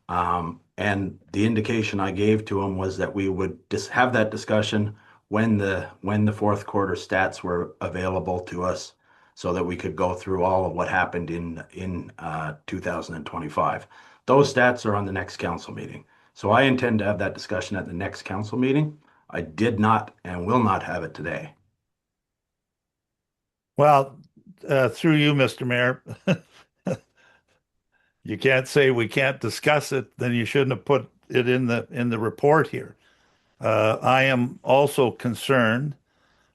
And the indication I gave to him was that we would just have that discussion when the fourth quarter stats were available to us, so that we could go through all of what happened in 2025. Those stats are on the next council meeting. So I intend to have that discussion at the next council meeting. I did not and will not have it today. Well, through you, Mr. Mayor, you can't say we can't discuss it, then you shouldn't have put it in the report here. I am also concerned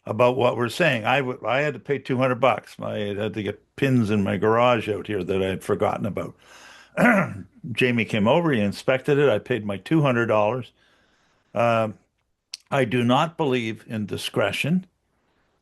about what we're saying. I had to pay $200. I had to get pins in my garage out here that I'd forgotten about. Jamie came over, he inspected it. I paid my $200. I do not believe in discretion,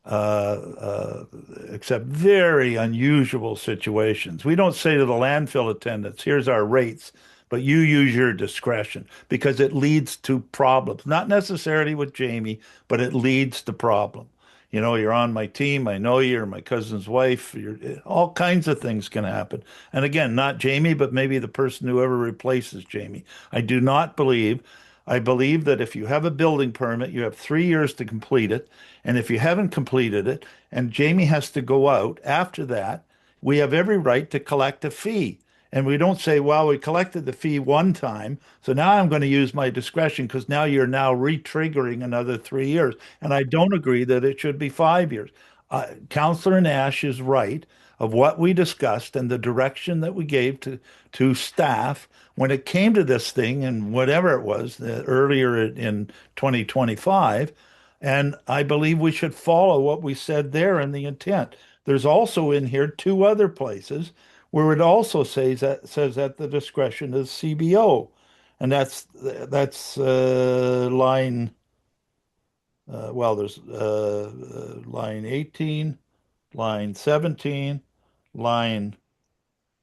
except very unusual situations. We don't say to the landfill attendants, here's our rates, but you use your discretion, because it leads to problems, not necessarily with Jamie, but it leads to problem. You know, you're on my team. I know you're my cousin's wife. All kinds of things can happen. And again, not Jamie, but maybe the person whoever replaces Jamie. I believe that if you have a building permit, you have 3 years to complete it. And if you haven't completed it and Jamie has to go out after that, we have every right to collect a fee. And we don't say, well, we collected the fee one time, so now I'm going to use my discretion because now you're now re-triggering another 3 years. And I don't agree that it should be 5 years. Councillor Nash is right of what we discussed and the direction that we gave to staff when it came to this thing and whatever it was earlier in 2025. And I believe we should follow what we said there in the intent. There's also in here 2 other places where it also says at the discretion of the CBO, and that's line. There's line 18, line 17, line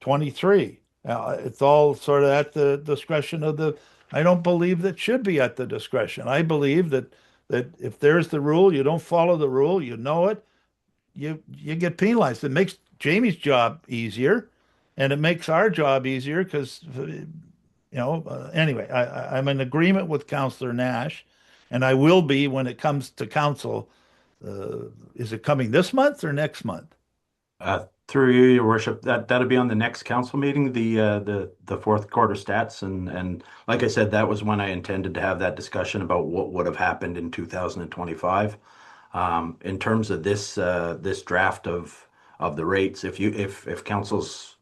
23. It's all sort of at the discretion of the, I don't believe that should be at the discretion. I believe that if there's the rule, you don't follow the rule, you know it, you get penalized. It makes Jamie's job easier, and it makes our job easier because, anyway, I'm in agreement with Councillor Nash, and I will be when it comes to council. Is it coming this month or next month? Through you, Your Worship, that'll be on the next council meeting, the fourth quarter stats, and like I said, that was when I intended to have that discussion about what would have happened in 2025. In terms of this draft of the rates, if council's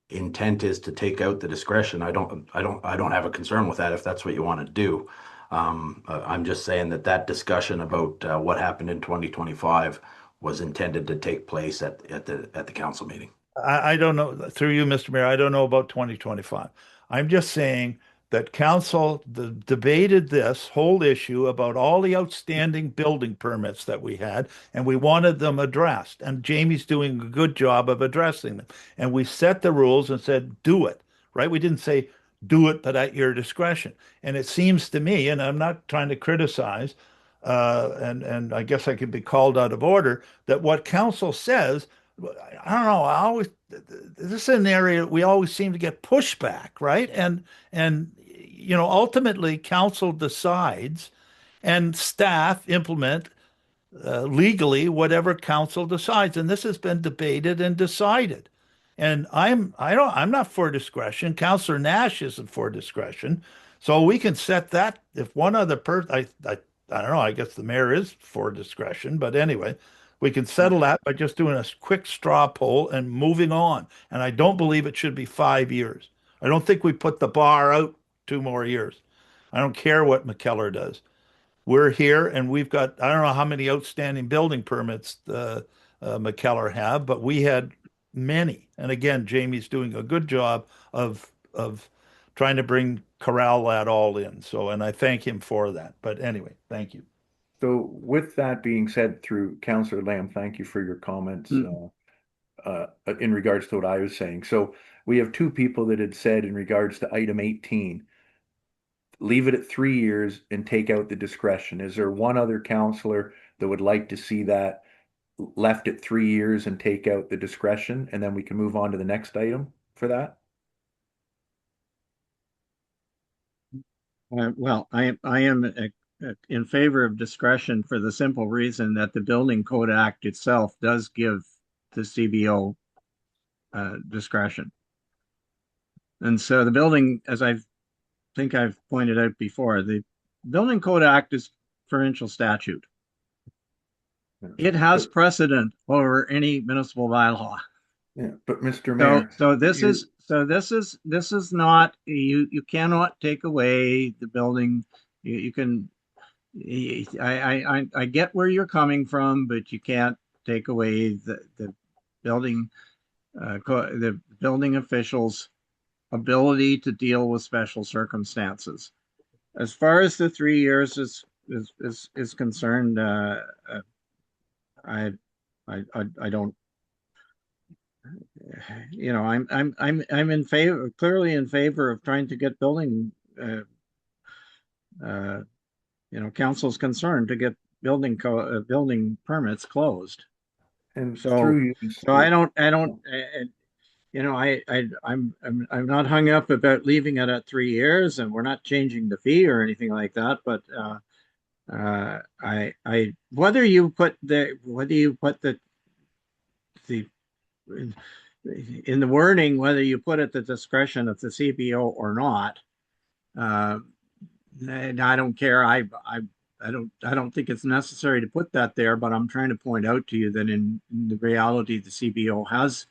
intent is to take out the discretion, I don't have a concern with that if that's what you want to do. I'm just saying that discussion about what happened in 2025 was intended to take place at the council meeting. I don't know, through you, Mr. Mayor, I don't know about 2025. I'm just saying that council debated this whole issue about all the outstanding building permits that we had, and we wanted them addressed. And Jamie's doing a good job of addressing them. And we set the rules and said, do it, right? We didn't say, do it, but at your discretion. And it seems to me, and I'm not trying to criticize, and I guess I could be called out of order, that what council says, I don't know, this is an area we always seem to get pushback, right? And ultimately council decides and staff implement legally whatever council decides. And this has been debated and decided. And I'm not for discretion. Councillor Nash isn't for discretion. So we can set that if one other person, I don't know, I guess the mayor is for discretion, but anyway, we can settle that by just doing a quick straw poll and moving on. And I don't believe it should be 5 years. I don't think we put the bar out 2 more years. I don't care what McKellar does. We're here and we've got, I don't know how many outstanding building permits McKellar have, but we had many. And again, Jamie's doing a good job of trying to corral that all in. So, and I thank him for that. But anyway, thank you. So with that being said, through Councillor Lamb, thank you for your comments in regards to what I was saying. So we have 2 people that had said in regards to item 18, leave it at 3 years and take out the discretion. Is there one other councillor that would like to see that left at 3 years and take out the discretion, and then we can move on to the next item for that? Well, I am in favor of discretion for the simple reason that the Building Code Act itself does give the CBO discretion. And so the building, as I think I've pointed out before, the Building Code Act is provincial statute. It has precedent over any municipal bylaw. Yeah, but Mr. Mayor, so this is not, you cannot take away the building. You can, I get where you're coming from, but you can't take away the building the building officials' ability to deal with special circumstances. As far as the 3 years is concerned, I don't, I'm in favor, clearly in favor of trying to get building, council's concerned to get building permits closed. and So I'm not hung up about leaving it at 3 years, and we're not changing the fee or anything like that. But whether you put the in the wording, whether you put at the discretion of the CBO or not, I don't care. I don't think it's necessary to put that there, but I'm trying to point out to you that in the reality, the CBO has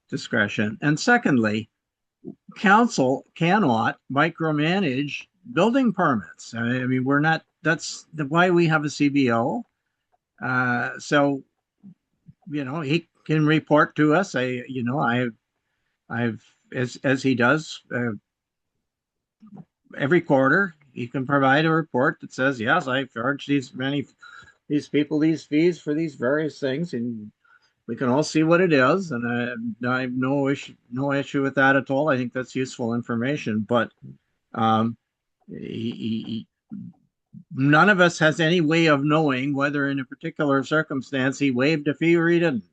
discretion. And secondly, council cannot micromanage building permits. I mean, that's why we have a CBO. So, he can report to us. I've as he does every quarter, he can provide a report that says, yes, I charge these people these fees for these various things, and we can all see what it is, and I have no issue with that at all. I think that's useful information, but um, none of us has any way of knowing whether in a particular circumstance he waived a fee or he didn't.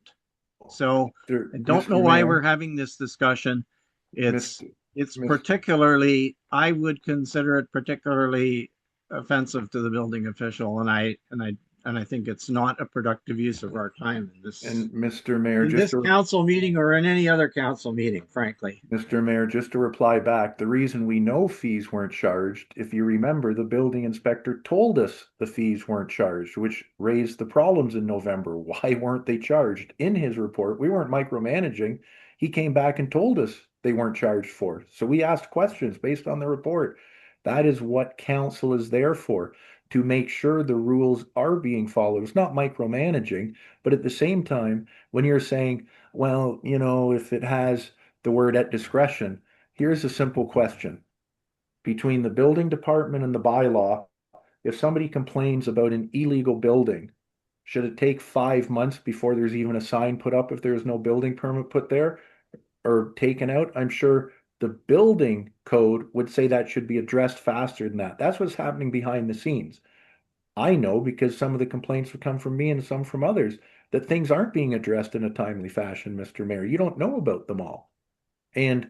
So I don't know Mr. why Mayor, we're having this discussion. It's Mr. it's Mis- particularly, I would consider it particularly offensive to the building official, and I think it's not a productive use of our time and Mr. Mayor, in this council meeting or in any other council meeting, frankly. Mr. Mayor, just to reply back, the reason we know fees weren't charged, if you remember, the building inspector told us the fees weren't charged, which raised the problems in November. Why weren't they charged? In his report, we weren't micromanaging. He came back and told us they weren't charged for. So we asked questions based on the report. That is what council is there for, to make sure the rules are being followed. It's not micromanaging, but at the same time, when you're saying, well, if it has the word at discretion, here's a simple question. Between the building department and the bylaw, if somebody complains about an illegal building, should it take 5 months before there's even a sign put up if there's no building permit put there or taken out? I'm sure the building code would say that should be addressed faster than that. That's what's happening behind the scenes. I know because some of the complaints would come from me and some from others that things aren't being addressed in a timely fashion, Mr. Mayor. You don't know about them all. And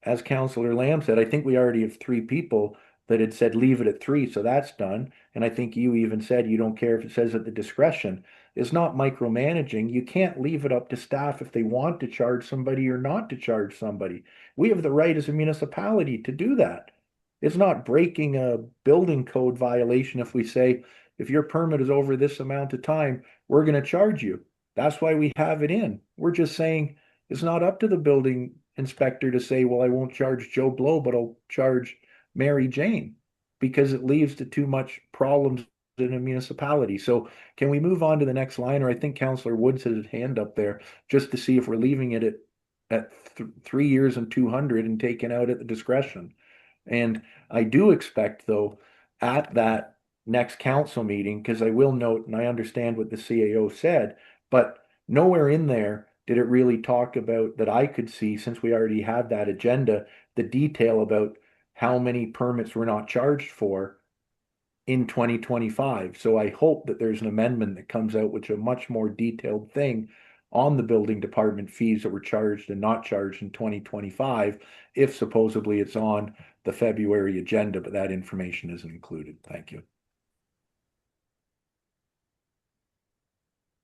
as Councillor Lamb said, I think we already have 3 people that had said leave it at 3, so that's done. And I think you even said you don't care if it says at the discretion. It's not micromanaging. You can't leave it up to staff if they want to charge somebody or not to charge somebody. We have the right as a municipality to do that. It's not breaking a building code violation if we say, if your permit is over this amount of time, we're going to charge you. That's why we have it in. We're just saying it's not up to the building inspector to say, well, I won't charge Joe Blow, but I'll charge Mary Jane, because it leads to too much problems in a municipality. So can we move on to the next line? Or I think Councillor Woods has his hand up there just to see if we're leaving it at 3 years and 200 and taking out at the discretion. And I do expect, though, at that next council meeting, because I will note, and I understand what the CAO said, but nowhere in there did it really talk about, that I could see, since we already had that agenda, the detail about how many permits were not charged for in 2025. So I hope that there's an amendment that comes out with a much more detailed thing on the building department fees that were charged and not charged in 2025, if supposedly it's on the February agenda, but that information isn't included. Thank you.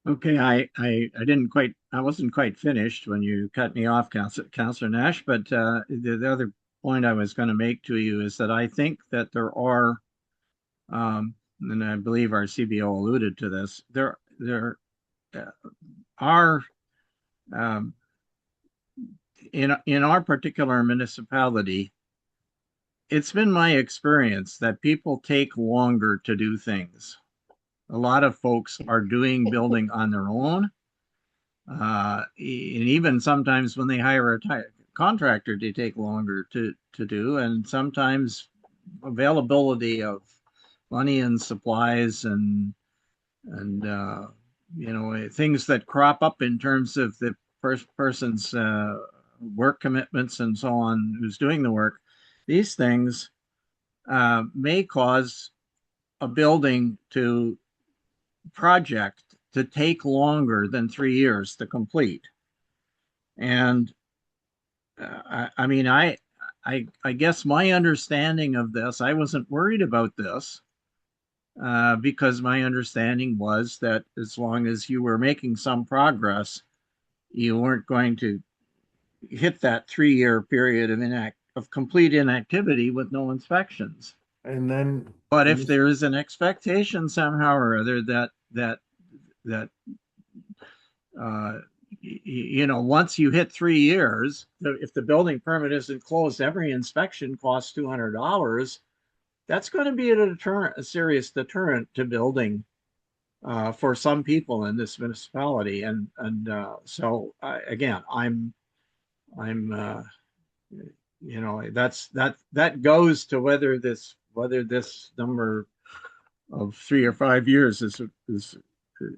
Okay, I wasn't quite finished when you cut me off, Councillor Nash, but the other point I was going to make to you is that I think that there are, and I believe our CBO alluded to this, there are in our particular municipality, it's been my experience that people take longer to do things. A lot of folks are doing building on their own. And even sometimes when they hire a contractor, they take longer to do. And sometimes availability of money and supplies and things that crop up in terms of the first person's work commitments and so on, who's doing the work, these things may cause a building project to take longer than 3 years to complete. And I guess my understanding of this, I wasn't worried about this because my understanding was that as long as you were making some progress, you weren't going to hit that 3-year period of complete inactivity with no inspections. And then, but if there is an expectation somehow or other that once you hit 3 years, if the building permit isn't closed, every inspection costs $200. That's going to be a serious deterrent to building for some people in this municipality. So again, that goes to whether this number of 3 or 5 years is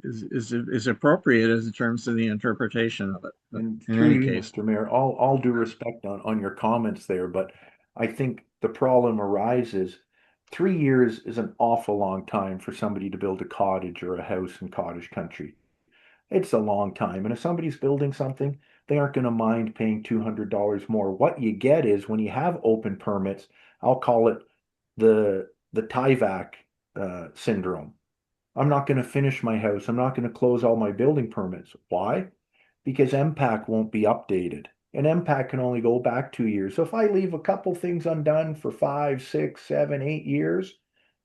is appropriate as in terms of the interpretation of it. And In through any you, case, Mr. Mayor, all due respect on your comments there, but I think the problem arises. 3 years is an awful long time for somebody to build a cottage or a house in cottage country. It's a long time. And if somebody's building something, they aren't going to mind paying $200 more. What you get is when you have open permits, I'll call it the TIVAC syndrome. I'm not going to finish my house. I'm not going to close all my building permits. Why? Because MPAC won't be updated. And MPAC can only go back 2 years. So if I leave a couple things undone for 5, 6, 7, 8 years,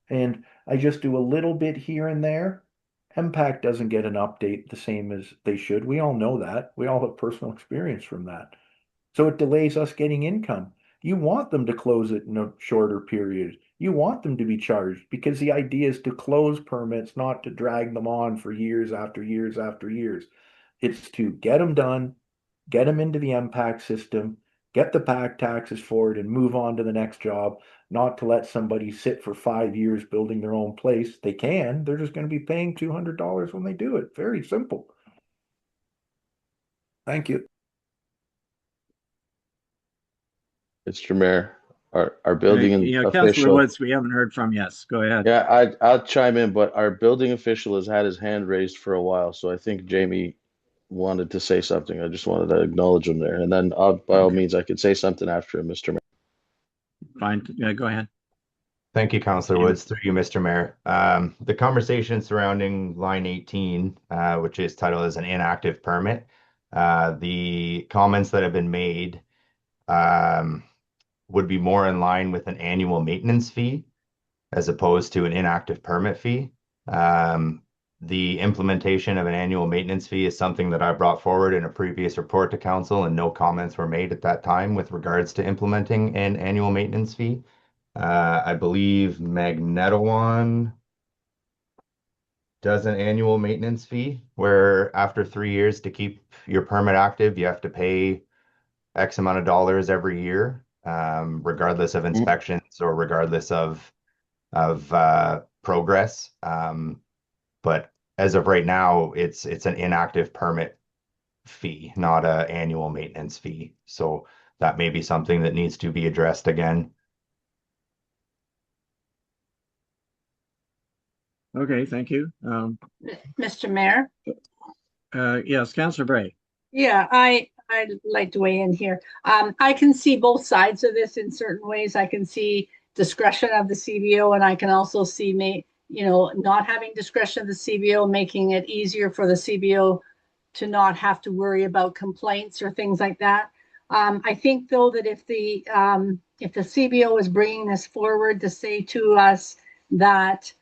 and I just do a little bit here and there, MPAC doesn't get an update the same as they should. We all know that. We all have personal experience from that. So it delays us getting income. You want them to close it in a shorter period. You want them to be charged because the idea is to close permits, not to drag them on for years after years after years. It's to get them done, get them into the MPAC system, get the back taxes for it, and move on to the next job, not to let somebody sit for 5 years building their own place. They can, they're just going to be paying $200 when they do it. Very simple. Thank you. Mr. Mayor, our building yeah, Councillor official. Woods, we haven't heard from. Yes, go ahead. Yeah, I'll chime in, but our building official has had his hand raised for a while, so I think Jamie wanted to say something. I just wanted to acknowledge him there, and then by all means, I could say something after him, Mr. Mayor. Fine. Yeah, go ahead. Thank you, Councillor Woods. Through you, Mr. Mayor. The conversation surrounding line 18, which is titled as an inactive permit, the comments that have been made would be more in line with an annual maintenance fee as opposed to an inactive permit fee. The implementation of an annual maintenance fee is something that I brought forward in a previous report to council, and no comments were made at that time with regards to implementing an annual maintenance fee. I believe Magnetawan does an annual maintenance fee where after 3 years to keep your permit active, you have to pay X amount of dollars every year, regardless of inspections or regardless of progress. But as of right now, it's an inactive permit fee, not an annual maintenance fee. So that may be something that needs to be addressed again. Okay, thank you. Mr. Mayor? Yes, Councillor Bray. Yeah, I'd like to weigh in here. I can see both sides of this in certain ways. I can see discretion of the CBO, and I can also see not having discretion of the CBO, making it easier for the CBO to not have to worry about complaints or things like that. I think though that if the CBO is bringing this forward to say to us that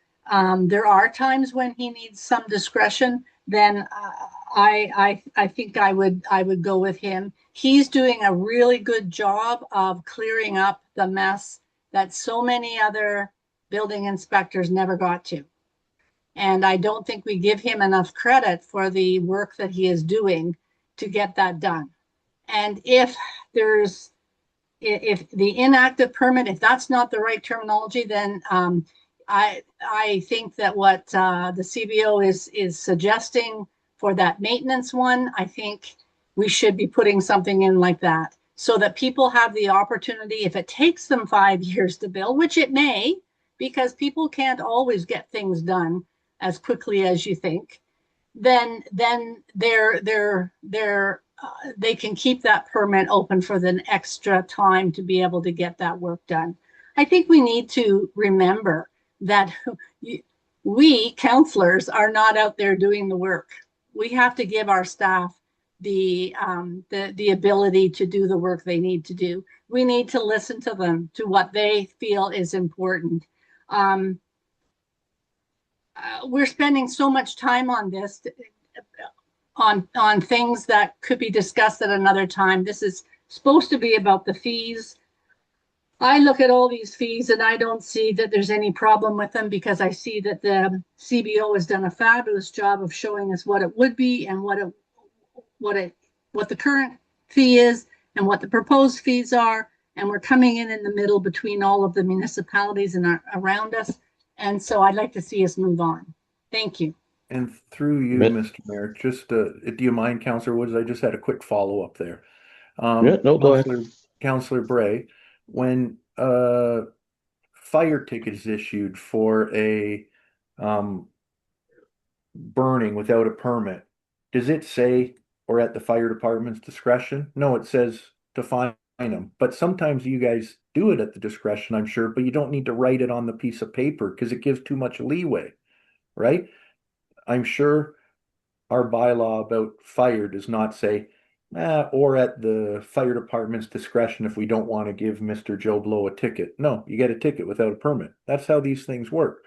there are times when he needs some discretion, then I think I would go with him. He's doing a really good job of clearing up the mess that so many other building inspectors never got to. And I don't think we give him enough credit for the work that he is doing to get that done. And if the inactive permit, if that's not the right terminology, then I think that what the CBO is suggesting for that maintenance one, I think we should be putting something in like that so that people have the opportunity, if it takes them 5 years to build, which it may, because people can't always get things done as quickly as you think, then they can keep that permit open for the extra time to be able to get that work done. I think we need to remember that we councillors are not out there doing the work. We have to give our staff the ability to do the work they need to do. We need to listen to them, to what they feel is important. We're spending so much time on this, on things that could be discussed at another time. This is supposed to be about the fees. I look at all these fees and I don't see that there's any problem with them, because I see that the CBO has done a fabulous job of showing us what it would be and what the current fee is and what the proposed fees are. And we're coming in the middle between all of the municipalities and around us. And so I'd like to see us move on. Thank you. And through you, Mi- Mr. Mayor, just, do you mind, Councillor Woods? I just had a quick follow-up there. Yeah, no, go ahead. Councillor Bray, when fire ticket is issued for a burning without a permit, does it say or at the fire department's discretion? No, it says to fine them. But sometimes you guys do it at the discretion, I'm sure, but you don't need to write it on the piece of paper because it gives too much leeway, right? I'm sure our bylaw about fire does not say, or at the fire department's discretion if we don't want to give Mr. Joe Blow a ticket. No, you get a ticket without a permit. That's how these things work.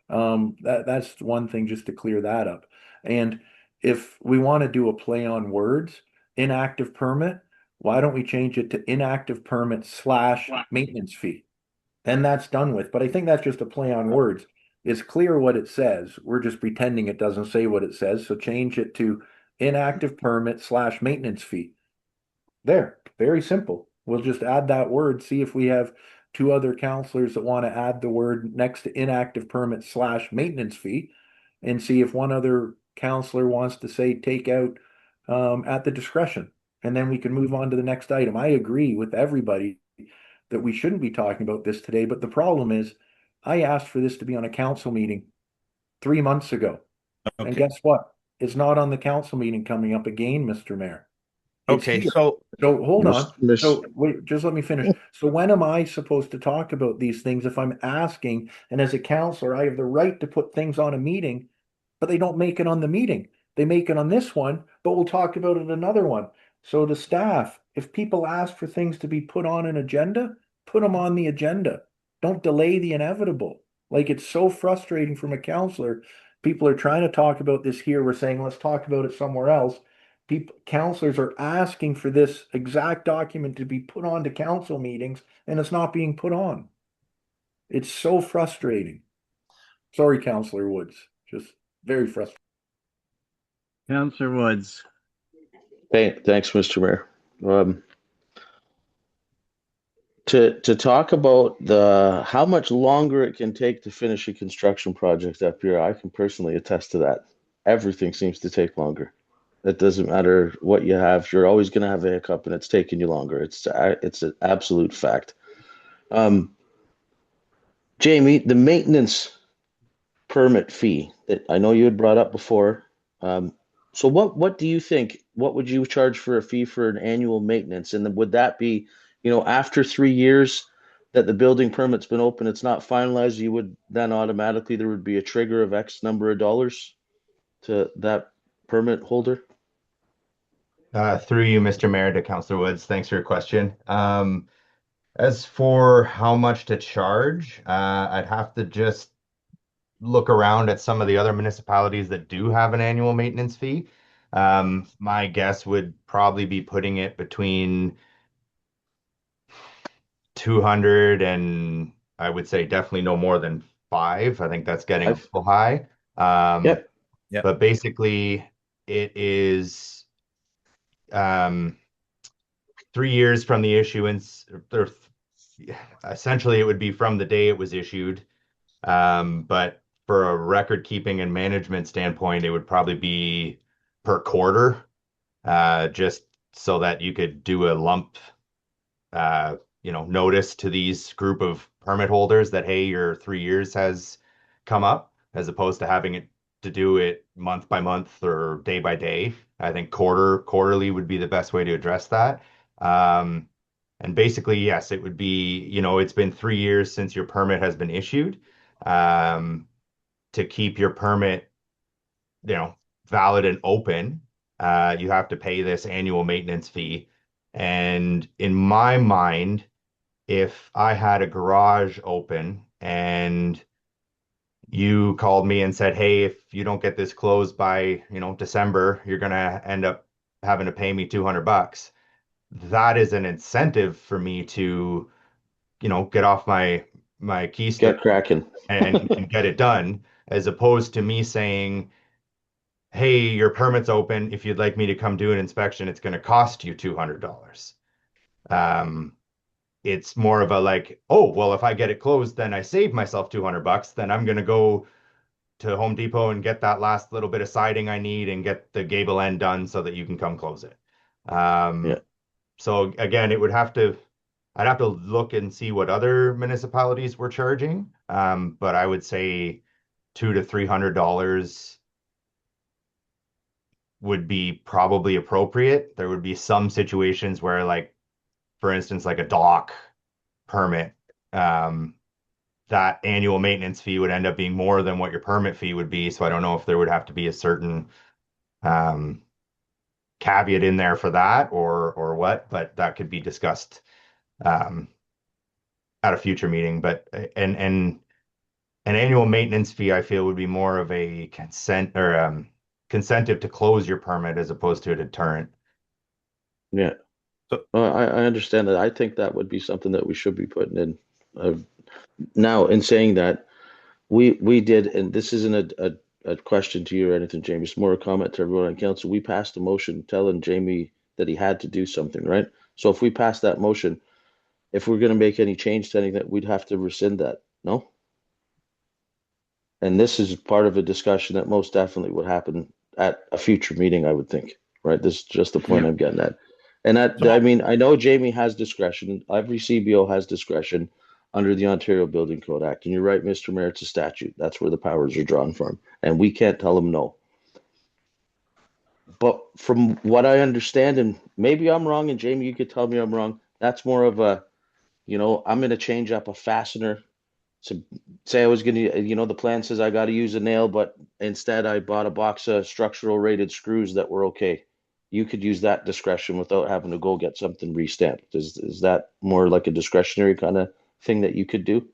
That's one thing just to clear that up. And if we want to do a play on words, inactive permit, why don't we change it to inactive permit / maintenance fee? Then that's done with. But I think that's just a play on words. It's clear what it says. We're just pretending it doesn't say what it says. So change it to inactive permit / maintenance fee. There, very simple. We'll just add that word, see if we have two other counselors that want to add the word next to inactive permit / maintenance fee, and see if one other counselor wants to say take out at the discretion. And then we can move on to the next item. I agree with everybody that we shouldn't be talking about this today, but the problem is I asked for this to be on a council meeting 3 months ago. And Okay. guess what? It's not on the council meeting coming up again, Mr. Mayor. It's Okay, here. so So hold on. Miss- So wait, just let me finish. So when am I supposed to talk about these things if I'm asking, and as a counselor, I have the right to put things on a meeting, but they don't make it on the meeting. They make it on this one, but we'll talk about it another one. So the staff, if people ask for things to be put on an agenda, put them on the agenda. Don't delay the inevitable. Like it's so frustrating from a counselor. People are trying to talk about this here. We're saying, let's talk about it somewhere else. People, counselors are asking for this exact document to be put on to council meetings, and it's not being put on. It's so frustrating. Sorry, Councillor Woods. Just very frustrating. Councillor Woods. Thanks, Mr. Mayor. To talk about how much longer it can take to finish a construction project up here, I can personally attest to that. Everything seems to take longer. It doesn't matter what you have, you're always going to have a hiccup, and it's taking you longer. It's an absolute fact. Jamie, the maintenance permit fee that I know you had brought up before. So what do you think? What would you charge for a fee for an annual maintenance? And then would that be, after 3 years that the building permit's been open, it's not finalized, you would then automatically there would be a trigger of X number of dollars to that permit holder? Through you, Mr. Mayor, to Councillor Woods. Thanks for your question. As for how much to charge, I'd have to just look around at some of the other municipalities that do have an annual maintenance fee. My guess would probably be putting it between 200 and I would say definitely no more than 5. I think that's getting a little high. Yep. But basically it is 3 years from the issuance, or essentially it would be from the day it was issued. But for a record keeping and management standpoint, it would probably be per quarter, just so that you could do a lump, notice to these group of permit holders that, hey, your 3 years has come up, as opposed to having it to do it month by month or day by day. I think quarterly would be the best way to address that. And basically, yes, it would be, it's been 3 years since your permit has been issued. To keep your permit, valid and open, you have to pay this annual maintenance fee. And in my mind, if I had a garage open and you called me and said, hey, if you don't get this closed by, December, you're going to end up having to pay me $200. That is an incentive for me to, get off my keister, Get cracking. and get it done, as opposed to me saying, hey, your permit's open. If you'd like me to come do an inspection, it's going to cost you $200. It's more of a like, oh, well, if I get it closed, then I save myself $200. Then I'm going to go to Home Depot and get that last little bit of siding I need and get the gable end done so that you can come close it. Yeah. So again, I'd have to look and see what other municipalities were charging. But I would say $200 to $300 would be probably appropriate. There would be some situations where, like, for instance, like a dock permit, that annual maintenance fee would end up being more than what your permit fee would be. So I don't know if there would have to be a certain caveat in there for that or what, but that could be discussed at a future meeting. But an annual maintenance fee, I feel, would be more of a consent or consentive to close your permit as opposed to a deterrent. Yeah. So- I understand that. I think that would be something that we should be putting in. Now, in saying that, we did, and this isn't a question to you or anything, Jamie. It's more a comment to everyone on council. We passed a motion telling Jamie that he had to do something, right? So if we pass that motion, if we're going to make any change to anything, we'd have to rescind that, no? And this is part of a discussion that most definitely would happen at a future meeting, I would think, right? This is just the point I'm getting at. And I mean, I know Jamie has discretion. Every CBO has discretion under the Ontario Building Code Act. And you're right, Mr. Mayor, it's a statute. That's where the powers are drawn from. And we can't tell him no. But from what I understand, and maybe I'm wrong, and Jamie, you could tell me I'm wrong, that's more of a, I'm going to change up a fastener. So say I was going to, the plan says I got to use a nail, but instead I bought a box of structural rated screws that were okay. You could use that discretion without having to go get something re-stamped. Is that more like a discretionary kind of thing that you could do?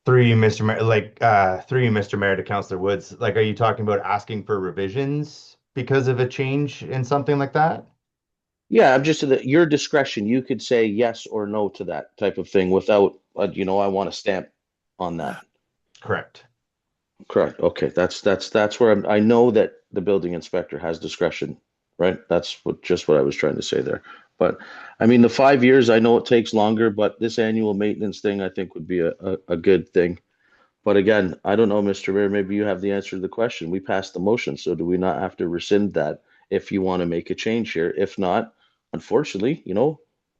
Through you, Mr. Mayor, Mr. Mayor, to Councillor Woods, like, are you talking about asking for revisions because of a change in something like that? Yeah, I'm just at your discretion. You could say yes or no to that type of thing without, I want a stamp on that. Correct. Correct. Okay, that's where I know that the building inspector has discretion, right? That's what I was trying to say there. But I mean, the 5 years, I know it takes longer, but this annual maintenance thing, I think, would be a good thing. But again, I don't know, Mr. Mayor, maybe you have the answer to the question. We passed the motion, so do we not have to rescind that if you want to make a change here? If not, unfortunately,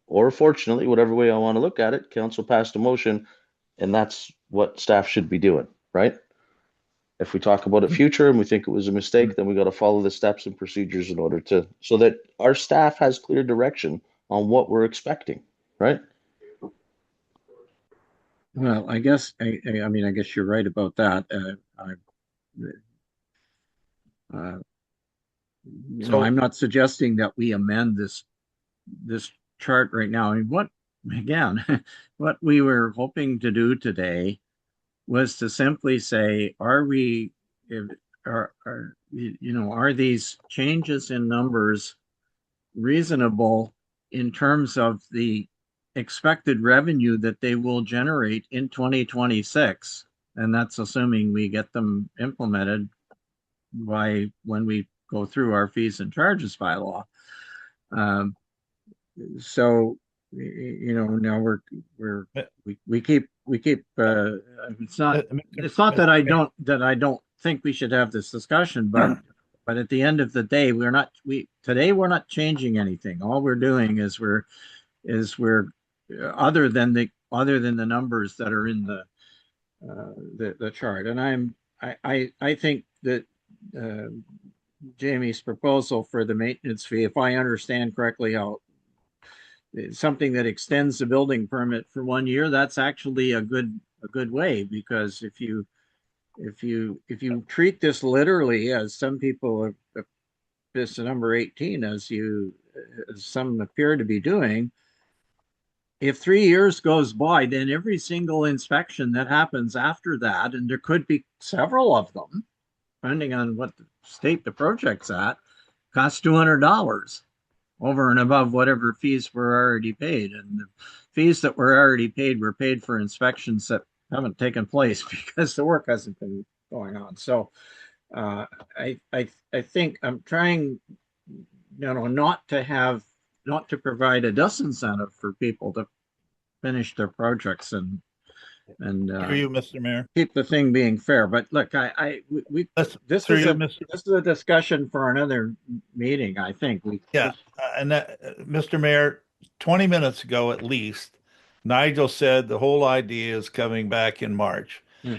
or fortunately, whatever way I want to look at it, council passed a motion, and that's what staff should be doing, right? If we talk about it future and we think it was a mistake, then we got to follow the steps and procedures in order so that our staff has clear direction on what we're expecting, right? Well, I guess you're right about that. I'm not suggesting that we amend this chart right now. I mean, what we were hoping to do today was to simply say, are these changes in numbers reasonable in terms of the expected revenue that they will generate in 2026? And that's assuming we get them implemented by when we go through our fees and charges bylaw. So now we keep it's not that I don't think we should have this discussion, but at the end of the day, we're not changing anything. All we're doing is we're other than the numbers that are in the chart. And I think that Jamie's proposal for the maintenance fee, if I understand correctly, how something that extends the building permit for 1 year, that's actually a good way, because if you treat this literally, as some people this number 18, as some appear to be doing, if 3 years goes by, then every single inspection that happens after that, and there could be several of them, depending on what state the project's at, costs $200 over and above whatever fees were already paid. And the fees that were already paid were paid for inspections that haven't taken place because the work hasn't been going on. So I think I'm trying, not to provide a disincentive for people to finish their projects and and Through you, Mr. Mayor. keep the thing being fair. But look, Let's, this through is you, a Mr. this is a discussion for another meeting. I think Yeah, and that, Mr. Mayor, 20 minutes ago at least, Nigel said the whole idea is coming back in March. Hmm.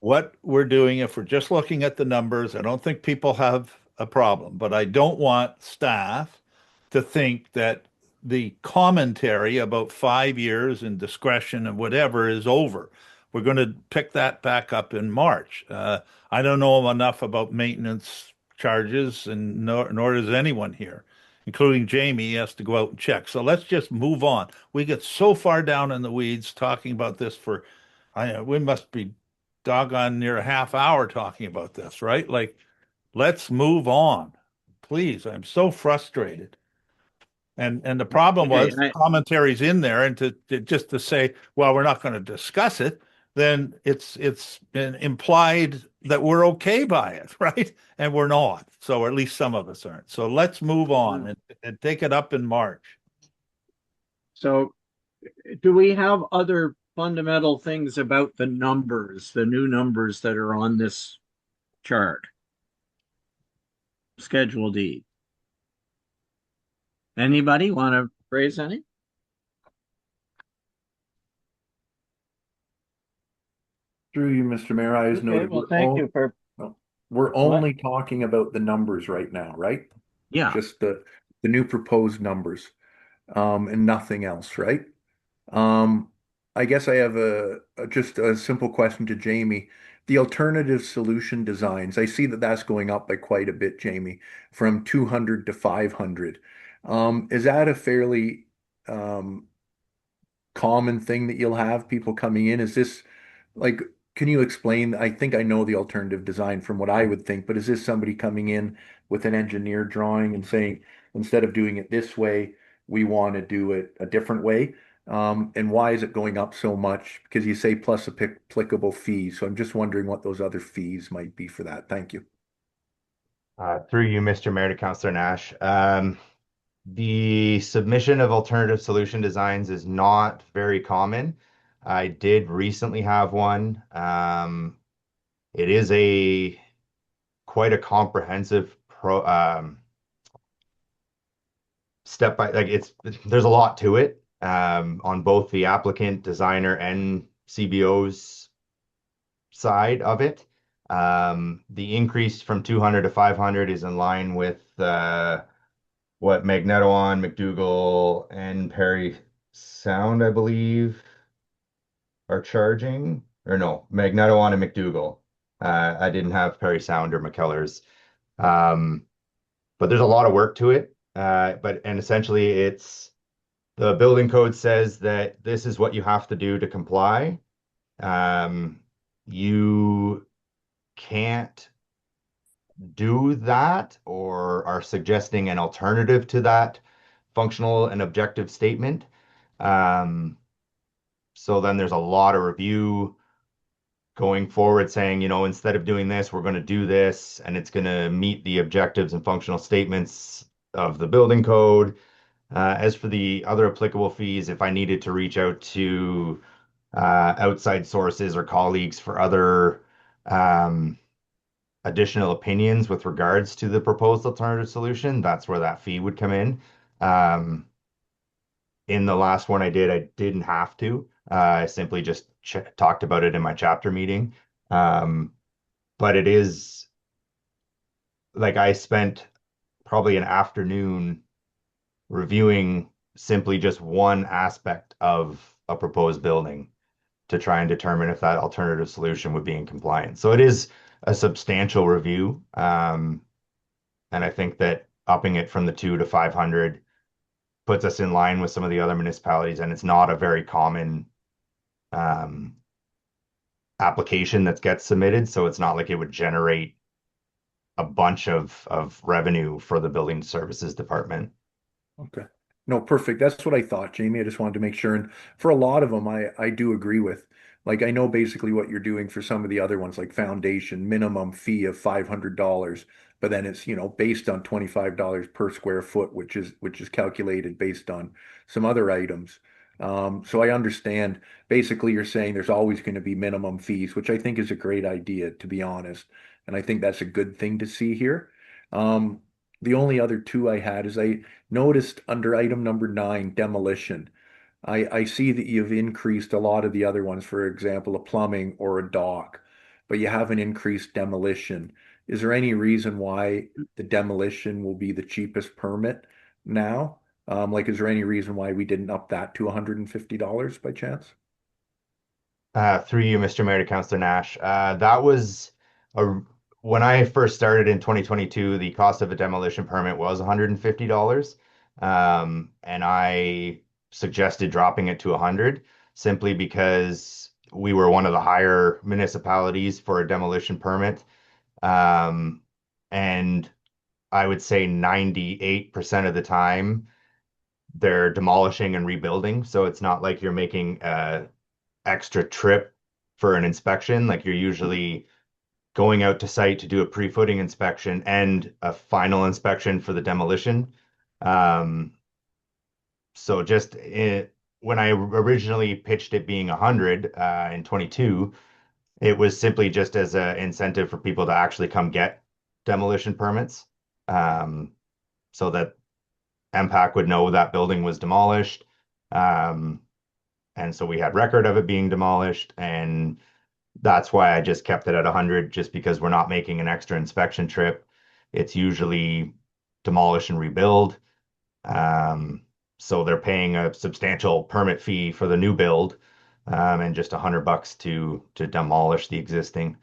What we're doing, if we're just looking at the numbers, I don't think people have a problem, but I don't want staff to think that the commentary about 5 years and discretion and whatever is over. We're going to pick that back up in March. I don't know enough about maintenance charges, and nor does anyone here, including Jamie. He has to go out and check. So let's just move on. We get so far down in the weeds talking about this for, we must be doggone near a half hour talking about this, right? Like, let's move on, please. I'm so frustrated. And the problem was commentaries in there, and just to say, well, we're not going to discuss it, then it's been implied that we're okay by it, right? And we're not. So at least some of us aren't. So let's move on and take it up in March. So, do we have other fundamental things about the numbers, the new numbers that are on this chart? Schedule D. Anybody want to raise any? Through you, Mr. Mayor, I was noted. Well, thank you for. We're only talking about the numbers right now, right? Yeah. Just the new proposed numbers, and nothing else, right? I guess I have just a simple question to Jamie. The alternative solution designs, I see that that's going up by quite a bit, Jamie, from 200 to 500. Is that a fairly common thing that you'll have people coming in? Is this like, can you explain? I think I know the alternative design from what I would think, but is this somebody coming in with an engineer drawing and saying, instead of doing it this way, we want to do it a different way? And why is it going up so much? Because you say plus applicable fees. So I'm just wondering what those other fees might be for that. Thank you. Through you, Mr. Mayor, to Councillor Nash. The submission of alternative solution designs is not very common. I did recently have one. It is quite a comprehensive step by, like, there's a lot to it on both the applicant, designer, and CBO's side of it. The increase from 200 to 500 is in line with what Magnetawan, McDougall, and Perry Sound, I believe, are charging. Or no, Magnetawan and McDougall. I didn't have Perry Sound or McKellar's. But there's a lot of work to it. And essentially it's the building code says that this is what you have to do to comply. You can't do that or are suggesting an alternative to that functional and objective statement. So then there's a lot of review going forward saying, instead of doing this, we're going to do this, and it's going to meet the objectives and functional statements of the building code. As for the other applicable fees, if I needed to reach out to outside sources or colleagues for other additional opinions with regards to the proposed alternative solution, that's where that fee would come in. In the last one I didn't have to. I simply just talked about it in my chapter meeting. But it is, like, I spent probably an afternoon reviewing simply just one aspect of a proposed building to try and determine if that alternative solution would be in compliance. So it is a substantial review. And I think that upping it from the 2 to 500 puts us in line with some of the other municipalities, and it's not a very common application that gets submitted. So it's not like it would generate a bunch of revenue for the building services department. Okay. No, perfect. That's what I thought, Jamie. I just wanted to make sure. And for a lot of them, I do agree with. Like, I know basically what you're doing for some of the other ones, like foundation, minimum fee of $500, but then it's, based on $25 per square foot, which is calculated based on some other items. So I understand. Basically, you're saying there's always going to be minimum fees, which I think is a great idea, to be honest. And I think that's a good thing to see here. Um, the only other two I had is I noticed under item number 9, demolition. I see that you've increased a lot of the other ones, for example, a plumbing or a dock, but you haven't increased demolition. Is there any reason why the demolition will be the cheapest permit now? Like, is there any reason why we didn't up that to $150 by chance? Through you, Mr. Mayor, to Councillor Nash. That was a when I first started in 2022, the cost of a demolition permit was $150. And I suggested dropping it to 100 simply because we were one of the higher municipalities for a demolition permit. Um, and I would say 98% of the time they're demolishing and rebuilding. So it's not like you're making extra trip for an inspection. Like you're usually going out to site to do a pre-footing inspection and a final inspection for the demolition. Um, so when I originally pitched it being 100 in 22, it was simply just as an incentive for people to actually come get demolition permits, um, so that MPAC would know that building was demolished. Um, and so we had record of it being demolished, and that's why I just kept it at 100, just because we're not making an extra inspection trip. It's usually demolish and rebuild. Um, so they're paying a substantial permit fee for the new build, and just $100 to demolish the existing.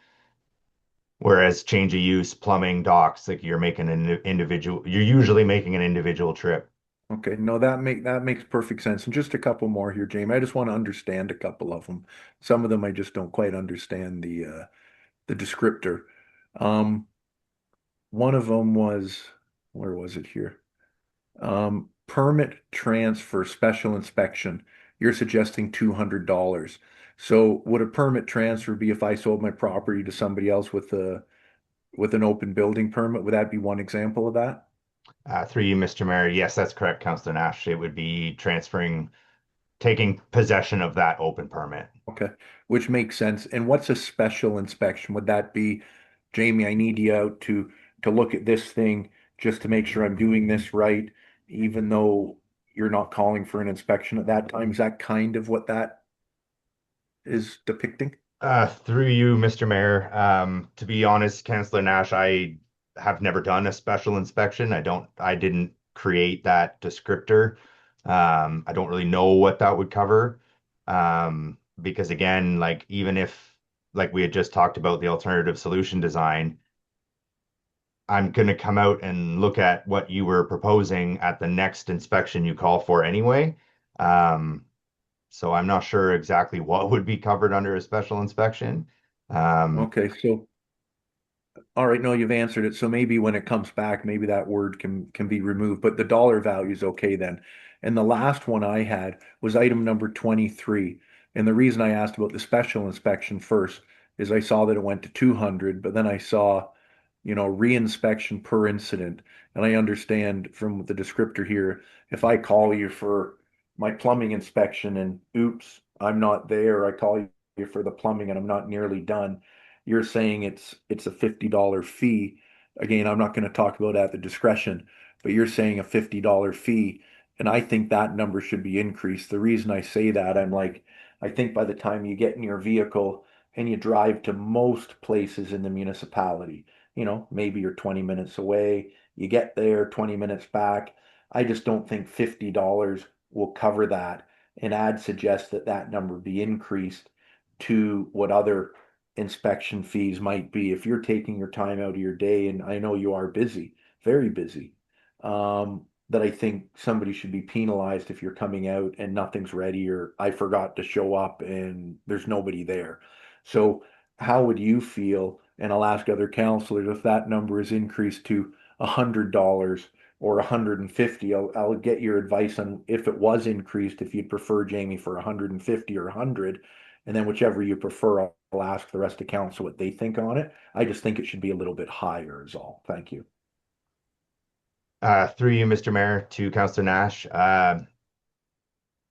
Whereas change of use, plumbing, docks, like you're usually making an individual trip. Okay, no, that makes perfect sense. And just a couple more here, Jamie. I just want to understand a couple of them. Some of them I just don't quite understand the descriptor. Um, One of them was, where was it here? Permit transfer special inspection. You're suggesting $200. So would a permit transfer be if I sold my property to somebody else with an open building permit? Would that be one example of that? Through you, Mr. Mayor. Yes, that's correct, Councillor Nash. It would be taking possession of that open permit. Okay, which makes sense. And what's a special inspection? Would that be, Jamie, I need you out to look at this thing just to make sure I'm doing this right, even though you're not calling for an inspection at that time? Is that kind of what that is depicting? Through you, Mr. Mayor. To be honest, Councillor Nash, I have never done a special inspection. I didn't create that descriptor. I don't really know what that would cover. Because again, like even if, like we had just talked about the alternative solution design, I'm going to come out and look at what you were proposing at the next inspection you call for anyway. Um, so I'm not sure exactly what would be covered under a special inspection. Okay, so all right, no, you've answered it. So maybe when it comes back, maybe that word can be removed, but the dollar value is okay then. And the last one I had was item number 23. And the reason I asked about the special inspection first is I saw that it went to 200, but then I saw, reinspection per incident. And I understand from the descriptor here, if I call you for my plumbing inspection and oops, I'm not there, I call you for the plumbing and I'm not nearly done, you're saying it's a $50 fee. Again, I'm not going to talk about at the discretion, but you're saying a $50 fee. And I think that number should be increased. The reason I say that, I'm like, I think by the time you get in your vehicle and you drive to most places in the municipality, maybe you're 20 minutes away, you get there 20 minutes back. I just don't think $50 will cover that. And I'd suggest that that number be increased to what other inspection fees might be if you're taking your time out of your day, and I know you are busy, very busy, that I think somebody should be penalized if you're coming out and nothing's ready or I forgot to show up and there's nobody there. So how would you feel, and I'll ask other counselors, if that number is increased to $100 or 150? I'll get your advice on if it was increased, if you'd prefer, Jamie, for 150 or 100, and then whichever you prefer, I'll ask the rest of council what they think on it. I just think it should be a little bit higher is all. Thank you. Through you, Mr. Mayor, to Councillor Nash.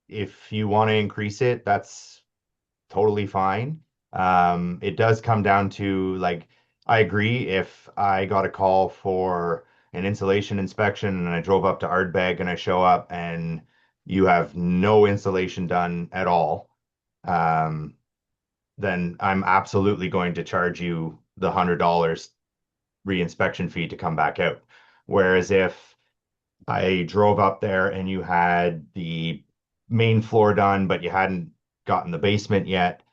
if you want to increase it, that's totally fine. It does come down to, like, I agree, if I got a call for an insulation inspection and I drove up to Ardbeg and I show up and you have no insulation done at all, then I'm absolutely going to charge you the $100 reinspection fee to come back out. Whereas if I drove up there and you had the main floor done, but you hadn't gotten the basement yet,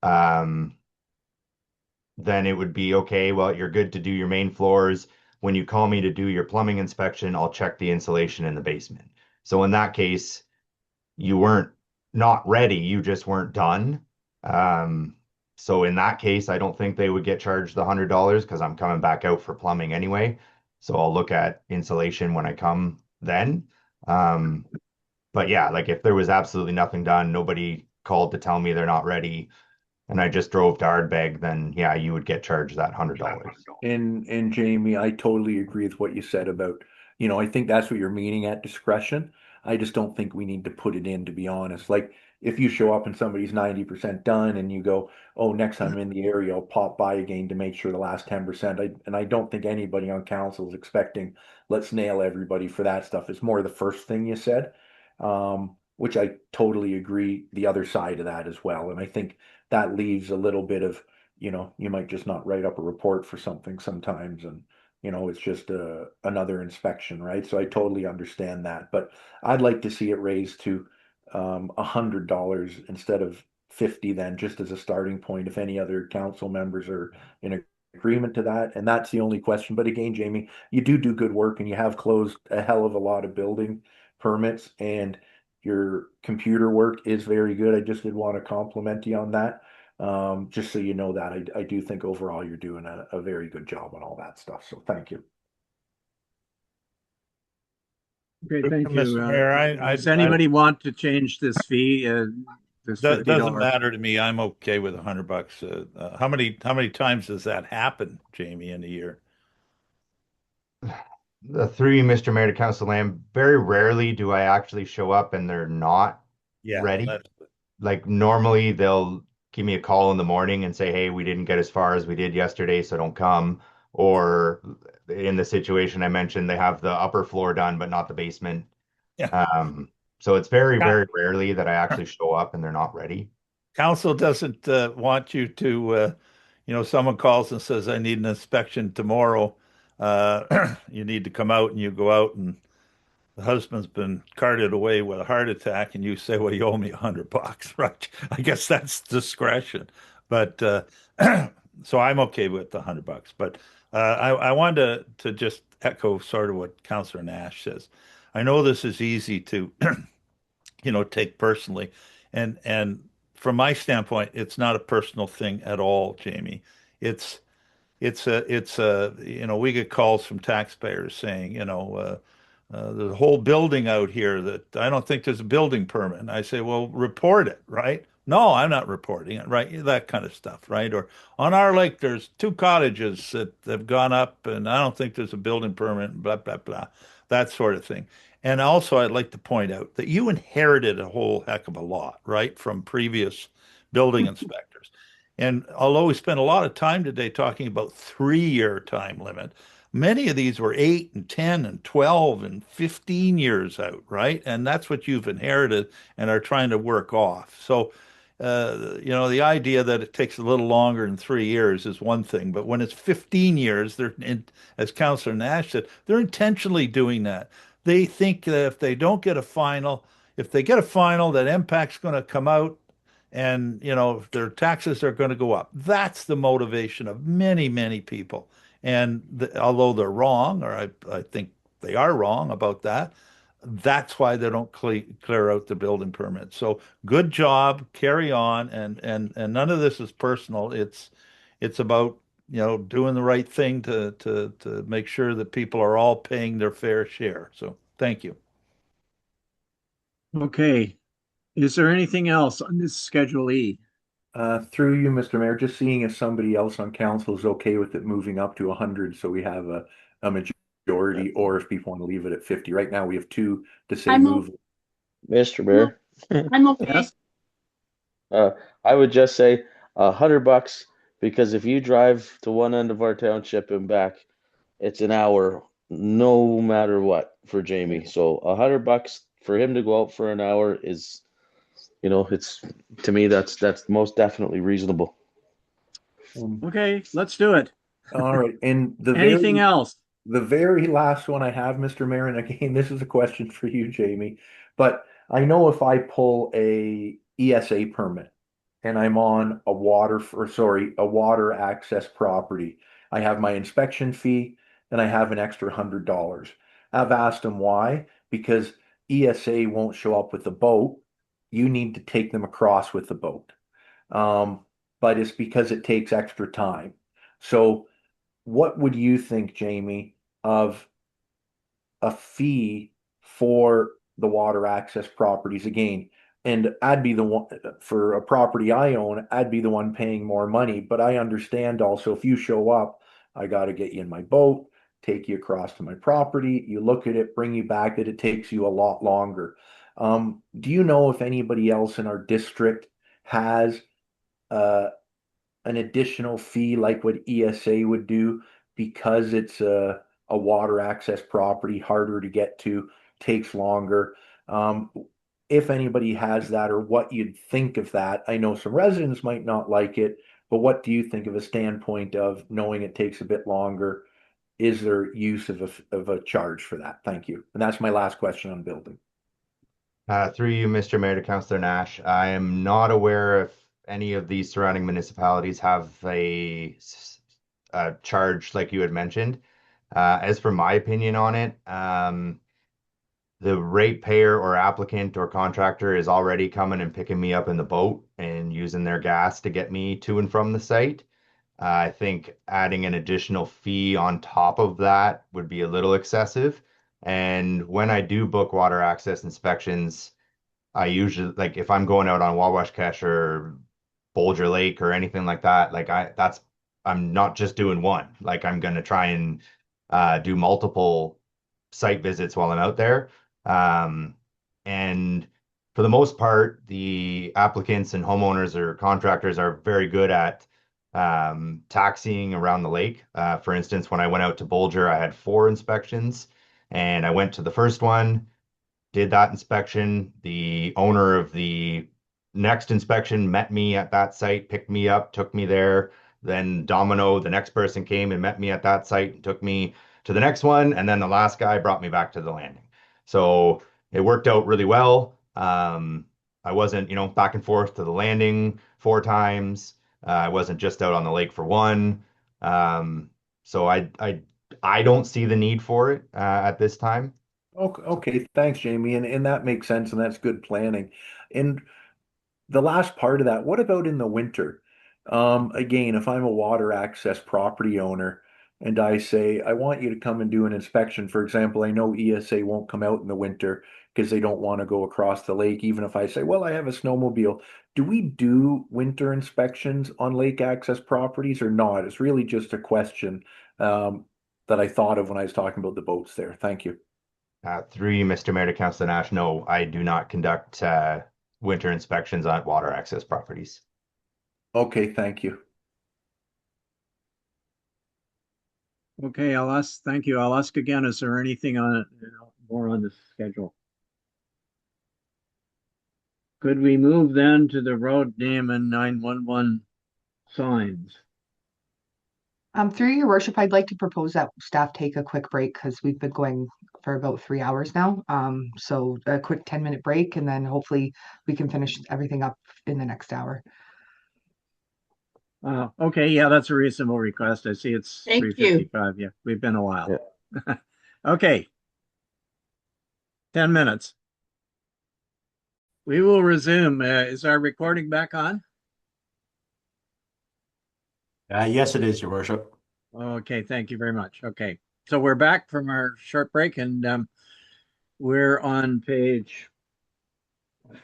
then it would be okay. Well, you're good to do your main floors. When you call me to do your plumbing inspection, I'll check the insulation in the basement. So in that case, you weren't not ready, you just weren't done. So in that case, I don't think they would get charged the $100 because I'm coming back out for plumbing anyway. So I'll look at insulation when I come then. But yeah, like if there was absolutely nothing done, nobody called to tell me they're not ready, and I just drove to Ardbeg, then yeah, you would get charged that $100. And Jamie, I totally agree with what you said about, I think that's what you're meaning at discretion. I just don't think we need to put it in, to be honest. Like if you show up and somebody's 90% done and you go, oh, next time I'm in the area, I'll pop by again to make sure the last 10%. And I don't think anybody on council is expecting, let's nail everybody for that stuff. It's more the first thing you said, which I totally agree the other side of that as well. And I think that leaves a little bit of, you might just not write up a report for something sometimes, and it's just another inspection, right? So I totally understand that, but I'd like to see it raised to $100 instead of 50, then, just as a starting point, if any other council members are in agreement to that. And that's the only question. But again, Jamie, you do good work, and you have closed a hell of a lot of building permits, and your computer work is very good. I just did want to compliment you on that. Just so you know that I do think overall you're doing a very good job on all that stuff. So thank you. Okay, thank you. Mr. Mayor, Does anybody want to change this fee? This That doesn't $50? matter to me. I'm okay with $100. How many times does that happen, Jamie, in a year? Through you, Mr. Mayor, to Council Lamb, very rarely do I actually show up and they're not Yeah, ready. that's- Like normally they'll give me a call in the morning and say, hey, we didn't get as far as we did yesterday, so don't come. Or in the situation I mentioned, they have the upper floor done, but not the basement. Yeah. So it's very, very rarely that I actually show up and they're not ready. Council doesn't want you to, someone calls and says, I need an inspection tomorrow. You need to come out, and you go out and the husband's been carted away with a heart attack, and you say, well, you owe me $100, right? I guess that's discretion. But so I'm okay with the $100. But I wanted to just echo sort of what Councillor Nash says. I know this is easy to, take personally. And from my standpoint, it's not a personal thing at all, Jamie. It's we get calls from taxpayers saying, there's a whole building out here that I don't think there's a building permit. And I say, well, report it, right? No, I'm not reporting it, right? That kind of stuff, right? Or on our lake, there's 2 cottages that have gone up, and I don't think there's a building permit, blah, blah, blah, that sort of thing. And also, I'd like to point out that you inherited a whole heck of a lot, right, from previous building inspectors. And although we spent a lot of time today talking about 3-year time limit, many of these were 8 and 10 and 12 and 15 years out, right? And that's what you've inherited and are trying to work off. So, the idea that it takes a little longer than 3 years is one thing, but when it's 15 years, as Councillor Nash said, they're intentionally doing that. They think that if they don't get a final, if they get a final, that MPAC's going to come out and, their taxes are going to go up. That's the motivation of many, many people. And although they're wrong, or I think they are wrong about that, that's why they don't clear out the building permit. So good job, carry on, and none of this is personal. It's about doing the right thing to make sure that people are all paying their fair share. So thank you. Okay. Is there anything else on this Schedule E? Through you, Mr. Mayor, just seeing if somebody else on council is okay with it moving up to 100, so we have a majority, or if people want to leave it at 50. Right now, we have 2 to say I move. move. Mr. Mayor, I'm okay. Yes. I would just say $100 because if you drive to one end of our township and back, it's an hour no matter what for Jamie. So $100 for him to go out for an hour is, it's to me that's most definitely reasonable. Okay, let's do it. All right. And Anything else? the very last one I have, Mr. Mayor, and again, this is a question for you, Jamie, but I know if I pull a ESA permit and I'm on a water access property, I have my inspection fee and I have an extra $100. I've asked them why, because ESA won't show up with the boat. You need to take them across with the boat. But it's because it takes extra time. So what would you think, Jamie, of a fee for the water access properties again? And I'd be the one for a property I own, I'd be the one paying more money. But I understand also if you show up, I got to get you in my boat, take you across to my property, you look at it, bring you back, that it takes you a lot longer. Do you know if anybody else in our district has uh, an additional fee like what ESA would do because it's a water access property, harder to get to, takes longer? If anybody has that or what you'd think of that, I know some residents might not like it, but what do you think of a standpoint of knowing it takes a bit longer? Is there use of a charge for that? Thank you. And that's my last question on building. Through you, Mr. Mayor, to Councillor Nash, I am not aware if any of these surrounding municipalities have a charge like you had mentioned. As for my opinion on it, the ratepayer or applicant or contractor is already coming and picking me up in the boat and using their gas to get me to and from the site. I think adding an additional fee on top of that would be a little excessive. And when I do book water access inspections, I usually like if I'm going out on Wawashkesh or Bolger Lake or anything like that, I'm not just doing one. Like I'm gonna try and do multiple site visits while I'm out there. And for the most part, the applicants and homeowners or contractors are very good at taxiing around the lake. For instance, when I went out to Bolger, I had 4 inspections, and I went to the first one, did that inspection. The owner of the next inspection met me at that site, picked me up, took me there. Then Domino, the next person came and met me at that site and took me to the next one. And then the last guy brought me back to the landing. So it worked out really well. I wasn't, back and forth to the landing 4 times. I wasn't just out on the lake for one. So I don't see the need for it at this time. Okay, thanks, Jamie. And that makes sense, and that's good planning. And the last part of that, what about in the winter? Again, if I'm a water access property owner and I say, I want you to come and do an inspection, for example, I know ESA won't come out in the winter because they don't want to go across the lake, even if I say, well, I have a snowmobile. Do we do winter inspections on lake access properties or not? It's really just a question that I thought of when I was talking about the boats there. Thank you. Through you, Mr. Mayor, to Councillor Nash, no, I do not conduct winter inspections on water access properties. Okay, thank you. Okay, thank you. I'll ask again, is there anything on it, more on the schedule? Could we move then to the road name and 911 signs? Through your worship, I'd like to propose that staff take a quick break because we've been going for about 3 hours now. So a quick 10-minute break, and then hopefully we can finish everything up in the next hour. Okay, yeah, that's a reasonable request. I see it's Thank 3:55. Yeah, we've been a while. Yeah. Okay. 10 minutes. We will resume. Is our recording back on? Yes, it is, Your Worship. Okay, thank you very much. Okay, so we're back from our short break, and we're on page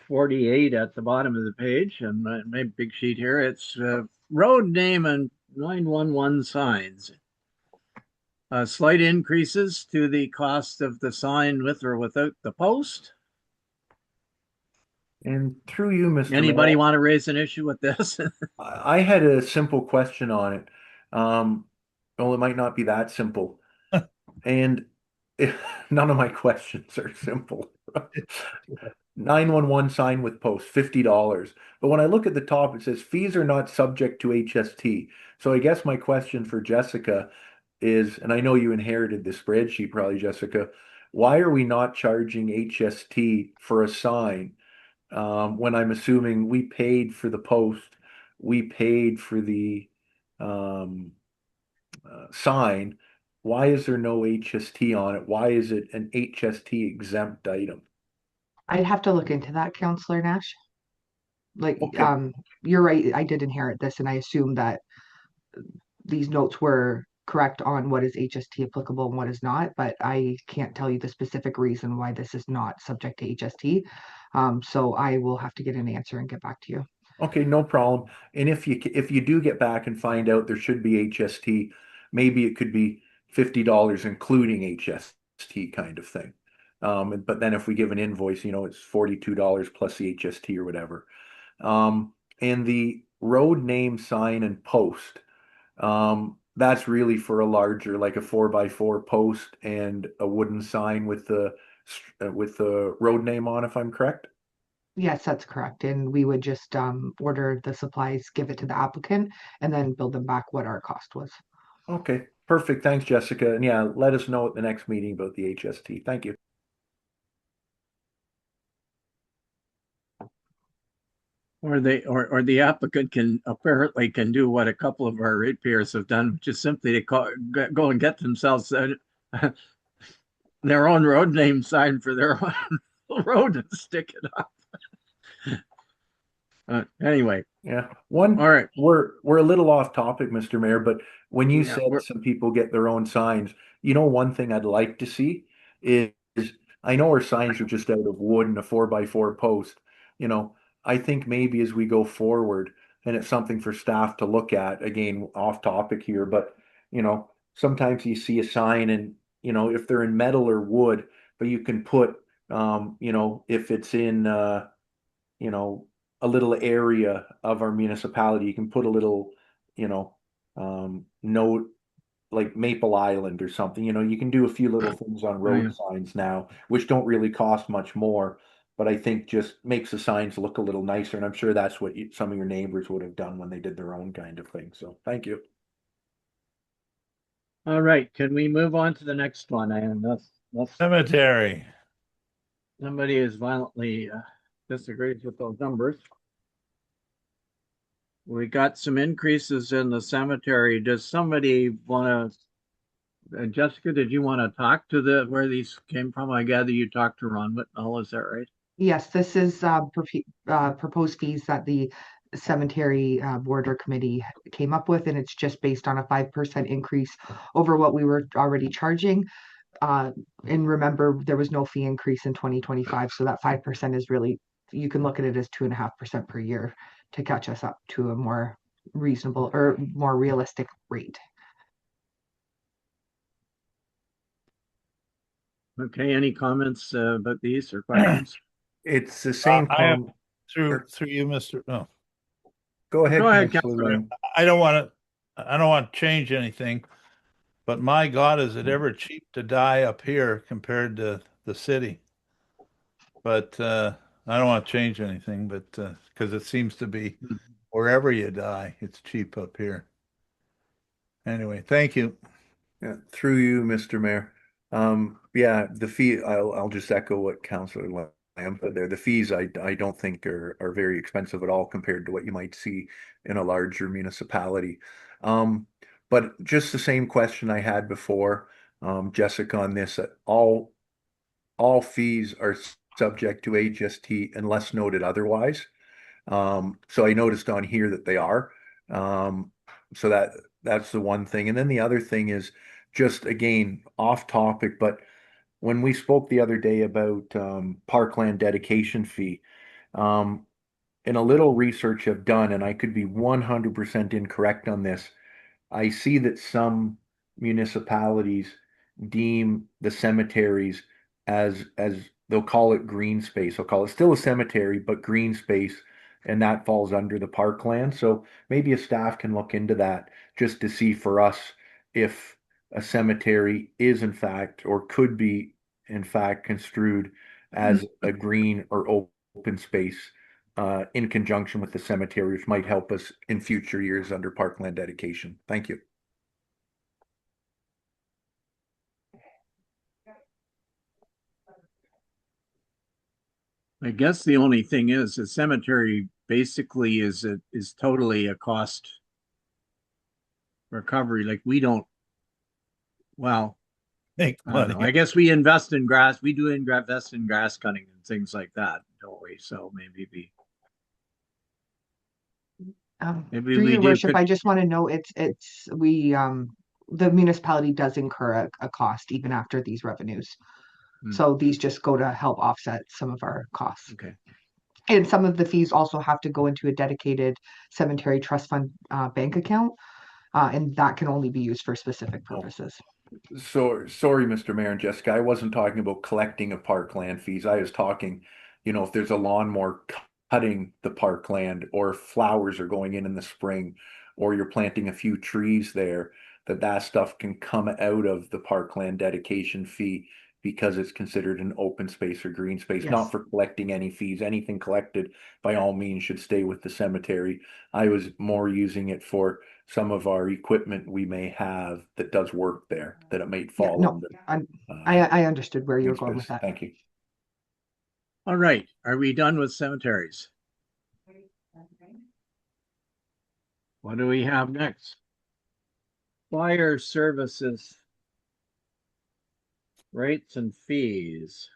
48 at the bottom of the page, and my big sheet here. It's road name and 911 signs. Slight increases to the cost of the sign with or without the post. And through you, Mr. Anybody Mayor, want to raise an issue with this? I had a simple question on it. Well, it might not be that simple. And none of my questions are simple. 911 sign with post, $50. But when I look at the top, it says fees are not subject to HST. So I guess my question for Jessica is, and I know you inherited the spreadsheet probably, Jessica, why are we not charging HST for a sign? When I'm assuming we paid for the post, we paid for the um, sign. Why is there no HST on it? Why is it an HST exempt item? I'd have to look into that, Counselor Nash. Like, Okay. you're right, I did inherit this and I assume that these notes were correct on what is HST applicable and what is not, but I can't tell you the specific reason why this is not subject to HST. So I will have to get an answer and get back to you. Okay, no problem. And if you do get back and find out there should be HST, maybe it could be $50 including HST kind of thing. But then if we give an invoice, it's $42 plus the HST or whatever. And the road name sign and post, that's really for a larger, like a 4x4 post and a wooden sign with the road name on, if I'm correct. Yes, that's correct. And we would just order the supplies, give it to the applicant, and then bill them back what our cost was. Okay, perfect. Thanks, Jessica. And yeah, let us know at the next meeting about the HST. Thank you. Or the applicant can apparently do what a couple of our ratepayers have done, which is simply to go and get themselves their own road name sign for their own road and stick it up. Anyway, Yeah. all right. We're a little off topic, Mr. Mayor, but when you Yeah, said some people get their own signs, one thing I'd like to see is I know our signs are just out of wood and a 4x4 post. You know, I think maybe as we go forward, and it's something for staff to look at, again, off topic here, but sometimes you see a sign and if they're in metal or wood, but you can put if it's in you know, a little area of our municipality. You can put a little, note like Maple Island or something. You can do a few little things on road yeah. signs now, which don't really cost much more, but I think just makes the signs look a little nicer. And I'm sure that's what some of your neighbors would have done when they did their own kind of thing. So thank you. All right, can we move on to the next one? And that's Cemetery. somebody is violently disagrees with those numbers. We got some increases in the cemetery. Does somebody want to, Jessica, did you want to talk to where these came from? I gather you talked to Ron Whitnall, is that right? Yes, this is proposed fees that the cemetery board or committee came up with, and it's just based on a 5% increase over what we were already charging. And remember, there was no fee increase in 2025, so that 5% is really, you can look at it as 2.5% per year to catch us up to a more reasonable or more realistic rate. Okay, any comments about these or questions? It's the same. I have through you, Mr. No, Go ahead, Go ahead, Councilor Councilor. Lamb. I don't want to change anything, but my God, is it ever cheap to die up here compared to the city? But I don't want to change anything, but because it seems to be wherever you die, it's cheap up here. Anyway, thank you. Yeah, through you, Mr. Mayor. Yeah, the fee, I'll just echo what Councilor Lamb put there. The fees I don't think are very expensive at all compared to what you might see in a larger municipality. But just the same question I had before, Jessica, on this, all fees are subject to HST unless noted otherwise. So I noticed on here that they are. So that's the one thing. And then the other thing is just again off topic, but when we spoke the other day about parkland dedication fee, in a little research I've done, and I could be 100% incorrect on this, I see that some municipalities deem the cemeteries as they'll call it green space. They'll call it still a cemetery, but green space, and that falls under the parkland. So maybe a staff can look into that just to see for us if a cemetery is in fact or could be in fact construed as a green or open space in conjunction with the cemetery, which might help us in future years under parkland dedication. Thank you. I guess the only thing is the cemetery basically is totally a cost recovery. Like we don't, well, Make I don't know. money. I guess we invest in grass. We do invest in grass cutting and things like that, don't we? So maybe maybe Through we your do worship, could, I just want to know the municipality does incur a cost even after these revenues. So these just go to help offset some of our costs. okay. And some of the fees also have to go into a dedicated cemetery trust fund bank account. And that can only be used for specific purposes. So sorry, Mr. Mayor and Jessica, I wasn't talking about collecting of parkland fees. I was talking, if there's a lawnmower cutting the parkland, or flowers are going in the spring, or you're planting a few trees there, that stuff can come out of the parkland dedication fee because it's considered an open space or green space, not Yes. for collecting any fees. Anything collected by all means should stay with the cemetery. I was more using it for some of our equipment we may have that does work there, that it may Yeah, fall no, under. I understood where you were green going with space. that. Thank you. All right. Are we done with cemeteries? What do we have next? Fire services. Rates and fees.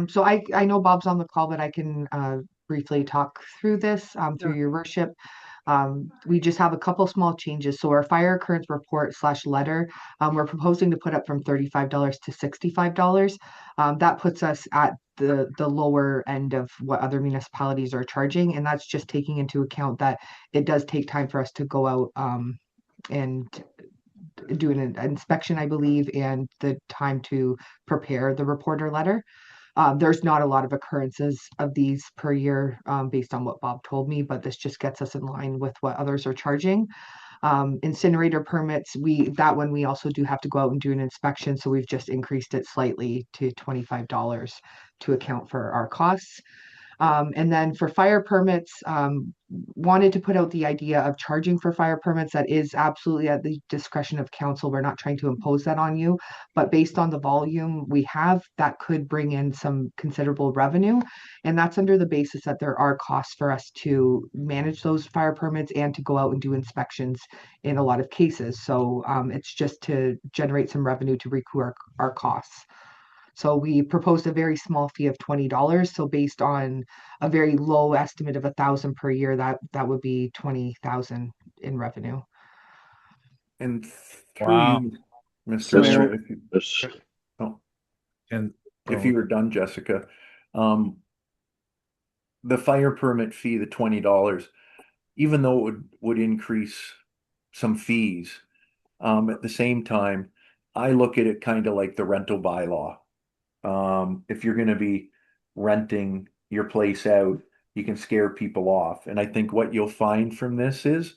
So I know Bob's on the call, but I can briefly talk through this through your worship. We just have a couple small changes. So our fire occurrence report / letter, we're proposing to put up from $35 to $65. That puts us at the lower end of what other municipalities are charging, and that's just taking into account that it does take time for us to go out and do an inspection, I believe, and the time to prepare the reporter letter. There's not a lot of occurrences of these per year based on what Bob told me, but this just gets us in line with what others are charging. Incinerator permits, that one we also do have to go out and do an inspection, so we've just increased it slightly to $25 to account for our costs. And then for fire permits, wanted to put out the idea of charging for fire permits. That is absolutely at the discretion of council. We're not trying to impose that on you, but based on the volume we have, that could bring in some considerable revenue. And that's under the basis that there are costs for us to manage those fire permits and to go out and do inspections in a lot of cases. So it's just to generate some revenue to recoup our costs. So we proposed a very small fee of $20. So based on a very low estimate of 1,000 per year, that would be 20,000 in revenue. And through Wow. you, Mr. So- Mayor, Yes. And if you were done, Jessica, the fire permit fee, the $20, even though it would increase some fees, at the same time, I look at it kind of like the rental bylaw. If you're going to be renting your place out, you can scare people off. And I think what you'll find from this is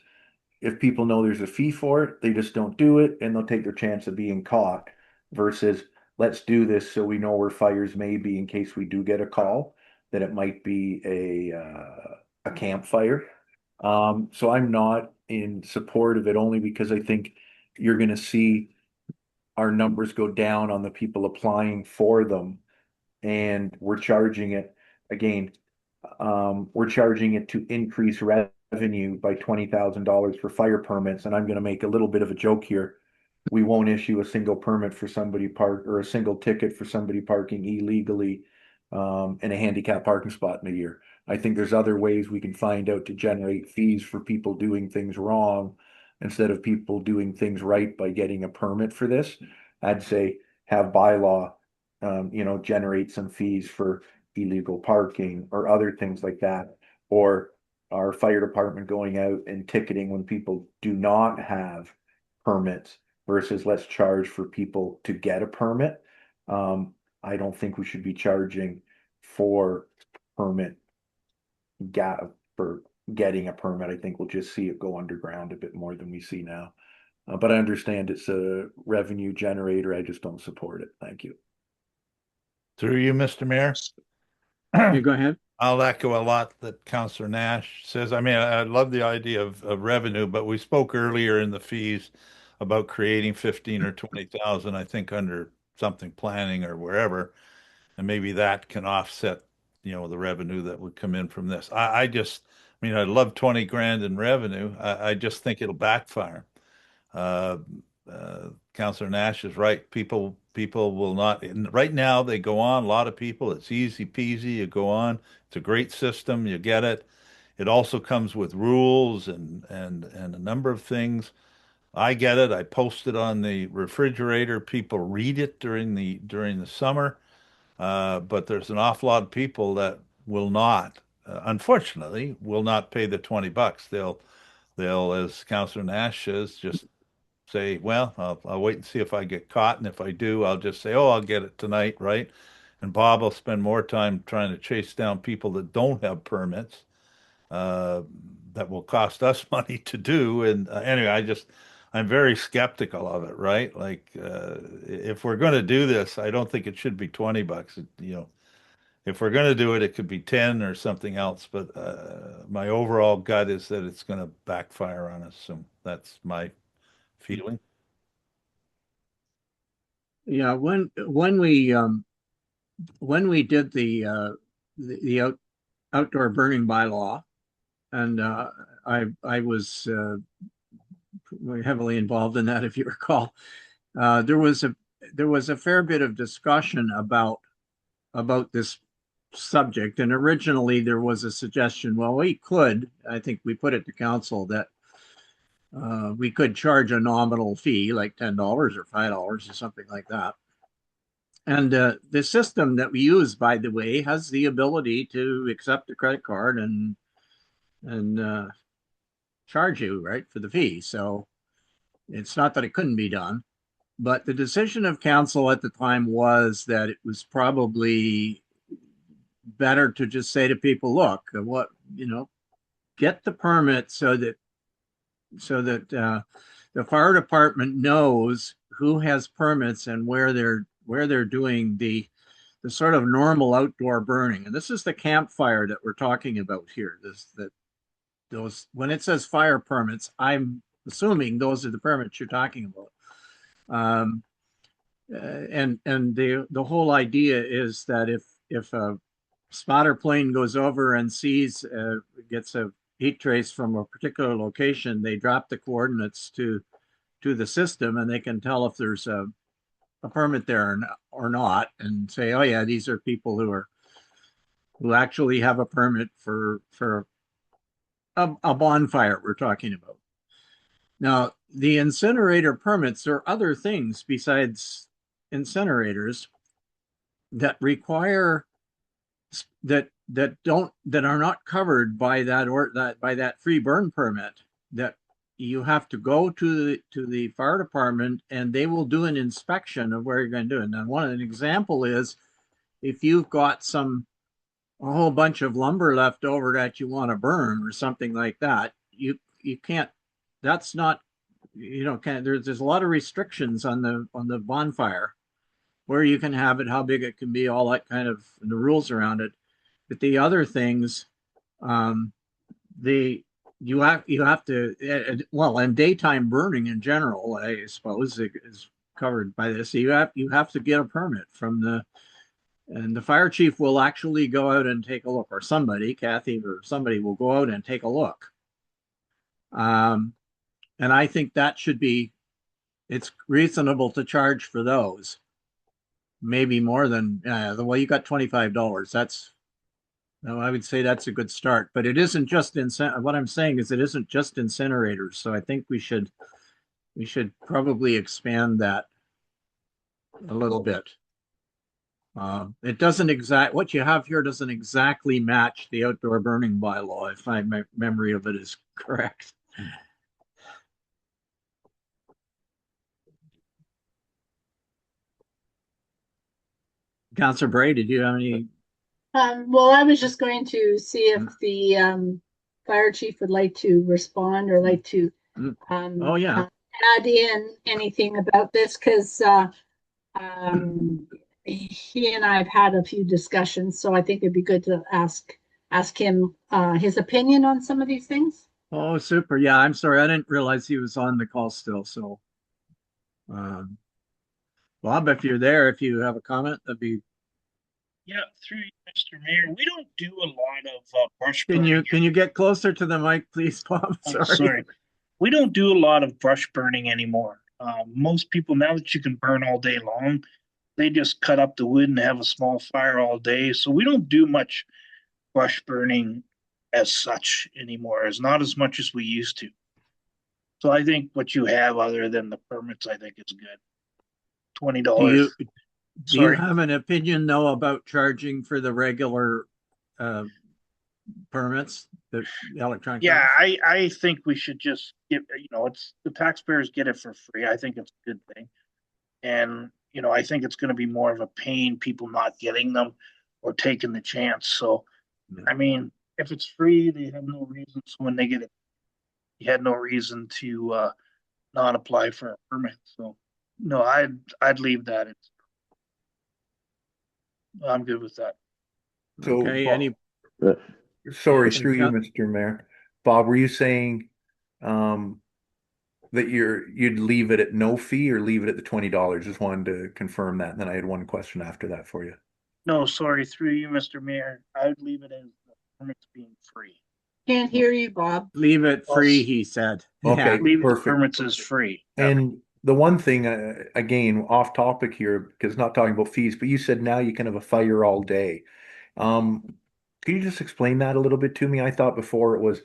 if people know there's a fee for it, they just don't do it and they'll take their chance of being caught versus let's do this so we know where fires may be in case we do get a call that it might be a campfire. So I'm not in support of it only because I think you're going to see our numbers go down on the people applying for them. And we're charging it again, we're charging it to increase revenue by $20,000 for fire permits. And I'm going to make a little bit of a joke here. We won't issue a single permit for somebody or a single ticket for somebody parking illegally in a handicap parking spot in a year. I think there's other ways we can find out to generate fees for people doing things wrong instead of people doing things right by getting a permit for this. I'd say have bylaw, generate some fees for illegal parking or other things like that. Or our fire department going out and ticketing when people do not have permits versus let's charge for people to get a permit. I don't think we should be charging for permit for getting a permit. I think we'll just see it go underground a bit more than we see now. But I understand it's a revenue generator. I just don't support it. Thank you. Through you, Mr. Mayor. You go ahead. I'll echo a lot that Councillor Nash says. I mean, I love the idea of revenue, but we spoke earlier in the fees about creating 15 or 20,000, I think, under something planning or wherever. And maybe that can offset, the revenue that would come in from this. I mean, I love 20 grand in revenue. I just think it'll backfire. Councillor Nash is right. People will not. Right now, they go on. A lot of people. It's easy peasy. You go on. It's a great system. You get it. It also comes with rules and a number of things. I get it. I post it on the refrigerator. People read it during the summer, but there's an awful lot of people that will not, unfortunately, will not pay the $20. They'll, as Councillor Nash says, just say, well, I'll wait and see if I get caught. And if I do, I'll just say, oh, I'll get it tonight, right? And Bob will spend more time trying to chase down people that don't have permits that will cost us money to do. And anyway, I'm very skeptical of it, right? Like, if we're going to do this, I don't think it should be $20. If we're going to do it, it could be 10 or something else. But my overall gut is that it's going to backfire on us. So that's my feeling. Yeah, when we did the outdoor burning bylaw, and I was heavily involved in that, if you recall, there was a fair bit of discussion about this subject, and originally there was a suggestion, well, I think we put it to council that we could charge a nominal fee like $10 or $5 or something like that. And the system that we use, by the way, has the ability to accept a credit card and charge you, right, for the fee. So it's not that it couldn't be done, but the decision of council at the time was that it was probably better to just say to people, look, get the permit so that the fire department knows who has permits and where they're doing the sort of normal outdoor burning. And this is the campfire that we're talking about here. Those when it says fire permits, I'm assuming those are the permits you're talking about. And the whole idea is that if a spotter plane goes over and gets a heat trace from a particular location, they drop the coordinates to the system, and they can tell if there's a permit there or not, and say, oh yeah, these are people who actually have a permit for a bonfire we're talking about. Now, the incinerator permits, there are other things besides incinerators that require that are not covered by that free burn permit, that you have to go to the fire department and they will do an inspection of where you're going to do it. Now, an example is if you've got a whole bunch of lumber left over that you want to burn or something like that, you can't. That's not, there's a lot of restrictions on the bonfire, where you can have it, how big it can be, all that kind of the rules around it. But the other things, you have to, well, and daytime burning in general, I suppose, is covered by this. So you have to get a permit and the fire chief will actually go out and take a look, or somebody, Kathy or somebody, will go out and take a look. And I think that it's reasonable to charge for those. Maybe more than, well, you got $25. I would say that's a good start, but it isn't just what I'm saying is it isn't just incinerators. So I think we should probably expand that a little bit. It doesn't what you have here doesn't exactly match the outdoor burning bylaw, if my memory of it is correct. Councillor Bray, did you have any? Well, I was just going to see if the fire chief would like to respond or like to Oh, yeah. add in anything about this, because he and I have had a few discussions, so I think it'd be good to ask him his opinion on some of these things. Oh, super. Yeah, I'm sorry. I didn't realize he was on the call still. So, Bob, if you're there, if you have a comment, that'd be. Yeah, through you, Mr. Mayor, we don't do a lot of brush burning. Can you get closer to the mic, please, Bob? Sorry. We don't do a lot of brush burning anymore. Most people, now that you can burn all day long, they just cut up the wood and have a small fire all day. So we don't do much brush burning as such anymore. It's not as much as we used to. So I think what you have other than the permits, I think is good. $20. Do you have an opinion though about charging for the regular permits, the electronic? Yeah, I think we should just give, it's the taxpayers get it for free. I think it's a good thing. And, I think it's going to be more of a pain, people not getting them or taking the chance. So, I mean, if it's free, they have no reason. So when they get it, you had no reason to not apply for a permit. So, no, I'd leave that. I'm good with that. So, okay, Bob, sorry, through you, Mr. Mayor. Bob, were you saying that you'd leave it at no fee or leave it at the $20? Just wanted to confirm that. And then I had one question after that for you. No, sorry, through you, Mr. Mayor. I would leave it as the permits being free. Can't hear you, Bob. Leave it free, he said. Okay, leave perfect. The permits as free. And the one thing, again, off topic here, because not talking about fees, but you said now you can have a fire all day. Can you just explain that a little bit to me? I thought before it was,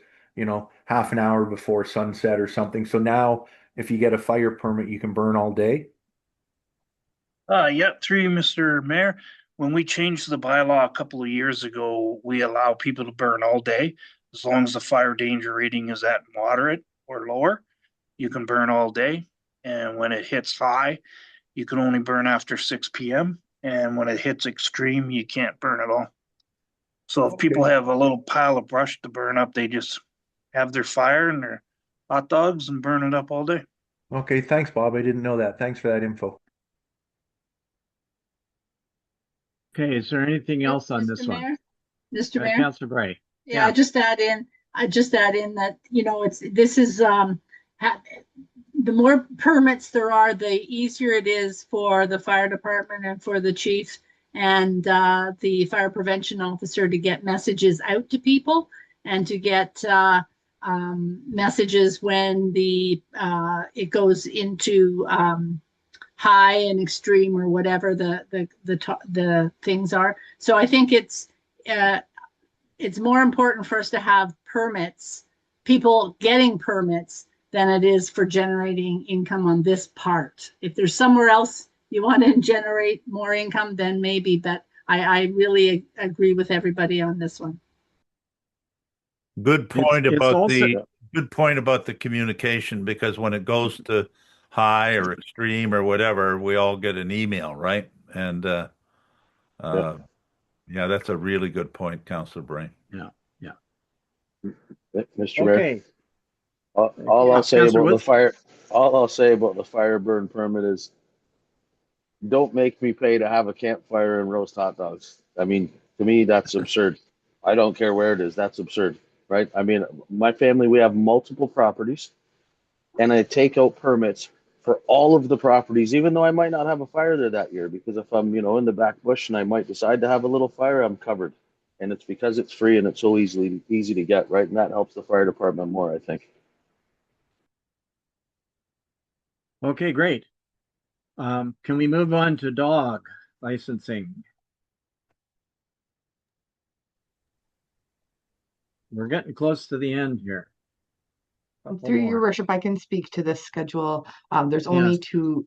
half an hour before sunset or something. So now if you get a fire permit, you can burn all day? Yeah, through you, Mr. Mayor. When we changed the bylaw a couple of years ago, we allow people to burn all day. As long as the fire danger rating is at moderate or lower, you can burn all day. And when it hits high, you can only burn after 6 p.m. And when it hits extreme, you can't burn at all. So if people have a little pile of brush to burn up, they just have their fire and their hot dogs and burn it up all day. Okay, thanks, Bob. I didn't know that. Thanks for that info. Okay, is there anything else on this Mayor? one? Mr. Mayor? Councillor Bray. Yeah, I just add in that, the more permits there are, the easier it is for the fire department and for the chief and the fire prevention officer to get messages out to people and to get messages when it goes into high and extreme or whatever the things are. So I think it's more important for us to have permits, people getting permits, than it is for generating income on this part. If there's somewhere else you want to generate more income, then maybe, but I really agree with everybody on this one. Good point about the communication, because when it goes to high or extreme or whatever, we all get an email, right? And yeah, that's a really good point, Councillor Brain. Yeah. Mr. Mayor. Okay. All I'll say about the fire burn permit is, don't make me pay to have a campfire and roast hot dogs. I mean, to me, that's absurd. I don't care where it is. That's absurd, right? I mean, my family, we have multiple properties, and I take out permits for all of the properties, even though I might not have a fire there that year, because if I'm, in the back bush and I might decide to have a little fire, I'm covered. And it's because it's free and it's so easy to get, right? And that helps the fire department more, I think. Okay, great. Can we move on to dog licensing? We're getting close to the end here. Through your worship, I can speak to this schedule. There's only two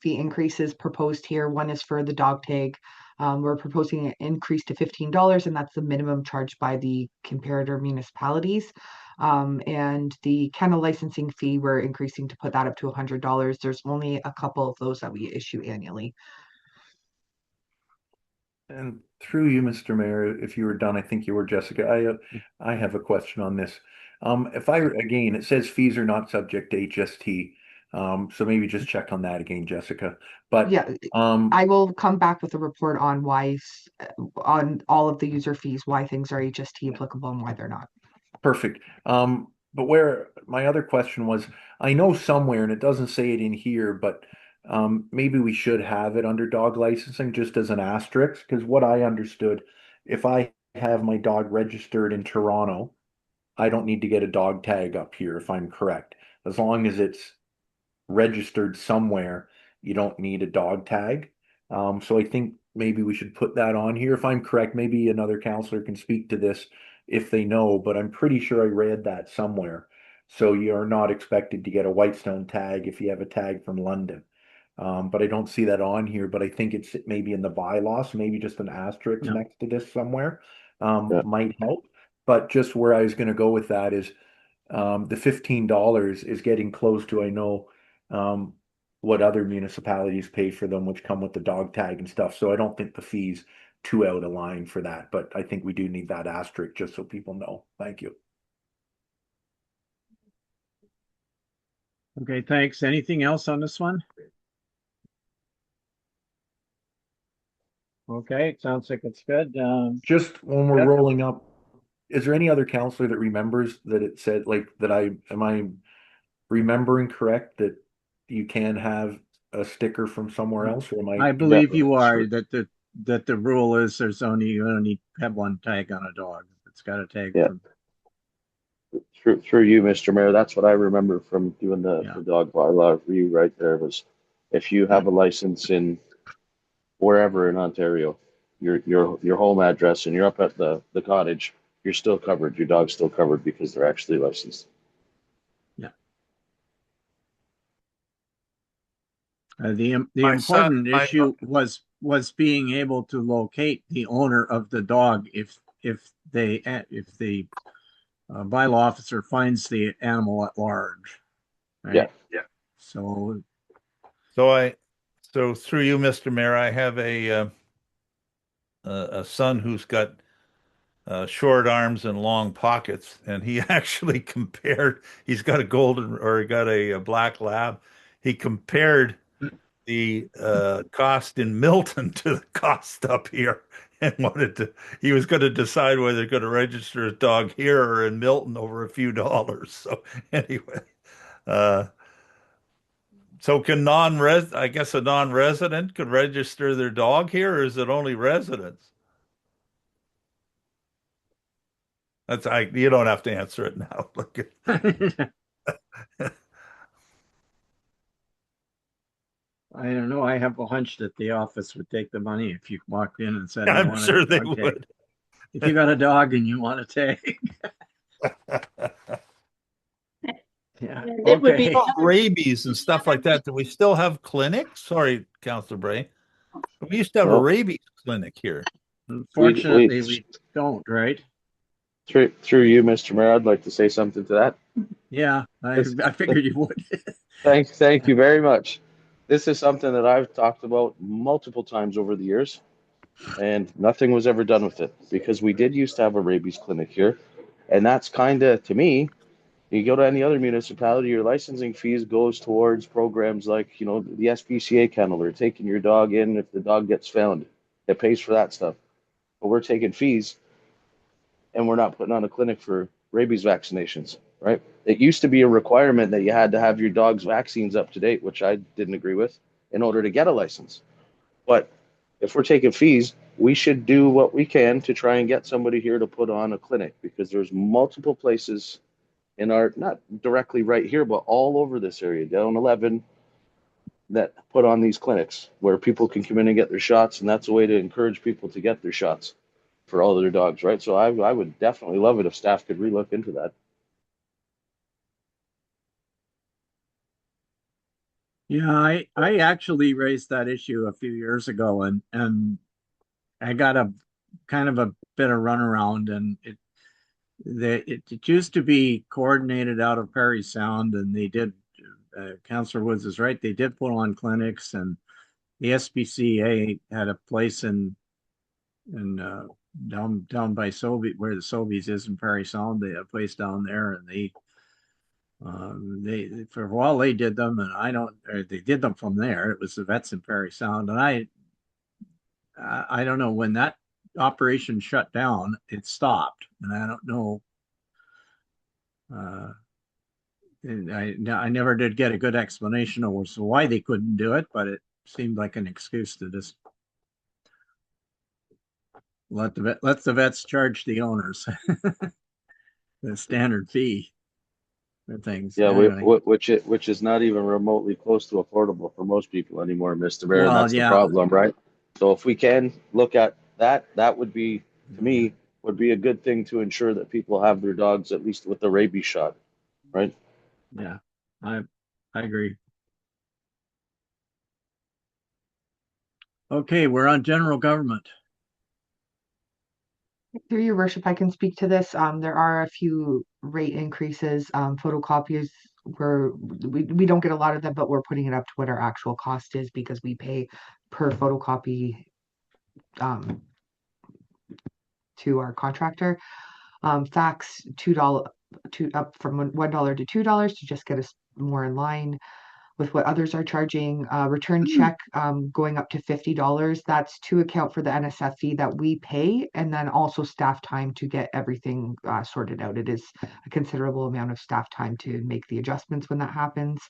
fee increases proposed here. One is for the dog tag. We're proposing an increase to $15, and that's the minimum charged by the comparator municipalities. And the kennel licensing fee, we're increasing to put that up to $100. There's only a couple of those that we issue annually. And through you, Mr. Mayor, if you were done, I think you were, Jessica. I have a question on this. If I, again, it says fees are not subject to HST. So maybe just check on that again, Jessica. But Yeah, I will come back with a report on on all of the user fees, why things are HST applicable and why they're not. perfect. But where my other question was, I know somewhere, and it doesn't say it in here, but maybe we should have it under dog licensing just as an asterisk, because what I understood, if I have my dog registered in Toronto, I don't need to get a dog tag up here if I'm correct. As long as it's registered somewhere, you don't need a dog tag. So I think maybe we should put that on here. If I'm correct, maybe another counselor can speak to this if they know, but I'm pretty sure I read that somewhere. So you're not expected to get a Whitestone tag if you have a tag from London. But I don't see that on here, but I think it's maybe in the bylaws, maybe just an asterisk Yeah. next to this somewhere, Yeah. might help. But just where I was going to go with that is the $15 is getting close to, I know, what other municipalities pay for them, which come with the dog tag and stuff. So I don't think the fee's too out of line for that, but I think we do need that asterisk just so people know. Thank you. Okay, thanks. Anything else on this one? Okay, sounds like it's good. Just when we're Yep. rolling up, is there any other counselor that remembers that it said like that am I remembering correct that you can have a sticker from somewhere else, or am I I? believe you are, that the rule is you only have one tag on a dog. It's got a tag Yeah. from. Through you, Mr. Mayor, that's what I remember from doing Yeah. the dog bylaw review right there was if you have a license in wherever in Ontario, your home address and you're up at the cottage, you're still covered. Your dog's still covered because they're actually licensed. Yeah. The My son- important my- issue was being able to locate the owner of the dog if the bylaw officer finds the animal at large. Right? Yeah. So So through you, Mr. Mayor, I have a son who's got short arms and long pockets, and he actually compared. He's got a golden, or he got a black lab. He compared the cost in Milton to the cost up here, and he was going to decide whether he's going to register his dog here or in Milton over a few dollars. So anyway, uh, so can I guess a non-resident could register their dog here, or is it only residents? You don't have to answer it now. Look at. I don't know. I have a hunch that the office would take the money if you walked in and said, I I'm want a sure they dog tag. would. If you got a dog and you want a tag. Yeah. And it would be Okay. Rabies and stuff like that. Do we still have clinics? Sorry, Councillor Bray. We used to have a Well, rabies clinic here. Unfortunately, we don't, right? Through you, Mr. Mayor, I'd like to say something to that. Yeah, I figured you would. Thank you very much. This is something that I've talked about multiple times over the years, and nothing was ever done with it because we did used to have a rabies clinic here, and that's kind of, to me, you go to any other municipality, your licensing fees goes towards programs like, the SPCA kennel or taking your dog in if the dog gets found. It pays for that stuff. But we're taking fees and we're not putting on a clinic for rabies vaccinations, right? It used to be a requirement that you had to have your dog's vaccines up to date, which I didn't agree with, in order to get a license. But if we're taking fees, we should do what we can to try and get somebody here to put on a clinic because there's multiple places in not directly right here, but all over this area, down 11, that put on these clinics where people can come in and get their shots. And that's a way to encourage people to get their shots for all of their dogs, right? So I would definitely love it if staff could relook into that. Yeah, I actually raised that issue a few years ago and I got a kind of a bit of runaround and it used to be coordinated out of Perry Sound and they did Councillor Woods is right, they did put on clinics and the SPCA had a place in down by Sobey, where the Sobeys is in Perry Sound. They have a place down there, and they for a while they did them, and they did them from there. It was the vets in Perry Sound, and I don't know when that operation shut down, it stopped, and I don't know. And I never did get a good explanation as to why they couldn't do it, but it seemed like an excuse to just let the vets charge the owners the standard fee for things. Yeah, Anyway. which is not even remotely close to affordable for most people anymore, Mr. Mayor. Well, And that's yeah. the problem, right? So if we can look at that, that would be, to me, would be a good thing to ensure that people have their dogs at least with the rabies shot, right? Yeah, I agree. Okay, we're on general government. Through your worship, I can speak to this. There are a few rate increases. Photocopiers, we don't get a lot of them, but we're putting it up to what our actual cost is because we pay per photocopy to our contractor. Fax $2 up from $1 to $2 to just get us more in line with what others are charging. Return check going up to $50. That's to account for the NSF fee that we pay, and then also staff time to get everything sorted out. It is a considerable amount of staff time to make the adjustments when that happens.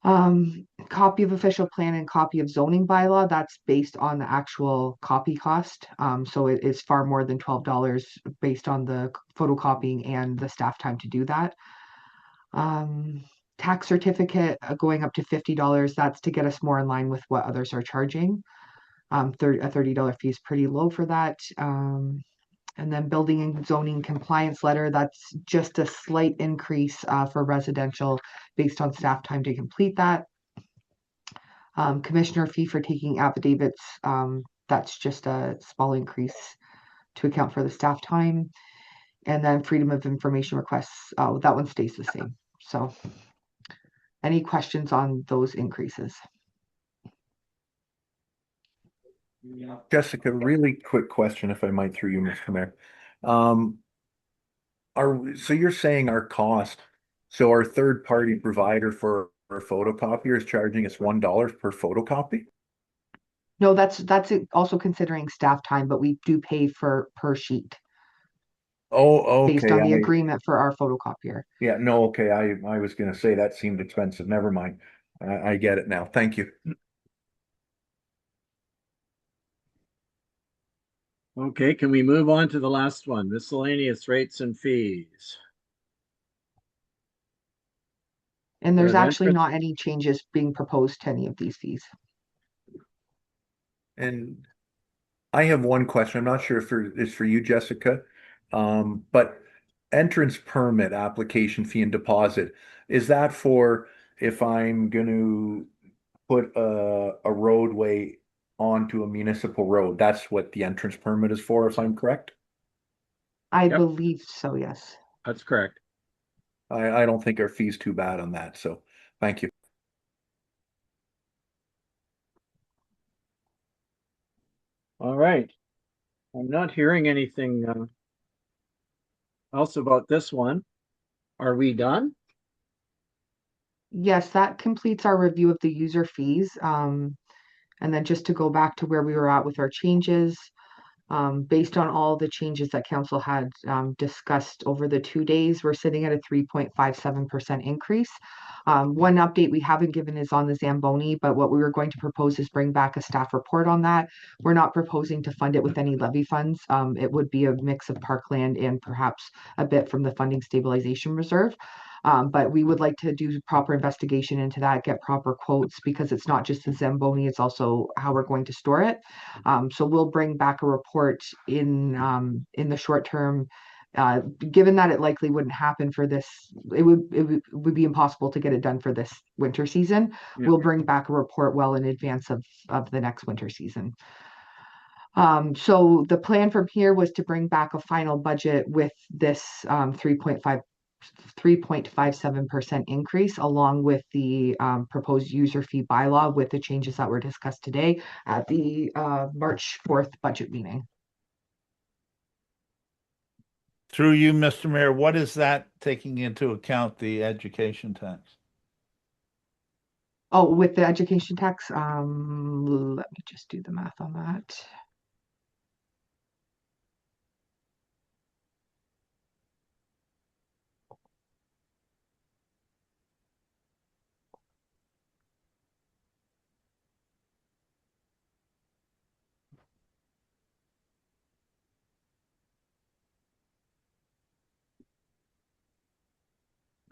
Copy of official plan and copy of zoning bylaw, that's based on the actual copy cost. So it is far more than $12 based on the photocopying and the staff time to do that. Tax certificate going up to $50. That's to get us more in line with what others are charging. A $30 fee is pretty low for that. And then building and zoning compliance letter, that's just a slight increase for residential based on staff time to complete that. Commissioner fee for taking affidavits, that's just a small increase to account for the staff time. And then freedom of information requests, that one stays the same. So any questions on those increases? Jessica, really quick question, if I might, through you, Mr. Mayor. So you're saying our cost, so our third party provider for our photocopier is charging us $1 per photocopy? No, that's also considering staff time, but we do pay per sheet. Oh, okay. Based on the agreement for our photocopier. Yeah, no, okay. I was gonna say that seemed expensive. Never mind. I get it now. Thank you. Okay, can we move on to the last one? Miscellaneous rates and fees. And there's actually not any changes being proposed to any of these fees. And I have one question. I'm not sure if it's for you, Jessica. But entrance permit application fee and deposit, is that for if I'm going to put a roadway onto a municipal road? That's what the entrance permit is for, if I'm correct? I believe so, yes. That's correct. I don't think our fee's too bad on that, so thank you. All right. I'm not hearing anything else about this one. Are we done? Yes, that completes our review of the user fees. And then just to go back to where we were at with our changes, based on all the changes that council had discussed over the 2 days, we're sitting at a 3.57% increase. One update we haven't given is on the Zamboni, but what we were going to propose is bring back a staff report on that. We're not proposing to fund it with any levy funds. It would be a mix of parkland and perhaps a bit from the funding stabilization reserve. But we would like to do proper investigation into that, get proper quotes, because it's not just the Zamboni, it's also how we're going to store it. So we'll bring back a report in the short term. Given that it likely wouldn't happen for this, it would be impossible to get it done for this winter season. Yeah. We'll bring back a report well in advance of the next winter season. So the plan from here was to bring back a final budget with this 3.5 3.57% increase, along with the proposed user fee bylaw with the changes that were discussed today at the March 4th budget meeting. Through you, Mr. Mayor, what is that taking into account the education tax? Oh, with the education tax, let me just do the math on that.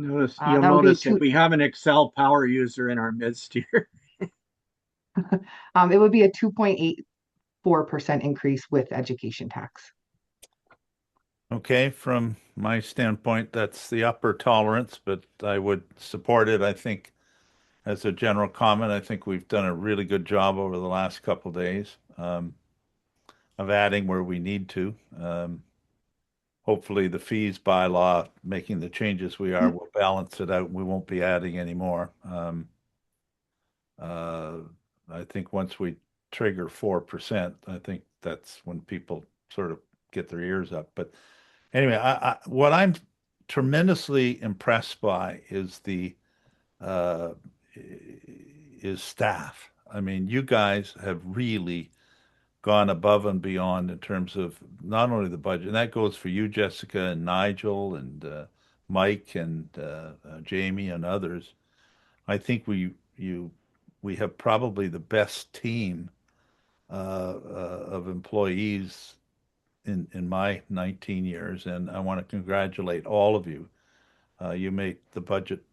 Notice, That you'll would be notice that we have an Excel power user in our midst here. it would be a 2.84% increase with education tax. Okay, from my standpoint, that's the upper tolerance, but I would support it. I think, as a general comment, I think we've done a really good job over the last couple days of adding where we need to. Hopefully, the fees bylaw, making the changes we are, will balance it out. We won't be adding anymore. I think once we trigger 4%, I think that's when people sort of get their ears up. But anyway, what I'm tremendously impressed by is is staff. I mean, you guys have really gone above and beyond in terms of not only the budget, and that goes for you, Jessica, and Nigel, and Mike, and Jamie, and others. I think we have probably the best team of employees in my 19 years, and I want to congratulate all of you. You make the budget,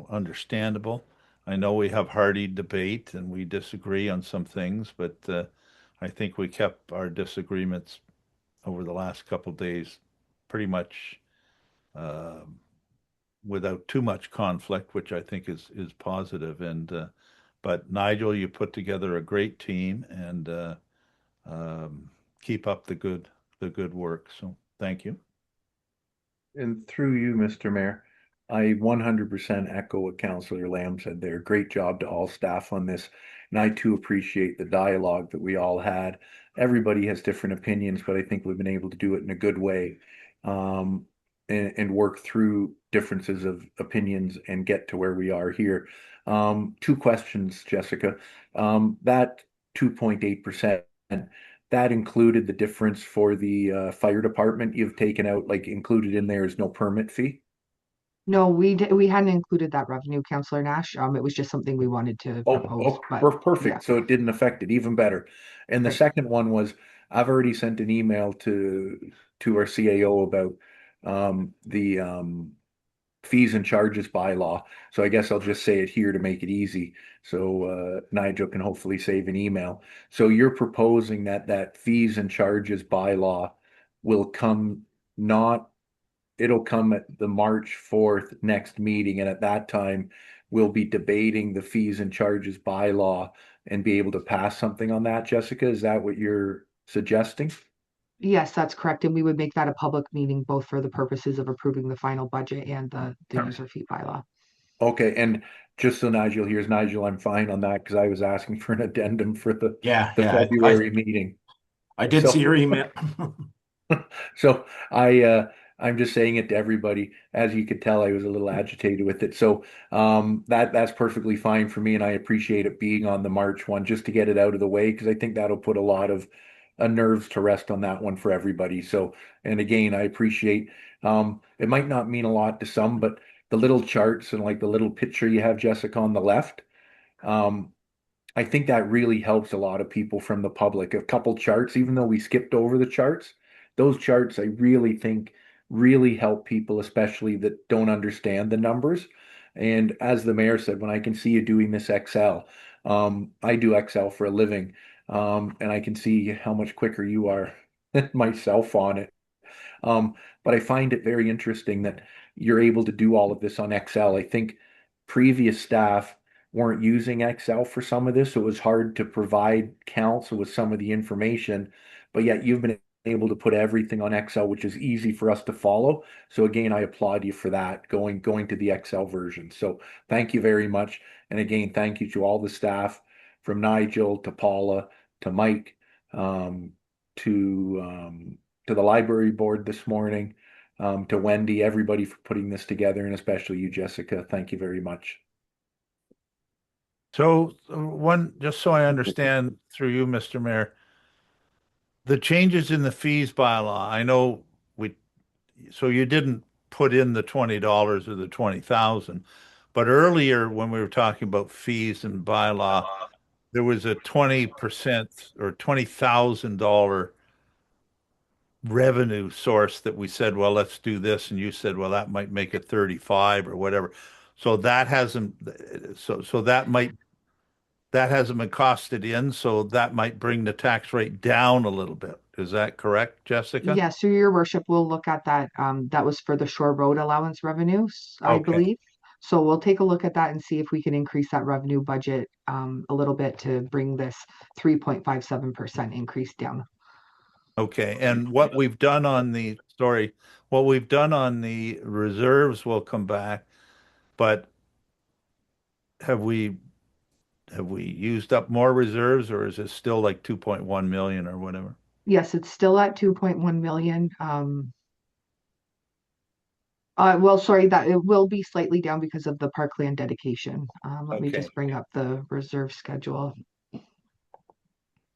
understandable. I know we have hearty debate and we disagree on some things, but I think we kept our disagreements over the last couple of days pretty much without too much conflict, which I think is positive. And but Nigel, you put together a great team, and keep up the good work. So thank you. And through you, Mr. Mayor, I 100% echo what Councillor Lamb said there. Great job to all staff on this. And I too appreciate the dialogue that we all had. Everybody has different opinions, but I think we've been able to do it in a good way, and work through differences of opinions and get to where we are here. Two questions, Jessica. That 2.8%, that included the difference for the fire department you've taken out, like included in there is no permit fee? No, we hadn't included that revenue, Councillor Nash. It was just something we wanted to propose. But Perfect. yeah. So it didn't affect it, even better. And the Right. second one was, I've already sent an email to our CAO about the fees and charges bylaw. So I guess I'll just say it here to make it easy. So Nigel can hopefully save an email. So you're proposing that fees and charges bylaw will come it'll come at the March 4th next meeting, and at that time we'll be debating the fees and charges bylaw and be able to pass something on that, Jessica? Is that what you're suggesting? Yes, that's correct. And we would make that a public meeting, both for the purposes of approving the final budget and the user fee bylaw. Okay, and just so Nigel hears, Nigel, I'm fine on that because I was asking for an addendum for the February meeting. I did see your email. So I'm just saying it to everybody. As you could tell, I was a little agitated with it. So that's perfectly fine for me, and I appreciate it being on the March one just to get it out of the way, because I think that'll put a lot of nerves to rest on that one for everybody. So, and again, I appreciate it might not mean a lot to some, but the little charts and like the little picture you have, Jessica, on the left, I think that really helps a lot of people from the public. A couple charts, even though we skipped over the charts, those charts I really think really help people, especially that don't understand the numbers. And as the mayor said, when I can see you doing this Excel, I do Excel for a living, and I can see how much quicker you are than myself on it. But I find it very interesting that you're able to do all of this on Excel. I think previous staff weren't using Excel for some of this, so it was hard to provide counsel with some of the information, but yet you've been able to put everything on Excel, which is easy for us to follow. So again, I applaud you for that, going to the Excel version. So thank you very much. And again, thank you to all the staff, from Nigel to Paula to Mike, to the library board this morning, to Wendy, everybody for putting this together, and especially you, Jessica. Thank you very much. So just so I understand through you, Mr. Mayor, the changes in the fees bylaw, I know so you didn't put in the $20 or the 20,000, but earlier when we were talking about fees and bylaw, there was a 20% or $20,000 revenue source that we said, well, let's do this. And you said, well, that might make it 35 or whatever. So that hasn't, that hasn't been costed in. So that might bring the tax rate down a little bit. Is that correct, Jessica? Yes, so your worship, we'll look at that. That was for the shore road allowance revenues, I Okay. believe. So we'll take a look at that and see if we can increase that revenue budget a little bit to bring this 3.57% increase down. Okay, and what we've done on the, what we've done on the reserves will come back, but have we used up more reserves, or is it still like 2.1 million or whatever? Yes, it's still at 2.1 million. Well, sorry, that it will be slightly down because of the parkland dedication. Let me Okay. just bring up the reserve schedule.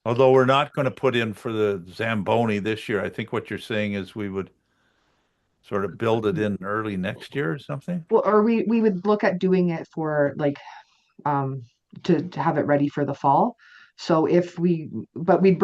Although we're not going to put in for the Zamboni this year, I think what you're saying is we would sort of build it in early next year or something? Well, or we would look at doing it for like to have it ready for the fall. So if but we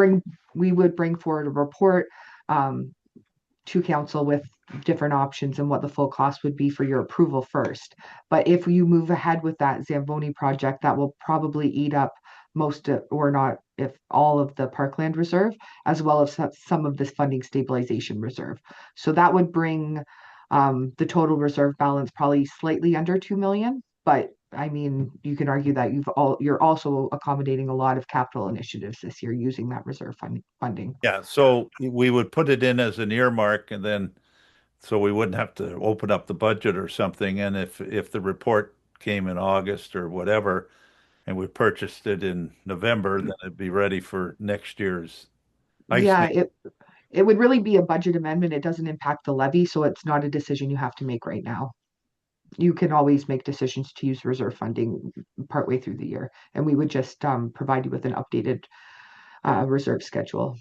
would bring forward a report to council with different options and what the full cost would be for your approval first. But if you move ahead with that Zamboni project, that will probably eat up most of, or not, if all of the parkland reserve, as well as some of this funding stabilization reserve. So that would bring the total reserve balance probably slightly under 2 million. But I mean, you can argue that you're also accommodating a lot of capital initiatives this year using that reserve funding. Yeah, so we would put it in as an earmark, and then so we wouldn't have to open up the budget or something. And if the report came in August or whatever, and we purchased it in November, then it'd be ready for next year's. Yeah, it would really be a budget amendment. It doesn't impact the levy, so it's not a decision you have to make right now. You can always make decisions to use reserve funding partway through the year, and we would just provide you with an updated reserve schedule.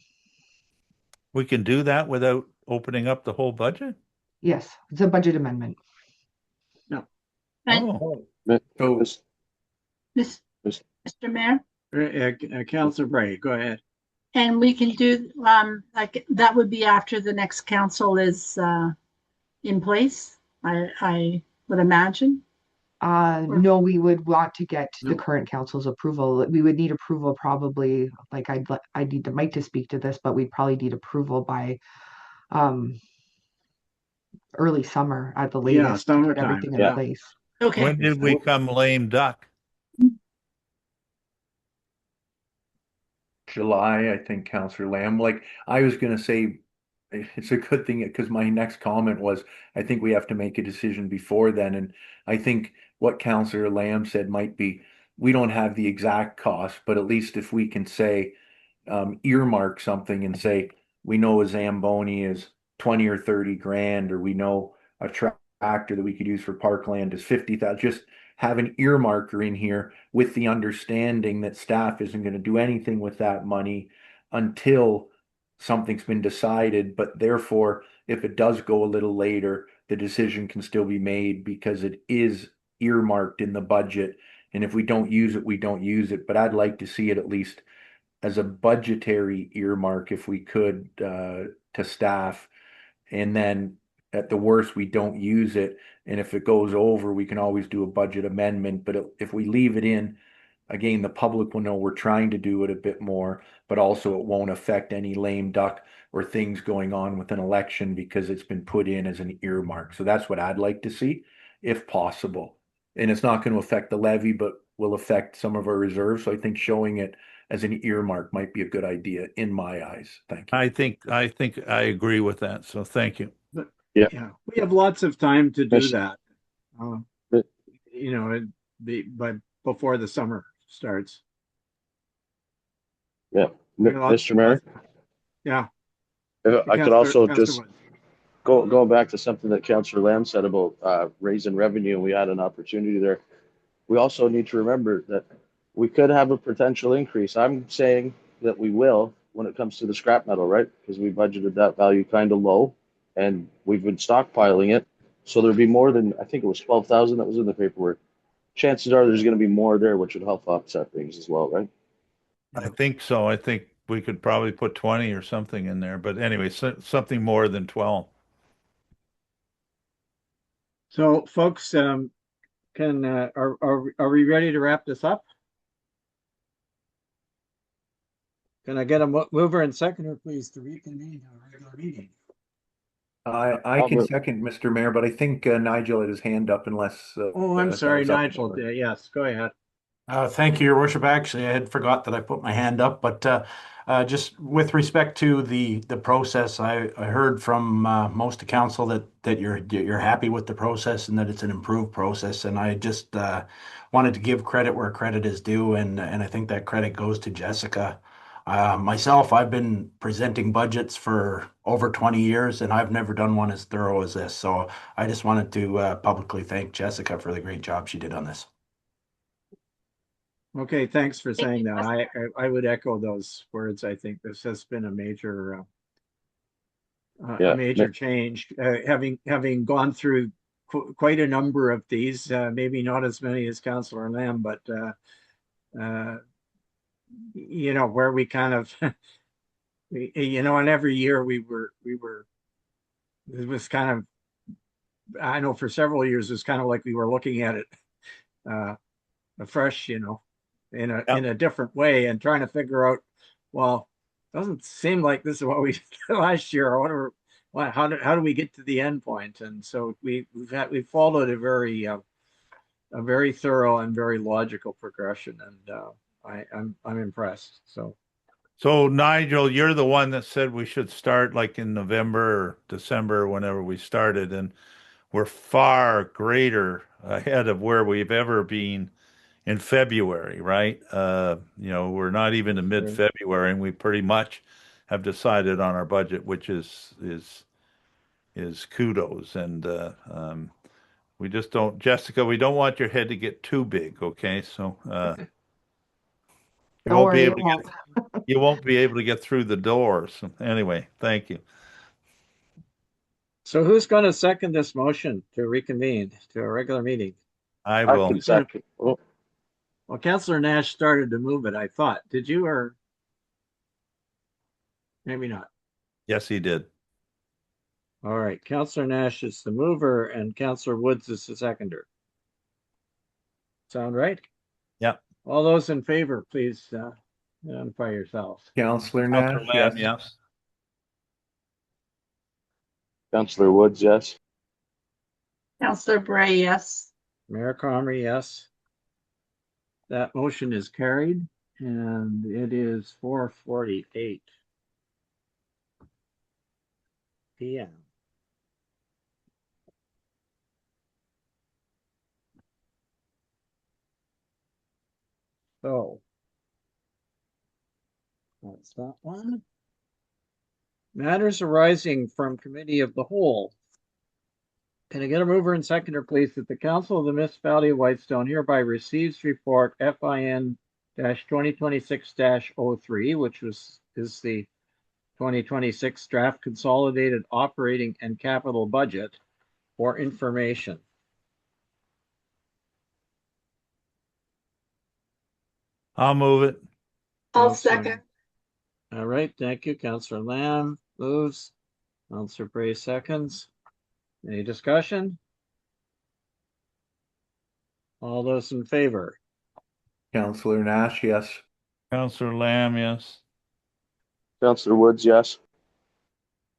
We can do that without opening up the whole budget? Yes, it's a budget amendment. No. Oh, So Mr. Mayor? Councilor Bray, go ahead. And we can do, like, that would be after the next council is in place, I would imagine. No, we would want to get the No. current council's approval. We would need approval probably, like I'd need Mike to speak to this, but we'd probably need approval by early summer at the latest. Yeah, to get summertime. everything in Yeah. place. Okay. when did we come lame duck? July, I think, Councillor Lamb. Like I was going to say, it's a good thing because my next comment was, I think we have to make a decision before then. And I think what Councillor Lamb said might be, we don't have the exact cost, but at least if we can say, earmark something and say, we know a Zamboni is 20 or 30 grand, or we know a tractor that we could use for parkland is 50,000. Just have an earmarker in here with the understanding that staff isn't going to do anything with that money until something's been decided. But therefore, if it does go a little later, the decision can still be made because it is earmarked in the budget. And if we don't use it, we don't use it. But I'd like to see it at least as a budgetary earmark if we could, to staff. And then at the worst, we don't use it. And if it goes over, we can always do a budget amendment. But if we leave it in, again, the public will know we're trying to do it a bit more, but also it won't affect any lame duck or things going on with an election because it's been put in as an earmark. So that's what I'd like to see, if possible. And it's not going to affect the levy, but will affect some of our reserves. So I think showing it as an earmark might be a good idea in my eyes. Thank you. I think I agree with that. So thank you. Yeah. Yeah, we have lots of time to do Yes. that. But- You know, but before the summer starts. Yeah, Lots- Mr. Mayor, Yeah. if I could Councillor- also Councillor just Woods. going back to something that Councillor Lamb said about raising revenue, and we had an opportunity there. We also need to remember that we could have a potential increase. I'm saying that we will when it comes to the scrap metal, right? Because we budgeted that value kind of low, and we've been stockpiling it. So there'd be more than, I think it was 12,000 that was in the paperwork. Chances are there's going to be more there, which would help offset things as well, right? I think so. I think we could probably put 20 or something in there. But anyway, something more than 12. So folks, are we ready to wrap this up? Can I get a mover and seconder, please, to reconvene our regular meeting? I can second, Mr. Mayor, but I think Nigel had his hand up unless. Oh, I'm that sorry, was up Nigel. before. Yes, go ahead. Thank you, Your Worship. Actually, I had forgot that I put my hand up, but just with respect to the process, I heard from most of council that you're happy with the process and that it's an improved process, and I just wanted to give credit where credit is due, and I think that credit goes to Jessica. Myself, I've been presenting budgets for over 20 years, and I've never done one as thorough as this. So I just wanted to publicly thank Jessica for the great job she did on this. Okay, thanks for Thank saying you, that. I would echo those words. I think this has been a major change. Having gone through quite a number of these, maybe not as many as Councillor Lamb, but you know, where we kind of you know, and every year we were it was kind of, I know for several years it was kind of like we were looking at it afresh, you know, in a different way and trying to figure out, well, doesn't seem like this is what we did last year, or how do we get to the end point? And so we've followed a very thorough and very logical progression, and I'm impressed. So Nigel, you're the one that said we should start like in November or December, whenever we started, and we're far greater ahead of where we've ever been in February, right? You know, we're not even in mid-February, and we pretty much have decided on our budget, which is kudos. And we just don't, Jessica, we don't want your head to get too big, okay? So Don't worry, it won't. you won't be able to get through the door. So anyway, thank you. So who's going to second this motion to reconvene to a regular meeting? I will. can second. Oh, Well, Councillor Nash started to move it, I thought. Did you, or maybe not? Yes, he did. All right, Councillor Nash is the mover and Councillor Woods is the seconder. Sound right? Yeah. All those in favor, please identify yourselves. Councillor Nash, Councillor Lamb, yes. Councillor Woods, yes. Councillor Bray, yes. Mayor Comrie, yes. That motion is carried, and it is 4:48 p.m. So that's that one. Matters arising from Committee of the Whole. Can I get a mover and seconder, please, that the Council of the Municipality of Whitestone hereby receives report FIN-2026-03, which is the 2026 draft consolidated operating and capital budget for information. I'll move it. I'll second. All right, thank you. Councillor Lamb moves. Councillor Bray seconds. Any discussion? All those in favor? Councillor Nash, yes. Councillor Lamb, yes. Councillor Woods, yes.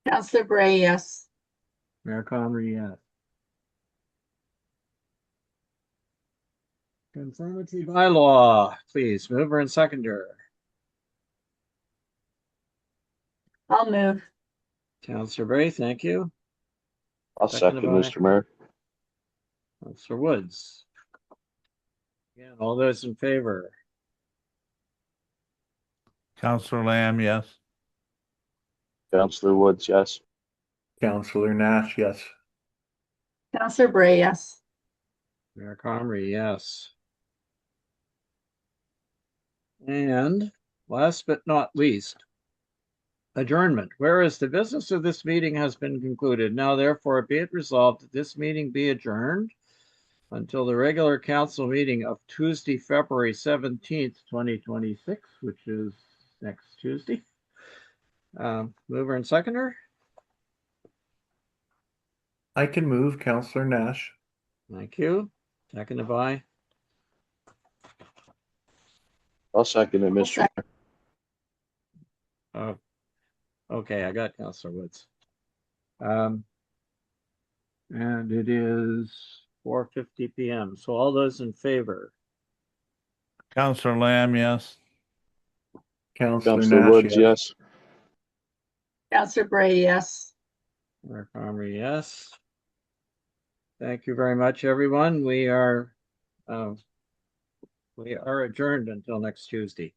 Councillor Bray, yes. Mayor Conry, yes. Conformity bylaw, please, mover and seconder. I'll move. Counselor Bray, thank you. I'll second, Seconded by Mr. Mayor. Counselor Woods. Again, all those in favor? Counselor Lamb, yes. Councillor Woods, yes. Councillor Nash, yes. Counselor Bray, yes. Mayor Comrie, yes. And last but not least, adjournment. Whereas the business of this meeting has been concluded, now therefore be it resolved that this meeting be adjourned until the regular council meeting of Tuesday, February 17th, 2026, which is next Tuesday. Mover and seconder? I can move, Councillor Nash. Thank you. Seconded by I'll second it, Mr. Mayor. okay, I got Counselor Woods. And it is 4:50 p.m. So all those in favor? Counselor Lamb, yes. Councillor Councillor Nash, Woods, yes. Counselor Bray, yes. Mayor Comrie, yes. Thank you very much, everyone. We are adjourned until next Tuesday.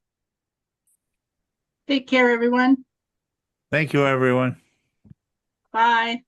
Take care, everyone. Thank you, everyone. Bye.